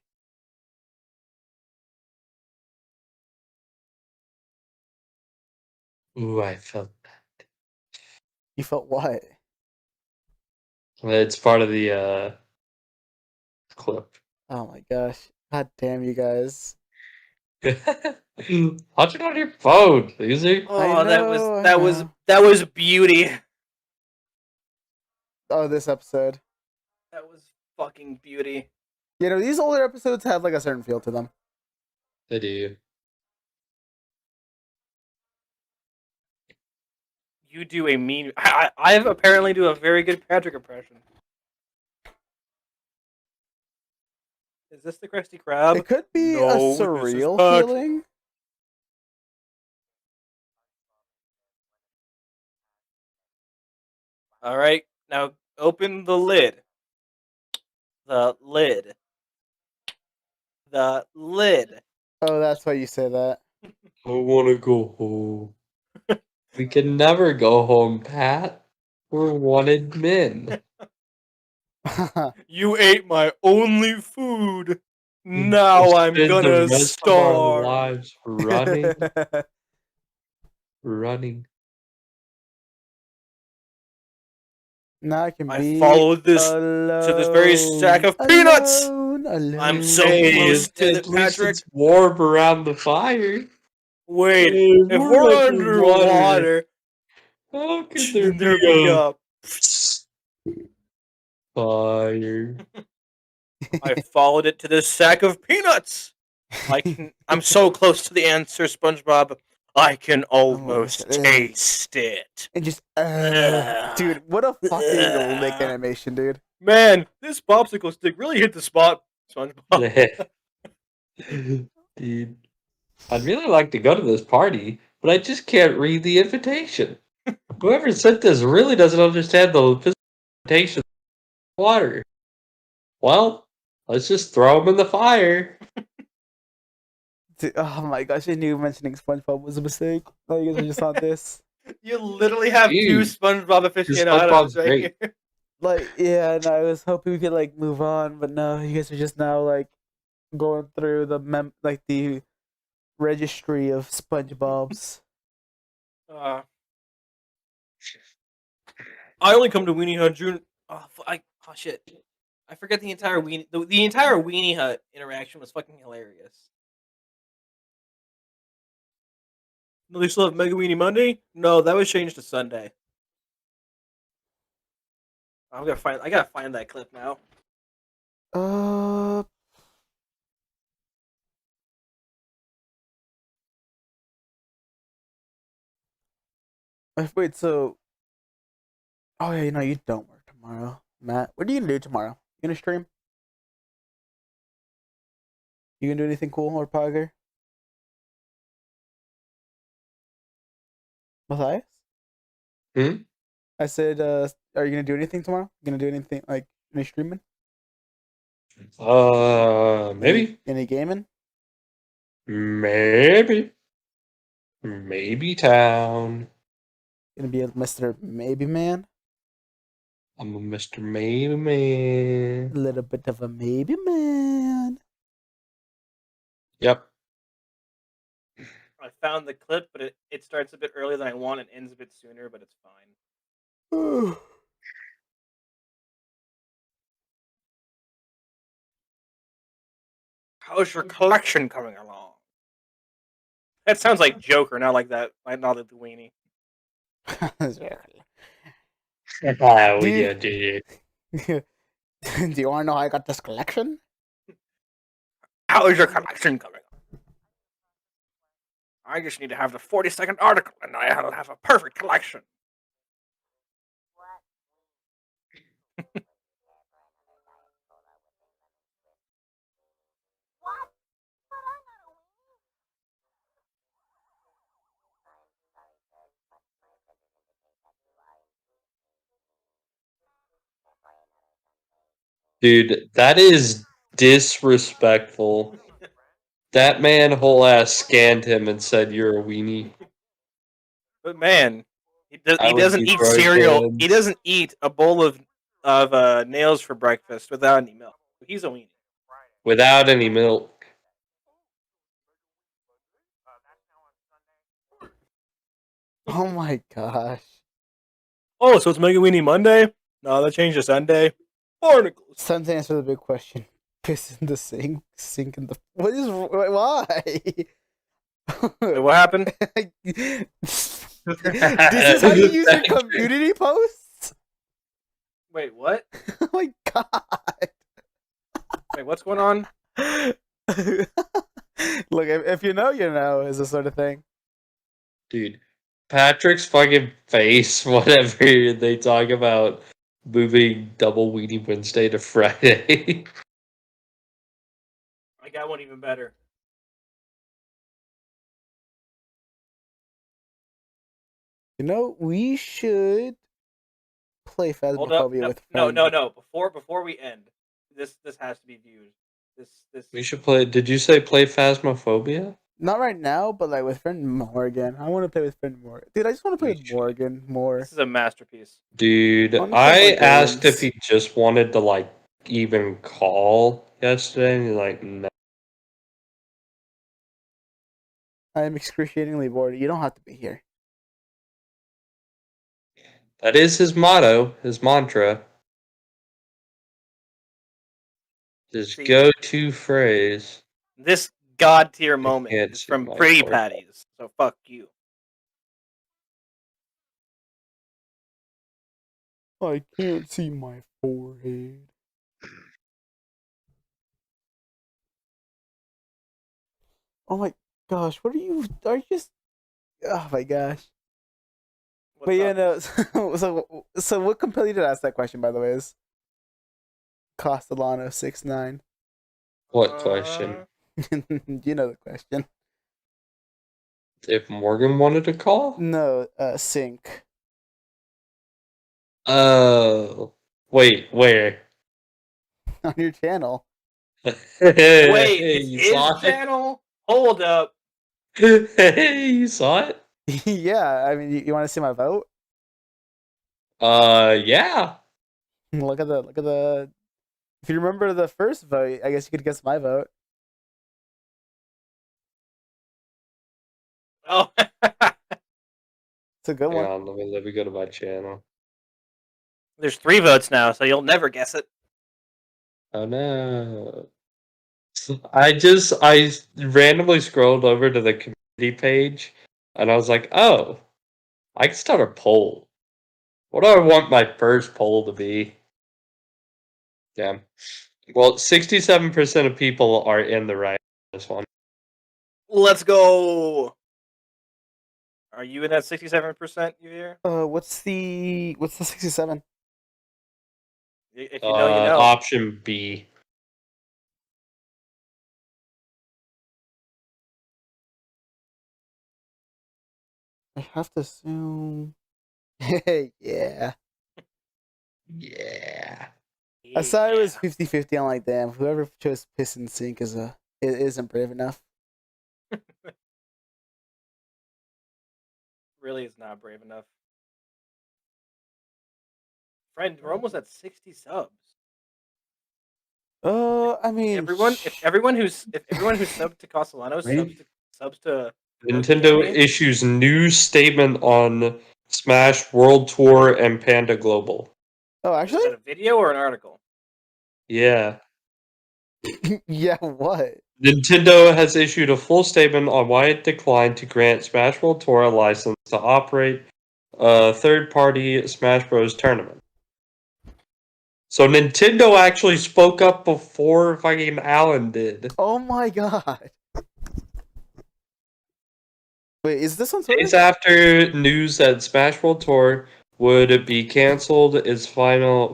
Ooh, I felt that. You felt what? It's part of the clip. Oh my gosh. God damn you guys. Watch it on your phone, easy. Oh, know, that was beauty. Oh, this episode. That was fucking beauty. You know, these older episodes have like a certain feel to them. They do. You do a mean. I apparently do a very good Patrick impression. Is this the Krusty Krab? It could be No, a this is surreal Puck. feeling. All right, now open the lid. The lid. The lid. Oh, that's why you say that. I wanna go home. We can never go home, Pat. We're wanted men. You ate my only food. Now I'm Spend the gonna rest of our starve. lives running, running. Now I can I be followed this alone, to this very sack of peanuts. alone. I'm so Hey, close to the at least Patrick. it's warm around the fire. Wait, Hey, if we're underwater, how could there there be be a a. fire? I followed it to this sack of peanuts. I'm so close to the answer, SpongeBob. I can almost shit. taste it. And just, dude, what a fucking lick animation, dude. Man, this popsicle stick really hit the spot, SpongeBob. Dude. I'd really like to go to this party, but I just can't read the invitation. Whoever sent this really doesn't understand the physical invitation of water. Well, let's just throw them in the fire. Dude, oh my gosh, I knew mentioning SpongeBob was a mistake. Oh, you guys are just on this. You literally have two Dude, SpongeBob aficionados SpongeBob's right great. here. Like, yeah, and I was hoping we could like move on, but no, you guys are just now like going through the registry of SpongeBob's. I only come to Weenie Hut June. Oh shit! I forget the entire the entire Weenie Hut interaction was fucking hilarious. No, they still have Mega Weenie Monday. No, that was changed to Sunday. I gotta find that clip now. Uh, wait, so, oh yeah, you don't work tomorrow, Matt. What are you gonna do tomorrow? You gonna stream? You gonna do anything cool or Pogger? Matthias? Hmm? I said, are you gonna do anything tomorrow? You gonna do anything like any streaming? Maybe. Any gaming? Maybe. Maybe town. Gonna be a Mr. Maybe Man? I'm a Mr. Maybe Man. A little bit of a maybe man. Yep. I found the clip, but it starts a bit earlier than I want and ends a bit sooner, but it's fine. How's your collection coming along? That sounds like Joker, not like that. Not like the Weenie. Oh, Do you- yeah, dude. Do you want to know how I got this collection? How is your collection coming? I just need to have the 40-second article, and I'll have a perfect collection. Dude, that is disrespectful. That man whole ass scanned him and said you're a weenie. But man, he I would doesn't be eat throwing cereal. hands. He doesn't eat a bowl of nails for breakfast without any milk. He's a weenie. Without any milk. Oh my gosh. Oh, so it's Mega Weenie Monday? No, that changed to Sunday. Barnacles. Time to answer the big question. Piss in the sink, sink in the. What is. Why? Wait, what happened? This is how you use your community posts? Wait, what? Oh my god. Wait, what's going on? Look, if you know, you know, is the sort of thing. Dude, Patrick's fucking face whenever they talk about moving Double Weenie Wednesday to Friday. I got one even better. You know, we should play Hold up. Phasmophobia with No, friends. no. Before we end, this has to be viewed. This. We should play. Did you say play Phasmophobia? Not right now, but like with friend Morgan. I want to play with friend Morgan. Dude, I just want to play We with should. Morgan more. This is a masterpiece. Dude, Wanna I play more asked games. if he just wanted to like even call yesterday, and he's like, no. I am excruciatingly bored. You don't have to be here. That is his motto, his mantra. His See? go-to phrase. This god tier moment can't is see from my Pretty forehead. Patties. So fuck you. I can't see my forehead. Oh my gosh, what are you just oh my gosh. What's But yeah, up? no, so what compelled you to ask that question, by the way, is Castellano 69. What question? You know the question. If Morgan wanted to call? No, sync. Oh. Wait, where? On your channel. Wait, Hey, it's you his saw it? channel? Hold up. Hey, you saw it? Yeah, I mean, you want to see my vote? Yeah. Look at the. If you remember the first vote, I guess you could guess my vote. Oh. It's a good Hang one. on, let me go to my channel. There's 3 votes now, so you'll never guess it. Oh no. I randomly scrolled over to the community page and I was like, oh, I can start a poll. What do I want my first poll to be? Damn. Well, 67% of people are in the right on this one. Let's go. Are you in that 67%, you hear? What's the 67? If you know, you know. Option B. I have to assume. Yeah. Yeah. I saw it was 50-50. I'm like, damn, whoever chose piss and sink isn't brave enough. Really is not brave enough. Friend, we're almost at 60 subs. I mean, If everyone who's subbed to Castellanos subs to Nintendo issues new statement on Smash World Tour and Panda Global. Oh, Is actually? that a video or an article? Yeah. Yeah, what? Nintendo has issued a full statement on why it declined to grant Smash World Tour a license to operate a third-party Smash Bros. Tournament. So Nintendo actually spoke up before fucking Alan did. Oh my god. Wait, is this on Twitter? Days after news that Smash World Tour would be canceling its final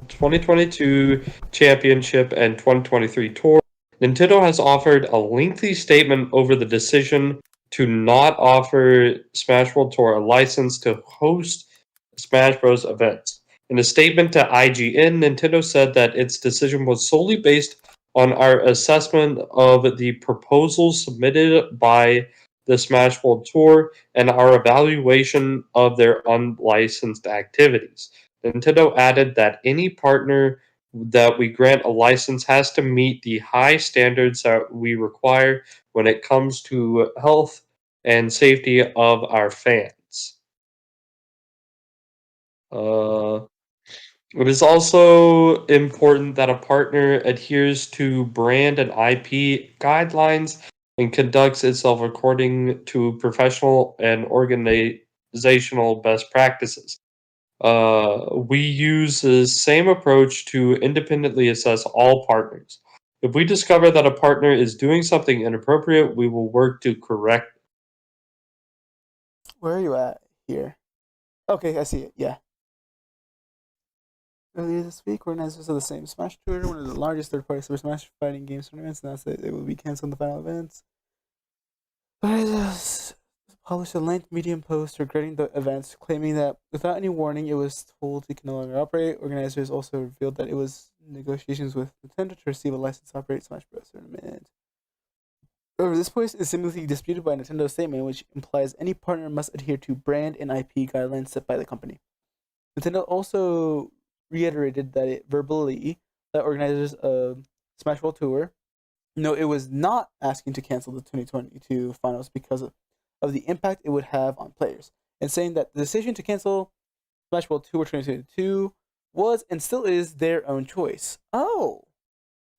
2022 championship and 2023 tour, Nintendo has offered a lengthy statement over the decision to not offer Smash World Tour a license to host Smash Bros. Events. In a statement to IGN, Nintendo said that its decision was solely based on our assessment of the proposals submitted by the Smash World Tour and our evaluation of their unlicensed activities. Nintendo added that any partner that we grant a license has to meet the high standards that we require when it comes to health and safety of our fans. It is also important that a partner adheres to brand and IP guidelines and conducts itself according to professional and organizational best practices. We use the same approach to independently assess all partners. If we discover that a partner is doing something inappropriate, we will work to correct it. Where are you at here? Okay, I see it. Yeah. Earlier this week, organizers of the same Smash Tour, one of the largest third-party Super Smash fighting games tournaments, announced that it will be canceling the final events. Published a lengthy Medium post regretting the events, claiming that without any warning, it was told it can no longer operate. Organizers also revealed that it was negotiations with Nintendo to receive a license to operate Smash Bros. Tournament. However, this point is seemingly disputed by Nintendo's statement, which implies any partner must adhere to brand and IP guidelines set by the company. Nintendo also reiterated that it verbally that organizers of Smash World Tour, no, it was not asking to cancel the 2022 finals because of the impact it would have on players, and saying that the decision to cancel Smash World Tour 2022 was and still is their own choice. Oh,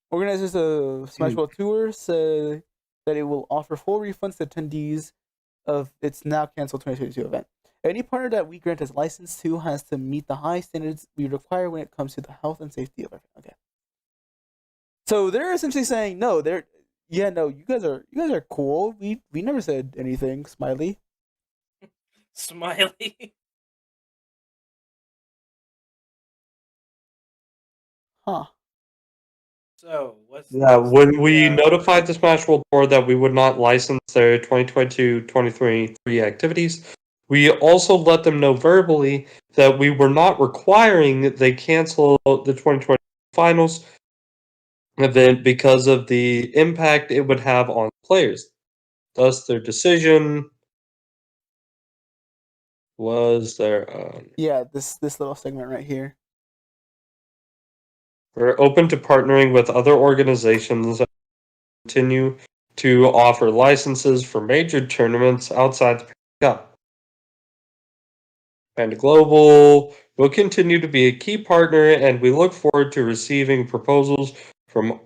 organizers of Smash World Tour say that it will offer full refunds to attendees of its now canceled 2022 event. Any partner that we grant as license to has to meet the high standards we require when it comes to the health and safety of our okay. So they're essentially saying no, you guys are cool. We never said anything, Smiley. Smiley. Huh. So what's when we the, notified the Smash World Tour that we would not license their 2022-2023 activities, we also let them know verbally that we were not requiring they cancel the 2020 finals event because of the impact it would have on players. Thus, their decision was their own. Yeah, this little segment right here. We're open to partnering with other organizations and continue to offer licenses for major tournaments outside the Cup. Panda Global will continue to be a key partner, and we look forward to receiving proposals from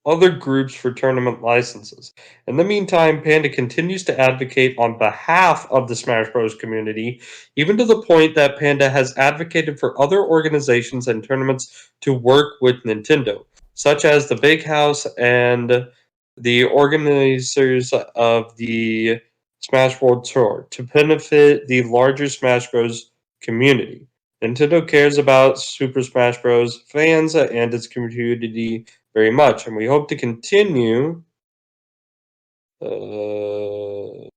other groups for tournament licenses. In the meantime, Panda continues to advocate on behalf of the Smash Bros. Community, even to the point that Panda has advocated for other organizations and tournaments to work with Nintendo, such as the Big House and the organizers of the Smash World Tour, to benefit the larger Smash Bros. Community. Nintendo cares about Super Smash Bros. Fans and its community very much, and we hope to continue. He's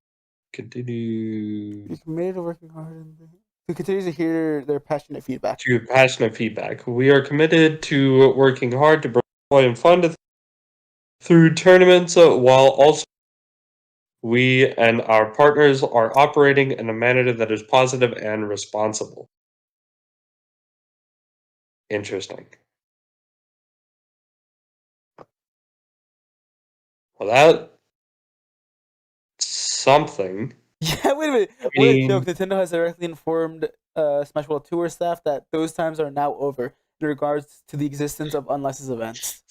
committed to working hard and to continue to hear their passionate feedback. We are committed to working hard to bring joy and fun through tournaments, while also we and our partners are operating in a manner that is positive and responsible. Interesting. Well, that's something. Yeah, wait a minute. What a joke. Nintendo has directly informed Smash World Tour staff that those times are now over in regards to the existence of unlicensed events.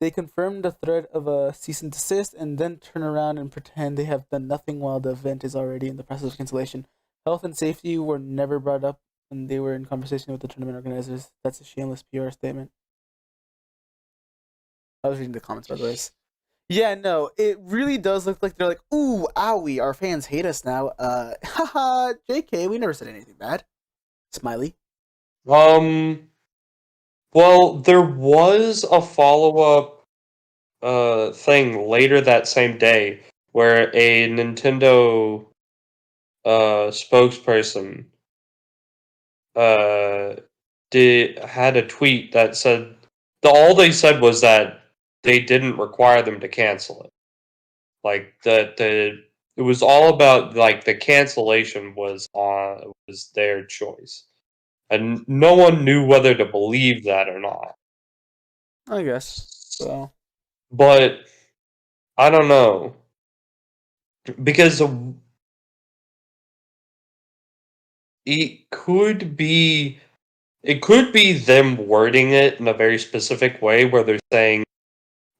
They confirmed the threat of a cease and desist and then turn around and pretend they have done nothing while the event is already in the process of cancellation. Health and safety were never brought up when they were in conversation with the tournament organizers. That's a shameless PR statement. I was reading the comments, by the way. Yeah, no, it really does look like they're like, ooh, owie, our fans hate us now. Haha, JK, we never said anything bad. Smiley. Well, there was a follow-up thing later that same day where a Nintendo spokesperson had a tweet that said all they said was that they didn't require them to cancel it. Like it was all about like the cancellation was their choice. And no one knew whether to believe that or not. I guess. So. But I don't know. Because it could be them wording it in a very specific way where they're saying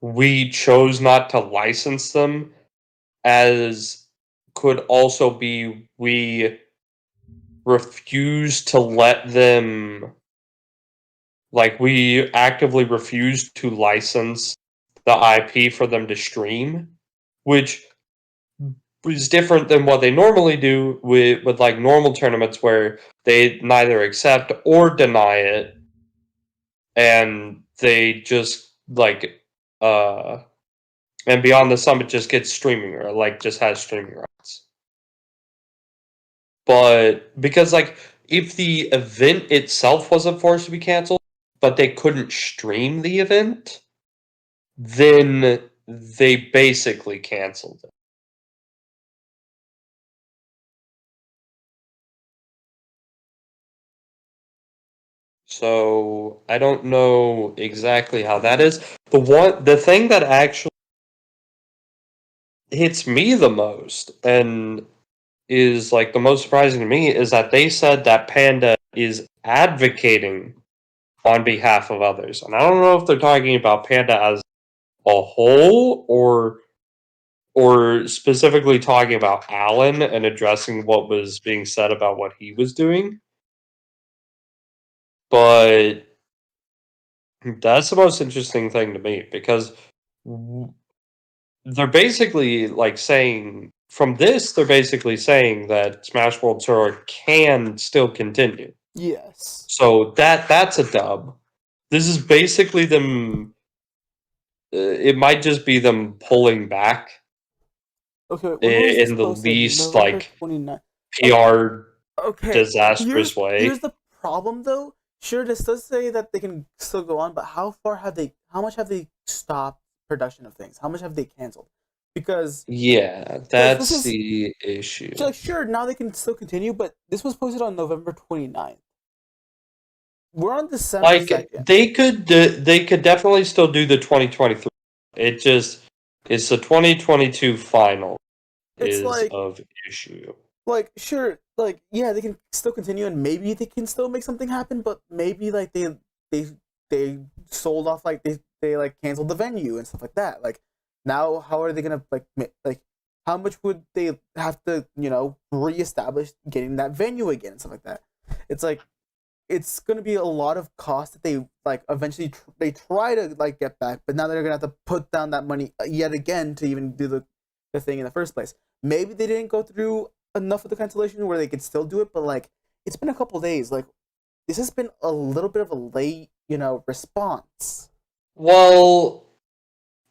we chose not to license them, as could also be we refuse to let them, like we actively refuse to license the IP for them to stream, which is different than what they normally do with like normal tournaments where they neither accept or deny it, and they just like and Beyond the Summit just gets streaming or like just has streaming rights. But because like if the event itself wasn't forced to be canceled, but they couldn't stream the event, then they basically canceled it. So I don't know exactly how that is. The thing that actually hits me the most and is like the most surprising to me is that they said that Panda is advocating on behalf of others. And I don't know if they're talking about Panda as a whole or specifically talking about Alan and addressing what was being said about what he was doing. But that's the most interesting thing to me because they're basically like saying from this, they're basically saying that Smash World Tour can still continue. Yes. So that's a dub. This is basically them it might just be them pulling back Okay, when was this in the posted? least November like 29th. PR Okay, disastrous way. here's the problem though. Sure, this does say that they can still go on, but how much have they stopped production of things? How much have they canceled? Because Yeah, this that's is the issue. like, sure, now they can still continue, but this was posted on November 29th. We're on December Like 2nd. they could definitely still do the 2023. It's the 2022 final It's is like of issue. sure, like yeah, they can still continue and maybe they can still make something happen, but maybe like they sold off, like they like canceled the venue and stuff like that. Like now how are they gonna like how much would they have to, reestablish getting that venue again and stuff like that? It's like it's gonna be a lot of cost that they like eventually they try to like get back, but now they're gonna have to put down that money yet again to even do the thing in the first place. Maybe they didn't go through enough of the cancellation where they could still do it, but like it's been a couple days. Like this has been a little bit of a late, response. Well,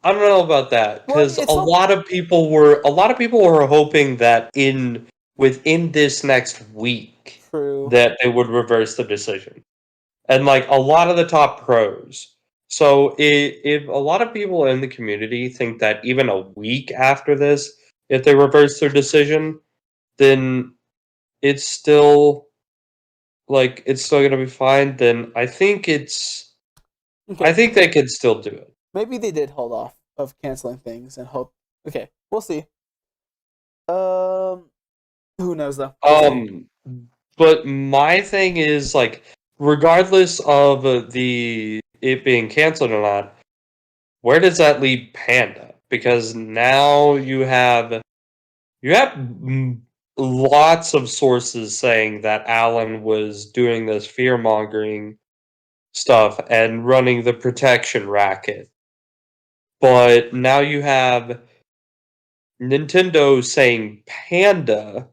I don't know about that because Well, it's a not lot of people were hoping that within this next week true. that they would reverse the decision, and like a lot of the top pros. So if a lot of people in the community think that even a week after this, if they reverse their decision, then it's still it's still gonna be fine. Then I think Okay, I think they could still do it. maybe they did hold off of canceling things and hope. Okay, we'll see. Um, who knows though? We'll see. But my thing is regardless of the it being canceled or not, where does that leave Panda? Because now you have lots of sources saying that Alan was doing this fear mongering stuff and running the protection racket. But now you have Nintendo saying Panda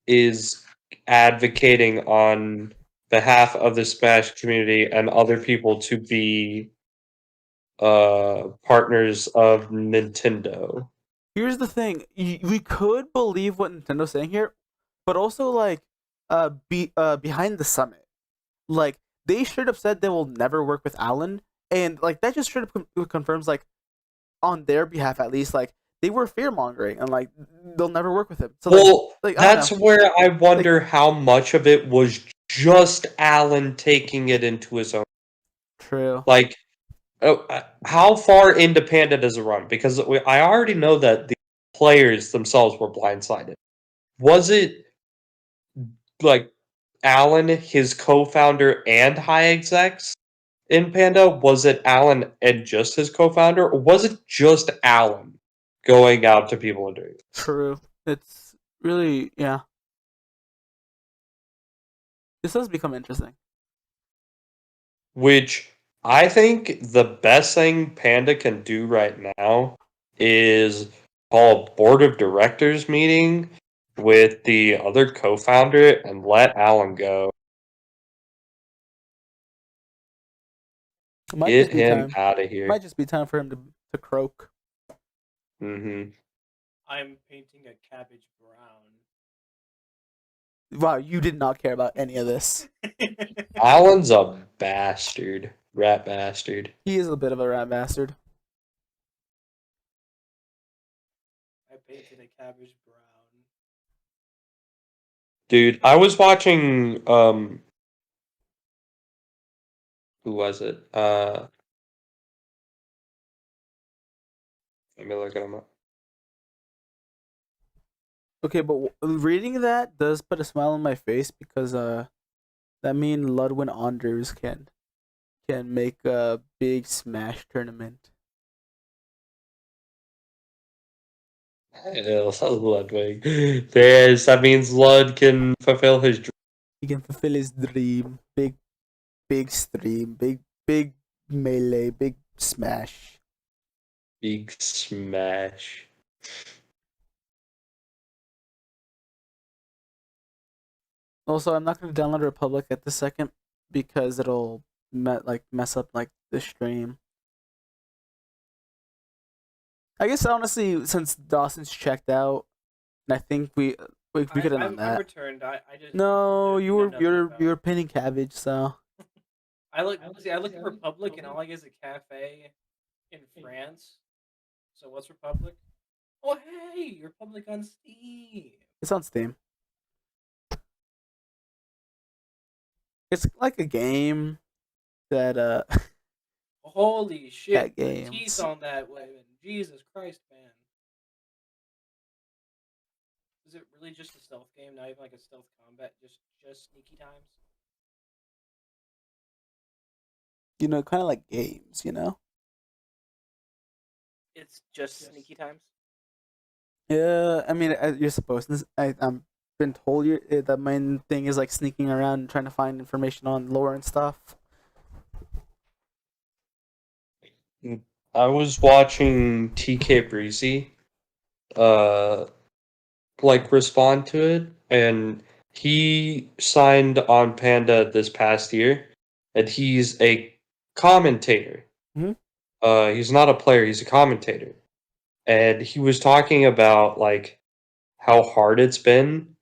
is advocating on behalf of the Smash community and other people to be partners of Nintendo. Here's the thing: we could believe what Nintendo's saying here, but also behind the summit, like they straight up said they will never work with Alan, and like that just straight up confirms, like on their behalf at least, like they were fear mongering and like they'll never work with him. So I don't That's know. where I wonder how much of it was just Alan taking it into his own. True. Like, how far into Panda does it run? Because I already know that the players themselves were blindsided. Was it like Alan, his co-founder, and high execs in Panda? Was it Alan and just his co-founder, or was it just Alan going out to people and doing this? True. It's really, yeah. This does become interesting. Which I think the best thing Panda can do right now is call a board of directors meeting with the other co-founder and let Alan go. It might Get just be him time. out of here. Might just be time for him to croak. Mm-hmm. I'm painting a cabbage brown. Wow, you did not care about any of this. Alan's a bastard. Rat bastard. He is a bit of a rat bastard. I painted a cabbage brown. Dude, I was watching who was it? Let me look at him up. Okay, but reading that does put a smile on my face because that means Ludwin Anders can make a big Smash tournament. Hell, Ludwig. There's that means Lud can fulfill his dream. He can fulfill his dream. Big stream. Big melee. Big Smash. Big Smash. Also, I'm not going to download Republic at the second because it'll mess up like the stream. I guess honestly, since Dawson's checked out, and I think we could have done I that. returned. I just No, didn't you know were nothing about you it. were pinning cabbage, so I looked at Republic, and all I get is a cafe in France. So what's Republic? Oh hey, Republic on Steam. it's on Steam. It's like a game that Holy shit, that the teeth games. on that weapon. Jesus Christ, man. Is it really just a stealth game, not even like a stealth combat, just sneaky times? You know, kind of like games. You know. It's just sneaky times. Yeah, I mean, you're supposed to. I'm been told the main thing is like sneaking around and trying to find information on lore and stuff. I was watching TK Breezy, like respond to it, and he signed on Panda this past year, and he's a commentator. Mhm. He's not a player; he's a commentator, and he was talking about like how hard it's been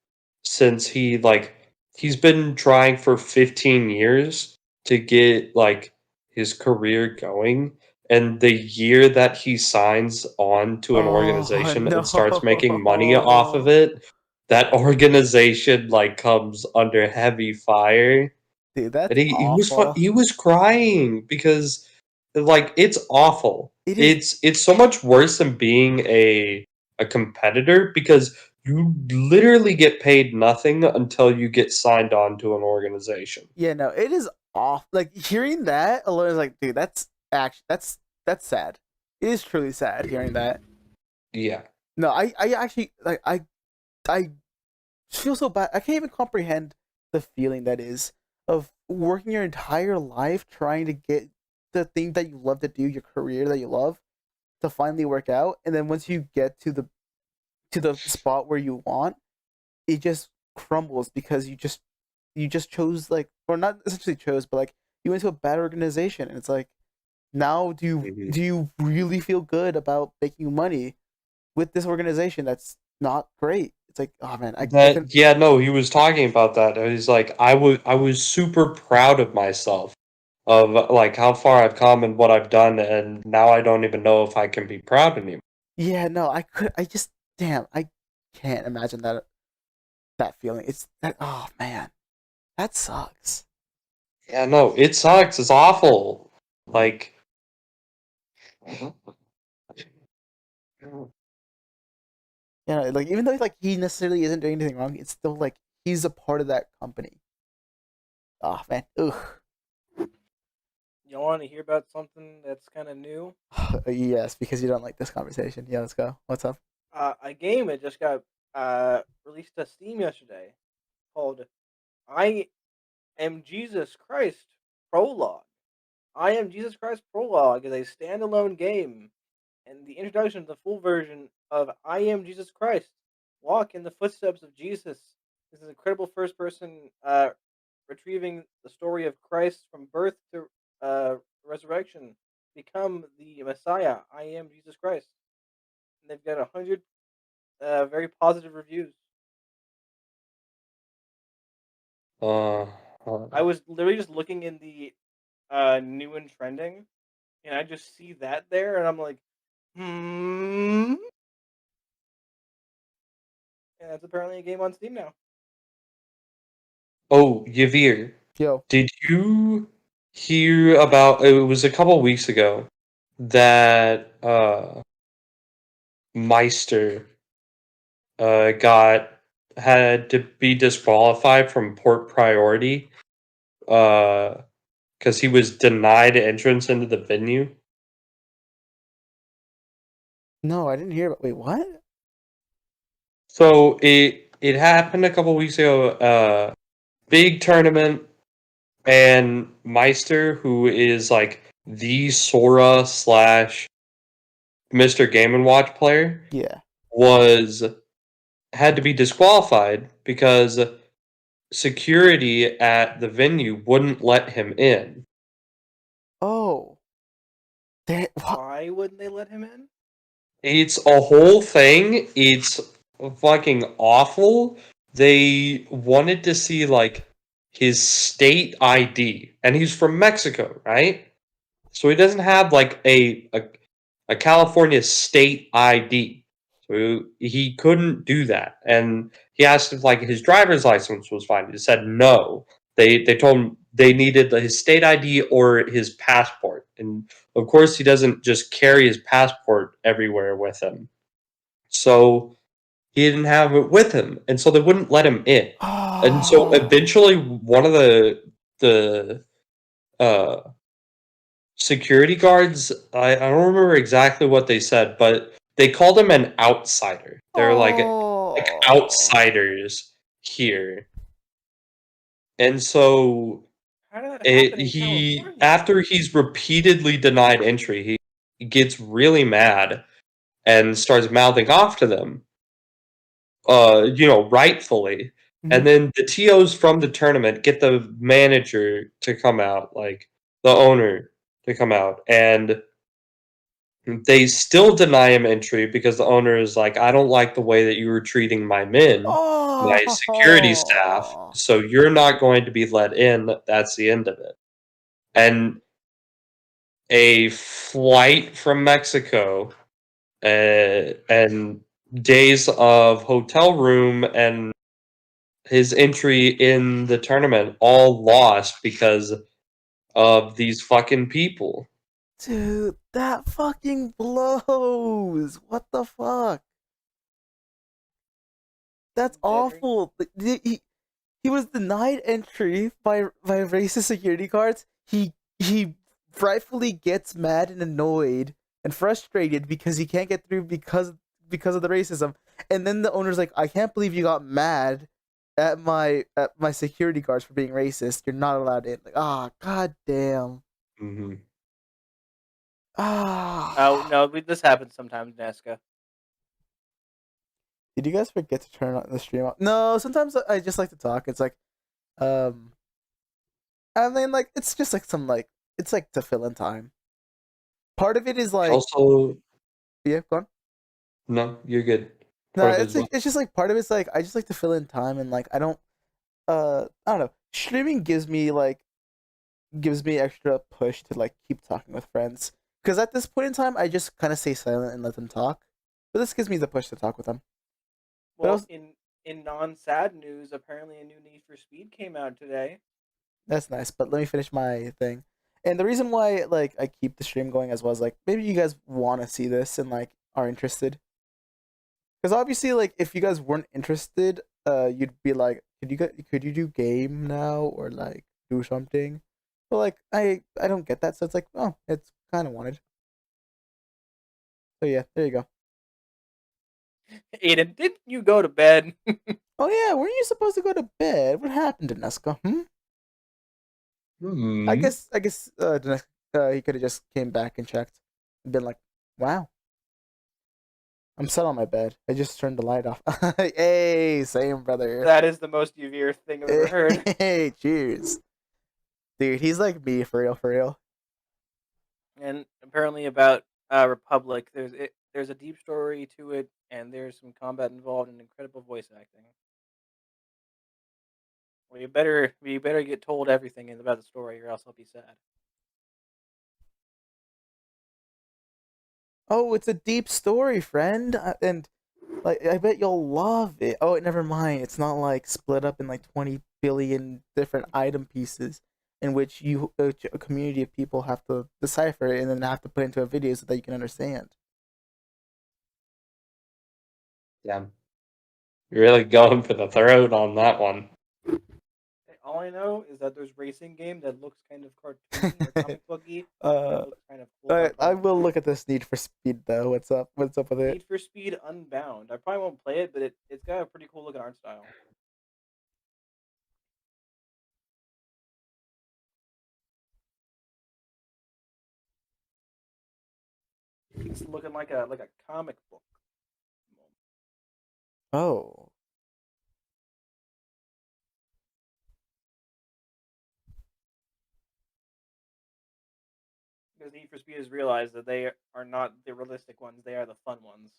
since he's been trying for 15 years to get like his career going, and the year that he signs on to an Oh organization and starts making money off of no, it, that organization like comes under heavy fire. dude, that's And awful. he was crying because like it's awful. It is. It's so much worse than being a competitor because you literally get paid nothing until you get signed on to an organization. Yeah, no, it is off. Like hearing that alone is like, dude, that's sad. It is truly sad hearing that. Yeah. No, I actually like I feel so bad. I can't even comprehend the feeling that is of working your entire life trying to get the thing that you love to do, your career that you love, to finally work out, and then once you get to the spot where you want, it just crumbles because you just chose like, or not essentially chose, but like you went to a bad organization, and it's like, now Mhm. do you really feel good about making money with this organization that's not great? It's like, oh man, I couldn't. That yeah, no, he was talking about that. He's like, I was super proud of myself of like how far I've come and what I've done, and now I don't even know if I can be proud anymore. Yeah, no, I just, damn, I can't imagine that feeling. It's that, oh man, that sucks. Yeah, no, it sucks. It's awful. Like, You know, like even though like he necessarily isn't doing anything wrong, it's still like he's a part of that company. Oh man, ugh. You want to hear about something that's kind of new? Yes, because you don't like this conversation. Yeah, let's go. What's up? A game that just got released to Steam yesterday called I Am Jesus Christ Prologue. I Am Jesus Christ Prologue is a standalone game, and the introduction to the full version of I Am Jesus Christ. Walk in the footsteps of Jesus. This is an incredible first person retrieving the story of Christ from birth to resurrection. Become the Messiah. I am Jesus Christ. And they've got 100 very positive reviews. uh, I was literally just looking in the new and trending, and I just see that there, and I'm like, hmm. And that's apparently a game on Steam now. oh, Yavir, Yo, did you hear about? It was a couple weeks ago that Meister got had to be disqualified from port priority because he was denied entrance into the venue. no, I didn't hear about. Wait, what? So it happened a couple weeks ago. Big tournament, and Meister, who is like the Sora slash Mr. Game and Watch player, Yeah. was had to be disqualified because security at the venue wouldn't let him in. Oh, what? Why wouldn't they let him in? It's a whole thing. It's fucking awful. They wanted to see like his state ID, and he's from Mexico, right? So he doesn't have like a California state ID. So he couldn't do that, and he asked if like his driver's license was fine. He said no. They told him they needed his state ID or his passport, and of course he doesn't just carry his passport everywhere with him. So he didn't have it with him, and so they wouldn't let him in. And so eventually, one of the uh, security guards, I don't remember exactly what they said, but they called him an outsider. They're like outsiders here. And so How did that happen in he California? after he's repeatedly denied entry, he gets really mad and starts mouthing off to them. Rightfully. And then the TOs from the tournament get the manager to come out, like the owner to come out, and they still deny him entry because the owner is like, I don't like the way that you were treating my men, my security staff, so you're not going to be let in. That's the end of it. And a flight from Mexico and days of hotel room and his entry in the tournament all lost because of these fucking people. Dude, that fucking blows. What the fuck? That's awful. He was denied entry by racist security guards. He rightfully gets mad and annoyed and frustrated because he can't get through because of the racism. And then the owner's like, I can't believe you got mad at my security guards for being racist. You're not allowed in. Like, god damn. Mm-hmm. Oh no, this happens sometimes, Nesca. Did you guys forget to turn on the stream off? No, sometimes I just like to talk. It's like, I mean, like, it's just like it's like to fill in time. Part of it is like, Also, yeah, go on. no, you're good. No, it's like, it's just like part of it's like I just like to fill in time, and like I don't know. Streaming gives me extra push to like keep talking with friends. Because at this point in time, I just kind of stay silent and let them talk. But this gives me the push to talk with them. Well, in non-sad news, apparently a new Need for Speed came out today. That's nice, but let me finish my thing. And the reason why like I keep the stream going as well is like maybe you guys want to see this and like are interested. Because obviously, like if you guys weren't interested, you'd be like, could you do game now or like do something? But like I don't get that, so it's like, oh, it's kind of wanted. So yeah, there you go. Aiden, didn't you go to bed? Oh yeah, weren't you supposed to go to bed? What happened to Nesca? I guess he could have just came back and checked and been like, wow. I'm set on my bed. I just turned the light off. Hey, same brother. That is the most Uvir thing I've ever heard. Hey, cheers. Dude, he's like me for real, for real. And apparently about Republic, there's a deep story to it, and there's some combat involved and incredible voice acting. Well, you better get told everything about the story, or else I'll be sad. Oh, it's a deep story, friend, and like I bet you'll love it. Oh, never mind. It's not like split up in like 20 billion different item pieces, in which a community of people have to decipher it and then have to put into a video so that you can understand. Damn. You're really going for the throat on that one. All I know is that there's racing game that looks kind of cartoony or comic booky. Looks kind of cool. But I will look at this Need for Speed though. What's up? What's up with it? Need for Speed Unbound. I probably won't play it, but it's got a pretty cool looking art style. It's looking like a comic book. Oh. Because Need for Speed has realized that they are not the realistic ones; they are the fun ones.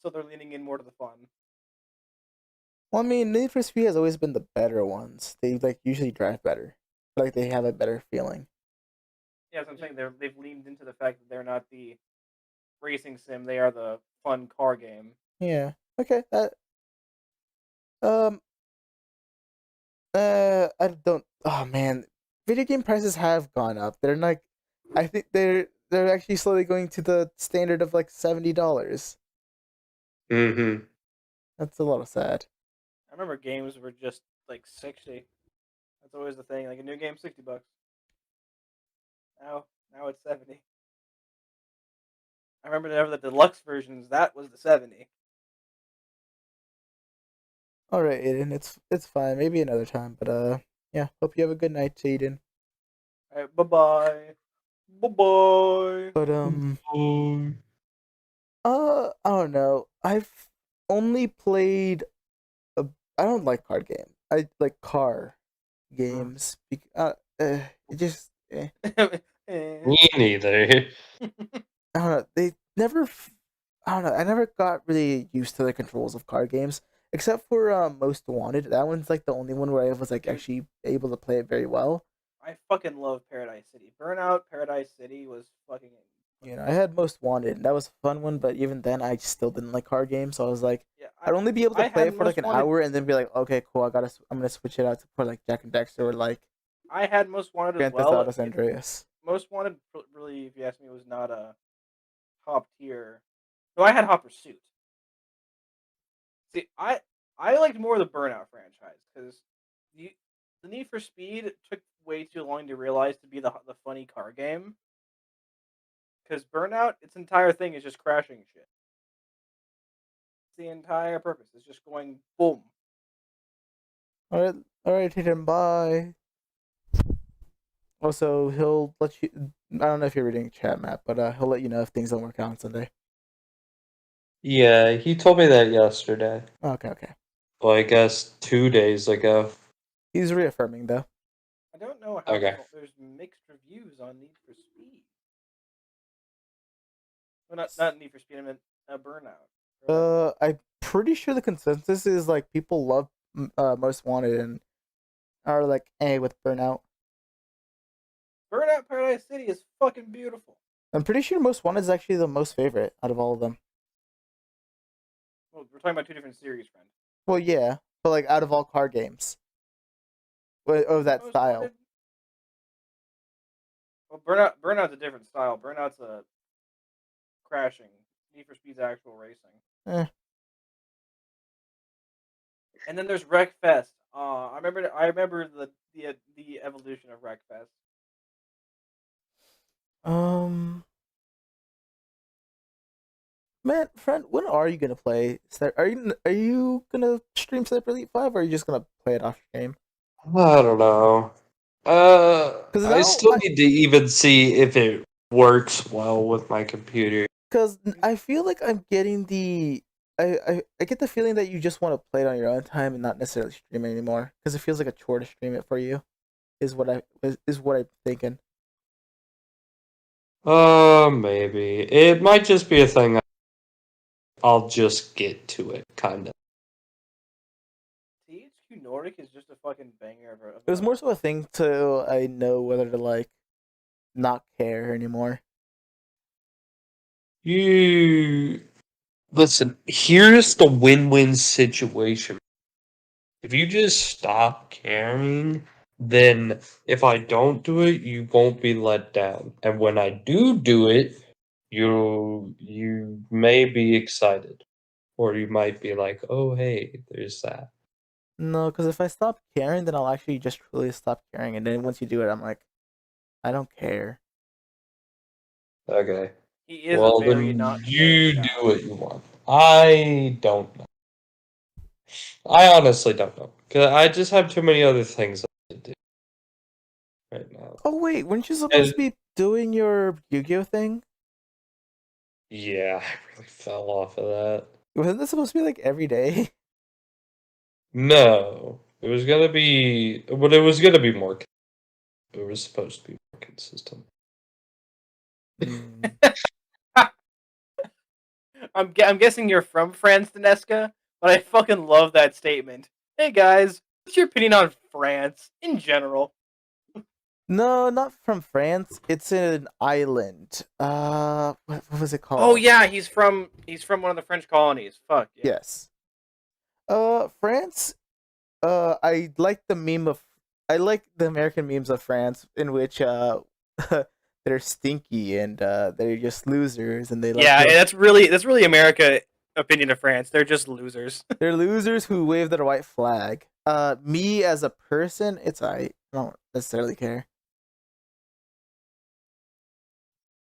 So they're leaning in more to the fun. Well, I mean, Need for Speed has always been the better ones. They like usually drive better. Like they have a better feeling. Yeah, that's what I'm saying. They've leaned into the fact that they're not the racing sim; they are the fun car game. Yeah. Okay. That. Um. I don't. Oh man, video game prices have gone up. They're like, I think they're actually slowly going to the standard of like $70. Mm-hmm. That's a little sad. I remember games were just like 60. That's always the thing. Like a new game, $60. Now it's 70. I remember the deluxe versions. That was the 70. All right, Aiden. It's fine. Maybe another time. But yeah. Hope you have a good night, Aiden. All right, bye bye. Bye bye. But I don't know. I've only played. I don't like card games. I like car games. It just. Me neither. I don't know. They never. I don't know. I never got really used to the controls of card games, except for Most Wanted. That one's like the only one where I was like actually able to play it very well. I fucking love Paradise City. Burnout Paradise City was fucking. You know, I had Most Wanted, and that was a fun one. But even then, I still didn't like card games. So I was like, Yeah, I'd only be able to I play had it for like Most an Wanted- hour, and then be like, okay, cool. I'm gonna switch it out to for like Jack and Dexter or like I had Most Wanted as Grand Theft well. Auto San Andreas. Most Wanted, really, if you ask me, was not a top tier. No, I had Hot Pursuit. See, I liked more of the Burnout franchise because the Need for Speed took way too long to realize to be the funny car game. Because Burnout, its entire thing is just crashing shit. It's the entire purpose. It's just going boom. All right, Hayden. Bye. Also, he'll let you. I don't know if you're reading chat, Matt, but he'll let you know if things don't work out on Sunday. Yeah, he told me that yesterday. Okay. Well, I guess 2 days ago. He's reaffirming though. I don't know how Okay. there's mixed reviews on Need for Speed. Well, not Need for Speed. I meant Burnout. I'm pretty sure the consensus is like people love Most Wanted and are like with Burnout. Burnout Paradise City is fucking beautiful. I'm pretty sure Most Wanted is actually the most favorite out of all of them. Well, we're talking about two different series, friend. Well, yeah, but like out of all card games, of that Most style. Wanted- Well, Burnout's a different style. Burnout's a crashing. Need for Speed's actual racing. Eh. And then there's Wreckfest. I remember the evolution of Wreckfest. Man, friend, when are you gonna play? Are you gonna stream Sniper Elite 5 or are you just gonna play it off stream? I don't know. I still need to even see if it works well with my computer. Because I feel like I'm getting I get the feeling that you just want to play it on your own time and not necessarily stream it anymore. Because it feels like a chore to stream it for you. Is what I'm thinking. Maybe. It might just be a thing. I'll just get to it, kind of. THQ Nordic is just a fucking banger of It was more so a thing to I know whether to like not care anymore. You listen, here's the win-win situation. If you just stop caring, then if I don't do it, you won't be let down. And when I do it, you may be excited. Or you might be like, oh hey, there's that. No, because if I stop caring, then I'll actually just truly stop caring. And then once you do it, I'm like, I don't care. Okay. He is Well, a very then not you caring do child. what you want. I don't know. I honestly don't know. Because I just have too many other things to do right now. Oh wait, weren't you supposed to be doing your Yu-Gi-Oh thing? Yeah, I really fell off of that. Wasn't that supposed to be like every day? No. It was gonna be... But it was gonna be more... It was supposed to be more consistent. Mm. I'm guessing you're from France, Daneska, but I fucking love that statement. Hey guys, what's your opinion on France in general? No, not from France. It's an island. What was it called? Oh yeah, he's from one of the French colonies. Fuck yeah. Yes. France. I like the meme of. I like the American memes of France in which they're stinky and they're just losers and they like. Yeah, that's really America opinion of France. They're just losers. They're losers who wave their white flag. Me as a person, I don't necessarily care.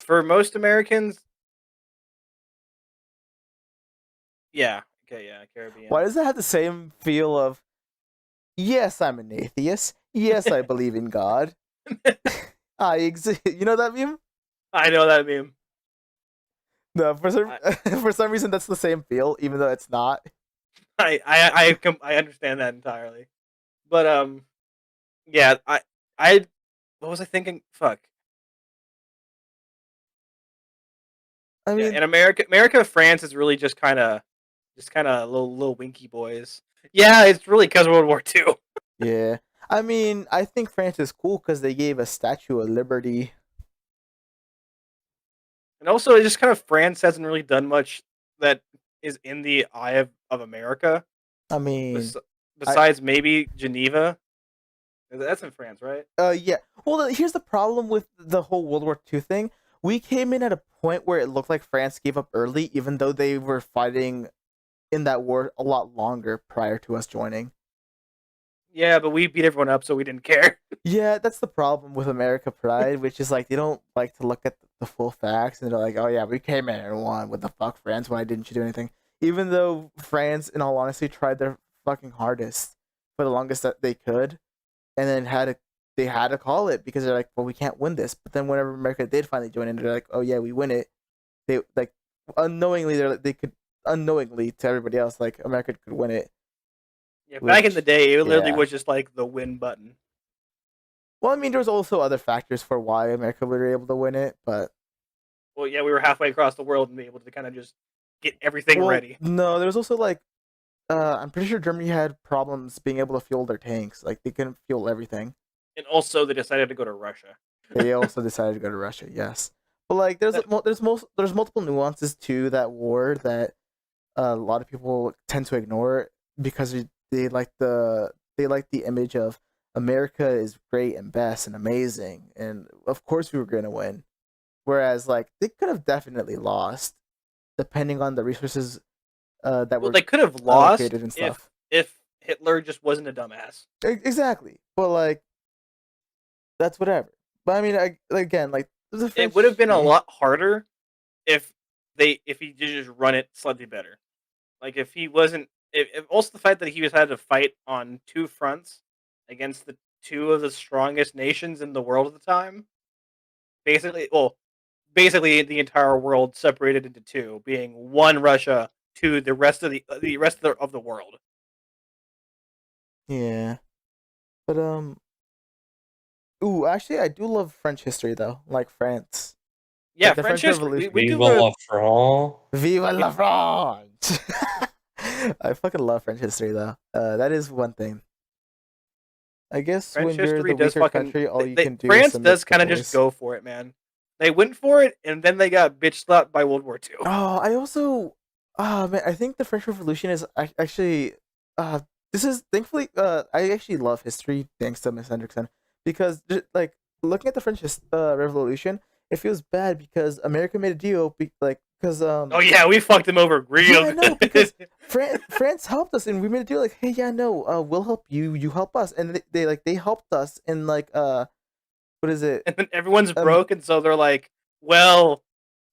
For most Americans, yeah. Okay, yeah, Caribbean. Why does it have the same feel of? Yes, I'm an atheist. Yes, I believe in God. I exist. You know that meme? I know that meme. No, for some for some reason that's the same feel, even though it's not. I understand that entirely. But yeah, I what was I thinking? Fuck. I mean, In America, France is really just kind of little winky boys. Yeah, it's really because of World War II. yeah. I mean, I think France is cool because they gave a Statue of Liberty. And also, it's just kind of France hasn't really done much that is in the eye of America. I mean, Besides maybe Geneva. That's in France, right? Yeah. Well, here's the problem with the whole World War II thing. We came in at a point where it looked like France gave up early, even though they were fighting in that war a lot longer prior to us joining. Yeah, but we beat everyone up, so we didn't care. Yeah, that's the problem with America Pride, which is like they don't like to look at the full facts, and they're like, "Oh yeah, we came in and won. What the fuck, France? Why didn't you do anything?" Even though France, in all honesty, tried their fucking hardest for the longest that they could, and then they had to call it because they're like, "Well, we can't win this." But then whenever America did finally join in, they're like, "Oh yeah, we win it." They like unknowingly they could unknowingly to everybody else like America could win it. Yeah, back in the day, it literally yeah. was just like the win button. Well, I mean, there was also other factors for why America were able to win it, but Well, yeah, we were halfway across the world and be able to kind of just get everything ready. No, there was also like, I'm pretty sure Germany had problems being able to fuel their tanks. Like they couldn't fuel everything. And also, they decided to go to Russia. They also decided to go to Russia. Yes, but like, there's multiple nuances to that war that a lot of people tend to ignore because they like the image of America is great and best and amazing, and of course we were gonna win. Whereas like they could have definitely lost, depending on the resources that were They could have lost allocated and stuff. if Hitler just wasn't a dumbass. Exactly, but like that's whatever. But I mean, again, like It would have been a lot harder if he did just run it slightly better. Like if he wasn't, if also the fact that he was had to fight on two fronts against the two of the strongest nations in the world at the time. Basically the entire world separated into two, being one Russia to the rest of the world. Yeah, but ooh, actually, I do love French history though, like France. Yeah, Like the French French history. Revolution. We do Viva la France. Viva la France! I fucking love French history though. That is one thing. I guess French when you're history the does weaker fucking. country, all you can do France is submit does to kind of boys. just go for it, man. They went for it, and then they got bitch slapped by World War II. Oh, I also, man, I think the French Revolution is actually, this is thankfully, I actually love history thanks to Miss Hendrickson because like looking at the French Revolution, it feels bad because America made a deal, because Oh yeah, we fucked them over real. yeah, no, because France helped us and we made a deal like, hey, yeah, no, we'll help you, you help us, and they helped us in like what is it? And then everyone's broke, and so they're like, "Well,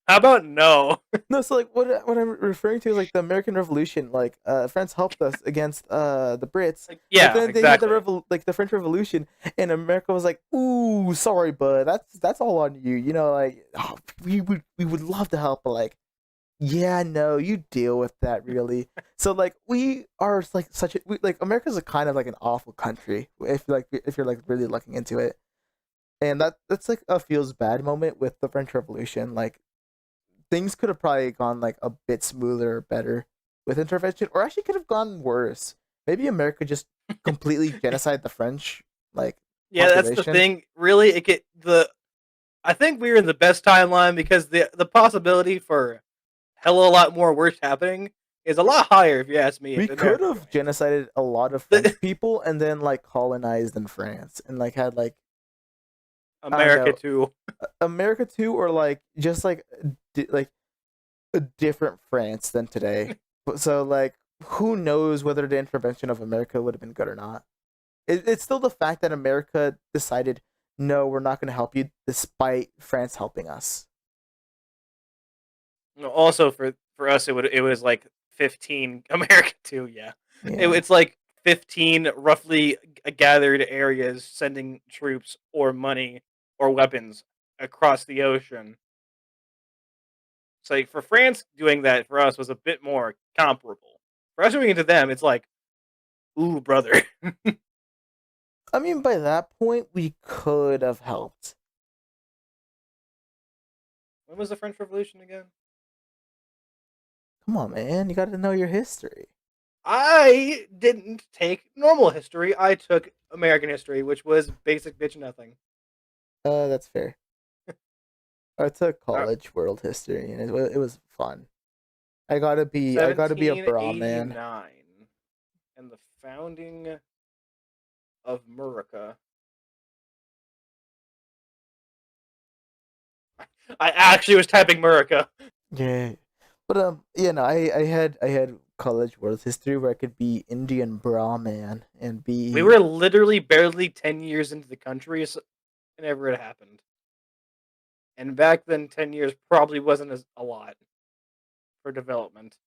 how about no?" No, so like what I'm referring to is like the American Revolution. Like France helped us against the Brits. Like, yeah, but then exactly. they had the French Revolution, and America was like, "Ooh, sorry, bud, that's all on you." You know, like oh, we would love to help, but like, yeah, no, you deal with that really. So like we are like like America's a kind of like an awful country if you're like really looking into it. And that's like a feels bad moment with the French Revolution. Like things could have probably gone like a bit smoother or better with intervention, or actually could have gone worse. Maybe America just completely genocide the French like Yeah, that's the population. thing. Really, I think we're in the best timeline because the possibility for hella a lot more worse happening is a lot higher, if you ask me. We if could America have joined. genocided a lot of French people and then like colonized in France and like had like I don't America know too. America too, or like just like like a different France than today. So like who knows whether the intervention of America would have been good or not. It's still the fact that America decided no, we're not going to help you, despite France helping us. Also, for us, it was like 15 America too. Yeah, Yeah. it's like 15 roughly gathered areas sending troops or money or weapons across the ocean. It's like for France doing that for us was a bit more comparable. For us doing it to them, it's like, ooh, brother. I mean, by that point, we could have helped. When was the French Revolution again? Come on, man, you got to know your history. I didn't take normal history. I took American history, which was basic bitch nothing. That's fair. I took Uh, college world history, and it was fun. I gotta be a bra man. 1789 and the founding of America. I actually was typing America. Yeah, but yeah, no, I had college world history where I could be Indian bra man and be. We were literally barely 10 years into the country whenever it happened. And back then, 10 years probably wasn't a lot for development.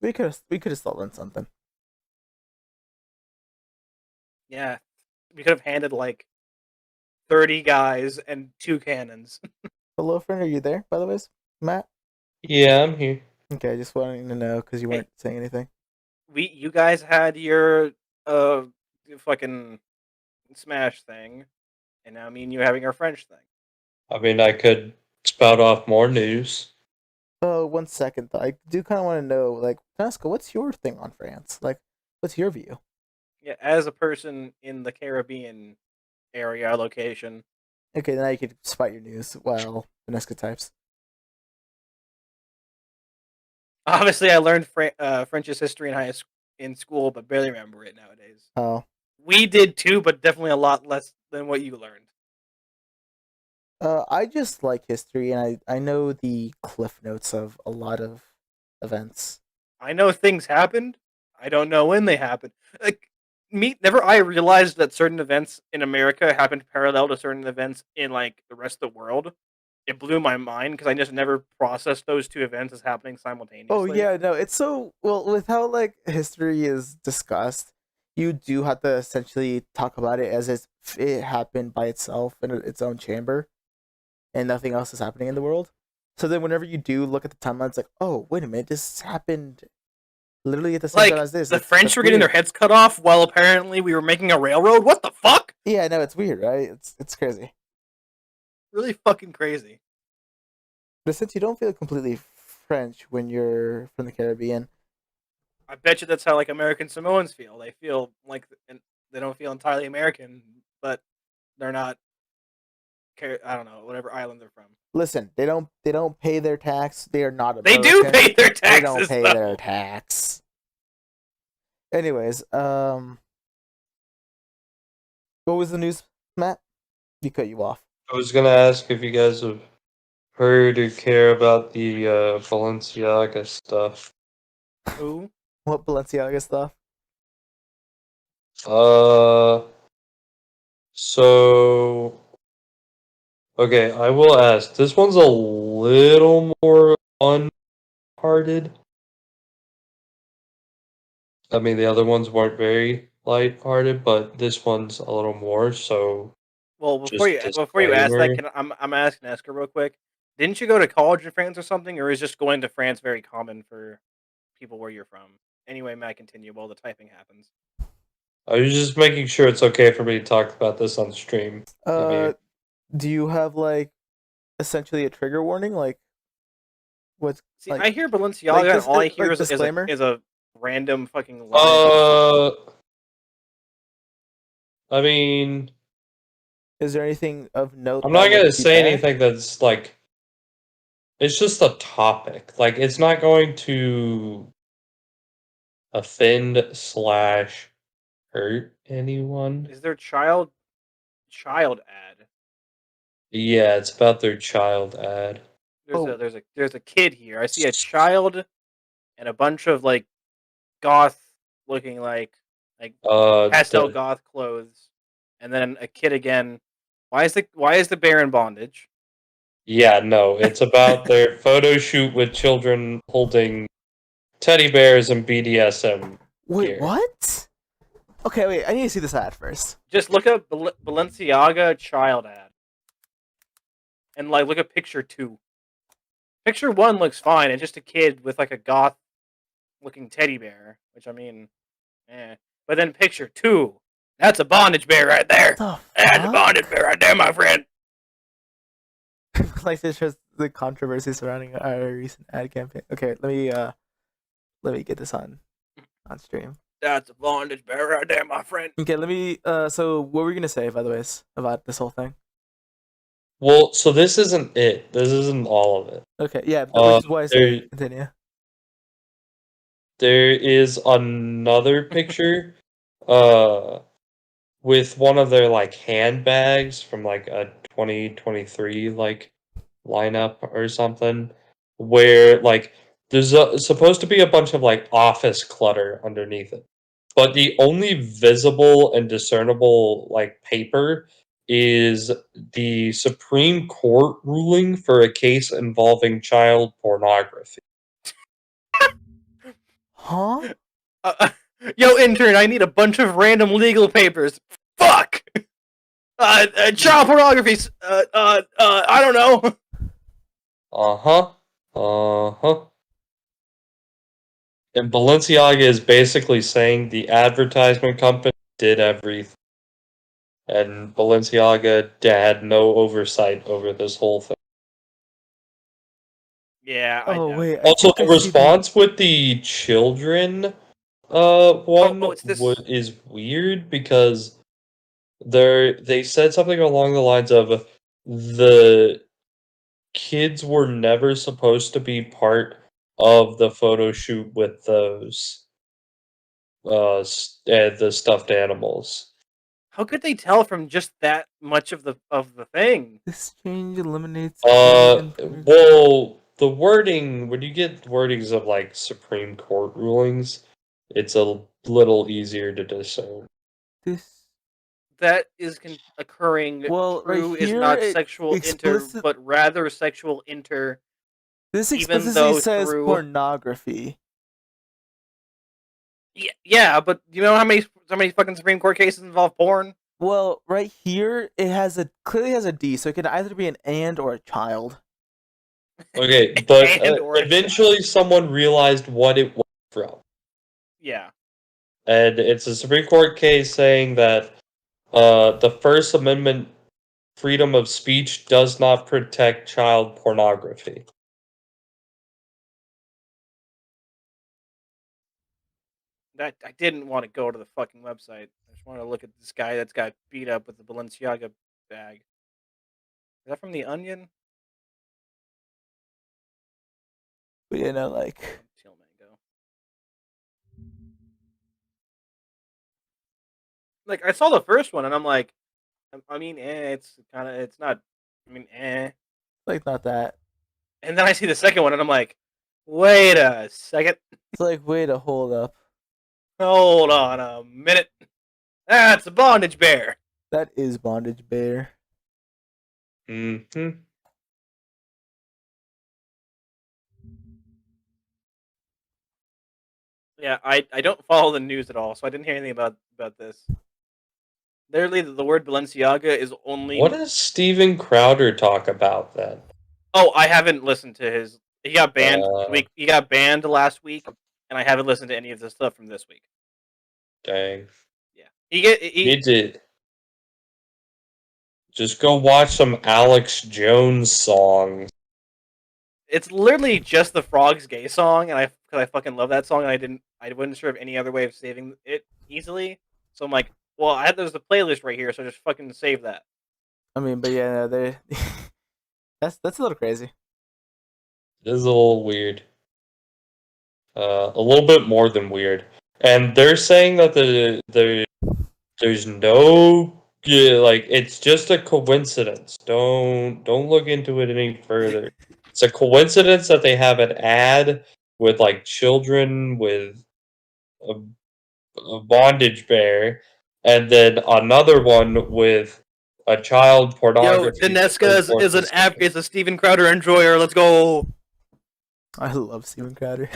We could have still done something. Yeah, we could have handed like 30 guys and 2 cannons. Hello, friend, are you there? By the way, Matt. Yeah, I'm here. Okay, just wanting to know because you Hey. weren't saying anything. You guys had your fucking Smash thing, and now me and you having our French thing. I mean, I could spout off more news. Oh, 1 second though. I do kind of want to know, like, Tasca, what's your thing on France? Like, what's your view? Yeah, as a person in the Caribbean area location, Okay, now you could spite your news while Vanessa types. obviously I learned French's history in school, but barely remember it nowadays. Oh, We did too, but definitely a lot less than what you learned. I just like history, and I know the cliff notes of a lot of events. I know things happened. I don't know when they happened. Like never I realized that certain events in America happened parallel to certain events in like the rest of the world. It blew my mind because I just never processed those two events as happening simultaneously. Oh yeah, no, it's so well with how like history is discussed. You do have to essentially talk about it as if it happened by itself in its own chamber, and nothing else is happening in the world. So then, whenever you do look at the timeline, it's like, oh, wait a minute, this happened literally at the same Like time as this. the French That's were getting their weird. heads cut off while apparently we were making a railroad. What the fuck? Yeah, no, it's weird, right? It's crazy. Really fucking crazy. But since you don't feel completely French when you're from the Caribbean, I bet you that's how like American Samoans feel. They feel like they don't feel entirely American, but they're not. I don't know, whatever island they're from. listen, they don't pay their tax. They are not They American. do pay their They don't taxes. pay though. their tax. Anyways, what was the news, Matt? You cut you off. I was gonna ask if you guys have heard or care about the Balenciaga stuff. Who? What Balenciaga stuff? So okay, I will ask. This one's a little more unhearted. I mean, the other ones weren't very light-hearted, but this one's a little more. So Well, just before you ask that, disclaimer. I'm asking Esker real quick. Didn't you go to college in France or something, or is just going to France very common for people where you're from? Anyway, Matt, continue while the typing happens. I was just making sure it's okay for me to talk about this on stream. Do you have like essentially a trigger warning? Like, what's See, like? I hear Balenciaga, like and all I like hear disclaimer? is a random fucking line. I mean, Is there anything of note? I'm that not would gonna be say bad? anything that's like. It's just a topic. Like, it's not going to offend / hurt anyone. Is there child ad? Yeah, it's about their child ad. There's a kid here. I see a child and a bunch of like goth looking like pastel The, goth clothes, and then a kid again. Why is the bear in bondage? yeah, no, it's about their photo shoot with children holding teddy bears and BDSM Wait, gear. what? Okay, wait. I need to see this ad first. Just look up Balenciaga child ad, and like look at picture 2. Picture 1 looks fine. It's just a kid with like a goth looking teddy bear, which I mean, But then picture 2, that's a bondage bear right there. That's a bondage bear right there, my friend. Like this shows the controversy surrounding our recent ad campaign. Okay, let me get this on stream. That's a bondage bear right there, my friend. Okay, let me. So what were you gonna say, by the way, about this whole thing? Well, so this isn't it. This isn't all of it. Okay, yeah, which is why I say continue. There is another picture, with one of their like handbags from like a 2023 like lineup or something, where like there's supposed to be a bunch of like office clutter underneath it, but the only visible and discernible like paper is the Supreme Court ruling for a case involving child pornography. Huh? Yo, intern, I need a bunch of random legal papers. Fuck! Child pornography, I don't know. Uh-huh. Uh-huh. And Balenciaga is basically saying the advertisement company did everything. And Balenciaga had no oversight over this whole thing. Yeah, Oh wait. Also, the response with the children one it's this... is weird because they said something along the lines of the kids were never supposed to be part of the photo shoot with those the stuffed animals. How could they tell from just that much of the thing? This change eliminates. Well, the wording, when you get wordings of like Supreme Court rulings, it's a little easier to discern. That is occurring. Well, true right is here, not sexual but rather sexual inter. This even explicitly though says through... pornography. Yeah, but you know how many fucking Supreme Court cases involve porn? Well, right here it clearly has a D, so it can either be an and or a child. Okay, but eventually someone realized what it was from. Yeah. And it's a Supreme Court case saying that the First Amendment freedom of speech does not protect child pornography. I didn't want to go to the fucking website. I just wanted to look at this guy that's got beat up with the Balenciaga bag. Is that from The Onion? But you know, like... Like, I saw the first one, and I'm like, I mean, it's not, I mean, Like, not that. And then I see the second one, and I'm like, wait a second. It's like, wait a hold up. Hold on a minute. That's a bondage bear. That is bondage bear. Mm-hmm. Yeah, I don't follow the news at all, so I didn't hear anything about this. Literally, the word Balenciaga is only... What does Steven Crowder talk about then? Oh, I haven't listened to his... He got banned He got banned last week, and I haven't listened to any of the stuff from this week. Dang. Yeah. You need to just go watch some Alex Jones songs. It's literally just the Frogs gay song, and because I fucking love that song, and I wasn't sure of any other way of saving it easily. So I'm like, well, there's the playlist right here, so just fucking save that. I mean, but yeah, no, they that's a little crazy. It is a little weird. A little bit more than weird. And they're saying that there's no like it's just a coincidence. Don't look into it any further. It's a coincidence that they have an ad with like children with a bondage bear, and then another one with a child Yo, pornography. Daneska is a Steven Crowder enjoyer. Let's go. I love Steven Crowder.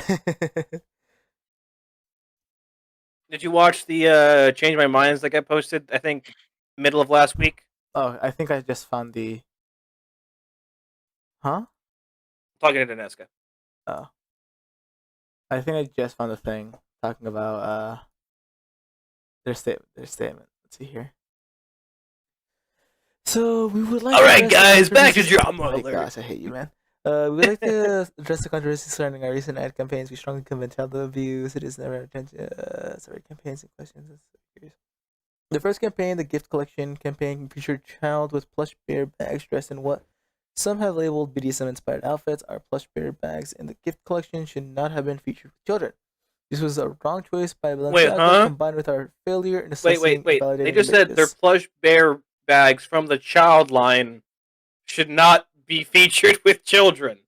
Did you watch the Change My Minds that got posted? I think middle of last week. Oh, I think I just found the. Huh? Talking to Daneska. Oh. I think I just found the thing talking about their statement. Let's see here. So we would like. All right, guys, back to drama Oh my alert. gosh, I hate you, man. We would like to address the controversy surrounding our recent ad campaigns. We strongly condemn child abuse. It is never attention. Campaigns and questions. The first campaign, the gift collection campaign, featured child with plush bear bags dressed in what some have labeled BDSM-inspired outfits. Our plush bear bags in the gift collection should not have been featured with children. This was a wrong choice by Balenciaga, combined with our failure in assessing. Wait. They just said their plush bear bags from the child line should not be featured with children.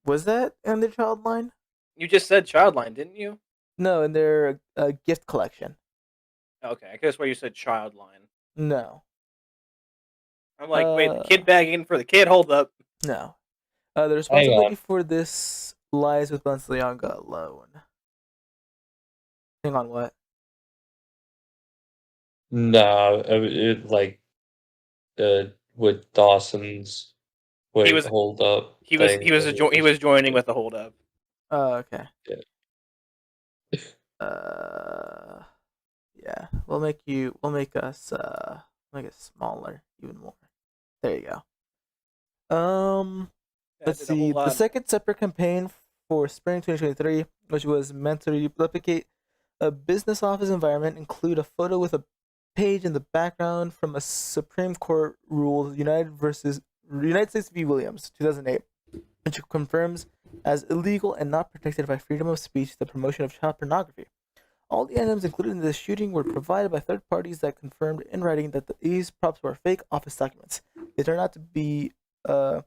Was that in the child line? You just said child line, didn't you? No, in their gift collection. Okay, I guess why you said child line. No. I'm like, wait, the kid bagging for the kid? Hold up. No. The responsibility for this lies with Balenciaga alone. Hang on, what? No, with Dawson's hold up. He was joining with the hold up. Oh, okay. Yeah. Yeah. We'll make us make it smaller even more. There you go. Let's see. The second separate campaign for spring 2023, which was meant to replicate a business office environment, include a photo with a page in the background from a Supreme Court rule, United States v. Williams, 2008, which confirms as illegal and not protected by freedom of speech the promotion of child pornography. All the items included in the shooting were provided by third parties that confirmed in writing that these props were fake office documents. They turned out to be realignable.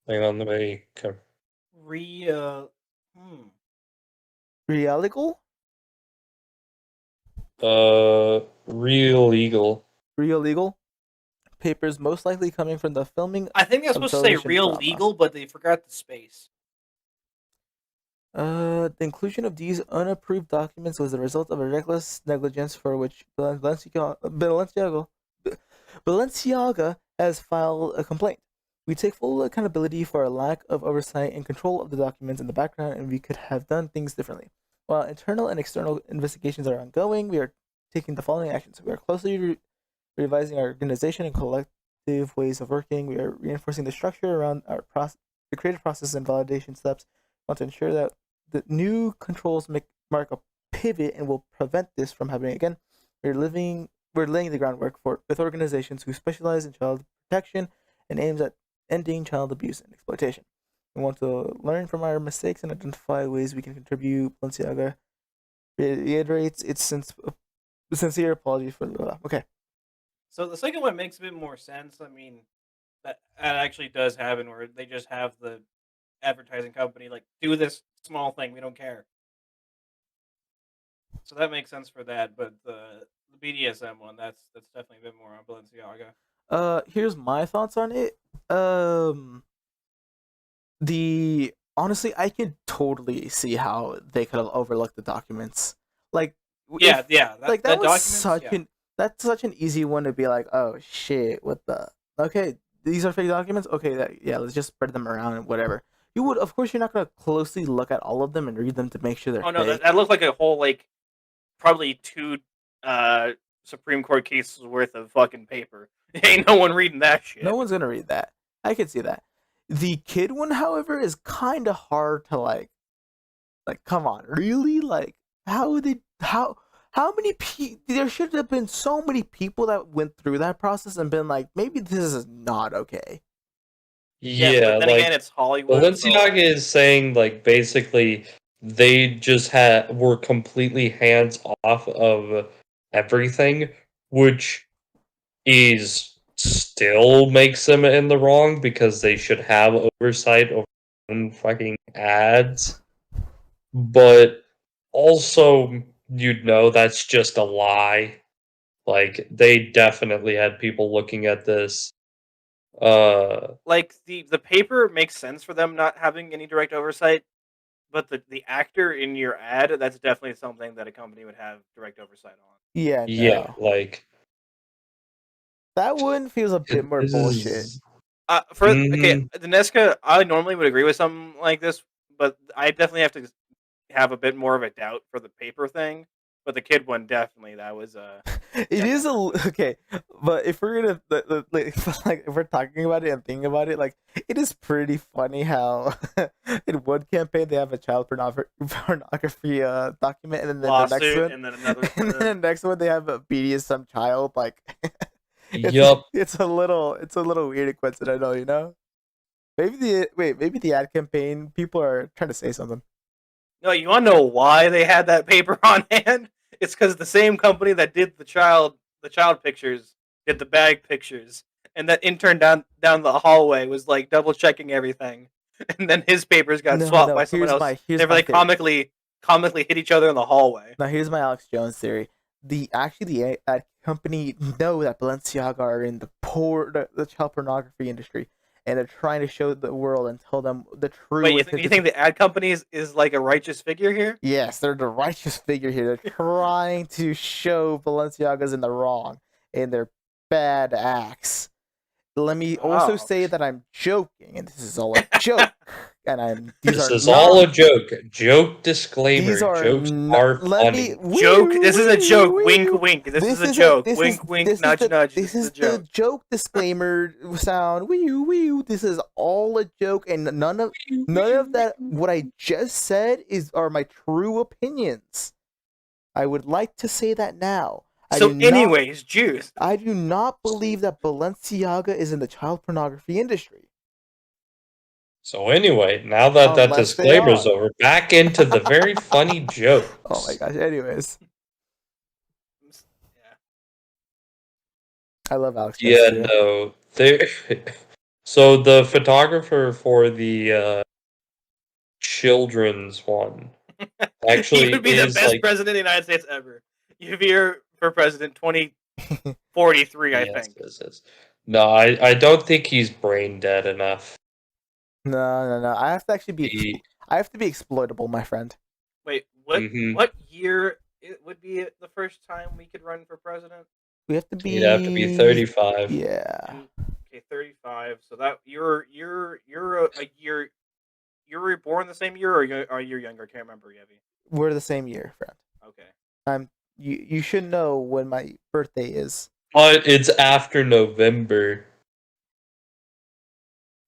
Hang on, let me come. Realigal? Real legal. Real legal? Papers most likely coming from the filming. I think they're supposed to say real legal, but they forgot the space. The inclusion of these unapproved documents was the result of a reckless negligence for which Balenciaga has filed a complaint. We take full accountability for our lack of oversight and control of the documents in the background, and we could have done things differently. While internal and external investigations are ongoing, we are taking the following actions. We are closely revising our organization and collective ways of working. We are reinforcing the structure around our the creative process and validation steps. We want to ensure that the new controls mark a pivot and will prevent this from happening again. We're laying the groundwork with organizations who specialize in child protection and aims at ending child abuse and exploitation. We want to learn from our mistakes and identify ways we can contribute. Balenciaga reiterates its sincere apology for okay. So the second one makes a bit more sense. I mean, that actually does happen where they just have the advertising company like do this small thing, we don't care. So that makes sense for that, but the BDSM one, that's definitely a bit more on Balenciaga. Here's my thoughts on it. Honestly, I could totally see how they could have overlooked the documents. Like, that's such an easy one to be like, oh shit, what the okay, these are fake documents. Okay, yeah, let's just spread them around and whatever. You would, of course, you're not gonna closely look at all of them and read them to make sure they're Oh no, fake. that looked like a whole like probably 2 Supreme Court cases worth of fucking paper. Ain't no one reading that shit. No one's gonna read that. I could see that. The kid one, however, is kind of hard to like. Come on, really? Like, how many there should have been so many people that went through that process and been like, maybe this is not okay. Yeah, but then again, it's Hollywood. Balenciaga is saying like basically they just were completely hands off of everything, which is still makes them in the wrong because they should have oversight over fucking ads. But also, you'd know that's just a lie. Like, they definitely had people looking at this. Like the paper makes sense for them not having any direct oversight, but the actor in your ad, that's definitely something that a company would have direct oversight on. Yeah, no. Yeah, like that one feels a bit more bullshit. Okay, the Nesca, I normally would agree with something like this, but I definitely have to have a bit more of a doubt for the paper thing. But the kid one, definitely, that was It is okay, but if we're gonna like if we're talking about it and thinking about it, like it is pretty funny how in one campaign they have a child pornography document, and then the next one, and then another, and then the next one they have a BDSM child. Like, yup. It's a little weird and coincidental, you know. Maybe the ad campaign people are trying to say something. No, you want to know why they had that paper on hand? It's because the same company that did the child pictures did the bag pictures, and that intern down the hallway was like double checking everything, and then his papers got swapped by someone else. They were like comically hit each other in the hallway. Now here's my Alex Jones theory. The ad company know that Balenciaga are in the child pornography industry, and they're trying to show the world and tell them the truth. Wait, you think the ad company is like a righteous figure here? Yes, they're the righteous figure here. They're trying to show Balenciaga's in the wrong in their bad acts. Let me also say that I'm joking, and this is all a joke. And this is all a joke. Joke disclaimer. Jokes are funny. Joke. This is a joke. Wink, wink. This is a joke. Wink, wink. Nudge, nudge. This is the joke disclaimer sound. Wee. This is all a joke, and none of that. What I just said are my true opinions. I would like to say that now. So, anyways, Juice. I do not believe that Balenciaga is in the child pornography industry. So anyway, now that disclaimer's over, back into the very funny joke. Oh my gosh! Anyways, yeah, I love Alex. Yeah, no, So the photographer for the children's one actually he would be the best president of the United States ever. You'd be here for president 2043, I think. Yes. No, I don't think he's brain dead enough. No. I have to actually be. I have to be exploitable, my friend. Wait, what year it would be the first time we could run for president? We have to be. You'd have to be 35. Yeah. Okay, 35. So that you're a year. You were born the same year, or are you younger? I can't remember, Yevi. We're the same year, friend. Okay. You should know when my birthday is. But it's after November.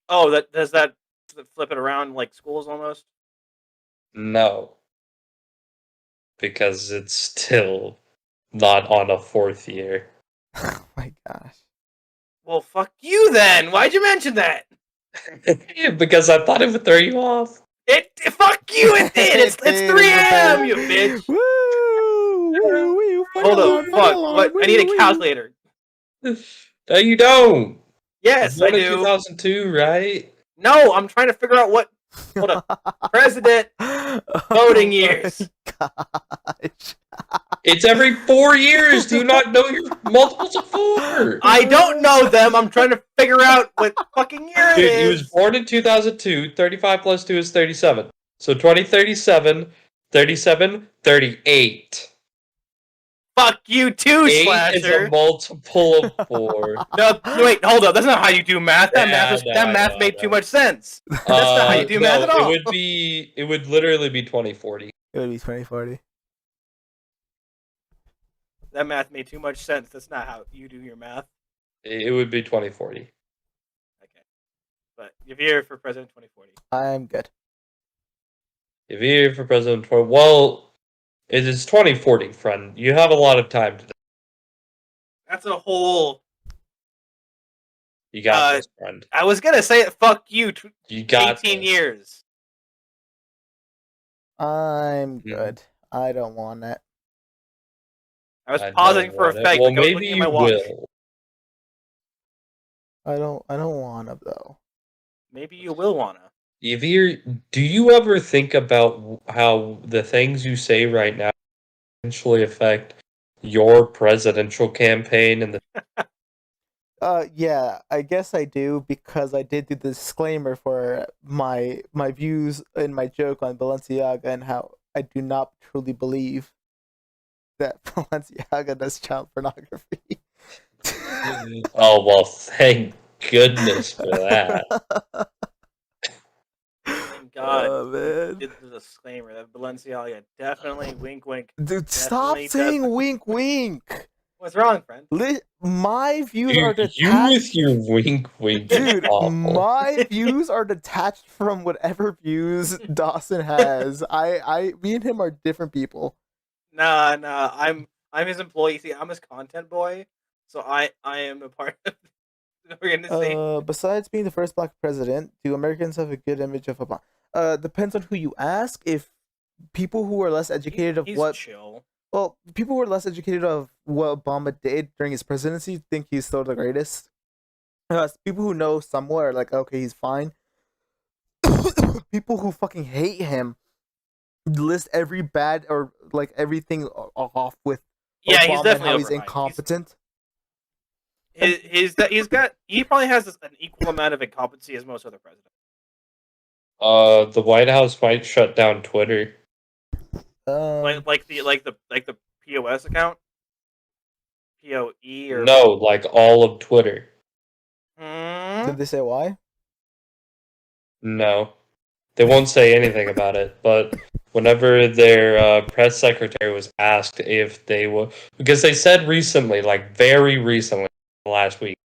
Oh, does that flip it around like schools almost? No. Because it's still not on a 4th year. Oh my gosh. Well, fuck you then. Why'd you mention that? Because I thought it would throw you off. Fuck you, it did. It's 3 a.m., you bitch. Woo! Hold on, fuck. What? I need a calculator. No, you don't. Yes, I do. 2002, right? No, I'm trying to figure out what. Hold on. President voting years. Gosh. It's every 4 years. Do you not know your multiples of 4? I don't know them. I'm trying to figure out what fucking year it is. He was born in 2002. 35 plus 2 is 37. So 2037, 37, 38. Fuck you too, 8 is a Slasher. multiple of 4. No, wait, hold up. That's not how you do math. That Yeah, math made too much sense. That's not how you do no, math at all. it would literally be 2040. It would be 2040. That math made too much sense. That's not how you do your math. It would be 2040. Okay. But if you're here for President 2040. I'm good. If you're here for President 20, well, it is 2040, friend. You have a lot of time to. That's a whole. You got this, friend. I was gonna say it. Fuck you. You got 18 this. years. I'm good. I don't want that. I was pausing for effect. Well, like I was maybe looking at you my watch. will. I don't want to though. Maybe you will wanna. Do you ever think about how the things you say right now eventually affect your presidential campaign and the Yeah, I guess I do because I did do the disclaimer for my views and my joke on Balenciaga and how I do not truly believe that Balenciaga does child pornography. Oh well, thank goodness for that. Thank God. Oh, man. Did the disclaimer that Balenciaga definitely wink wink. Dude, stop Definitely saying doesn't. wink wink. What's wrong, friend? My views are You detached. with your wink wink. is Dude, awful. my views are detached from whatever views Dawson has. Me and him are different people. Nah. I'm his employee. See, I'm his content boy. So I am a part of the organization. Besides being the first black president, do Americans have a good image of Obama? Depends on who you ask. If people who are less educated He's of what, chill. well, people who are less educated of what Obama did during his presidency think he's still the greatest. People who know somewhat are like, okay, he's fine. People who fucking hate him list every bad or like everything off with Yeah, Obama he's and definitely how he's overhyped. incompetent. He probably has an equal amount of incompetency as most other presidents. The White House might shut down Twitter. Like the POS account, POE or No, like all of Twitter. Did they say why? No, they won't say anything about it. But whenever their press secretary was asked if they will, because they said recently, like very recently, last week,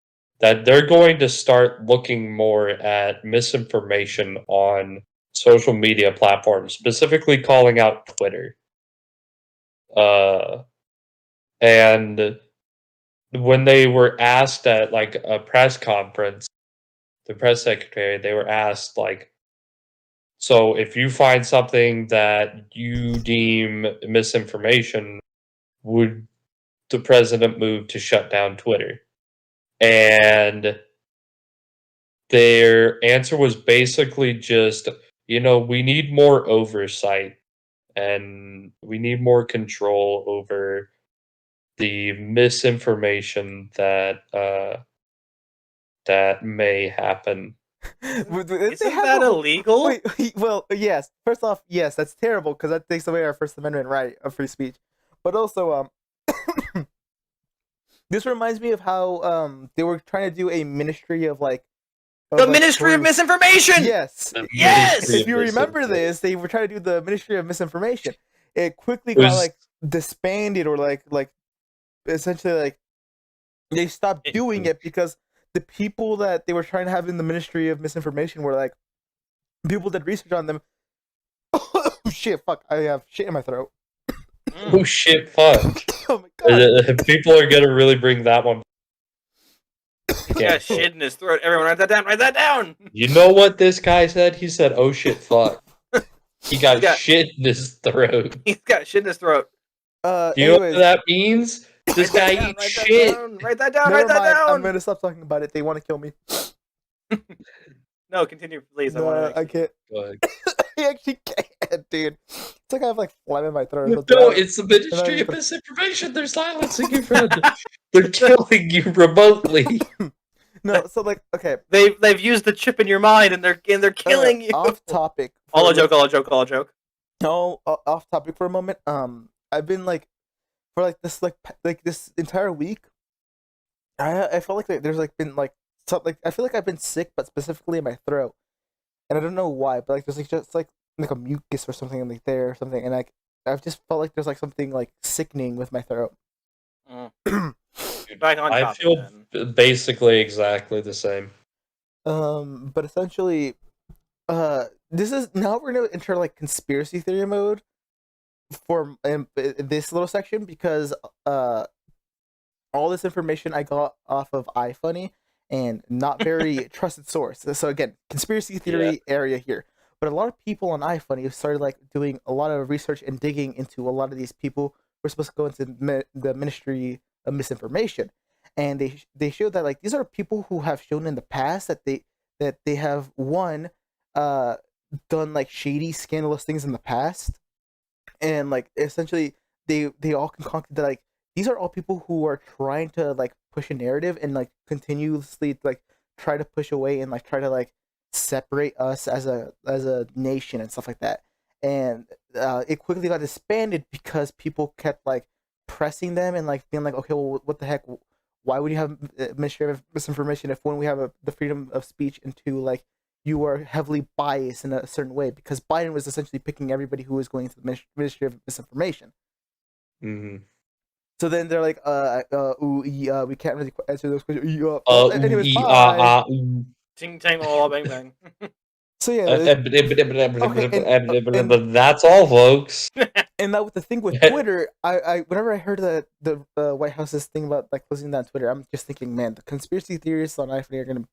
that they're going to start looking more at misinformation on social media platforms, specifically calling out Twitter. And when they were asked at like a press conference, the press secretary, they were asked like, so if you find something that you deem misinformation, would the president move to shut down Twitter? And their answer was basically just, we need more oversight and we need more control over the misinformation that may happen. Isn't that illegal? Wait, well, yes. First off, yes, that's terrible because that takes away our First Amendment right of free speech. But also, this reminds me of how they were trying to do a ministry of like the Ministry of Misinformation. Yes, Yes! If you remember this, they were trying to do the Ministry of Misinformation. It quickly got like disbanded or like essentially like they stopped doing it because the people that they were trying to have in the Ministry of Misinformation were like people that research on them. Oh shit! Fuck! I have shit in my throat. Oh shit! Fuck! Oh my god! People are gonna really bring that one. He got shit in his throat. Everyone, write that down. Write that down. You know what this guy said? He said, "Oh shit! Fuck!" He got shit in his throat. He's got shit in his throat. Do you know what that means? This guy eats shit. Write that down. Never Write that mind. down. I'm gonna stop talking about it. They want to kill me. No, continue, please. No, I can't. Go ahead. I actually can't, dude. It's like I have like phlegm in my throat. No, it's the Ministry of Misinformation. They're silencing you, friend. They're killing you remotely. No, so like, okay. They've used the chip in your mind, and they're killing you. Off topic. All a joke. No, off topic for a moment. I've been like for like this like this entire week, I felt like there's like been like like I feel like I've been sick, but specifically in my throat, and I don't know why, but like there's like just like a mucus or something like there or something, and like I've just felt like there's like something like sickening with my throat. Back on I topic, feel then. basically exactly the same. But essentially, this is now we're gonna enter like conspiracy theory mode for this little section because all this information I got off of iFunny and not very trusted source. So again, conspiracy theory area here. But a lot of people on iFunny have started like doing a lot of research and digging into a lot of these people who are supposed to go into the Ministry of Misinformation, and they showed that like these are people who have shown in the past that they have done like shady, scandalous things in the past, and like essentially they all concocted that like these are all people who are trying to like push a narrative and like continuously like try to push away and like try to like separate us as a nation and stuff like that. And it quickly got disbanded because people kept like pressing them and like being like, okay, well, what the heck? Why would you have Ministry of Misinformation if one we have the freedom of speech, and two, like you are heavily biased in a certain way, because Biden was essentially picking everybody who was going to the Ministry of Misinformation. Mm-hmm. So then they're like, we can't really answer those questions. Anyways, bye. Ting tang oh bang bang. So yeah, that's all, folks. and now with the thing with Twitter, I whenever I heard that the White House's thing about like closing down Twitter, I'm just thinking, man, the conspiracy theorists on iPhone are gonna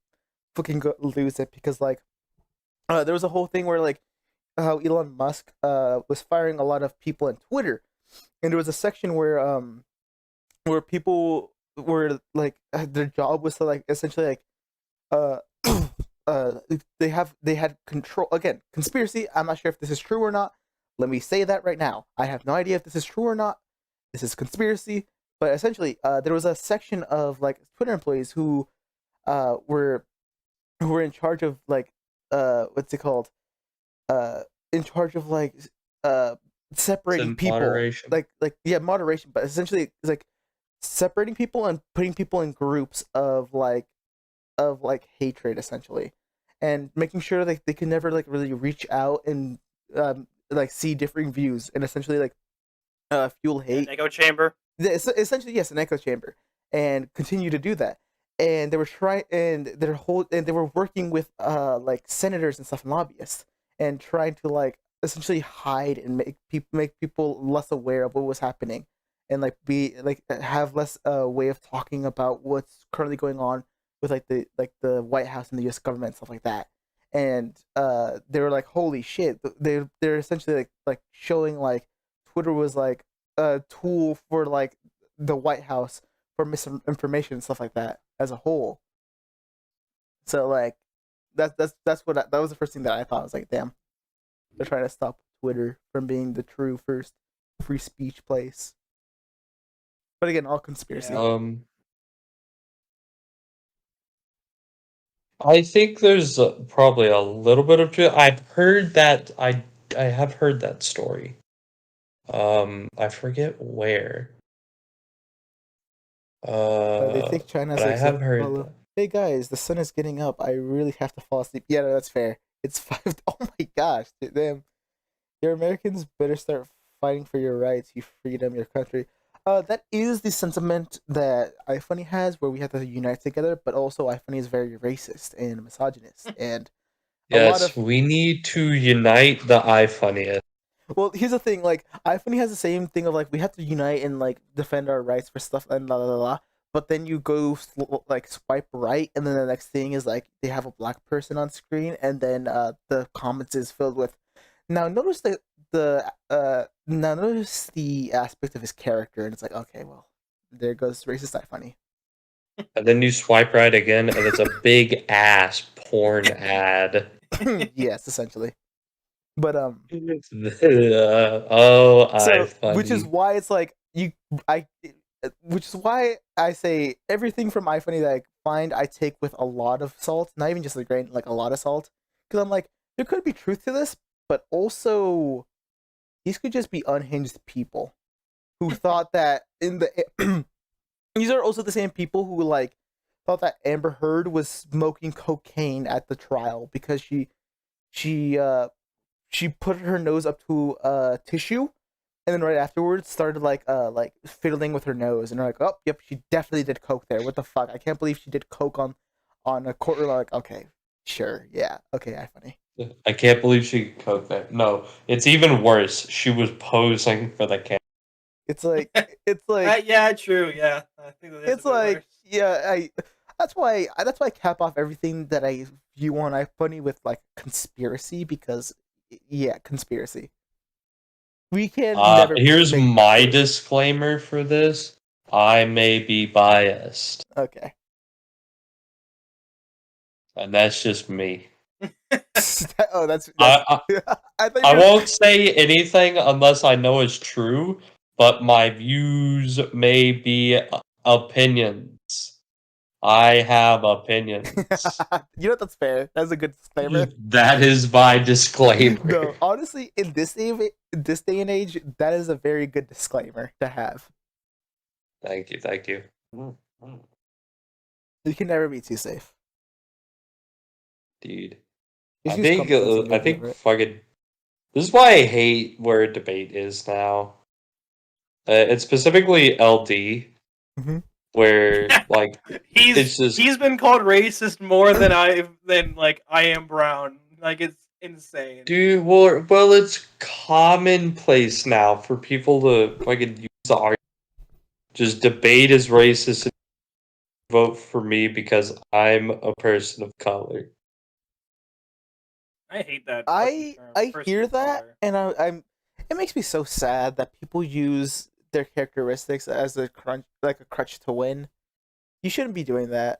fucking lose it, because like there was a whole thing where like how Elon Musk was firing a lot of people on Twitter, and there was a section where people were like their job was to like essentially like they had control. Again, conspiracy, I'm not sure if this is true or not. Let me say that right now, I have no idea if this is true or not. This is conspiracy. But essentially there was a section of like Twitter employees who were in charge of like what's it called, in charge of like separating people, moderation. like yeah, moderation, but essentially it's like separating people and putting people in groups of hatred, essentially, and making sure that they can never like really reach out and like see differing views and essentially like fuel hate. An echo chamber. Essentially, yes, an echo chamber, and continue to do that. And they were they were working with like senators and stuff and lobbyists, and trying to like essentially hide and make people less aware of what was happening, and like be like have less way of talking about what's currently going on with like the White House and the U.S. government and stuff like that. And they were like, holy shit, they're essentially like showing like Twitter was like a tool for like the White House for misinformation and stuff like that as a whole. So like that was the first thing that I thought. I was like, damn, they're trying to stop Twitter from being the true first free speech place. But again, all conspiracy. I think there's probably a little bit of truth. I've heard that. I have heard that story. I forget where. They think China's but like, I have heard that. hey guys, the sun is getting up. I really have to fall asleep. Yeah, no, that's fair. It's 5. Oh my gosh, dude, damn. Your Americans better start fighting for your rights, your freedom, your country. That is the sentiment that iFunny has, where we have to unite together. But also, iFunny is very racist and misogynist, and yes, we need to unite the iFunniest. Well, here's the thing. Like, iFunny has the same thing of like we have to unite and like defend our rights for stuff and la la la la. But then you go like swipe right, and then the next thing is like they have a black person on screen, and then the comments is filled with. Now notice notice the aspect of his character, and it's like, okay, well, there goes racist iFunny. And then you swipe right again, and it's a big ass porn ad. Yes, essentially. But iFunny. which is why it's like which is why I say everything from iFunny that I find I take with a lot of salt, not even just a grain, like a lot of salt, because I'm like, there could be truth to this, but also these could just be unhinged people who thought that in the these are also the same people who like thought that Amber Heard was smoking cocaine at the trial because she put her nose up to tissue and then right afterwards started like fiddling with her nose and they're like, oh yep, she definitely did coke there. What the fuck? I can't believe she did coke on a courtroom. I'm like, okay, sure, yeah, okay, I funny. I can't believe she could cook that. No, it's even worse. She was posing for the camera. It's like yeah, true. Yeah, I think that is it's a bit like worse. yeah, that's why I cap off everything that I view on iFunny with like conspiracy because yeah, conspiracy. We can never. Here's make my disclaimer for this. I may be biased, Okay. and that's just me. Oh, that's I I thought I you were- won't say anything unless I know it's true, but my views may be opinions. I have opinions. You know that's fair. That's a good disclaimer. That is my disclaimer. No, honestly, in this day and age, that is a very good disclaimer to have. Thank you, thank you. You can never be too safe. Dude. Just I use think common sense and you'll be over it. fucking. This is why I hate where debate is now. It's specifically LD, Mhm. where like it's just he's been called racist more than I am brown. Like it's insane. dude. Well, it's commonplace now for people to fucking use the argument. Just debate is racist and vote for me because I'm a person of color. I hate that. I fucking term, I person hear of that, color. and I'm. It makes me so sad that people use their characteristics as a crutch to win. You shouldn't be doing that.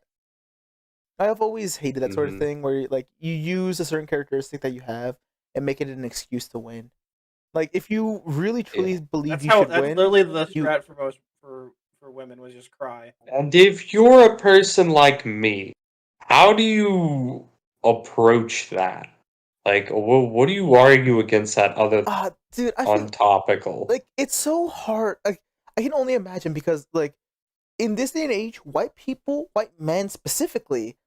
I've always hated that sort of Mhm. thing where like you use a certain characteristic that you have and make it an excuse to win. Like if you really truly believe That's you how. should That's win, literally the you- strat for most for women was just cry. And if you're a person like me, how do you approach that? Like, what do you argue against that other dude, I feel untopical? like it's so hard. Like I can only imagine because like in this day and age, white people, white men specifically,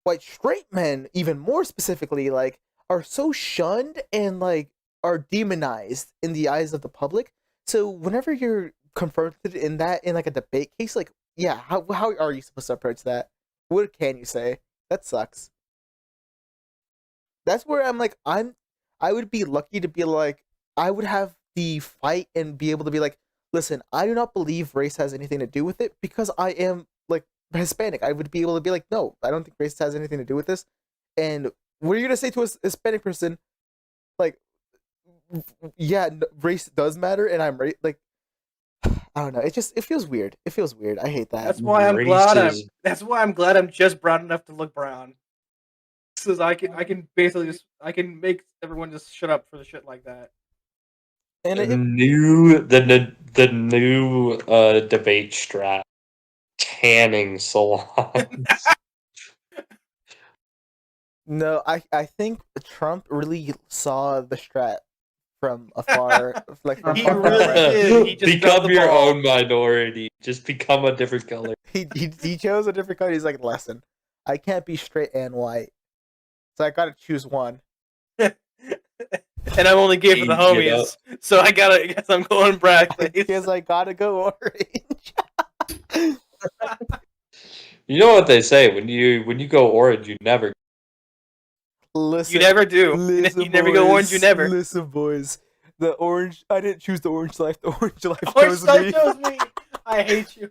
white straight men even more specifically, like are so shunned and like are demonized in the eyes of the public. So whenever you're confronted in that in like a debate case, like yeah, how are you supposed to approach that? What can you say? That sucks. That's where I'm like I would be lucky to be like I would have the fight and be able to be like, listen, I do not believe race has anything to do with it because I am like Hispanic. I would be able to be like, no, I don't think race has anything to do with this. And what are you gonna say to a Hispanic person? Like, yeah, race does matter, and I'm like, I don't know. It feels weird. It feels weird. I hate that. That's why I'm glad I'm just brown enough to look brown. Because I can basically just make everyone just shut up for the shit like that. And the new debate strat, tanning salons. No, I think Trump really saw the strat from afar. Like from He far really away. did. He just dropped Become the your ball. own minority. Just become a different color. He chose a different color. He's like, listen, I can't be straight and white, so I gotta choose one. And I'm only gay for the homies, so I guess I'm going blackface. Because I gotta go orange. You know what they say when you go orange, you never. Listen, You never do. Listen, You never go orange. You never. Listen, boys. The orange. I didn't choose the orange life. The orange life Orange chose life me. chose me. I hate you.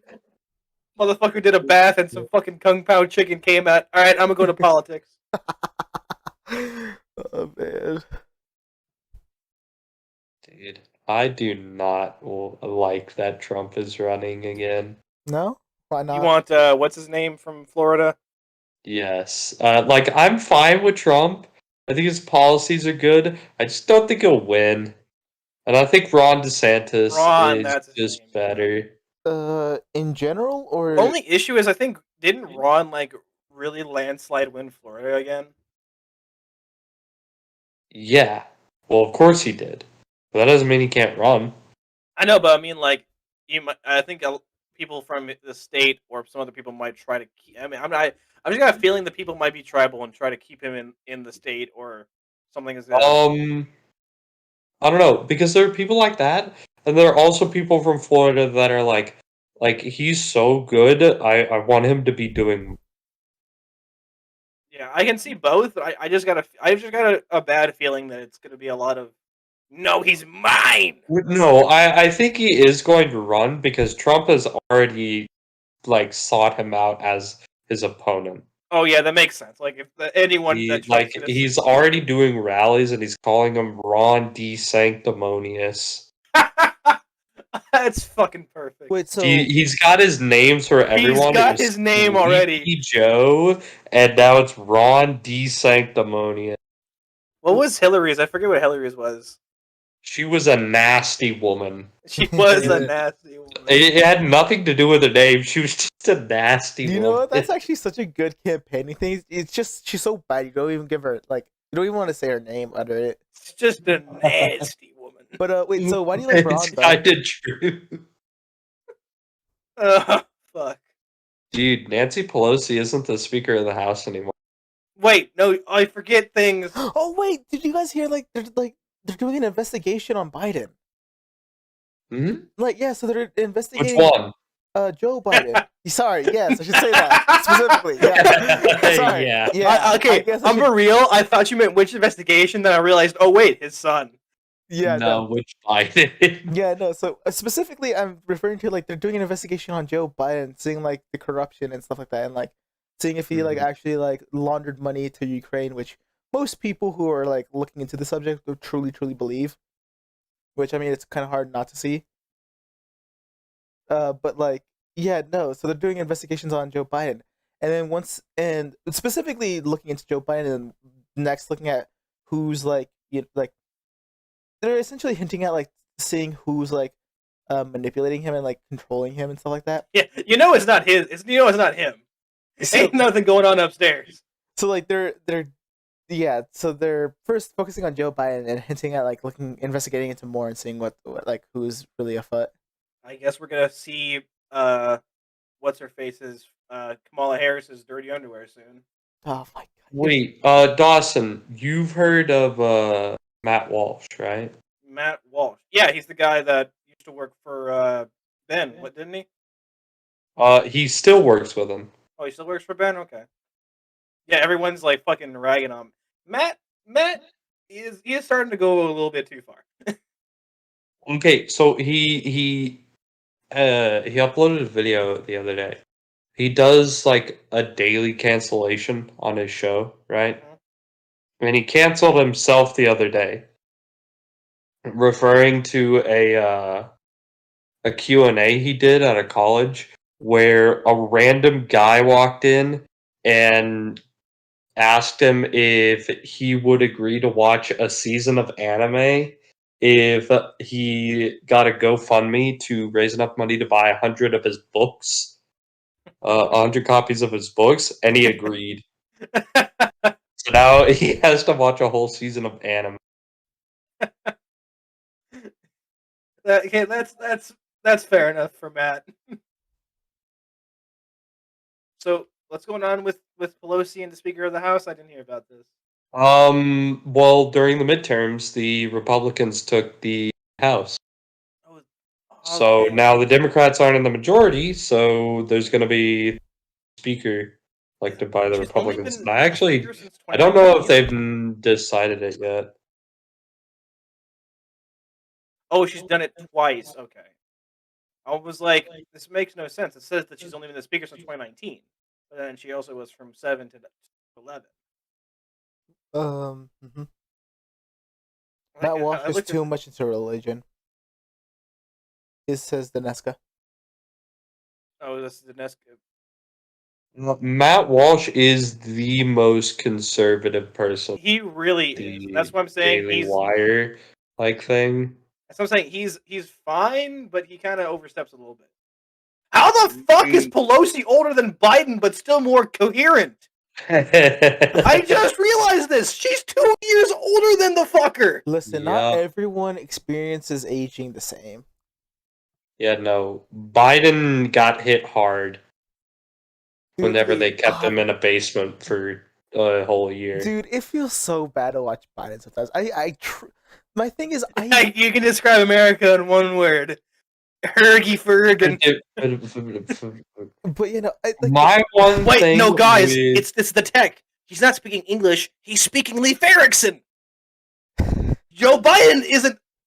Motherfucker did a bath and some fucking kung pao chicken came out. All right, I'm gonna go to politics. Oh man. Dude, I do not like that Trump is running again. No? Why not? You want what's his name from Florida? Yes. Like, I'm fine with Trump. I think his policies are good. I just don't think he'll win. And I think Ron DeSantis that's is his just name. better. In general, or Only issue is I think didn't Ron like really landslide win Florida again? Yeah. Well, of course he did. But that doesn't mean he can't run. I know, but I mean like I think people from the state or some other people might try to keep. I mean, I'm just got a feeling that people might be tribal and try to keep him in the state or something. Is I don't know, because there are people like that, and there are also people from Florida that are like he's so good. I want him to be doing. yeah, I can see both. I just got a bad feeling that it's going to be a lot of no, he's mine. No, I think he is going to run because Trump has already sought him out as his opponent. Oh yeah, that makes sense. Like if anyone that Trump's gonna He's already doing rallies and he's calling him Ron D. Sanctimonious. That's fucking perfect. Wait, so He's got his names for everyone. He's got his name already. Sleepy Joe, and now it's Ron D. Sanctimonious. What was Hillary's? I forget what Hillary's was. She was a nasty woman. She was a nasty woman. It had nothing to do with her name. She was just a nasty woman. you know what? That's actually such a good campaigning thing. It's just she's so bad. You don't even give her you don't even want to say her name under it. It's just a nasty woman. But wait, so why do you like Ron? It's kind of true. Fuck. Dude, Nancy Pelosi isn't the Speaker of the House anymore. Wait, no, I forget things. Oh wait, did you guys hear they're doing an investigation on Biden? Hmm? Yeah, so they're Which investigating one? Joe Biden. Sorry, yes, I should say that specifically. Yeah. Sorry. Yeah. Okay, I'm for real. I thought you meant which investigation. Then I realized, oh wait, his son. Yeah, no, which Biden? Yeah, no. So specifically, I'm referring to they're doing an investigation on Joe Biden, seeing the corruption and stuff like that, and seeing if he actually laundered money to Ukraine, which most people who are looking into the subject would truly believe. Which I mean, it's kind of hard not to see. But yeah, no. So they're doing investigations on Joe Biden, and then specifically looking into Joe Biden, and next looking at who's they're essentially hinting at seeing who's manipulating him and controlling him and stuff like that. Yeah, it's not his. It's not him. Ain't nothing going on upstairs. So so they're first focusing on Joe Biden and hinting at investigating into more and seeing what who's really afoot. I guess we're gonna see what's her face's Kamala Harris's dirty underwear soon. Oh my god. Wait, Dawson, you've heard of Matt Walsh, right? Matt Walsh. Yeah, he's the guy that used to work for Ben. What didn't he? He still works with him. Oh, he still works for Ben. Okay. Yeah, everyone's fucking ragging on him. Matt is starting to go a little bit too far. Okay, so he uploaded a video the other day. He does a daily cancellation on his show, right? Mm-hmm. And he canceled himself the other day, referring to a Q&A he did at a college where a random guy walked in and asked him if he would agree to watch a season of anime if he got a GoFundMe to raise enough money to buy 100 of his books, 100 copies of his books, and he agreed. So now he has to watch a whole season of anime. Okay, that's fair enough for Matt. So what's going on with Pelosi and the Speaker of the House? I didn't hear about this. Well, during the midterms, the Republicans took the House. Oh, okay. So now the Democrats aren't in the majority, so there's going to be Speaker elected by the Republicans. And I don't know if they've decided it yet. Oh, she's done it twice. Okay. I was like, this makes no sense. It says that she's only been the Speaker since 2019, but then she also was from 7 to 11. Mm-hmm. Matt Walsh is too much into religion. It says the Nesca. Oh, this is the Nesca. Matt Walsh is the most conservative person. He really is. That's what I'm saying. Daily Wire thing. That's what I'm saying. He's fine, but he kind of oversteps a little bit. How the fuck is Pelosi older than Biden, but still more coherent? I just realized this. She's 2 years older than the fucker. Listen, not everyone experiences aging the same. Yeah, no. Biden got hit hard whenever they kept him in a basement for a whole year. Dude, it feels so bad to watch Biden sometimes. My thing is, I You can describe America in one word: Hergy Fergan. but you know, My one Wait, thing no, guys, with- it's the tech. He's not speaking English. He's speaking Leif Erikson. Joe Biden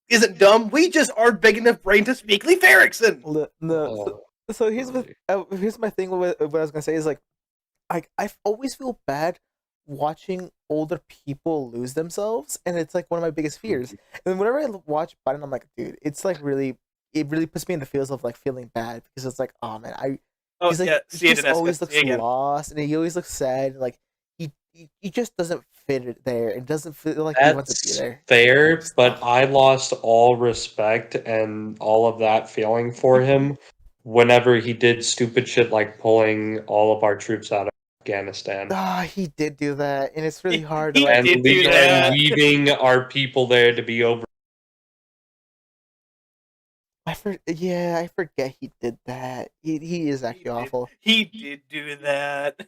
isn't dumb. We just aren't big enough brain to speak Leif Erikson. no. So here's my thing with what I was gonna say is like, I always feel bad watching older people lose themselves, and it's like one of my biggest fears. And whenever I watch Biden, I'm like, dude, it's like it really puts me in the feels of like feeling bad because it's like, oh man, he's like, he just always looks lost, and he always looks sad, and like he just doesn't fit it there, and doesn't feel like he wants to be there. Fair, but I lost all respect and all of that feeling for him whenever he did stupid shit like pulling all of our troops out of Afghanistan. He did do that, and it's really hard to He like And did do that. leaving our people there to be over. I forget he did that. He is actually awful. He did do that.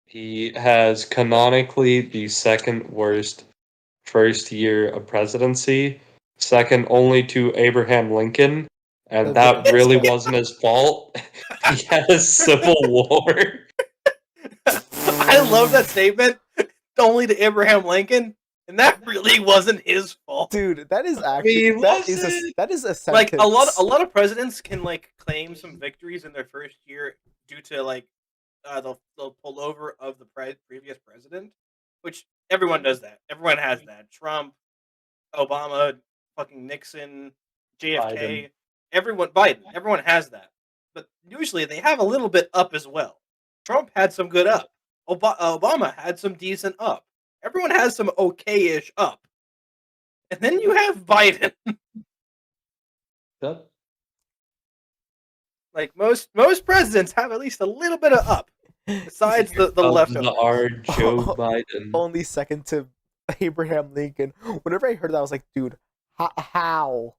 He has canonically the second worst first year of presidency, second only to Abraham Lincoln, and that really wasn't his fault. He had a civil war. I love that statement. Only to Abraham Lincoln, and that really wasn't his fault. Dude, that is actually that is a sentence. Like a lot of presidents can like claim some victories in their first year due to like they'll pull over of the previous president, which everyone does that. Everyone has that. Trump, Obama, fucking Nixon, JFK, Biden. Everyone has that. But usually they have a little bit up as well. Trump had some good up. Obama had some decent up. Everyone has some okay-ish up. And then you have Biden. Yep. Like most presidents have at least a little bit of up. Besides the left of our Joe Biden. Only second to Abraham Lincoln. Whenever I heard that, I was like, dude, how?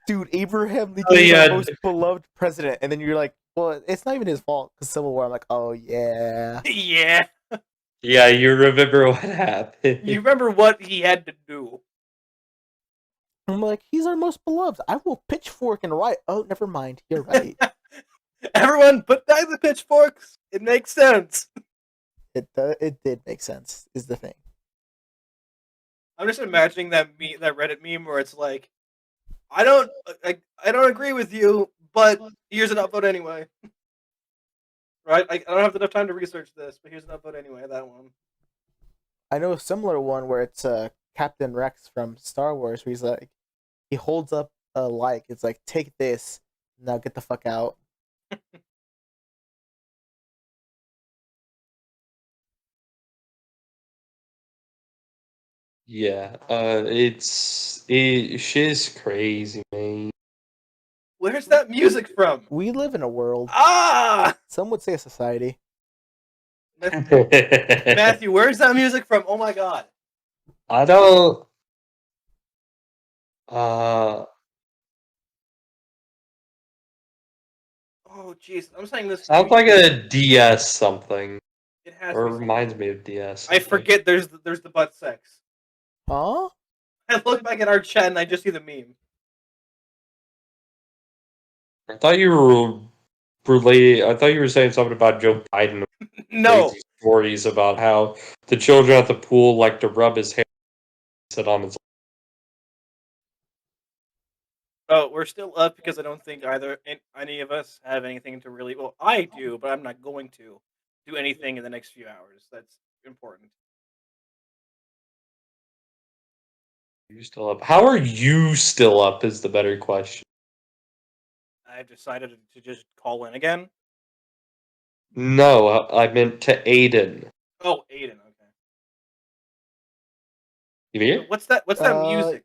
Dude, Abraham Lincoln is the most beloved president, and then you're like, well, it's not even his fault because Civil War. I'm like, oh yeah, yeah. Yeah, you remember what happened. You remember what he had to do. I'm like, he's our most beloved. I will pitchfork and riot. Oh, never mind. You're right. Everyone, put down the pitchforks. It makes sense. It did make sense. Is the thing. I'm just imagining that Reddit meme where it's like, I don't agree with you, but here's an upvote anyway. Right? I don't have enough time to research this, but here's an upvote anyway. That one. I know a similar one where it's Captain Rex from Star Wars, where he's like, he holds up a like, it's like, take this, now get the fuck out. Yeah, shit's crazy, man. Where's that music from? We live in a world. Ah! Some would say a society. Matthew, where's that music from? Oh my god. I don't. Oh jeez, I'm saying this. Sounds like a DS something. It has. Or reminds me of DS. I forget. There's the butt sex. Huh? I look back at our chat and I just see the meme. I thought you were related. I thought you were saying something about Joe Biden. No. Crazy stories about how the children at the pool like to rub his hair, and sit on his. Oh, we're still up because I don't think any of us have anything to really. Well, I do, but I'm not going to do anything in the next few hours. That's important. You're still up. How are you still up? Is the better question. I've decided to just call in again. No, I meant to Aiden. Oh, Aiden. Okay. You hear? What's that music?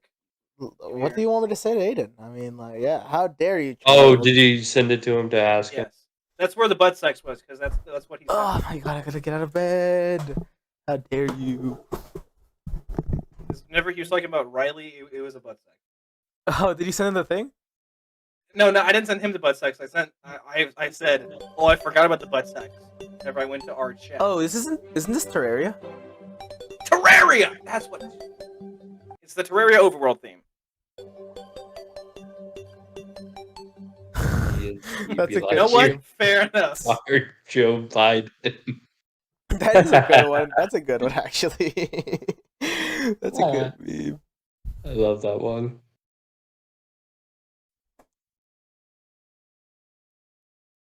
What do you want me to say to Aiden? I mean, like, yeah, how dare you? Oh, did you send it to him to ask him? Yes. That's where the butt sex was, because that's what he said. Oh my god, I gotta get out of bed. How dare you? Whenever he was talking about Riley, it was a butt sex. Oh, did you send him the thing? No, I didn't send him the butt sex. I said, oh, I forgot about the butt sex. Whenever I went to our chat. Oh, isn't this Terraria? Terraria! That's what it's the Terraria overworld theme. That's a good You know what? You Fair enough. are Joe Biden. That is a good one. That's a good one, actually. That's a good meme. I love that one.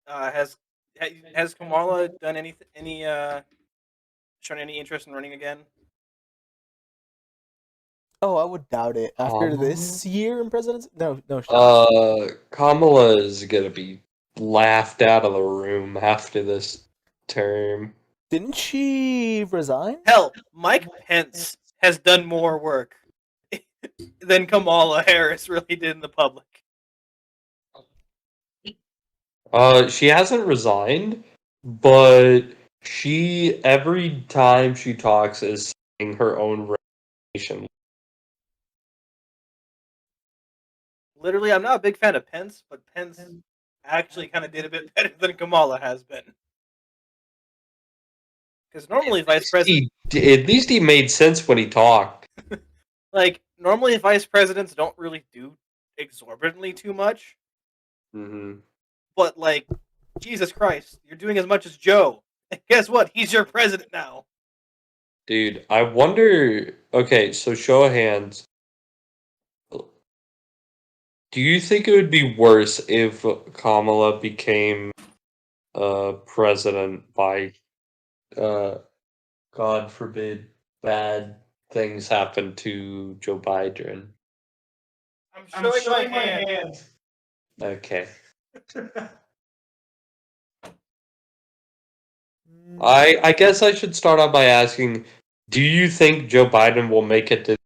Has Kamala done shown any interest in running again? Oh, I would doubt it. After this year in presidency? No shot. Kamala is gonna be laughed out of the room after this term. Didn't she resign? Hell, Mike Pence has done more work than Kamala Harris really did in the public. She hasn't resigned, but she every time she talks is saying her own resignation. Literally, I'm not a big fan of Pence, but Pence actually kind of did a bit better than Kamala has been. Because normally, vice president, At least he made sense when he talked. normally vice presidents don't really do exorbitantly too much. Mm-hmm. But Jesus Christ, you're doing as much as Joe. And guess what? He's your president now. Dude, I wonder. Okay, so show of hands. Do you think it would be worse if Kamala became president by, God forbid, bad things happen to Joe Biden? I'm showing my hand. Okay. I guess I should start out by asking, do you think Joe Biden will make it to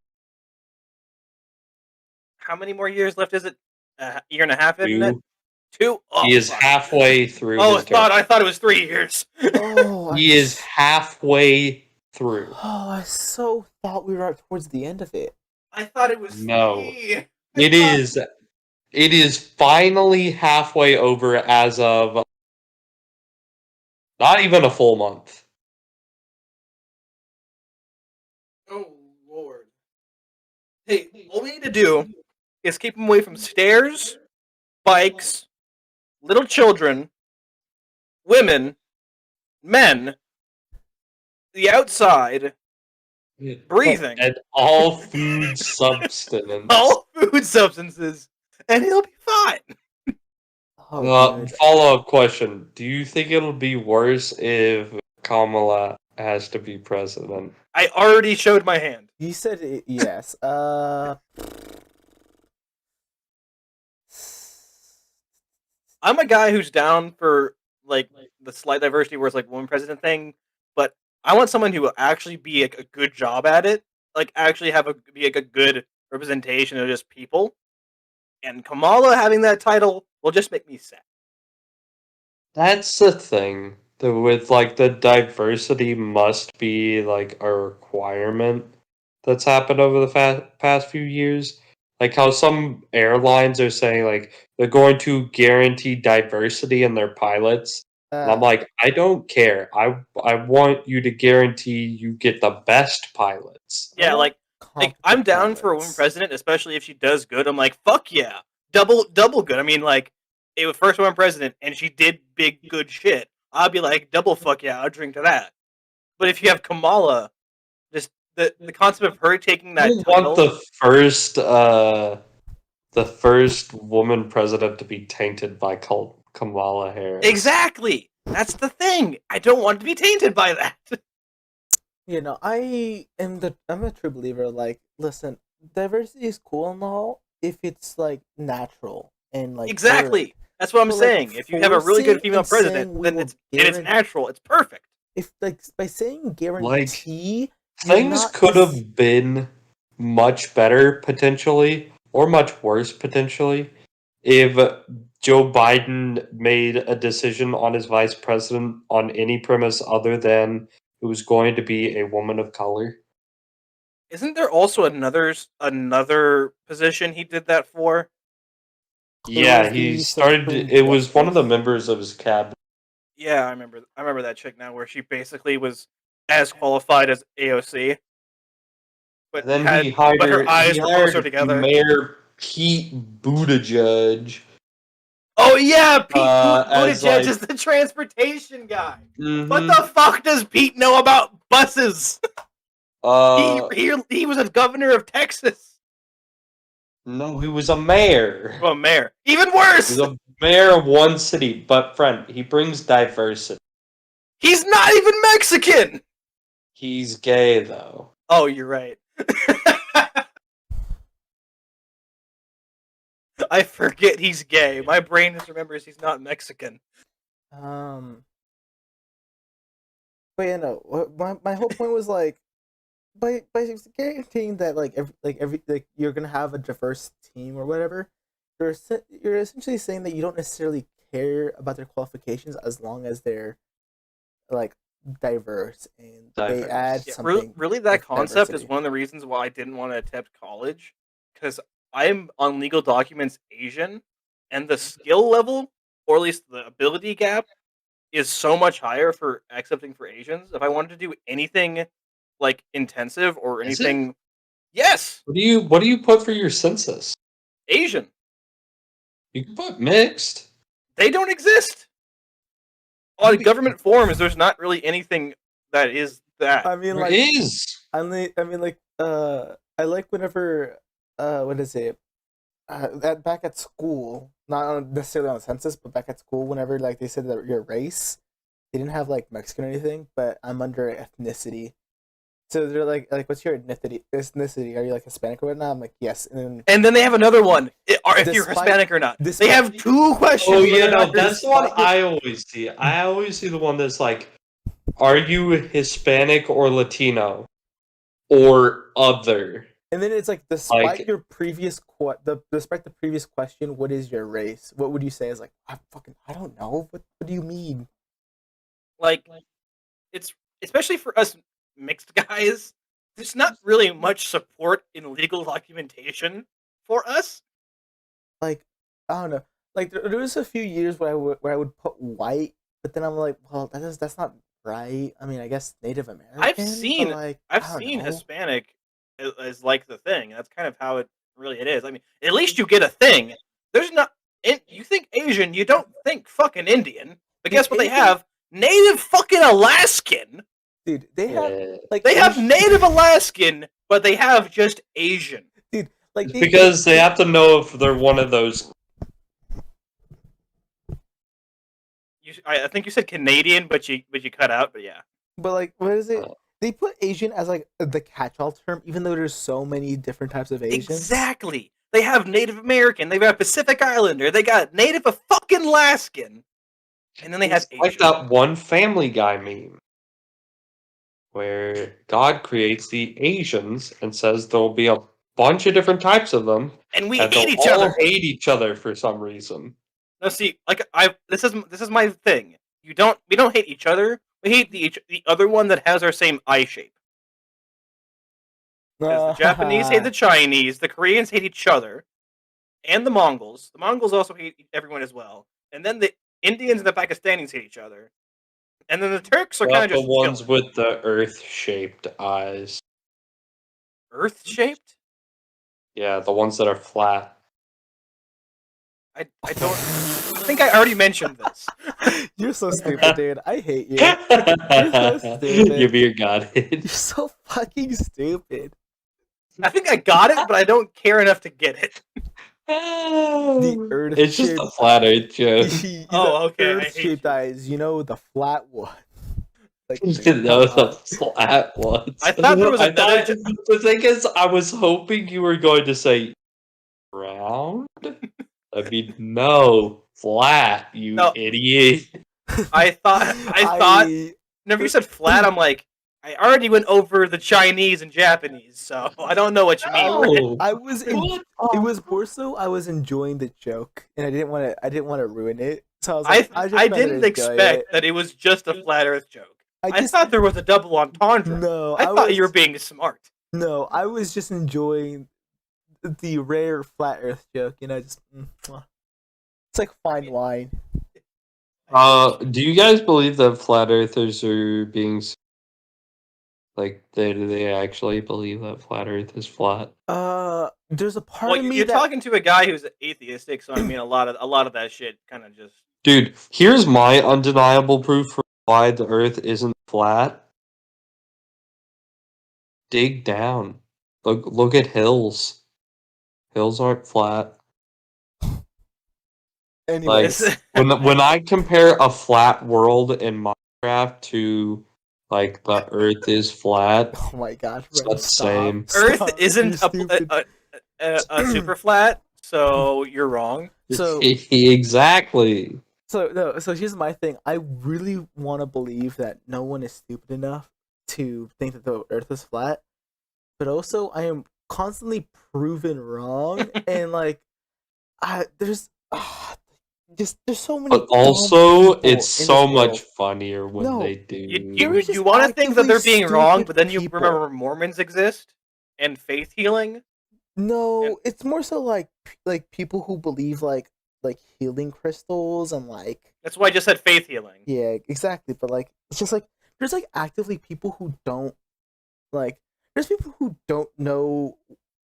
How many more years left is it? A year and a half, isn't it? 2? 2? Oh, He is fuck. halfway through Oh, his term. I thought it was 3 years. Oh, He is halfway through. Oh, I so thought we were towards the end of it. I thought it was No. 3. It is finally halfway over as of not even a full month. Oh, Lord. Hey, all we need to do is keep him away from stairs, bikes, little children, women, men, the outside, breathing, And all food substance. all food substances, and he'll be fine. Oh, good. Follow-up question. Do you think it'll be worse if Kamala has to be president? I already showed my hand. You said it, yes. I'm a guy who's down for the slight diversity where it's woman president thing, but I want someone who will actually be a good job at it, actually be a good representation of just people. And Kamala having that title will just make me sad. That's the thing. With the diversity must be a requirement that's happened over the past few years. Like how some airlines are saying they're going to guarantee diversity in their pilots. And I'm like, I don't care. I want you to guarantee you get the best pilots. Yeah, I'm down for a woman president, especially if she does good. I'm like, fuck yeah, double good. I mean, it was first woman president, and she did big good shit. I'd be like, double fuck yeah, I'll drink to that. But if you have Kamala, just the concept of her taking that I title, want the first woman president to be tainted by Kamala Harris. exactly. That's the thing. I don't want to be tainted by that. I'm a true believer. Listen, diversity is cool and all if it's natural and Exactly. earned. That's what I'm But, saying. If you have a really good forcing female and saying president, we then will it's natural. It's perfect. If by saying guarantee, Things could have been much better potentially, or much worse potentially, if Joe Biden made a decision on his vice president on any premise other than it was going to be a woman of color. Isn't there also another position he did that for? Yeah, was he the started. Supreme It was one of the Justice? members of his cabinet. Yeah, I remember that chick now, where she basically was as qualified as AOC, but And then her eyes were closer together. Mayor Pete Buttigieg. Oh yeah, Pete as, Buttigieg like- is the transportation guy. Mhm. What the fuck does Pete know about buses? He was a governor of Texas. No, he was a mayor. Well, mayor. Even He worse. was a mayor of one city, but friend, he brings diversity. He's not even Mexican. He's gay though. Oh, you're right. I forget he's gay. My brain just remembers he's not Mexican. But yeah, no. My whole point was like, by guaranteeing that like you're gonna have a diverse team or whatever, you're essentially saying that you don't necessarily care about their qualifications as long as they're like diverse and they Diverse. add Yeah, something. really, that with concept is diversity. one of the reasons why I didn't want to attempt college, because I'm on legal documents Asian, and the skill level, or at least the ability gap, is so much higher for accepting for Asians. If I wanted to do anything like intensive or Is it? anything, yes, What do you put for your census? Asian, You can put mixed. they don't exist. On government forms, there's not really anything that is that. I mean, There like, is. I like whenever, what is it? Back at school, not necessarily on the census, but back at school, whenever like they said that your race, they didn't have like Mexican or anything, but I'm under ethnicity. So they're like, what's your ethnicity? Ethnicity? Are you like Hispanic or whatnot? I'm like, yes. And then they have another one, if you're Despite- Hispanic or not. They despite- have two questions. Oh whether yeah, or no, not you're that's the one Hispanic. I always see. I always see the one that's like, are you Hispanic or Latino or other? and then it's like, despite Like- your previous despite the previous question, what is your race? What would you say is like, I don't know. What do you mean? Like, it's especially for us mixed guys. There's not really much support in legal documentation for us. Like, I don't know. Like there was a few years where I would put white, but then I'm like, well, that's not right. I mean, I guess Native American. I've but, seen like, I don't seen know. Hispanic as like the thing. That's kind of how it is. I mean, at least you get a thing. There's not. You think Asian, you don't think fucking Indian. But guess what they Asian- have? Native fucking Alaskan. Dude, they have Yeah. like They have Asian- Native Alaskan, but they have just Asian. dude. Like It's because they have to know if they're one of those. I think you said Canadian, but you cut out. But yeah, But like, what is it? Oh. They put Asian as like the catch-all term, even though there's so many different types of Asians. exactly. They have Native American. They've got Pacific Islander. They got Native fucking Alaskan, and then they have It's like Asian. that one Family Guy meme where God creates the Asians and says there'll be a bunch of different types of them, And we and hate they'll each all other. hate each other for some reason. No, see, like this is my thing. We don't hate each other. We hate the other one that has our same eye shape. Because the Japanese hate the Chinese, the Koreans hate each other, and the Mongols. The Mongols also hate everyone as well. And then the Indians and the Pakistanis hate each other. And then the Turks are Not kind of the just ones chilling. with the Earth-shaped eyes. Earth shaped. Yeah, the ones that are flat. I don't. I think I already mentioned this. You're so stupid, dude. I hate you. You're so stupid. You're beer godhead. You're so fucking stupid. I think I got it, but I don't care enough to get it. The Earth. It's just a flat Earth joke. Oh, okay, I hate Earth-shaped you. eyes. You know the flat one. Like No, the flat ones. I thought there was another. The thing is, I was hoping you were going to say round. I mean, no, flat. You No. idiot. I thought. Whenever you said flat, I'm like, I already went over the Chinese and Japanese, so I don't know what you mean. No. I was. It was more so I was enjoying the joke, and I didn't want to. I didn't want to ruin it. So I was like, I just rather didn't enjoy expect it. that it was just a flat Earth joke. I just thought there was a double entendre. no. I thought was, you were being smart. No, I was just enjoying the rare flat Earth joke. You know, just mwah. It's like fine wine. Do you guys believe that flat earthers are being like do they actually believe that flat Earth is flat? There's a part Well, of me you're that talking to a guy who's atheistic, so I mean, a lot of that shit kind of just. Dude, here's my undeniable proof for why the Earth isn't flat. Dig down. Look at hills. Hills aren't flat. anyways. When I compare a flat world in Minecraft to like the Earth is flat, Oh my god, it's Ren, not the stop. same. Earth Stop, isn't you're stupid. a super flat, so you're wrong. So Exactly. so here's my thing. I really want to believe that no one is stupid enough to think that the Earth is flat, but also I am constantly proven wrong, and like, there's there's so many. But also, dumb people it's in so this much world. funnier when No, they do. There is You just want to think that they're actively being wrong, stupid but then you people. remember Mormons exist and faith healing. No, it's more so like people who believe like healing crystals and like. That's why I just said faith healing. Yeah, exactly. But like, it's just like there's like actively people who don't like. There's people who don't know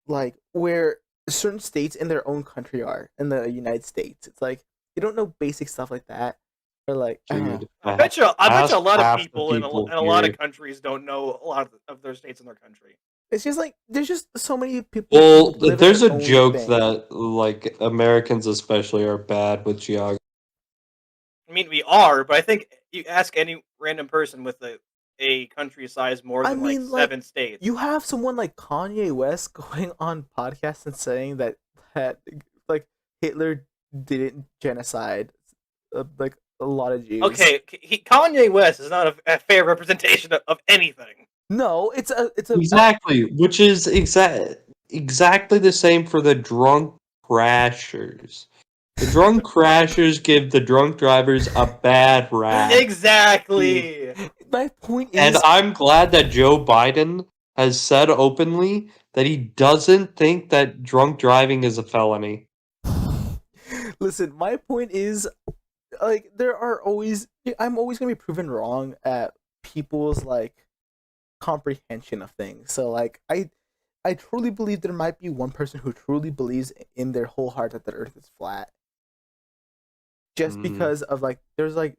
like where certain states in their own country are in the United States. It's like you don't know basic stuff like that, or like I don't know. Dude, I bet you a lot half of the people in a people lot of here. countries don't know a lot of their states in their country. It's just like there's just so many people. Well, who live in there's their a own joke thing. that like Americans especially are bad with geography. I mean, we are, but I think you ask any random person with a country size more I than mean, like 7 states. You have someone like Kanye West going on podcasts and saying that like Hitler didn't genocide like a lot of Jews. Okay, Kanye West is not a fair representation of anything. No, it's a Exactly, which is exactly the same for the drunk crashers. The drunk crashers give the drunk drivers a bad rap. Exactly. My point is, And I'm glad that Joe Biden has said openly that he doesn't think that drunk driving is a felony. listen, my point is, like, I'm always gonna be proven wrong at people's like comprehension of things. So like, I truly believe there might be one person who truly believes in their whole heart that the Earth is flat. Just because of like, there's like,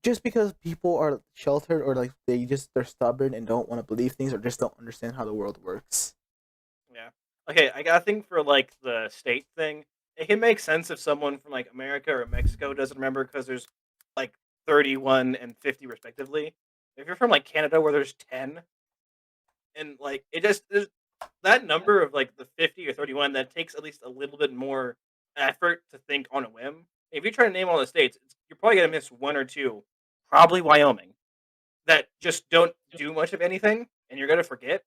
just because people are sheltered or like they're stubborn and don't want to believe things or just don't understand how the world works. Yeah. Okay, I got a thing for like the state thing. It can make sense if someone from like America or Mexico doesn't remember because there's like 31 and 50 respectively. If you're from like Canada where there's 10, and like there's that number of like the 50 or 31 that takes at least a little bit more effort to think on a whim. If you try to name all the states, you're probably gonna miss one or two, probably Wyoming, that just don't do much of anything, and you're gonna forget.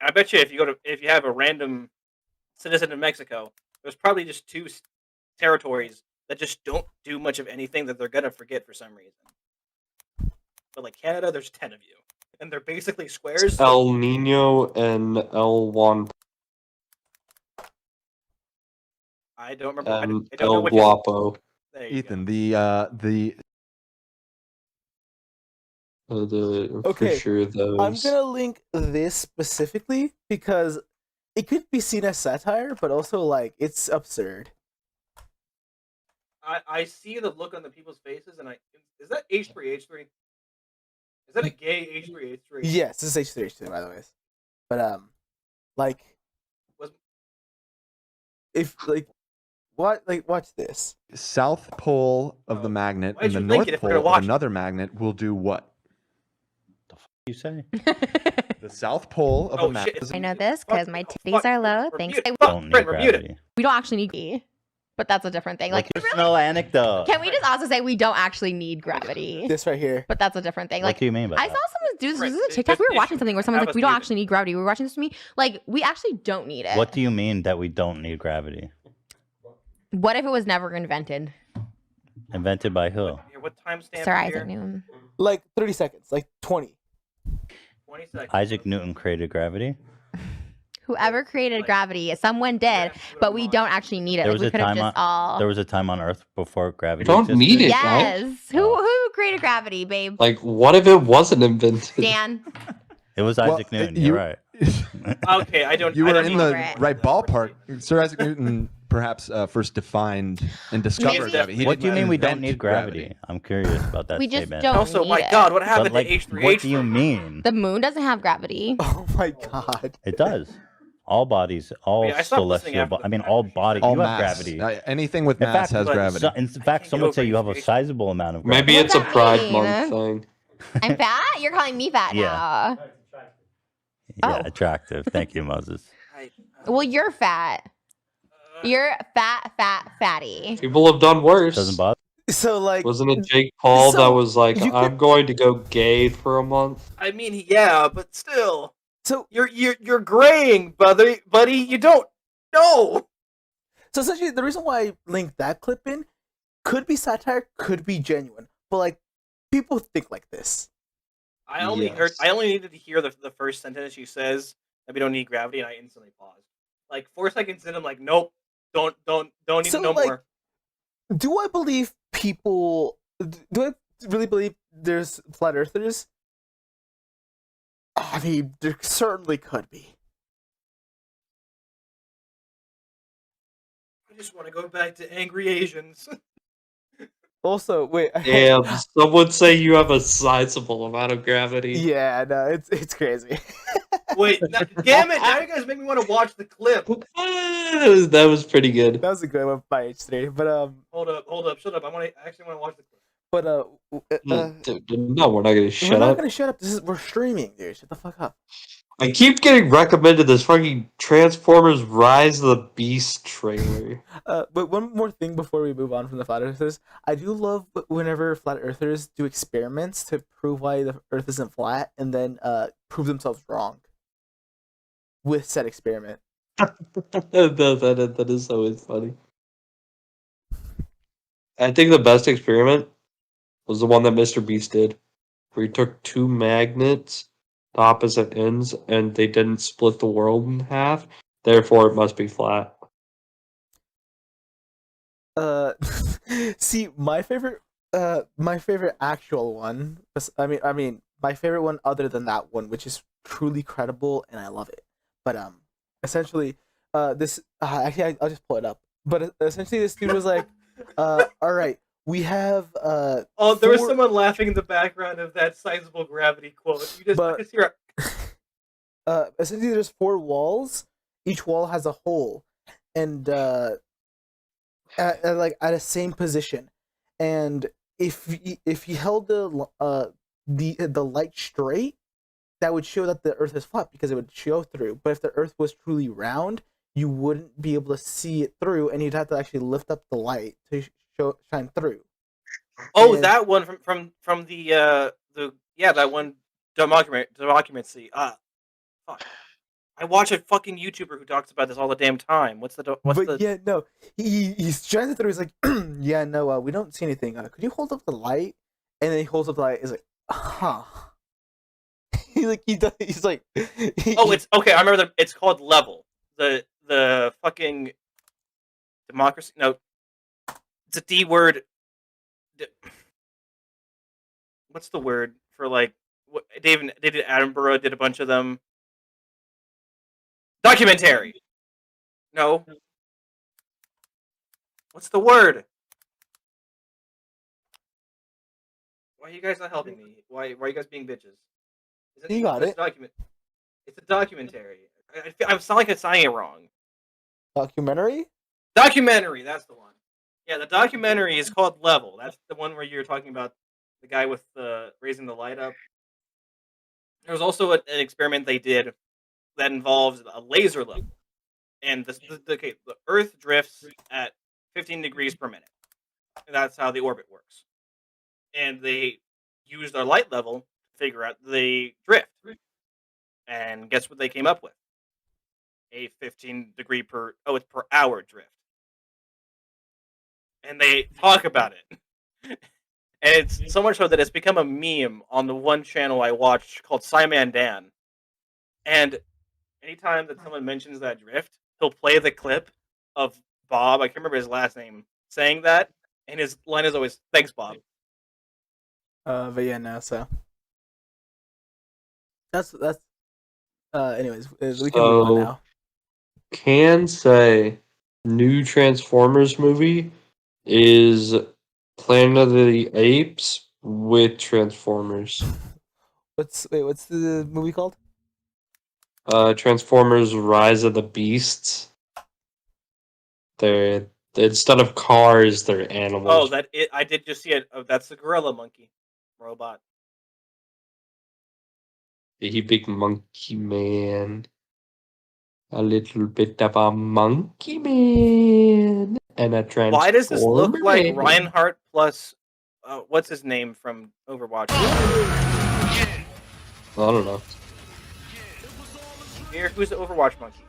I bet you if you have a random citizen in Mexico, there's probably just two territories that just don't do much of anything that they're gonna forget for some reason. But like Canada, there's 10 of you, and they're basically squares. El Nino and El Juan I don't remember. and I don't know El what Guapo. There you Ethan, go. the Okay, For sure those. I'm gonna link this specifically because it could be seen as satire, but also like it's absurd. I see the look on the people's faces, and is that H3H3? Is that a gay H3H3? Yes, this is H3H3 by the way. But like, Was if like, watch this. south pole of the magnet Why'd and the you link north it if we're pole gonna of watch it? another magnet will do what? You say? The south pole of Oh, a magnet. shit. I know this because my Fuck, titties are low. we're Thanks. muted. I- Fuck, Don't Brent, need we're muted. gravity. We don't actually need gravity, but that's a different thing. Like, Like really? personal anecdote. Can we just also say we don't actually need gravity? This right here. But that's a different thing. What Like, do you mean by I that? saw someone do this. Right, Was this a it- TikTok? We this were watching issue something where someone's have like, us "We don't muted. actually need gravity." We were watching this to me. Like, we actually don't need it. What do you mean that we don't need gravity? What if it was never invented? Invented by who? Here, what timestamp Sir is Isaac here? Newton. Like 30 seconds, like 20. 20 seconds. Isaac Newton created gravity. Whoever created gravity, someone did, but we don't actually need it. There Like, was we a could have time just on all. there was a time on Earth before gravity. don't existed. need it, guys. Yes. Who created gravity, babe? Like, what if it wasn't invented? Dan. It was Well, Isaac Newton. you- You're right. Okay, I don't. You I were don't in need the to- right ballpark. Sir Isaac Newton perhaps first defined and discovered Maybe- gravity. He What do you didn't mean we don't invent need gravity? I'm curious about that We just statement. don't. Also, need my it. God, what But happened like, to H3H3? what do you mean? The moon doesn't have gravity. Oh my god. It does. All bodies, all Yeah, I stopped listening celestial. after the I mean, fact all that she bodies. said all You have mass. gravity. Anything with In mass fact, has but- gravity. In fact, get some would over say you have a H3H3. sizable amount of gravity. Maybe it's a What's that Pride mean? Month thing. I'm fat? You're calling me fat Yeah. now. Yeah, Oh. attractive. Thank you, Moses. Well, you're fat. You're fatty. People have done worse. Doesn't bother. So like, Wasn't it Jake Paul So, that was like, you I'm could- going to go gay for a month? I mean, yeah, but still, so you're graying, buddy. You don't know. so essentially, the reason why I linked that clip in could be satire, could be genuine, but like, people think like this. I only Yes. needed to hear the first sentence she says that we don't need gravity, and I instantly paused. Like 4 seconds in, I'm like, nope, don't need So, to know like, more. Do I believe people? Do I really believe there's flat earthers? I mean, there certainly could be. I just want to go back to angry Asians. Also, wait. Damn, some would say you have a sizable amount of gravity. Yeah, no, it's crazy. Wait, damn it! Now you guys make me want to watch the clip. That was pretty good. That was a good one by H3, but Hold up, shut up. I actually want to watch the clip. No, we're not gonna we're shut not up. gonna shut up. We're streaming, dude. Shut the fuck up. I keep getting recommended this fucking Transformers Rise of the Beast trailer. But one more thing before we move on from the flat earthers, I do love whenever flat earthers do experiments to prove why the Earth isn't flat, and then prove themselves wrong with said experiment. That is always funny. I think the best experiment was the one that Mr. Beast did, where he took two magnets to opposite ends and they didn't split the world in half. Therefore, it must be flat. See, my favorite actual one. I mean, my favorite one other than that one, which is truly credible and I love it. But essentially, this actually I'll just pull it up. But essentially, this dude was like, all right, we have Oh, there was 4 someone laughing in the background of that sizable gravity quote. You But- just hear essentially there's 4 walls. Each wall has a hole, and at a same position. And if you held the light straight, that would show that the Earth is flat because it would show through. But if the Earth was truly round, you wouldn't be able to see it through, and you'd have to actually lift up the light to shine through. Oh, And- that one from the that one documentary. Fuck. I watch a fucking YouTuber who talks about this all the damn time. Yeah, no, he's shining through. He's like, yeah, no, we don't see anything. Could you hold up the light? And then he holds up the light. He's like, huh. He's like, Oh, it's okay. I remember it's called Level. The fucking democracy. No, it's a D word. What's the word for like? David Attenborough did a bunch of them. Documentary. No. What's the word? Why are you guys not helping me? Why are you guys being bitches? You got it. It's a documentary. I sound like I'm saying it wrong. Documentary? Documentary, that's the one. Yeah, the documentary is called Level. That's the one where you're talking about the guy with the raising the light up. There was also an experiment they did that involves a laser level, and the Earth drifts at 15 degrees per minute, and that's how the orbit works. And they used their light level to figure out the drift, and guess what they came up with? A 15 degree per hour drift. And they talk about it. And it's so much so that it's become a meme on the one channel I watch called Simon Dan. And anytime that someone mentions that drift, he'll play the clip of Bob, I can't remember his last name, saying that, and his line is always, "Thanks, Bob." But yeah, no. So that's anyways, we can move on now. Can say new Transformers movie is Planet of the Apes with Transformers. What's the movie called? Transformers Rise of the Beasts. They're instead of cars, they're animals. Oh, I did just see it. Oh, that's the gorilla monkey robot. The big monkey man. A little bit of a monkey man. And a transformer. Why does this look like man. Reinhardt plus what's his name from Overwatch? I don't know. Here, who's the Overwatch monkey?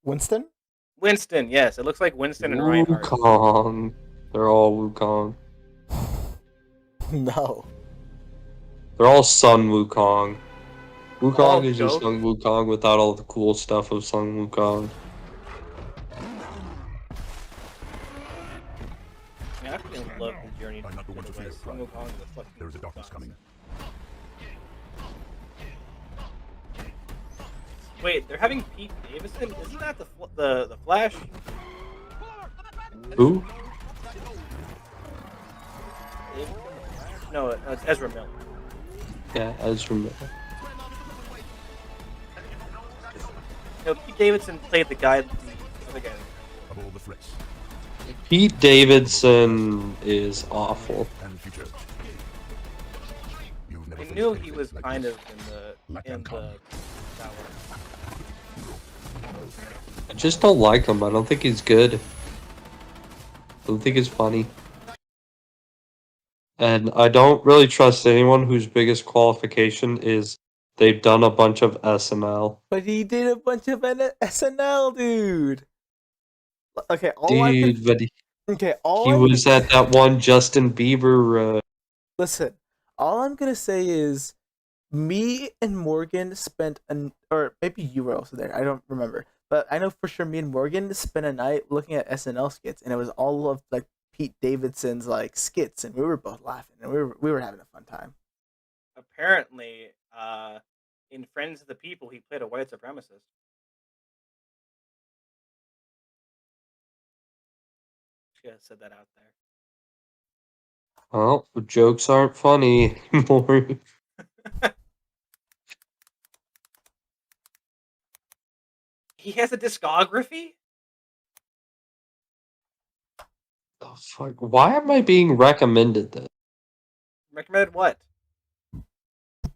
Winston? Winston, yes. It looks like Winston and Reinhardt. Wukong. They're all Wukong. No. They're all Sun Wukong. Wukong is just dope. Sun Wukong without all the cool stuff of Sun Wukong. Yeah, I fucking love the journey to the West. Sun Wukong is a fucking There is a darkness coming. Wait, they're having Pete Davidson? Isn't that the Flash? Who? No, it's Ezra Miller. Yeah, Ezra Miller. No, Pete Davidson played the guy. The other guy. Of all the threats Pete Davidson is awful. and future. You've never I faced knew anything he was like kind this. of in the tower. I just don't like him. I don't think he's good. I don't think he's funny. And I don't really trust anyone whose biggest qualification is they've done a bunch of SNL. But he did a bunch of SNL, dude. Okay, all Dude, but he was at that one Justin Bieber. Listen, all I'm gonna say is, me and Morgan spent or maybe you were also there. I don't remember, but I know for sure me and Morgan spent a night looking at SNL skits, and it was all of like Pete Davidson's like skits, and we were both laughing, and we were having a fun time. Apparently, in Friends of the People, he played a white supremacist. Should have said that out there. Well, the jokes aren't funny anymore. He has a discography? The fuck? Why am I being recommended this? Recommended what?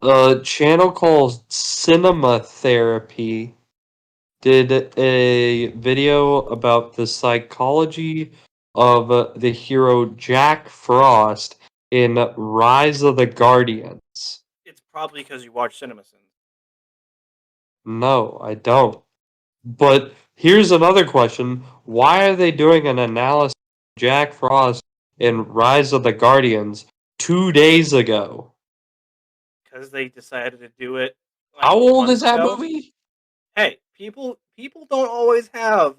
A channel called Cinema Therapy did a video about the psychology of the hero Jack Frost in Rise of the Guardians. It's probably because you watch CinemaSins. No, I don't. But here's another question. Why are they doing an analysis of Jack Frost in Rise of the Guardians 2 days ago? Because they decided to do it. Like, How old months is that ago. movie? Hey, people don't always have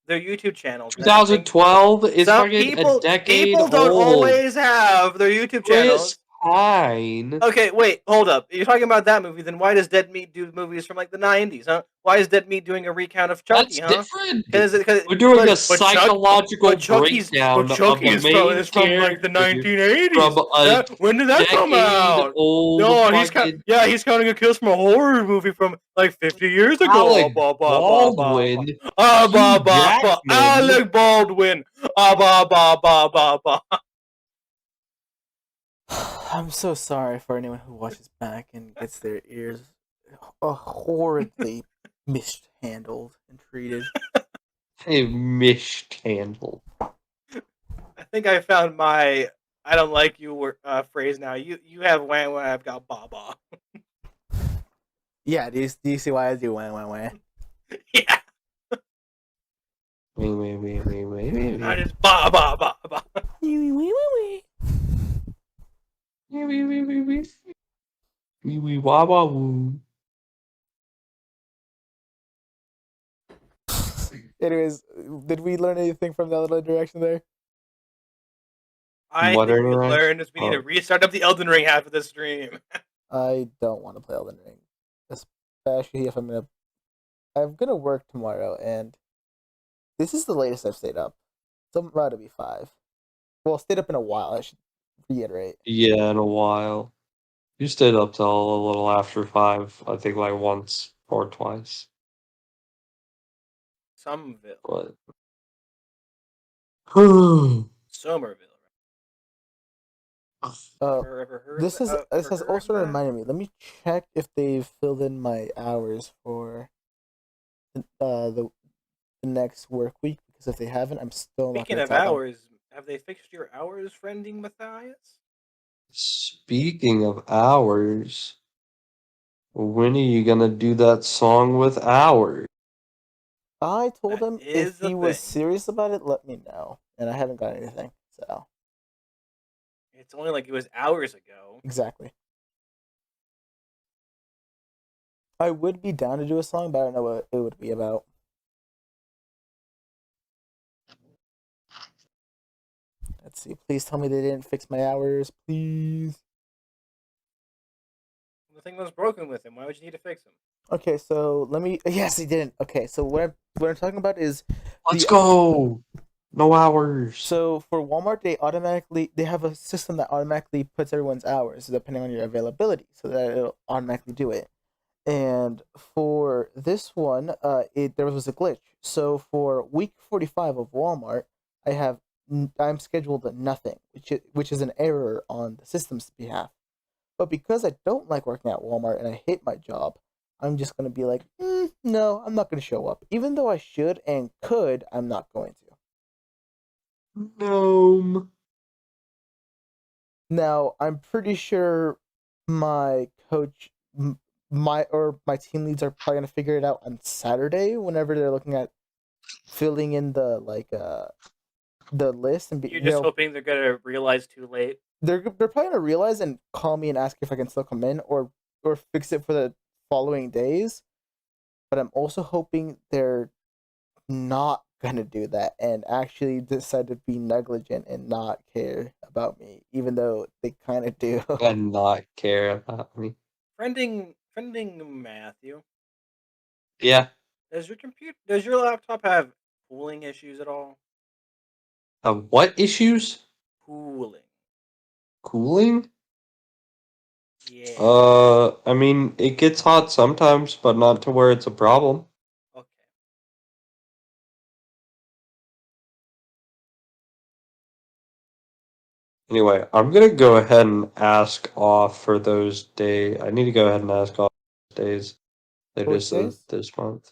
their YouTube channels. 2012 is Some fucking a decade people old. don't always have their YouTube channels. It's fine. Okay, wait, hold up. You're talking about that movie, then why does Dead Meat do movies from like the 90s, huh? Why is Dead Meat doing a recount of Chucky, That's different. Cause We're doing a but psychological breakdown Chucky of is the main from like the character 1980s. from a When did that come out? decade-old No, fucking he's counting a kiss from a horror movie from like 50 years ago. Alec Baldwin. Alec Baldwin. I'm so sorry for anyone who watches back and gets their ears horridly mishandled and treated. Hey, mishandled. I think I found my "I don't like you" phrase now. You have wham wham, I've got ba ba. Yeah, do you see why I do wah wah wah? Yeah. Wait. I just ba ba ba ba. Wee wee wah wah woo. Anyways, did we learn anything from that little direction there? I What think we interaction? learned is we need to restart up the Elden Ring half of the stream. I don't want to play Elden Ring, especially if I'm gonna work tomorrow, and this is the latest I've stayed up. So I'm about to be 5. Well, stayed up in a while. I should reiterate. Yeah, in a while. You stayed up till a little after 5, I think like once or twice. Somerville. But Somerville. Ever heard This of has also that? reminded me. Let me check if they've filled in my hours for the next work week, because if they haven't, I'm still not Speaking gonna of tell them. hours, have they fixed your hours, friending Matthias? speaking of hours, when are you gonna do that song with hours? I told That him is if the he was thing. serious about it, let me know, and I haven't got anything. So It's only like it was hours ago. exactly. I would be down to do a song, but I don't know what it would be about. Let's see. Please tell me they didn't fix my hours, please. The thing was broken with him. Why would you need to fix him? Okay, so let me. Yes, he didn't. Okay, so what I'm talking about is Let's go. No hours. So for Walmart, they have a system that automatically puts everyone's hours depending on your availability, so that it'll automatically do it. And for this one, there was a glitch. So for week 45 of Walmart, I'm scheduled at nothing, which is an error on the system's behalf. But because I don't like working at Walmart and I hate my job, I'm just gonna be like, no, I'm not gonna show up. Even though I should and could, I'm not going to. Gnome. Now, I'm pretty sure my coach, my team leads are probably gonna figure it out on Saturday whenever they're looking at filling in the list and You're just hoping they're gonna realize too late. They're probably gonna realize and call me and ask if I can still come in or fix it for the following days. But I'm also hoping they're not gonna do that and actually decide to be negligent and not care about me, even though they kind of do. And not care about me. Friending Matthew. Yeah. Does your laptop have cooling issues at all? What issues? Cooling. Cooling? Yeah. I mean, it gets hot sometimes, but not to where it's a problem. Okay. Anyway, I'm gonna go ahead and ask off for those days. I need to go ahead and ask off days later Which days? this month.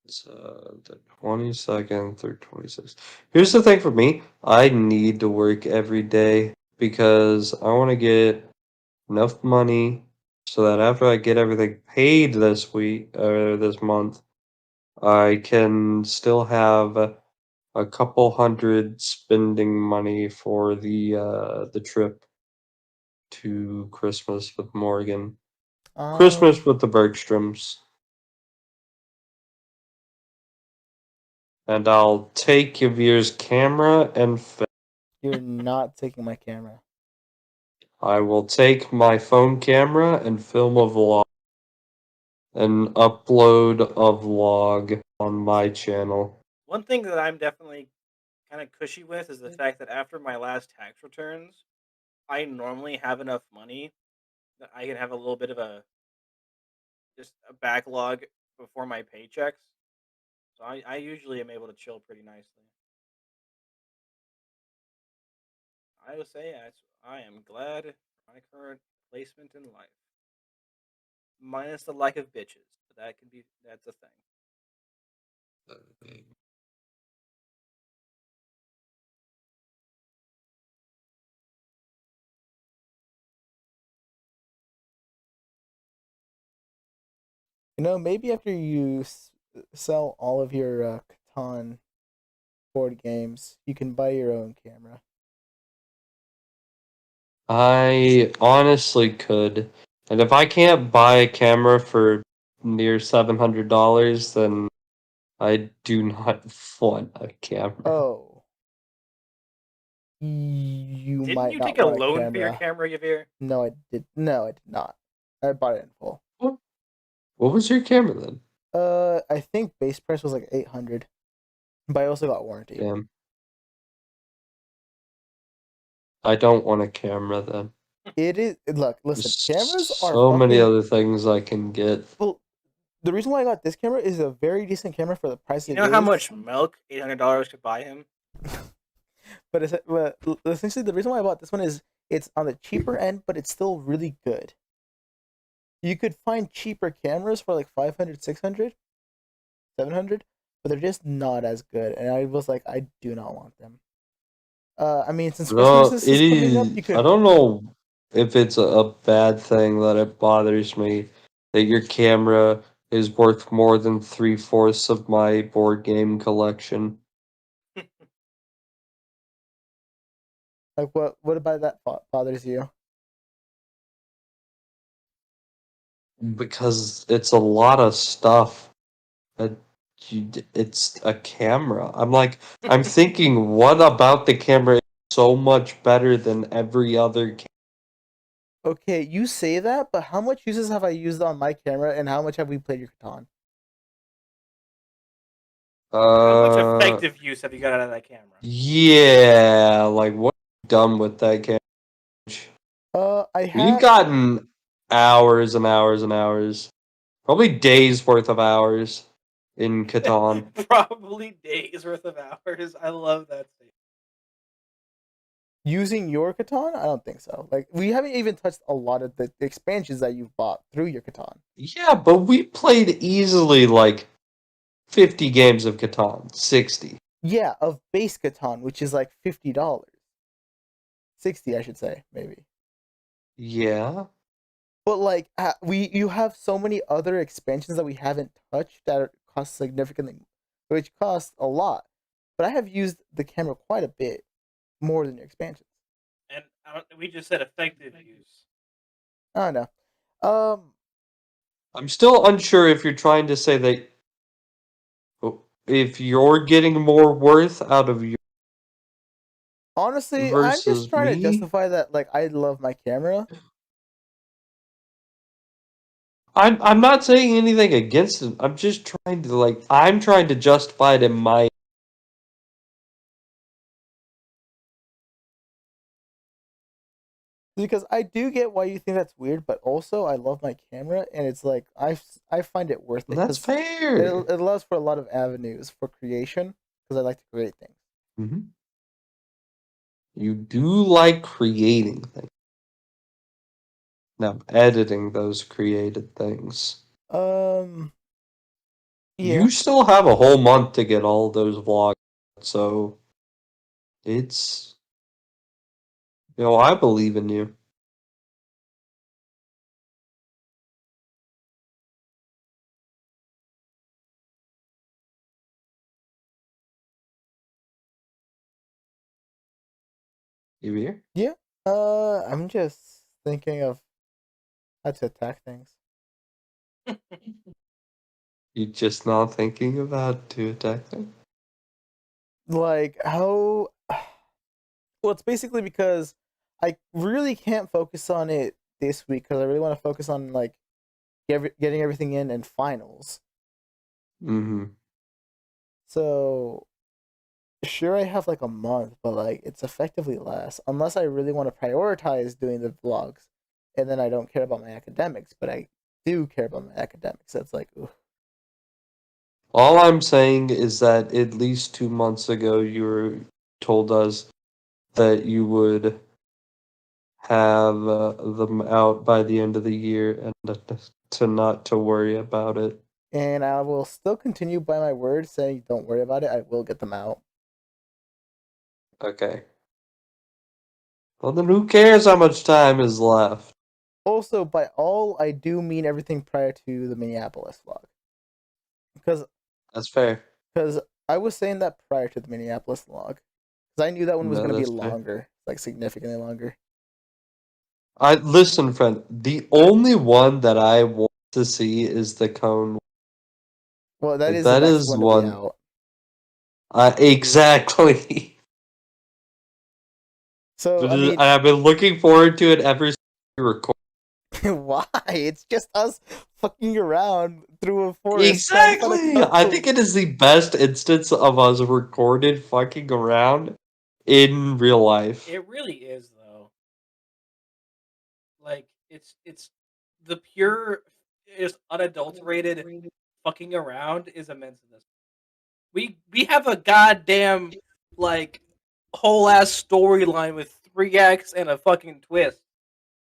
It's the 22nd through 26th. Here's the thing for me. I need to work every day because I want to get enough money so that after I get everything paid this week or this month, I can still have a couple hundred spending money for the trip to Christmas with Morgan. Christmas with the Bergstroms. And I'll take Yavir's camera and You're not taking my camera. I will take my phone camera and film a vlog and upload a vlog on my channel. One thing that I'm definitely kind of cushy with is the fact that after my last tax returns, I normally have enough money that I can have a little bit of just a backlog before my paychecks. So I usually am able to chill pretty nicely. I would say I am glad for my current placement in life. Minus the lack of bitches. But that's a thing. Maybe after you sell all of your Catan board games, you can buy your own camera. I honestly could. And if I can't buy a camera for near $700, then I do not want a camera. Oh. You Didn't might you not take a want loan for your camera, Yavir? No, I did. No, I did not. I bought it in full. What was your camera then? I think base price was like 800, but I also got warranty. Damn. I don't want a camera then. It is. Look, listen. There's Cameras are so many fucking- other things I can get. Well, the reason why I got this camera is a very decent camera for the price. You know how much milk $800 could buy him? But essentially, the reason why I bought this one is it's on the cheaper end, but it's still really good. You could find cheaper cameras for like 500, 600, 700, but they're just not as good. And I was like, I do not want them. I mean, since No, Christmas it is coming is. up, you could. I don't know if it's a bad thing that it bothers me that your camera is worth more than 3/4 of my board game collection. Like, what about that bothers you? Because it's a lot of stuff. It's a camera. I'm thinking, what about the camera is so much better than every other camera? Okay, you say that, but how much uses have I used on my camera, and how much have we played your Catan? How much effective use have you got out of that camera? Yeah, like what have you done with that camera? We've gotten hours and hours and hours, probably days worth of hours in Catan. Probably days worth of hours. I love that thing. Using your Catan? I don't think so. Like, we haven't even touched a lot of the expansions that you've bought through your Catan. Yeah, but we played easily like 50 games of Catan, 60. Yeah, of base Catan, which is like $50. 60, I should say, maybe. Yeah. But like, you have so many other expansions that we haven't touched that cost significantly, which cost a lot. But I have used the camera quite a bit more than your expansions. And we just said effective use. I don't know. I'm still unsure if you're trying to say that if you're getting more worth out of your Honestly, I'm versus just trying to me? justify that like I love my camera. I'm not saying anything against it. I'm just trying to justify it in my Because I do get why you think that's weird, but also I love my camera, and it's like I find it worth it. That's 'cause fair. It allows for a lot of avenues for creation because I like to create things. Mm-hmm. You do like creating things. Now editing those created things. Yeah. You still have a whole month to get all those vlogs, so it's I believe in you. You here? Yeah. I'm just thinking of how to attack things. You just not thinking about to attack them? Like how? Well, it's basically because I really can't focus on it this week because I really want to focus on like getting everything in finals. Mm-hmm. So sure, I have like a month, but like it's effectively less unless I really want to prioritize doing the vlogs, and then I don't care about my academics, but I do care about my academics. That's like, oof. All I'm saying is that at least 2 months ago you told us that you would have them out by the end of the year and not to worry about it. And I will still continue by my word saying, don't worry about it. I will get them out. Okay. Well, then who cares how much time is left? Also, by all, I do mean everything prior to the Minneapolis vlog. Because That's fair. Because I was saying that prior to the Minneapolis vlog. Because I knew that one was No, going to be that's fair. longer. Like, significantly longer. I listen, friend. The only one that I want to see is the cone. Well, that Like, is the that next is one to be one. out. Exactly. So I mean, I've been looking forward to it ever since we recorded. why? It's just us fucking around through a forest trying to find Exactly. a I cone. think it is the best instance of us recorded fucking around in real life. It really is though. Like it's the pure, just unadulterated fucking around is immense in this. We have a goddamn like whole ass storyline with 3x and a fucking twist,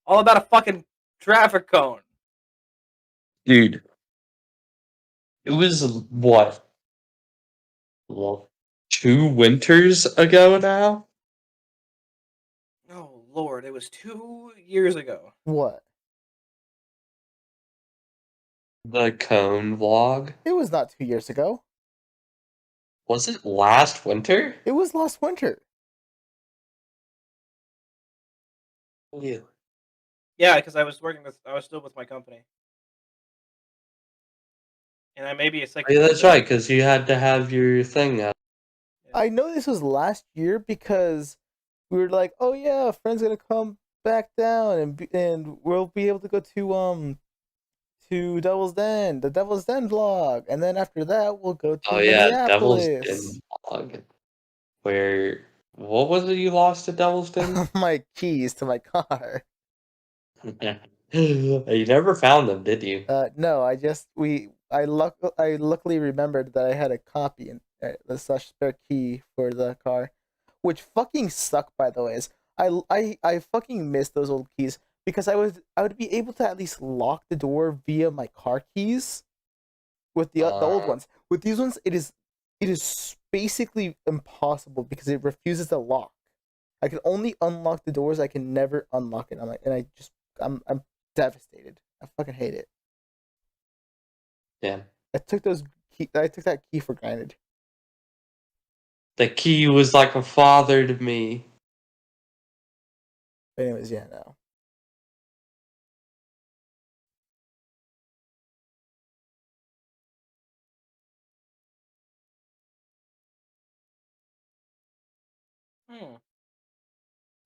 all about a fucking traffic cone. Dude, it was what? Well, 2 winters ago now? Oh lord, it was 2 years ago. What? The cone vlog? It was not 2 years ago. Was it last winter? It was last winter. Yeah. Yeah, because I was still with my company, and I may be a second. Yeah, that's right, because you had to have your thing out. I know this was last year because we were like, oh yeah, a friend's gonna come back down and we'll be able to go to Devil's Den, the Devil's Den vlog, and then after that we'll go to Oh yeah, Devil's Minneapolis. Den vlog. Where, what was it you lost at Devil's Den? My keys to my car. You never found them, did you? No, I luckily remembered that I had a copy and the spare key for the car, which fucking suck, by the way. I fucking miss those old keys because I would be able to at least lock the door via my car keys with the old ones. With these ones, it is basically impossible because it refuses to lock. I can only unlock the doors. I can never unlock it. I'm devastated. I fucking hate it. Yeah. I took that key for granted. The key was like a father to me. But anyways, yeah, no.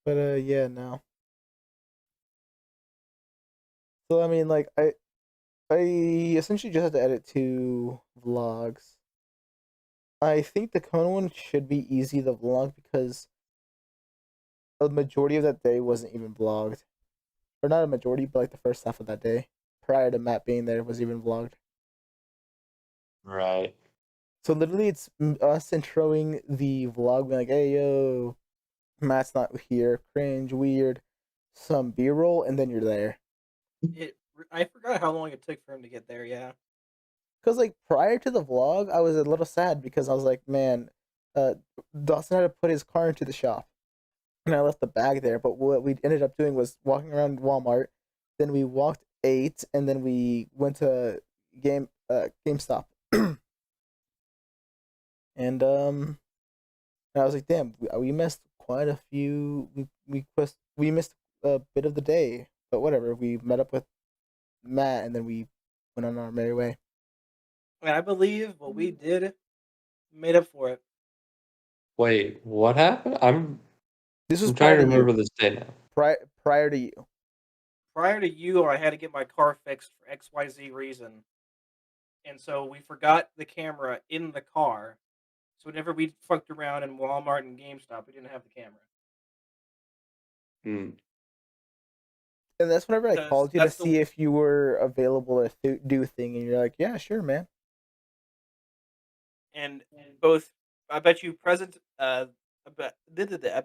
But yeah, no. So I mean, like, I essentially just had to edit 2 vlogs. I think the Kona one should be easy to vlog because the majority of that day wasn't even vlogged. Or not a majority, but like the first half of that day, prior to Matt being there, was even vlogged. Right. So literally, it's us introing the vlog, being like, "Hey, yo, Matt's not here. Cringe, weird. Some B-roll, and then you're there." I forgot how long it took for him to get there. Yeah. Because like prior to the vlog, I was a little sad because I was like, man, Dawson had to put his car into the shop, and I left the bag there. But what we ended up doing was walking around Walmart, then we walked 8, and then we went to GameStop, and I was like, damn, we missed quite a few. We missed a bit of the day, but whatever. We met up with Matt, and then we went on our merry way. And I believe what we did made up for it. Wait, what happened? This was I'm trying to prior remember you. this day now. Prior to you. Prior to you, I had to get my car fixed for XYZ reason. And so we forgot the camera in the car. So whenever we fucked around in Walmart and GameStop, we didn't have the camera. And that's whenever I called you to that's see if you were available to do a thing, and you're like, yeah, sure, man. And both, I bet you I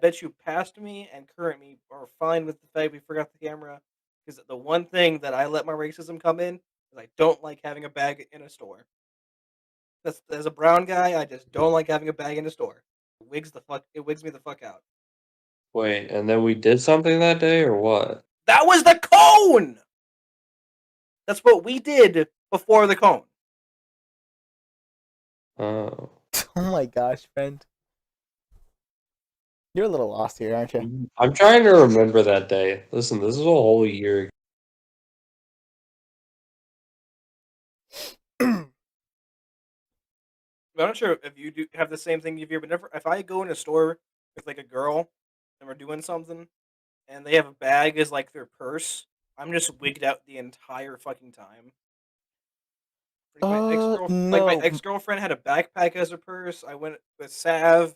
bet you past me and current me are fine with the fact we forgot the camera. Because the one thing that I let my racism come in is I don't like having a bag in a store. As a brown guy, I just don't like having a bag in a store. It wigs me the fuck out. Wait, and then we did something that day, or what? That was the cone! That's what we did before the cone. Oh. Oh my gosh, friend. You're a little lost here, aren't you? I'm trying to remember that day. Listen, this is a whole year ago. I'm not sure if you do have the same thing you've but if I go in a store with like a girl and we're doing something and they have a bag as like their purse, I'm just wigged out the entire fucking time. Like my No. ex-girlfriend had a backpack as her purse. I went with Sav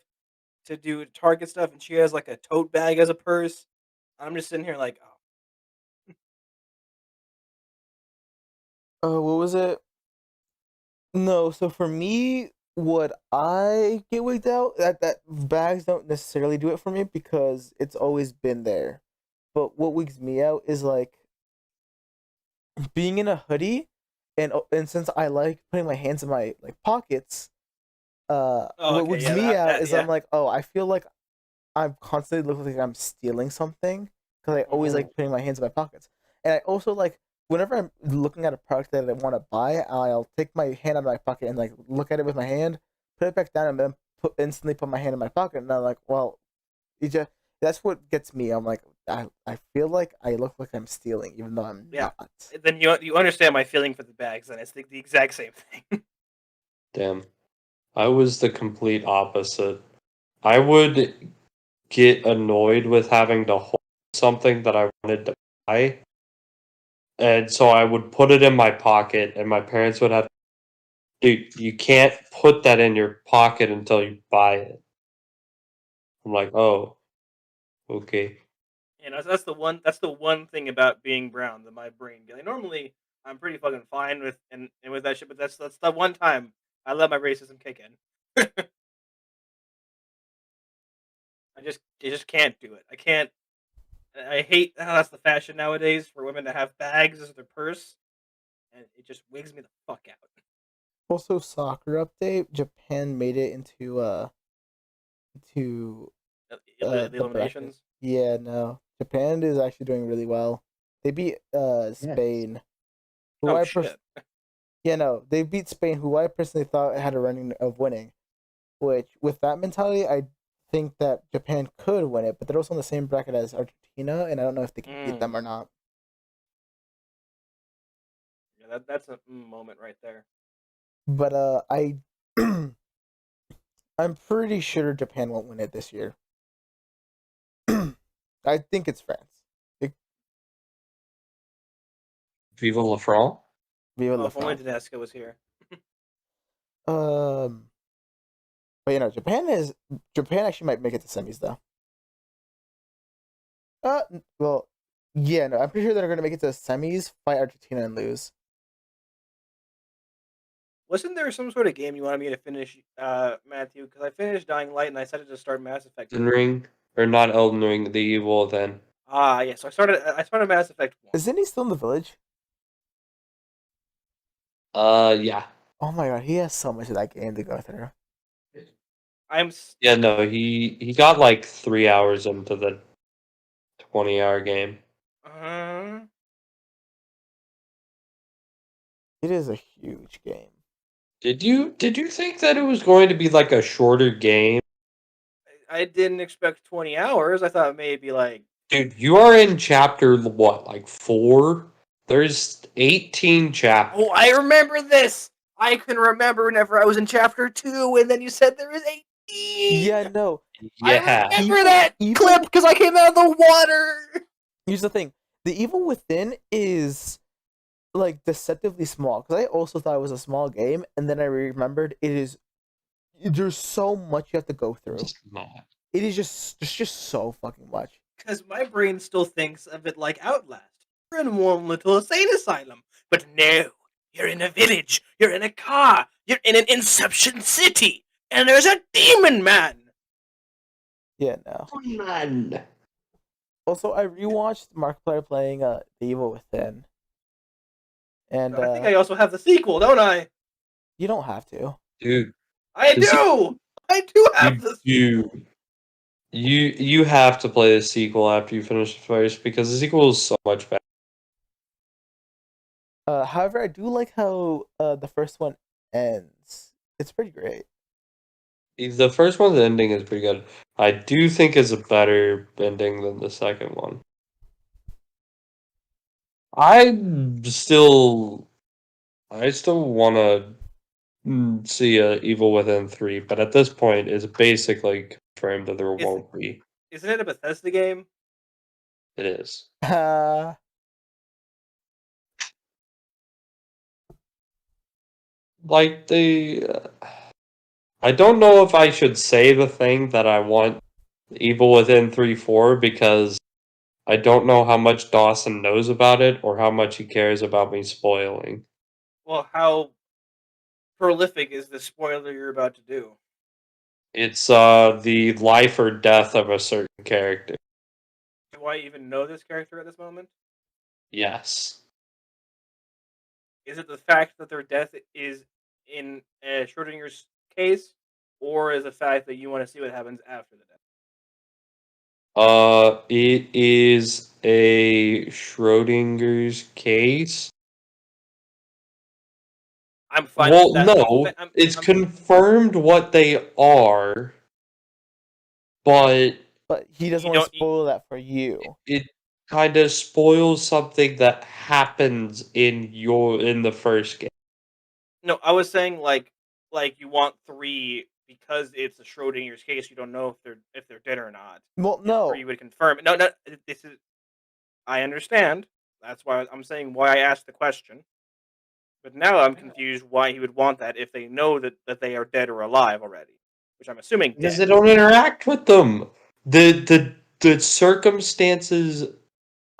to do Target stuff, and she has like a tote bag as a purse. I'm just sitting here like, What was it? No, so for me, what I get wigged out, that bags don't necessarily do it for me because it's always been there. But what wigs me out is like being in a hoodie, and since I like putting my hands in my like pockets, what wigs me out is I'm like, oh, I feel like I'm constantly looking like I'm stealing something because I always like putting my hands in my pockets, and I also like whenever I'm looking at a product that I want to buy, I'll take my hand out of my pocket and like look at it with my hand, put it back down, and then instantly put my hand in my pocket, and I'm like, well, that's what gets me. I'm like, I feel like I look like I'm stealing, even though I'm not. Then you understand my feeling for the bags, and it's the exact same thing. Damn. I was the complete opposite. I would get annoyed with having to hold something that I wanted to buy. And so I would put it in my pocket, and my parents would have, dude, you can't put that in your pocket until you buy it. I'm like, oh, okay. You know, that's the one thing about being brown that my brain. Like, normally, I'm pretty fucking fine with and with that shit, but that's the one time I let my racism kick in. I just can't do it. I can't. I hate how that's the fashion nowadays for women to have bags as their purse, and it just wigs me the fuck out. Also, soccer update: Japan made it into The eliminations. Yeah, no, Japan is actually doing really well. They beat Spain. Who I yeah, no, they beat Spain, who I personally thought had a running of winning. Which, with that mentality, I think that Japan could win it, but they're also in the same bracket as Argentina, and I don't know if they can beat them or not. Yeah, that's a moment right there. But I'm pretty sure Japan won't win it this year. I think it's France. Viva la France. Viva la if only France. Tedesco was here. But you know, Japan actually might make it to semis though. Well, yeah, no, I'm pretty sure they're gonna make it to semis, fight Argentina, and lose. Wasn't there some sort of game you wanted me to finish, Matthew? Because I finished Dying Light and I decided to start Mass Effect. Elden Ring, or not Elden Ring, the Evil then. Yeah. So I started Mass Effect 1. Isn't he still in the village? Yeah. Oh my god, he has so much of that game to go through. Yeah, no, he got like 3 hours into the 20-hour game. It is a huge game. Did you think that it was going to be like a shorter game? I didn't expect 20 hours. I thought maybe like. Dude, you are in chapter what, like 4? There's 18 chapters. Oh, I remember this. I can remember whenever I was in chapter 2, and then you said there is 18. Yeah, no. Yeah. I remember that clip because I came out of the water. Here's the thing: the Evil Within is like deceptively small. Because I also thought it was a small game, and then I remembered it is. There's so much you have to go through. It is just so fucking much. Because my brain still thinks of it like Outlast. You're in one little insane asylum, but no, you're in a village. You're in a car. You're in an Inception city, and there's a demon man. Yeah, no. Man. Also, I rewatched Markiplier playing The Evil Within. And I think I also have the sequel, don't I? You don't have to. Dude. I do! I do have the sequel. You have to play the sequel after you finish the first, because the sequel is so much better. However, I do like how the first one ends. It's pretty great. The first one's ending is pretty good. I do think it's a better ending than the second one. I still want to see Evil Within 3, but at this point, it's basically confirmed that there won't be. Isn't it a Bethesda game? It is. Like I don't know if I should say the thing that I want Evil Within 3 for, because I don't know how much Dawson knows about it or how much he cares about me spoiling. Well, how prolific is the spoiler you're about to do? It's the life or death of a certain character. Do I even know this character at this moment? Yes. Is it the fact that their death is in Schrodinger's case, or is the fact that you want to see what happens after the death? It is a Schrodinger's case. I'm fine Well, with that. no, it's confirmed what they are, but he doesn't want to spoil that for you. It kind of spoils something that happens in the first game. No, I was saying like you want 3 because it's a Schrodinger's case. You don't know if they're dead or not. Well, no. 3 would confirm it. No, this is. I understand. That's why I'm saying why I asked the question. But now I'm confused why he would want that if they know that they are dead or alive already, which I'm assuming Because dead. they don't interact with them. The circumstances.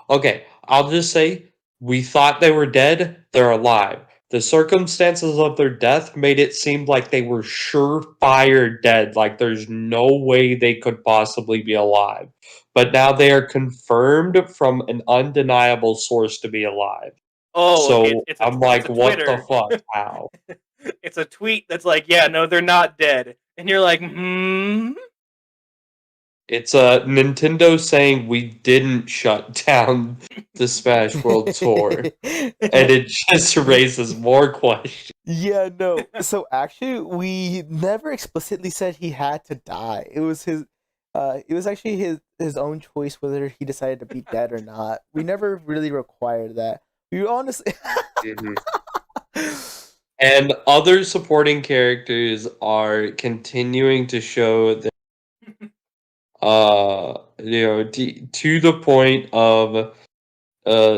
Okay, I'll just say we thought they were dead. They're alive. The circumstances of their death made it seem like they were surefire dead. Like there's no way they could possibly be alive. But now they are confirmed from an undeniable source to be alive. Oh, so okay. I'm like, what the fuck? How? It's a tweet that's like, yeah, no, they're not dead. And you're like, It's Nintendo saying we didn't shut down the Smash World Tour. And it just raises more questions. Yeah, no. So actually, we never explicitly said he had to die. It was actually his own choice whether he decided to be dead or not. We never really required that. We honestly. And other supporting characters are continuing to show that, to the point of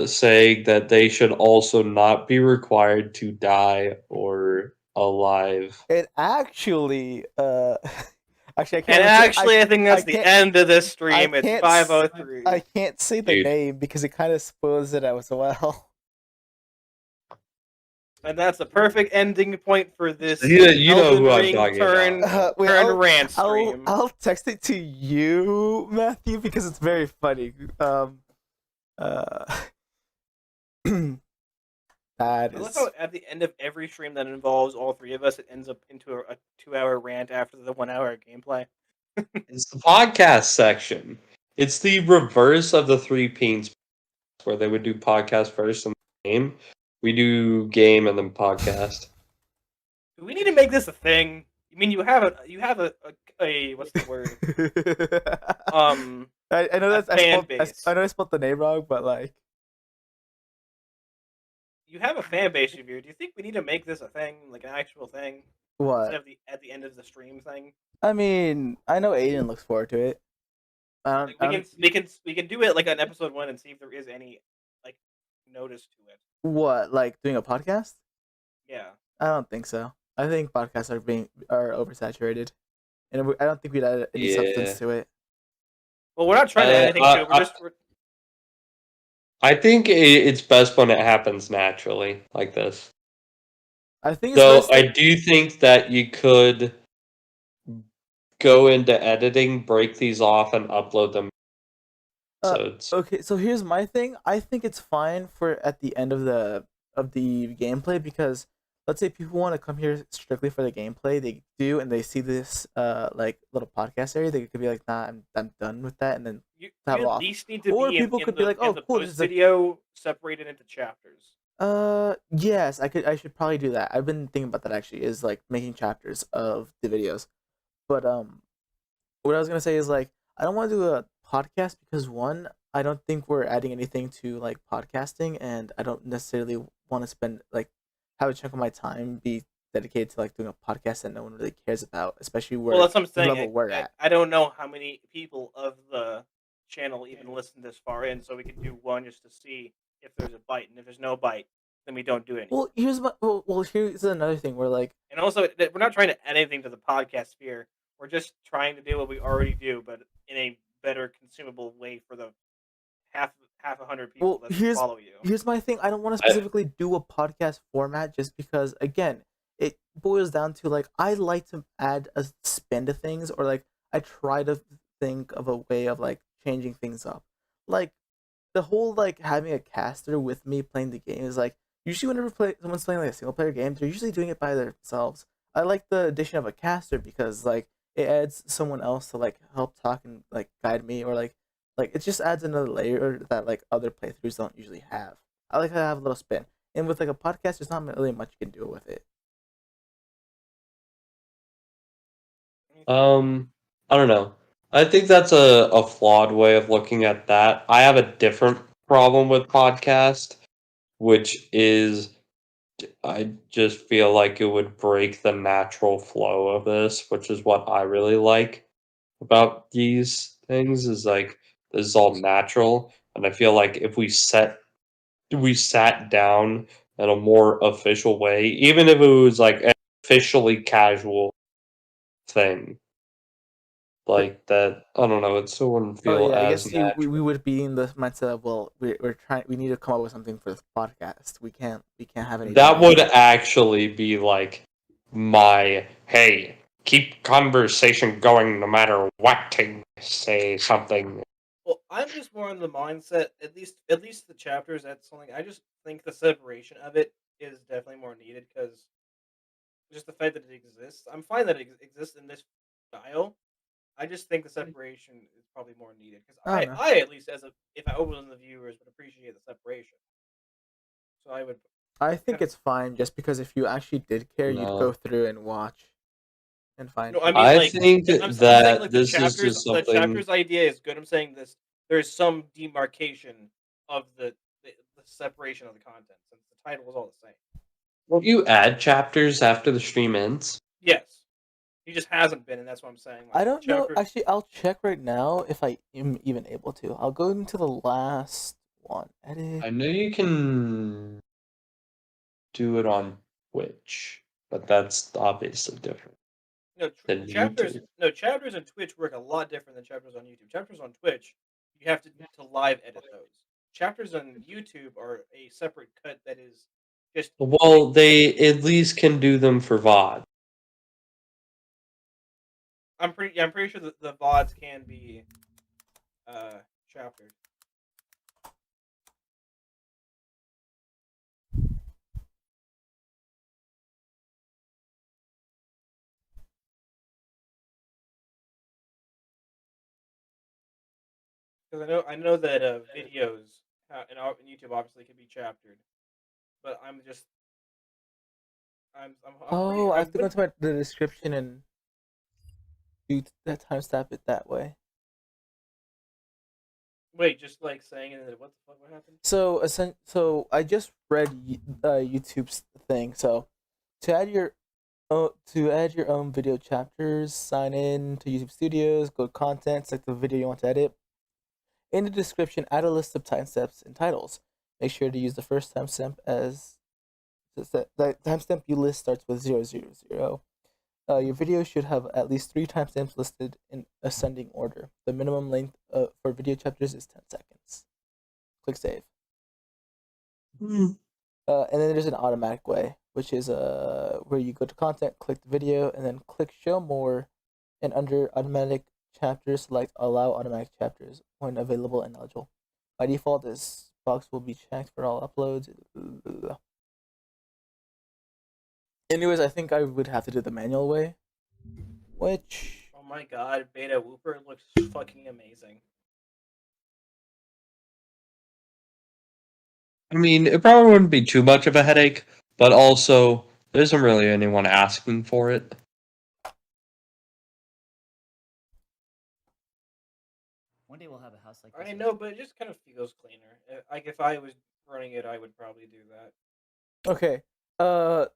saying that they should also not be required to die or alive. It actually, actually, I can't. And actually, I think that's the end of this stream. It's 5:03. I can't say the name because it kind of spoils it as well. And that's a perfect ending point for this. You know who I'm talking about. Turn rant stream. I'll text it to you, Matthew, because it's very funny. I love how at the end of every stream that involves all 3 of us, it ends up into a 2-hour rant after the 1-hour gameplay. It's the podcast section. It's the reverse of the 3 Peens, where they would do podcast first and game. We do game and then podcast. Do we need to make this a thing? You mean you have a what's the word? I know that's I know I spelled the name wrong, but like. You have a fan base review. Do you think we need to make this a thing, like an actual thing? What? Instead of at the end of the stream thing. I mean, I know Aiden looks forward to it. We can do it like on episode 1 and see if there is any like notice to it. What, like doing a podcast? Yeah. I don't think so. I think podcasts are oversaturated, and I don't think we'd add any substance to it. Well, we're not trying to add anything to it. I think it's best when it happens naturally, like this. I think. I do think that you could go into editing, break these off, and upload them. Okay, so here's my thing. I think it's fine for at the end of the gameplay, because let's say people want to come here strictly for the gameplay, they do, and they see this like little podcast area, they could be like, nah, I'm done with that, and then you at least need to or be people could be like, oh, cool, this is video separated into chapters. Yes, I should probably do that. I've been thinking about that actually, is like making chapters of the videos. But what I was gonna say is like I don't want to do a podcast because one, I don't think we're adding anything to like podcasting, and I don't necessarily want to spend like have a chunk of my time be dedicated to like doing a podcast that no one really cares about, especially Well, where that's what I'm the saying. level we're at. I don't know how many people of the channel even listen this far in, so we can do one just to see if there's a bite, and if there's no bite, then we don't do it. Well, here's another thing where like And also, we're not trying to add anything to the podcast sphere. We're just trying to do what we already do, but in a better consumable way for the half 100 people that follow you. Here's my thing. I don't want to specifically do a podcast format just because again, it boils down to like I like to add a spin to things, or like I try to think of a way of like changing things up. Like the whole like having a caster with me playing the game is like usually whenever someone's playing like a single player game, they're usually doing it by themselves. I like the addition of a caster because like it adds someone else to like help talk and like guide me, or like it just adds another layer that like other playthroughs don't usually have. I like to have a little spin, and with like a podcast, there's not really much you can do with it. I don't know. I think that's a flawed way of looking at that. I have a different problem with podcast, which is I just feel like it would break the natural flow of this, which is what I really like about these things, is like this is all natural, and I feel like if we sat down in a more official way, even if it was like an officially casual thing, like that, I don't know, it still wouldn't feel Oh yeah, I as guess natural. we would be in the mindset of well, we need to come up with something for this podcast. We can't have anything. That would actually be like my hey, keep conversation going no matter what to say something. Well, I'm just more in the mindset, at least the chapters. That's something I just think the separation of it is definitely more needed because just the fact that it exists. I'm fine that it exists in this style. I just think the separation is probably more needed because I at least if I was the viewers would appreciate the separation. So I would. I think it's fine just because if you actually did care, you'd go through and watch and find. No, I mean, I like, think I'm saying, like, this is just the something. chapters idea is good. I'm saying this. There's some demarcation of the separation of the content since the title is all the same. Will you add chapters after the stream ends? Yes, he just hasn't been, and that's what I'm saying. Like, I don't know. Actually, I'll check right now if I am even able to. I'll go into the last one. Edit. I know you can do it on Twitch, but that's obviously different. No, than chapters. YouTube. No, chapters on Twitch work a lot different than chapters on YouTube. Chapters on Twitch, you have to live edit those. Chapters on YouTube are a separate cut that is just. Well, they at least can do them for VOD. I'm pretty sure that the VODs can be chaptered. Because I know that videos in YouTube obviously can be chaptered, but I'm I have to go into the description and do that timestamp it that way. Wait, just like saying it. What the fuck? What happened? So I just read YouTube's thing. So to add your own video chapters, sign in to YouTube Studios, go to content, select the video you want to edit. In the description, add a list of timestamps and titles. Make sure to use the first timestamp as the timestamp you list starts with 000. Your video should have at least 3 timestamps listed in ascending order. The minimum length for video chapters is 10 seconds. Click save. And then there's an automatic way, which is where you go to content, click the video, and then click show more, and under automatic chapters, select allow automatic chapters when available and eligible. By default, this box will be checked for all uploads. Anyways, I think I would have to do the manual way, which... Oh my god, Beta Whooper looks fucking amazing. I mean, it probably wouldn't be too much of a headache, but also, there isn't really anyone asking for it. One day we'll have a house like this. I know, but it just kind of feels cleaner. Like if I was running it, I would probably do that. Okay.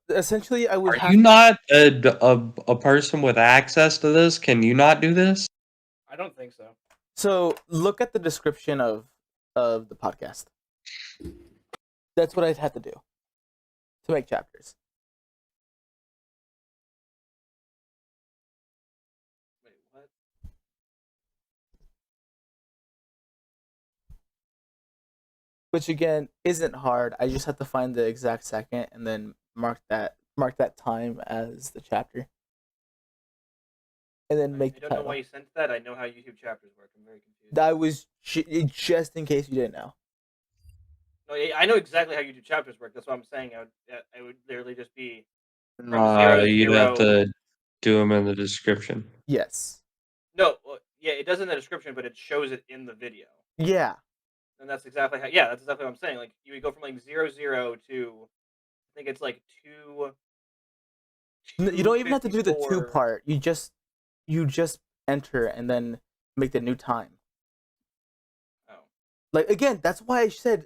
Essentially, I would Are have. you not a person with access to this? Can you not do this? I don't think so. So look at the description of the podcast. That's what I'd have to do to make chapters. Wait, what? Which again isn't hard. I just have to find the exact second and then mark that time as the chapter. And then make I don't know why you sent that. I know how YouTube chapters work. I'm very confused. That was just in case you didn't know. No, I know exactly how YouTube chapters work. That's what I'm saying. I would literally just be. You'd have to do them in the description. Yes. No, well, yeah, it does in the description, but it shows it in the video. Yeah. And that's exactly how. Yeah, that's exactly what I'm saying. Like you would go from like 0, 0 to, I think it's like 2. You don't even have to do the 2 part. You just enter and then make the new time. Oh. Like again, that's why I said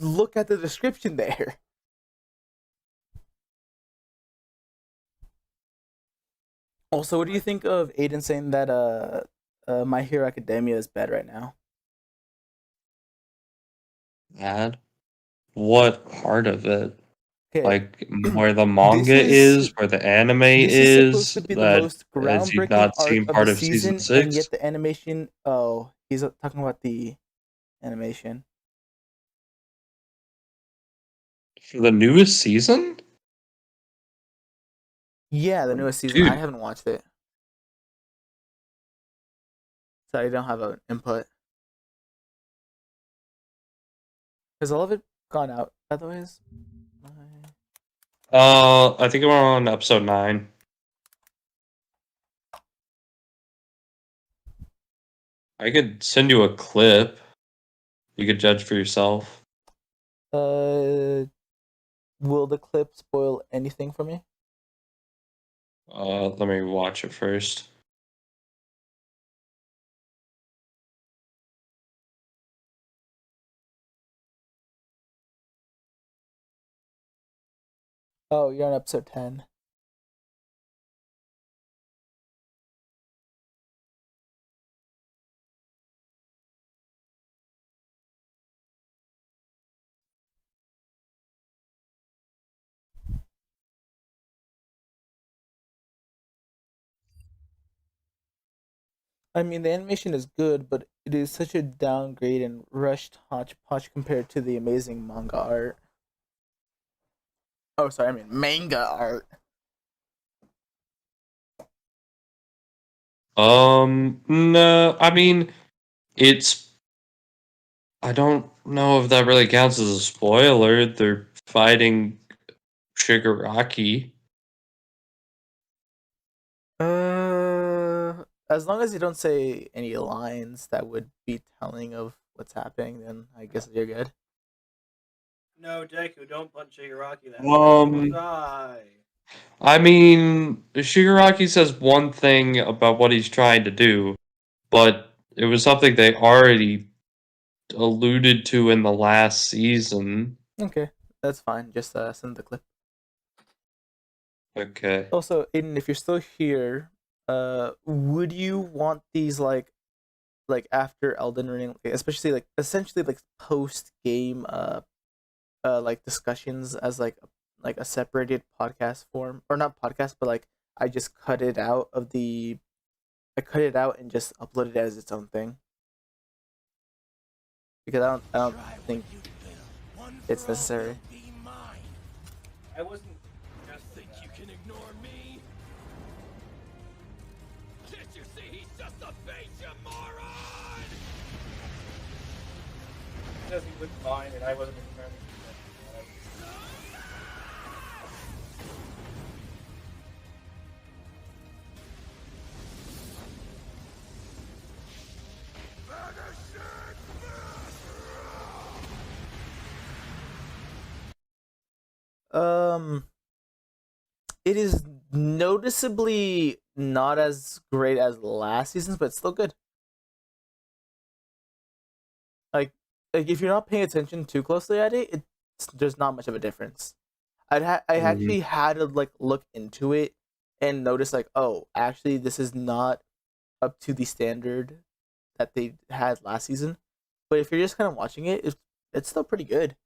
look at the description there. Also, what do you think of Aiden saying that My Hero Academia is bad right now? Bad? What part of it? Okay. Like where the manga is, where the anime is, supposed to be the that most as you've groundbreaking not arc seen of part the of season season, and 6? yet the animation. Oh, he's talking about the animation. For the newest season? Yeah, the newest season. Dude. I haven't watched it, so I don't have an input. Has all of it gone out, by the way? I think we're on episode 9. I could send you a clip. You could judge for yourself. Will the clip spoil anything for me? Let me watch it first. Oh, you're on episode 10. I mean, the animation is good, but it is such a downgrade and rushed hodgepodge compared to the amazing manga art. Oh, sorry, I mean manga art. No, I mean, I don't know if that really counts as a spoiler. They're fighting Shigaraki. As long as you don't say any lines that would be telling of what's happening, then I guess you're good. No, Deku, don't punch Shigaraki. I mean, Shigaraki says one thing about what he's trying to do, but it was something they already alluded to in the last season. Okay, that's fine. Just send the clip. Okay. Also, Aiden, if you're still here, would you want these like after Elden Ring, especially like essentially like post game like discussions as like a separated podcast form, or not podcast, but like I just cut it out and just upload it as its own thing, because I don't think it's necessary. I wasn't. Think you can ignore me? Can't you see he's just a bait, you moron? Because he wouldn't mind, and I wasn't entirely sure. It is noticeably not as great as last season's, but it's still good. like if you're not paying attention too closely at it, there's not much of a difference. I actually had to like look into it and notice like, oh, actually this is not up to the standard that they had last season. But if you're just kind of watching it, it's still pretty good.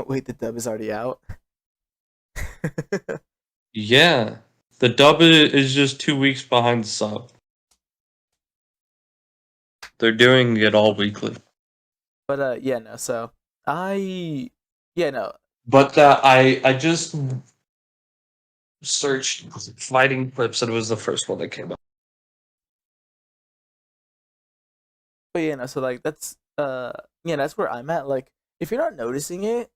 Wait, the dub is already out. Yeah, the dub is just 2 weeks behind the sub. They're doing it all weekly. But yeah, no. So I But I just searched fighting clips and it was the first one that came up. But yeah, no. So like that's that's where I'm at. Like if you're not noticing it,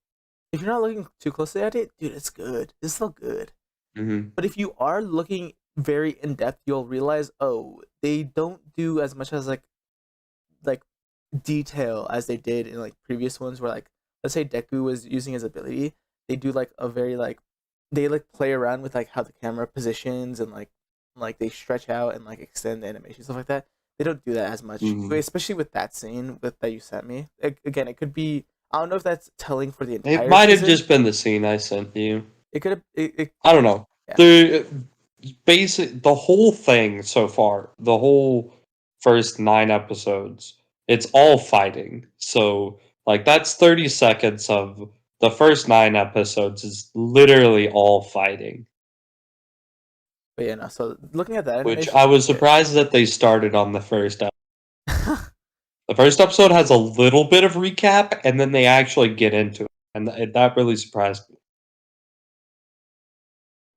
if you're not looking too closely at it, dude, it's good. It's still good. But if you are looking very in depth, you'll realize, oh, they don't do as much as like detail as they did in like previous ones where like let's say Deku was using his ability, they do like a very like they like play around with like how the camera positions and like they stretch out and like extend the animation, stuff like that. They don't do that as much, especially with that scene that you sent me. Again, it could be, I don't know if that's telling for the entire It might have season. just been the scene I sent you. It could have. I don't know. Yeah. The whole thing so far, the whole first 9 episodes, it's all fighting. So like that's 30 seconds of the first 9 episodes is literally all fighting. But yeah, no. So looking at that, Which I was surprised that they started on the first episode. The first episode has a little bit of recap, and then they actually get into it, and that really surprised me.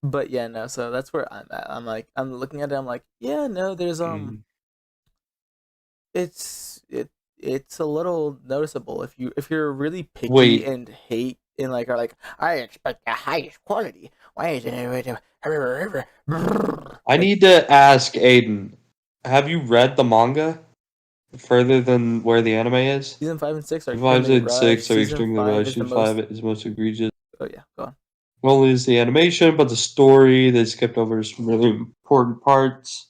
But yeah, no. So that's where I'm at. I'm looking at it. I'm like, yeah, no. There's it's a little noticeable if you're really picky and hate and like are like, I expect the highest quality. Why isn't it? I need to ask Aiden, have you read the manga further than where the anime is? Season 5 and 6 are 5 and 6 are Season extremely 5 rushed. is the Season 5 is most egregious. Oh yeah, go on. Not only is the animation, but the story, they skipped over some really important parts.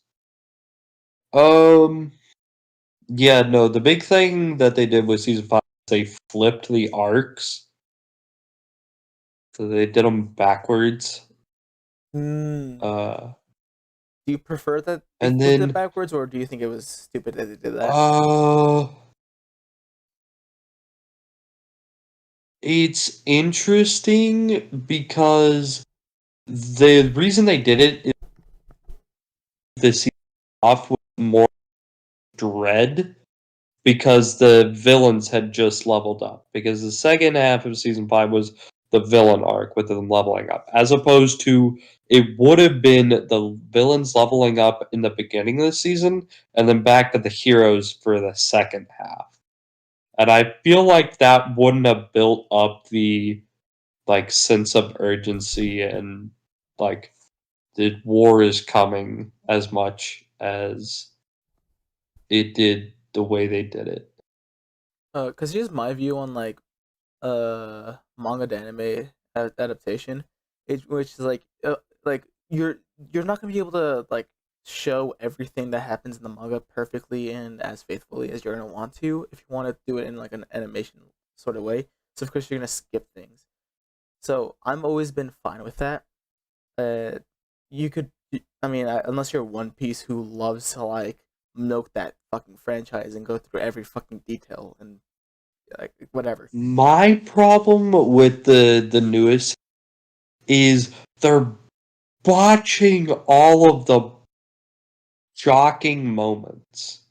Yeah, no, the big thing that they did with Season 5 is they flipped the arcs. So they did them backwards. Do you prefer that they and flipped then it backwards, or do you think it was stupid that they did that? It's interesting because the reason they did it is the season off with more dread because the villains had just leveled up. Because the second half of season 5 was the villain arc with them leveling up, as opposed to it would have been the villains leveling up in the beginning of the season and then back to the heroes for the second half. And I feel like that wouldn't have built up the like sense of urgency and like the war is coming as much as it did the way they did it. Because here's my view on like manga to anime adaptation, which is like you're not gonna be able to like show everything that happens in the manga perfectly and as faithfully as you're gonna want to if you want to do it in like an animation sort of way. So of course you're gonna skip things. So I've always been fine with that. You could, I mean, unless you're One Piece who loves to like milk that fucking franchise and go through every fucking detail and like whatever. My problem with the newest is they're botching all of the shocking moments.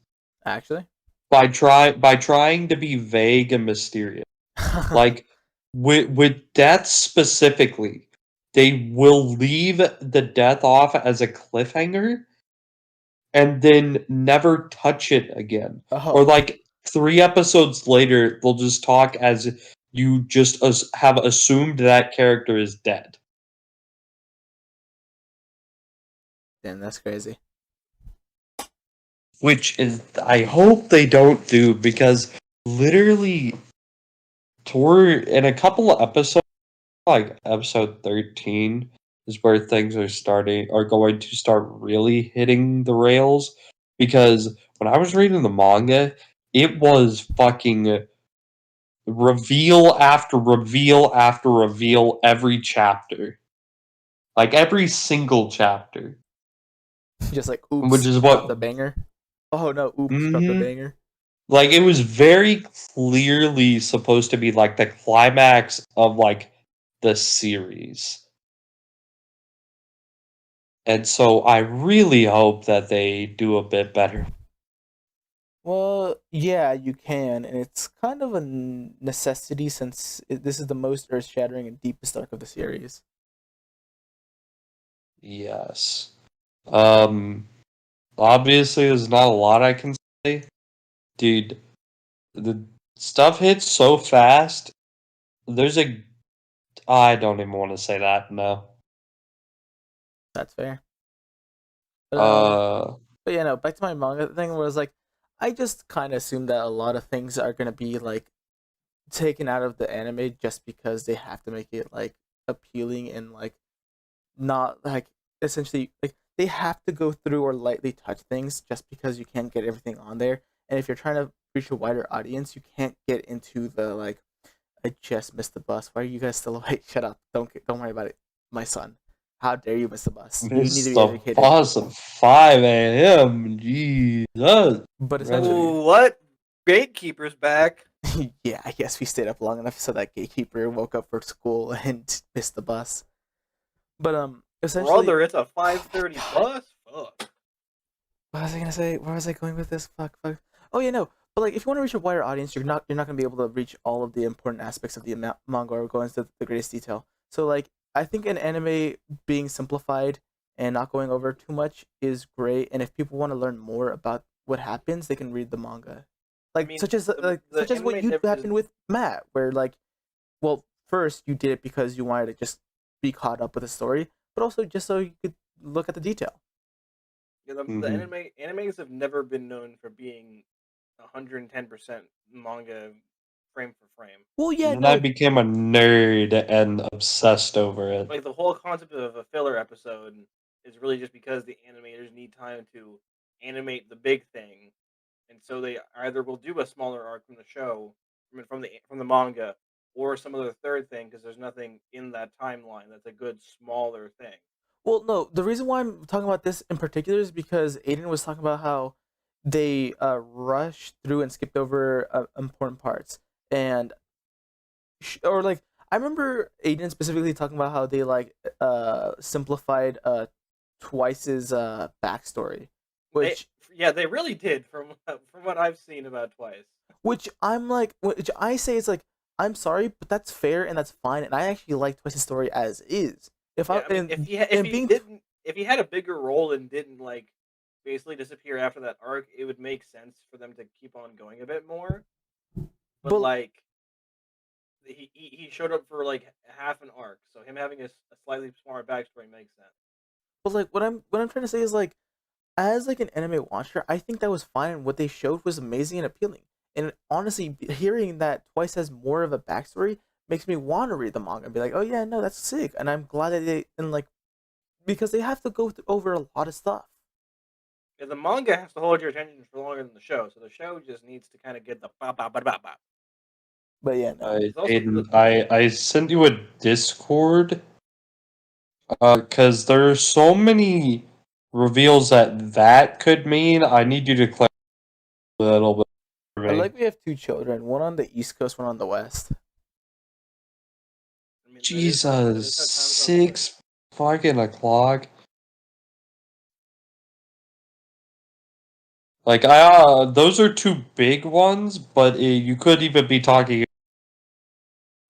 Actually, by trying to be vague and mysterious, like with death specifically, they will leave the death off as a cliffhanger, and then never touch it again. Or like 3 episodes later, they'll just talk as you just have assumed that character is dead. Damn, that's crazy. Which is, I hope they don't do, because literally, in a couple of episodes, like episode 13, is where things are going to start really hitting the rails, because when I was reading the manga, it was fucking reveal after reveal after reveal every chapter. Like every single chapter. Just like, oops, Which is dropped what the banger. Oh no, oops, dropped the banger. Like it was very clearly supposed to be like the climax of like the series. And so I really hope that they do a bit better. Well, yeah, you can, and it's kind of a necessity since this is the most earth-shattering and deepest arc of the series. Yes. Obviously there's not a lot I can say. Dude, the stuff hits so fast. I don't even want to say that, no. That's fair. Uh But yeah, no, back to my manga thing where it's like, I just kind of assume that a lot of things are gonna be like taken out of the anime just because they have to make it like appealing and like not like essentially like they have to go through or lightly touch things just because you can't get everything on there. And if you're trying to reach a wider audience, you can't get into the like, I just missed the bus. Why are you guys still awake? Shut up. Don't worry about it, my son. How dare you miss the bus? You need It's to be the educated. bus of 5 a.m. Jesus. But essentially, Ooh, what? Gatekeeper's back. yeah, I guess we stayed up long enough so that gatekeeper woke up for school and missed the bus. But essentially, Brother, it's a 5:30 bus. Fuck. What was I gonna say? Where was I going with this? Fuck. Oh yeah, no. But like, if you want to reach a wider audience, you're not gonna be able to reach all of the important aspects of the manga or go into the greatest detail. So like, I think an anime being simplified and not going over too much is great. And if people want to learn more about what happens, they can read the manga. Like, such as what happened with Matt, where like, well, first you did it because you wanted to just be caught up with the story, but also just so you could look at the detail. Yeah, the animes have never been known for being 110% manga frame for frame. Well, yeah, and I became a nerd and obsessed over it. Like the whole concept of a filler episode is really just because the animators need time to animate the big thing, and so they either will do a smaller arc from the show, from the manga, or some other third thing because there's nothing in that timeline that's a good smaller thing. Well, no, the reason why I'm talking about this in particular is because Aiden was talking about how they rushed through and skipped over important parts, and or like I remember Aiden specifically talking about how they like simplified Twice's backstory, which they really did from what I've seen about Twice. Which I say is like, I'm sorry, but that's fair and that's fine, and I actually like Twice's story as is. If he had a bigger role and didn't like basically disappear after that arc, it would make sense for them to keep on going a bit more. But like, he showed up for like half an arc, so him having a slightly smaller backstory makes sense. But like, what I'm trying to say is like, as like an anime watcher, I think that was fine. And what they showed was amazing and appealing. And honestly, hearing that Twice has more of a backstory makes me want to read the manga and be like, oh yeah, no, that's sick. And I'm glad that because they have to go over a lot of stuff. Yeah, the manga has to hold your attention for longer than the show, so the show just needs to kind of get the ba ba ba ba ba. But yeah, no. Aiden, I sent you a Discord because there are so many reveals that could mean. I need you to clarify a little bit. I like we have two children, one on the East Coast, one on the West. Jesus, 6 fucking o'clock. Like those are two big ones, but you could even be talking,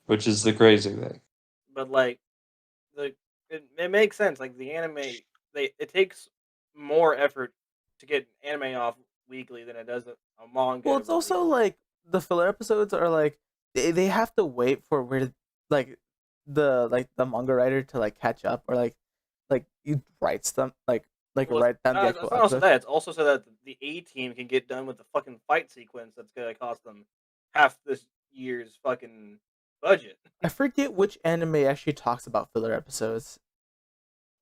which is the crazy thing. But like, it makes sense. Like the anime, it takes more effort to get anime off weekly than it does a manga. Well, it's also like the filler episodes are like they have to wait for where like the manga writer to like catch up or like you write them write down the actual it's not also that. It's also so that the A team can get done with the fucking fight sequence that's gonna cost them half this year's fucking budget. I forget which anime actually talks about filler episodes.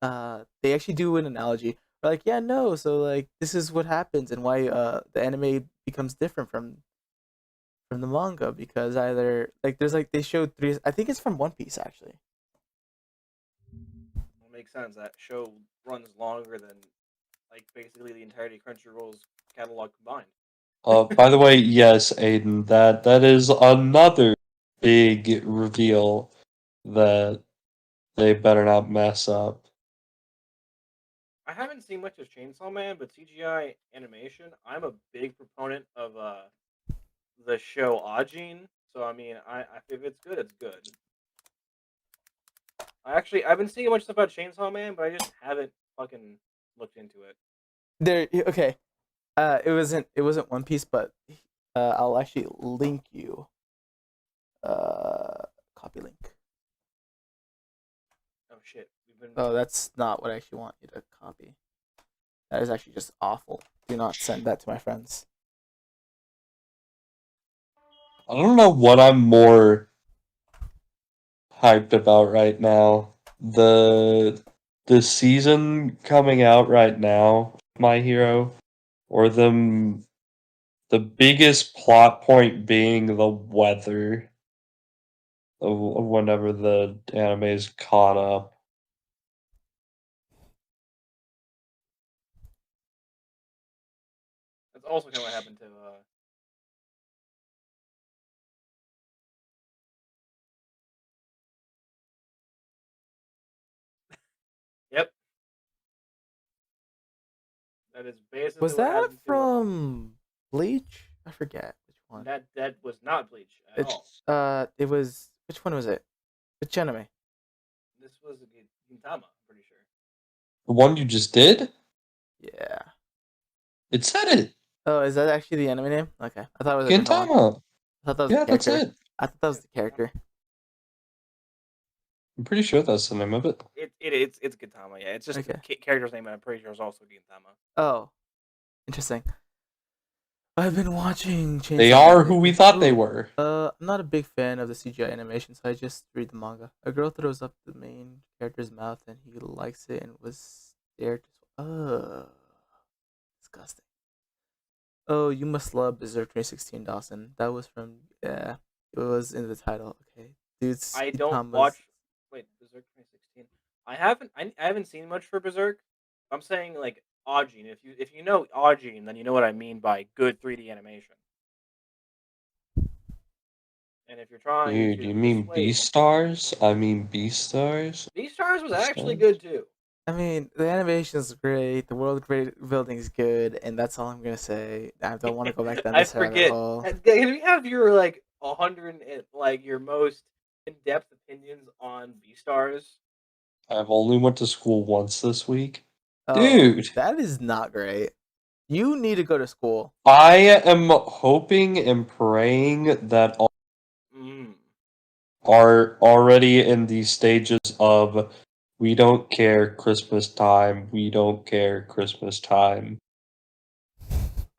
They actually do an analogy like, yeah, no. So like, this is what happens and why the anime becomes different from the manga because either like there's like they showed three. I think it's from One Piece actually. It makes sense. That show runs longer than like basically the entirety of Crunchyroll's catalog combined. By the way, yes, Aiden, that is another big reveal that they better not mess up. I haven't seen much of Chainsaw Man, but CGI animation, I'm a big proponent of the show Ajin. So I mean, if it's good, it's good. I've been seeing much stuff about Chainsaw Man, but I just haven't fucking looked into it. There, okay. It wasn't One Piece, but I'll actually link you. Copy link. Oh shit, we've been. Oh, that's not what I actually want you to copy. That is actually just awful. Do not send that to my friends. I don't know what I'm more hyped about right now. The season coming out right now, My Hero, or the biggest plot point being the weather. Whenever the anime is caught up. That's also kind of what happened to. Yep. That is basically Was what that happened to. from Bleach? I forget which one. That was not Bleach at all. It was which one was it? Which anime? This was Gintama, I'm pretty sure. The one you just did? Yeah. It said it. Oh, is that actually the anime name? Okay, I thought it was a different one. Gintama. I thought that was Yeah, the character. that's it. I thought that was the character. I'm pretty sure that's the name of it. It's Gintama, yeah. It's just Okay. the character's name, and I'm pretty sure it's also Gintama. Oh, interesting. I've been watching Chainsaw They are Man who we lately. thought they were. I'm not a big fan of the CGI animation, so I just read the manga. A girl throws up the main character's mouth, and he likes it and was scared. Disgusting. Oh, you must love Berserk 2016, Dawson. That was from it was in the title. Okay, dudes. I don't watch. Wait, Berserk 2016. I haven't seen much for Berserk. I'm saying like Ajin. If you know Ajin, then you know what I mean by good 3D animation. And if you're trying Dude, to you mean Beastars? I mean Beastars? Beastars was actually good too. I mean, the animation is great. The world building is good, and that's all I'm gonna say. I don't want to go back down I this rabbit forget. hole. Can we have your like 100 like your most in-depth opinions on Beastars? I've only went to school once this week. Oh, Dude, that is not great. You need to go to school. I am hoping and praying that all are already in these stages of we don't care Christmas time, we don't care Christmas time.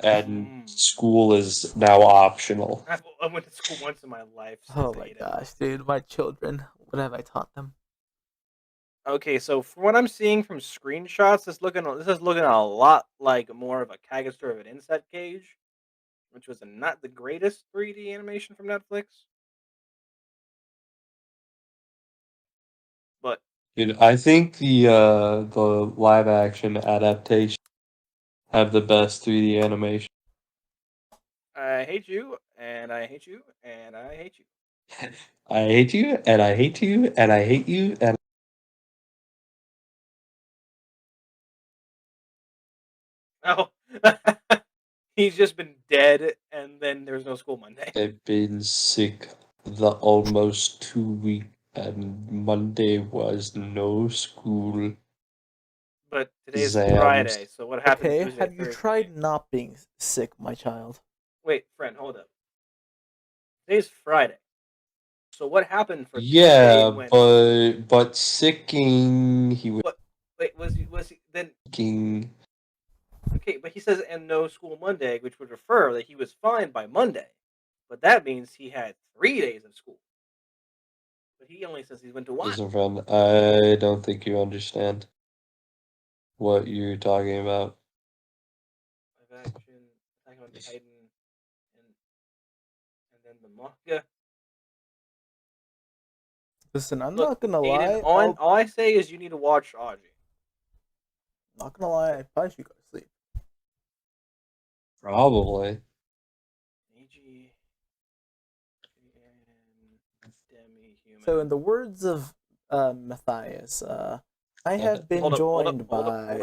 And school is now optional. I went to school once in my life. So Oh my gosh, dude, my children. What have I taught them? Okay, so from what I'm seeing from screenshots, this is looking a lot like more of a Kagster of an Insect Cage, which was not the greatest 3D animation from Netflix. But Dude, I think the live action adaptation have the best 3D animation. I hate you, and I hate you, and I hate you. I hate you, and I hate you, and I hate you, and Oh, he's just been dead, and then there's no school Monday. I've been sick the almost 2 week, and Monday was no school. But today's exams. Friday, so what happened Okay, Tuesday, have you Thursday? tried not being sick, my child? Wait, friend, hold up. Today's Friday. So what happened for Yeah, Tuesday when... but sicking he was Wait, was he then? sicking. Okay, but he says and no school Monday, which would refer that he was fine by Monday. But that means he had 3 days of school. But he only says he went to one. Listen, friend, I don't think you understand. what you're talking about. Live action, Attack on Titan, and then the manga. Listen, I'm Look, not gonna Aiden, lie. all I say is you need to watch Audrey. Not gonna lie, I probably should go to sleep. Probably. Neji and Demi-Human. So, in the words of Matthias, I have been Hold up, joined hold by.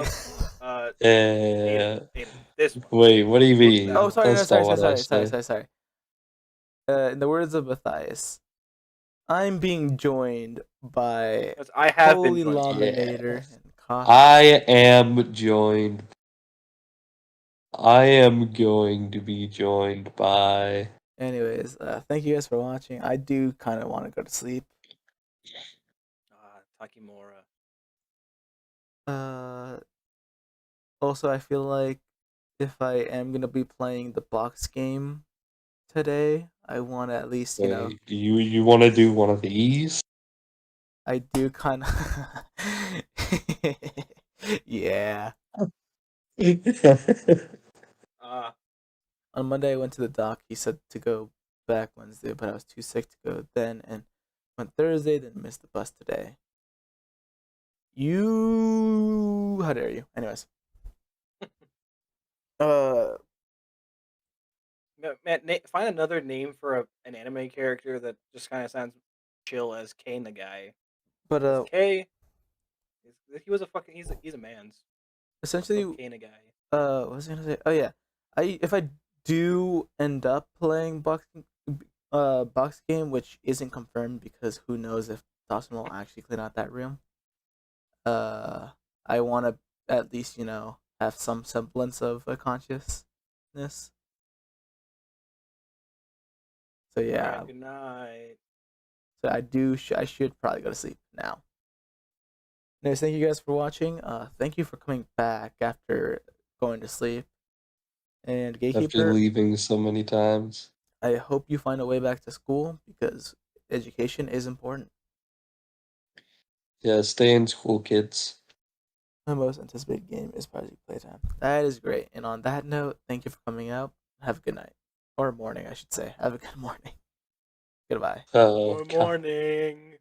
up. Yeah. Aiden, this. Wait, what do you mean? Oh, sorry, no, That's not what I said. sorry. In the words of Matthias, I'm being joined by I have Holy been joined. Laminator Yes. and Cost. I am joined. I am going to be joined by. Anyways, thank you guys for watching. I do kind of want to go to sleep. Takimura. Also, I feel like if I am gonna be playing the box game today, I want to at least, you know, You want to do one of these? I do kind of. Yeah. On Monday, I went to the doc. He said to go back Wednesday, but I was too sick to go then, and went Thursday, then missed the bus today. How dare you? Anyways. Man, find another name for an anime character that just kind of sounds chill as K Nagai. But K, he was a fucking he's a man's. Essentially, K Nagai. what was I gonna say? Oh yeah, if I do end up playing box game, which isn't confirmed because who knows if Dawson will actually clean out that room. I want to at least, you know, have some semblance of a consciousness. So yeah. Good night. So I should probably go to sleep now. Anyways, thank you guys for watching. Thank you for coming back after going to sleep. And Gatekeeper, After leaving so many times. I hope you find a way back to school because education is important. Yeah, stay in school, kids. My most anticipated game is Project Playtime. That is great. And on that note, thank you for coming out. Have a good night. Or morning, I should say. Have a good morning. Goodbye. Good morning.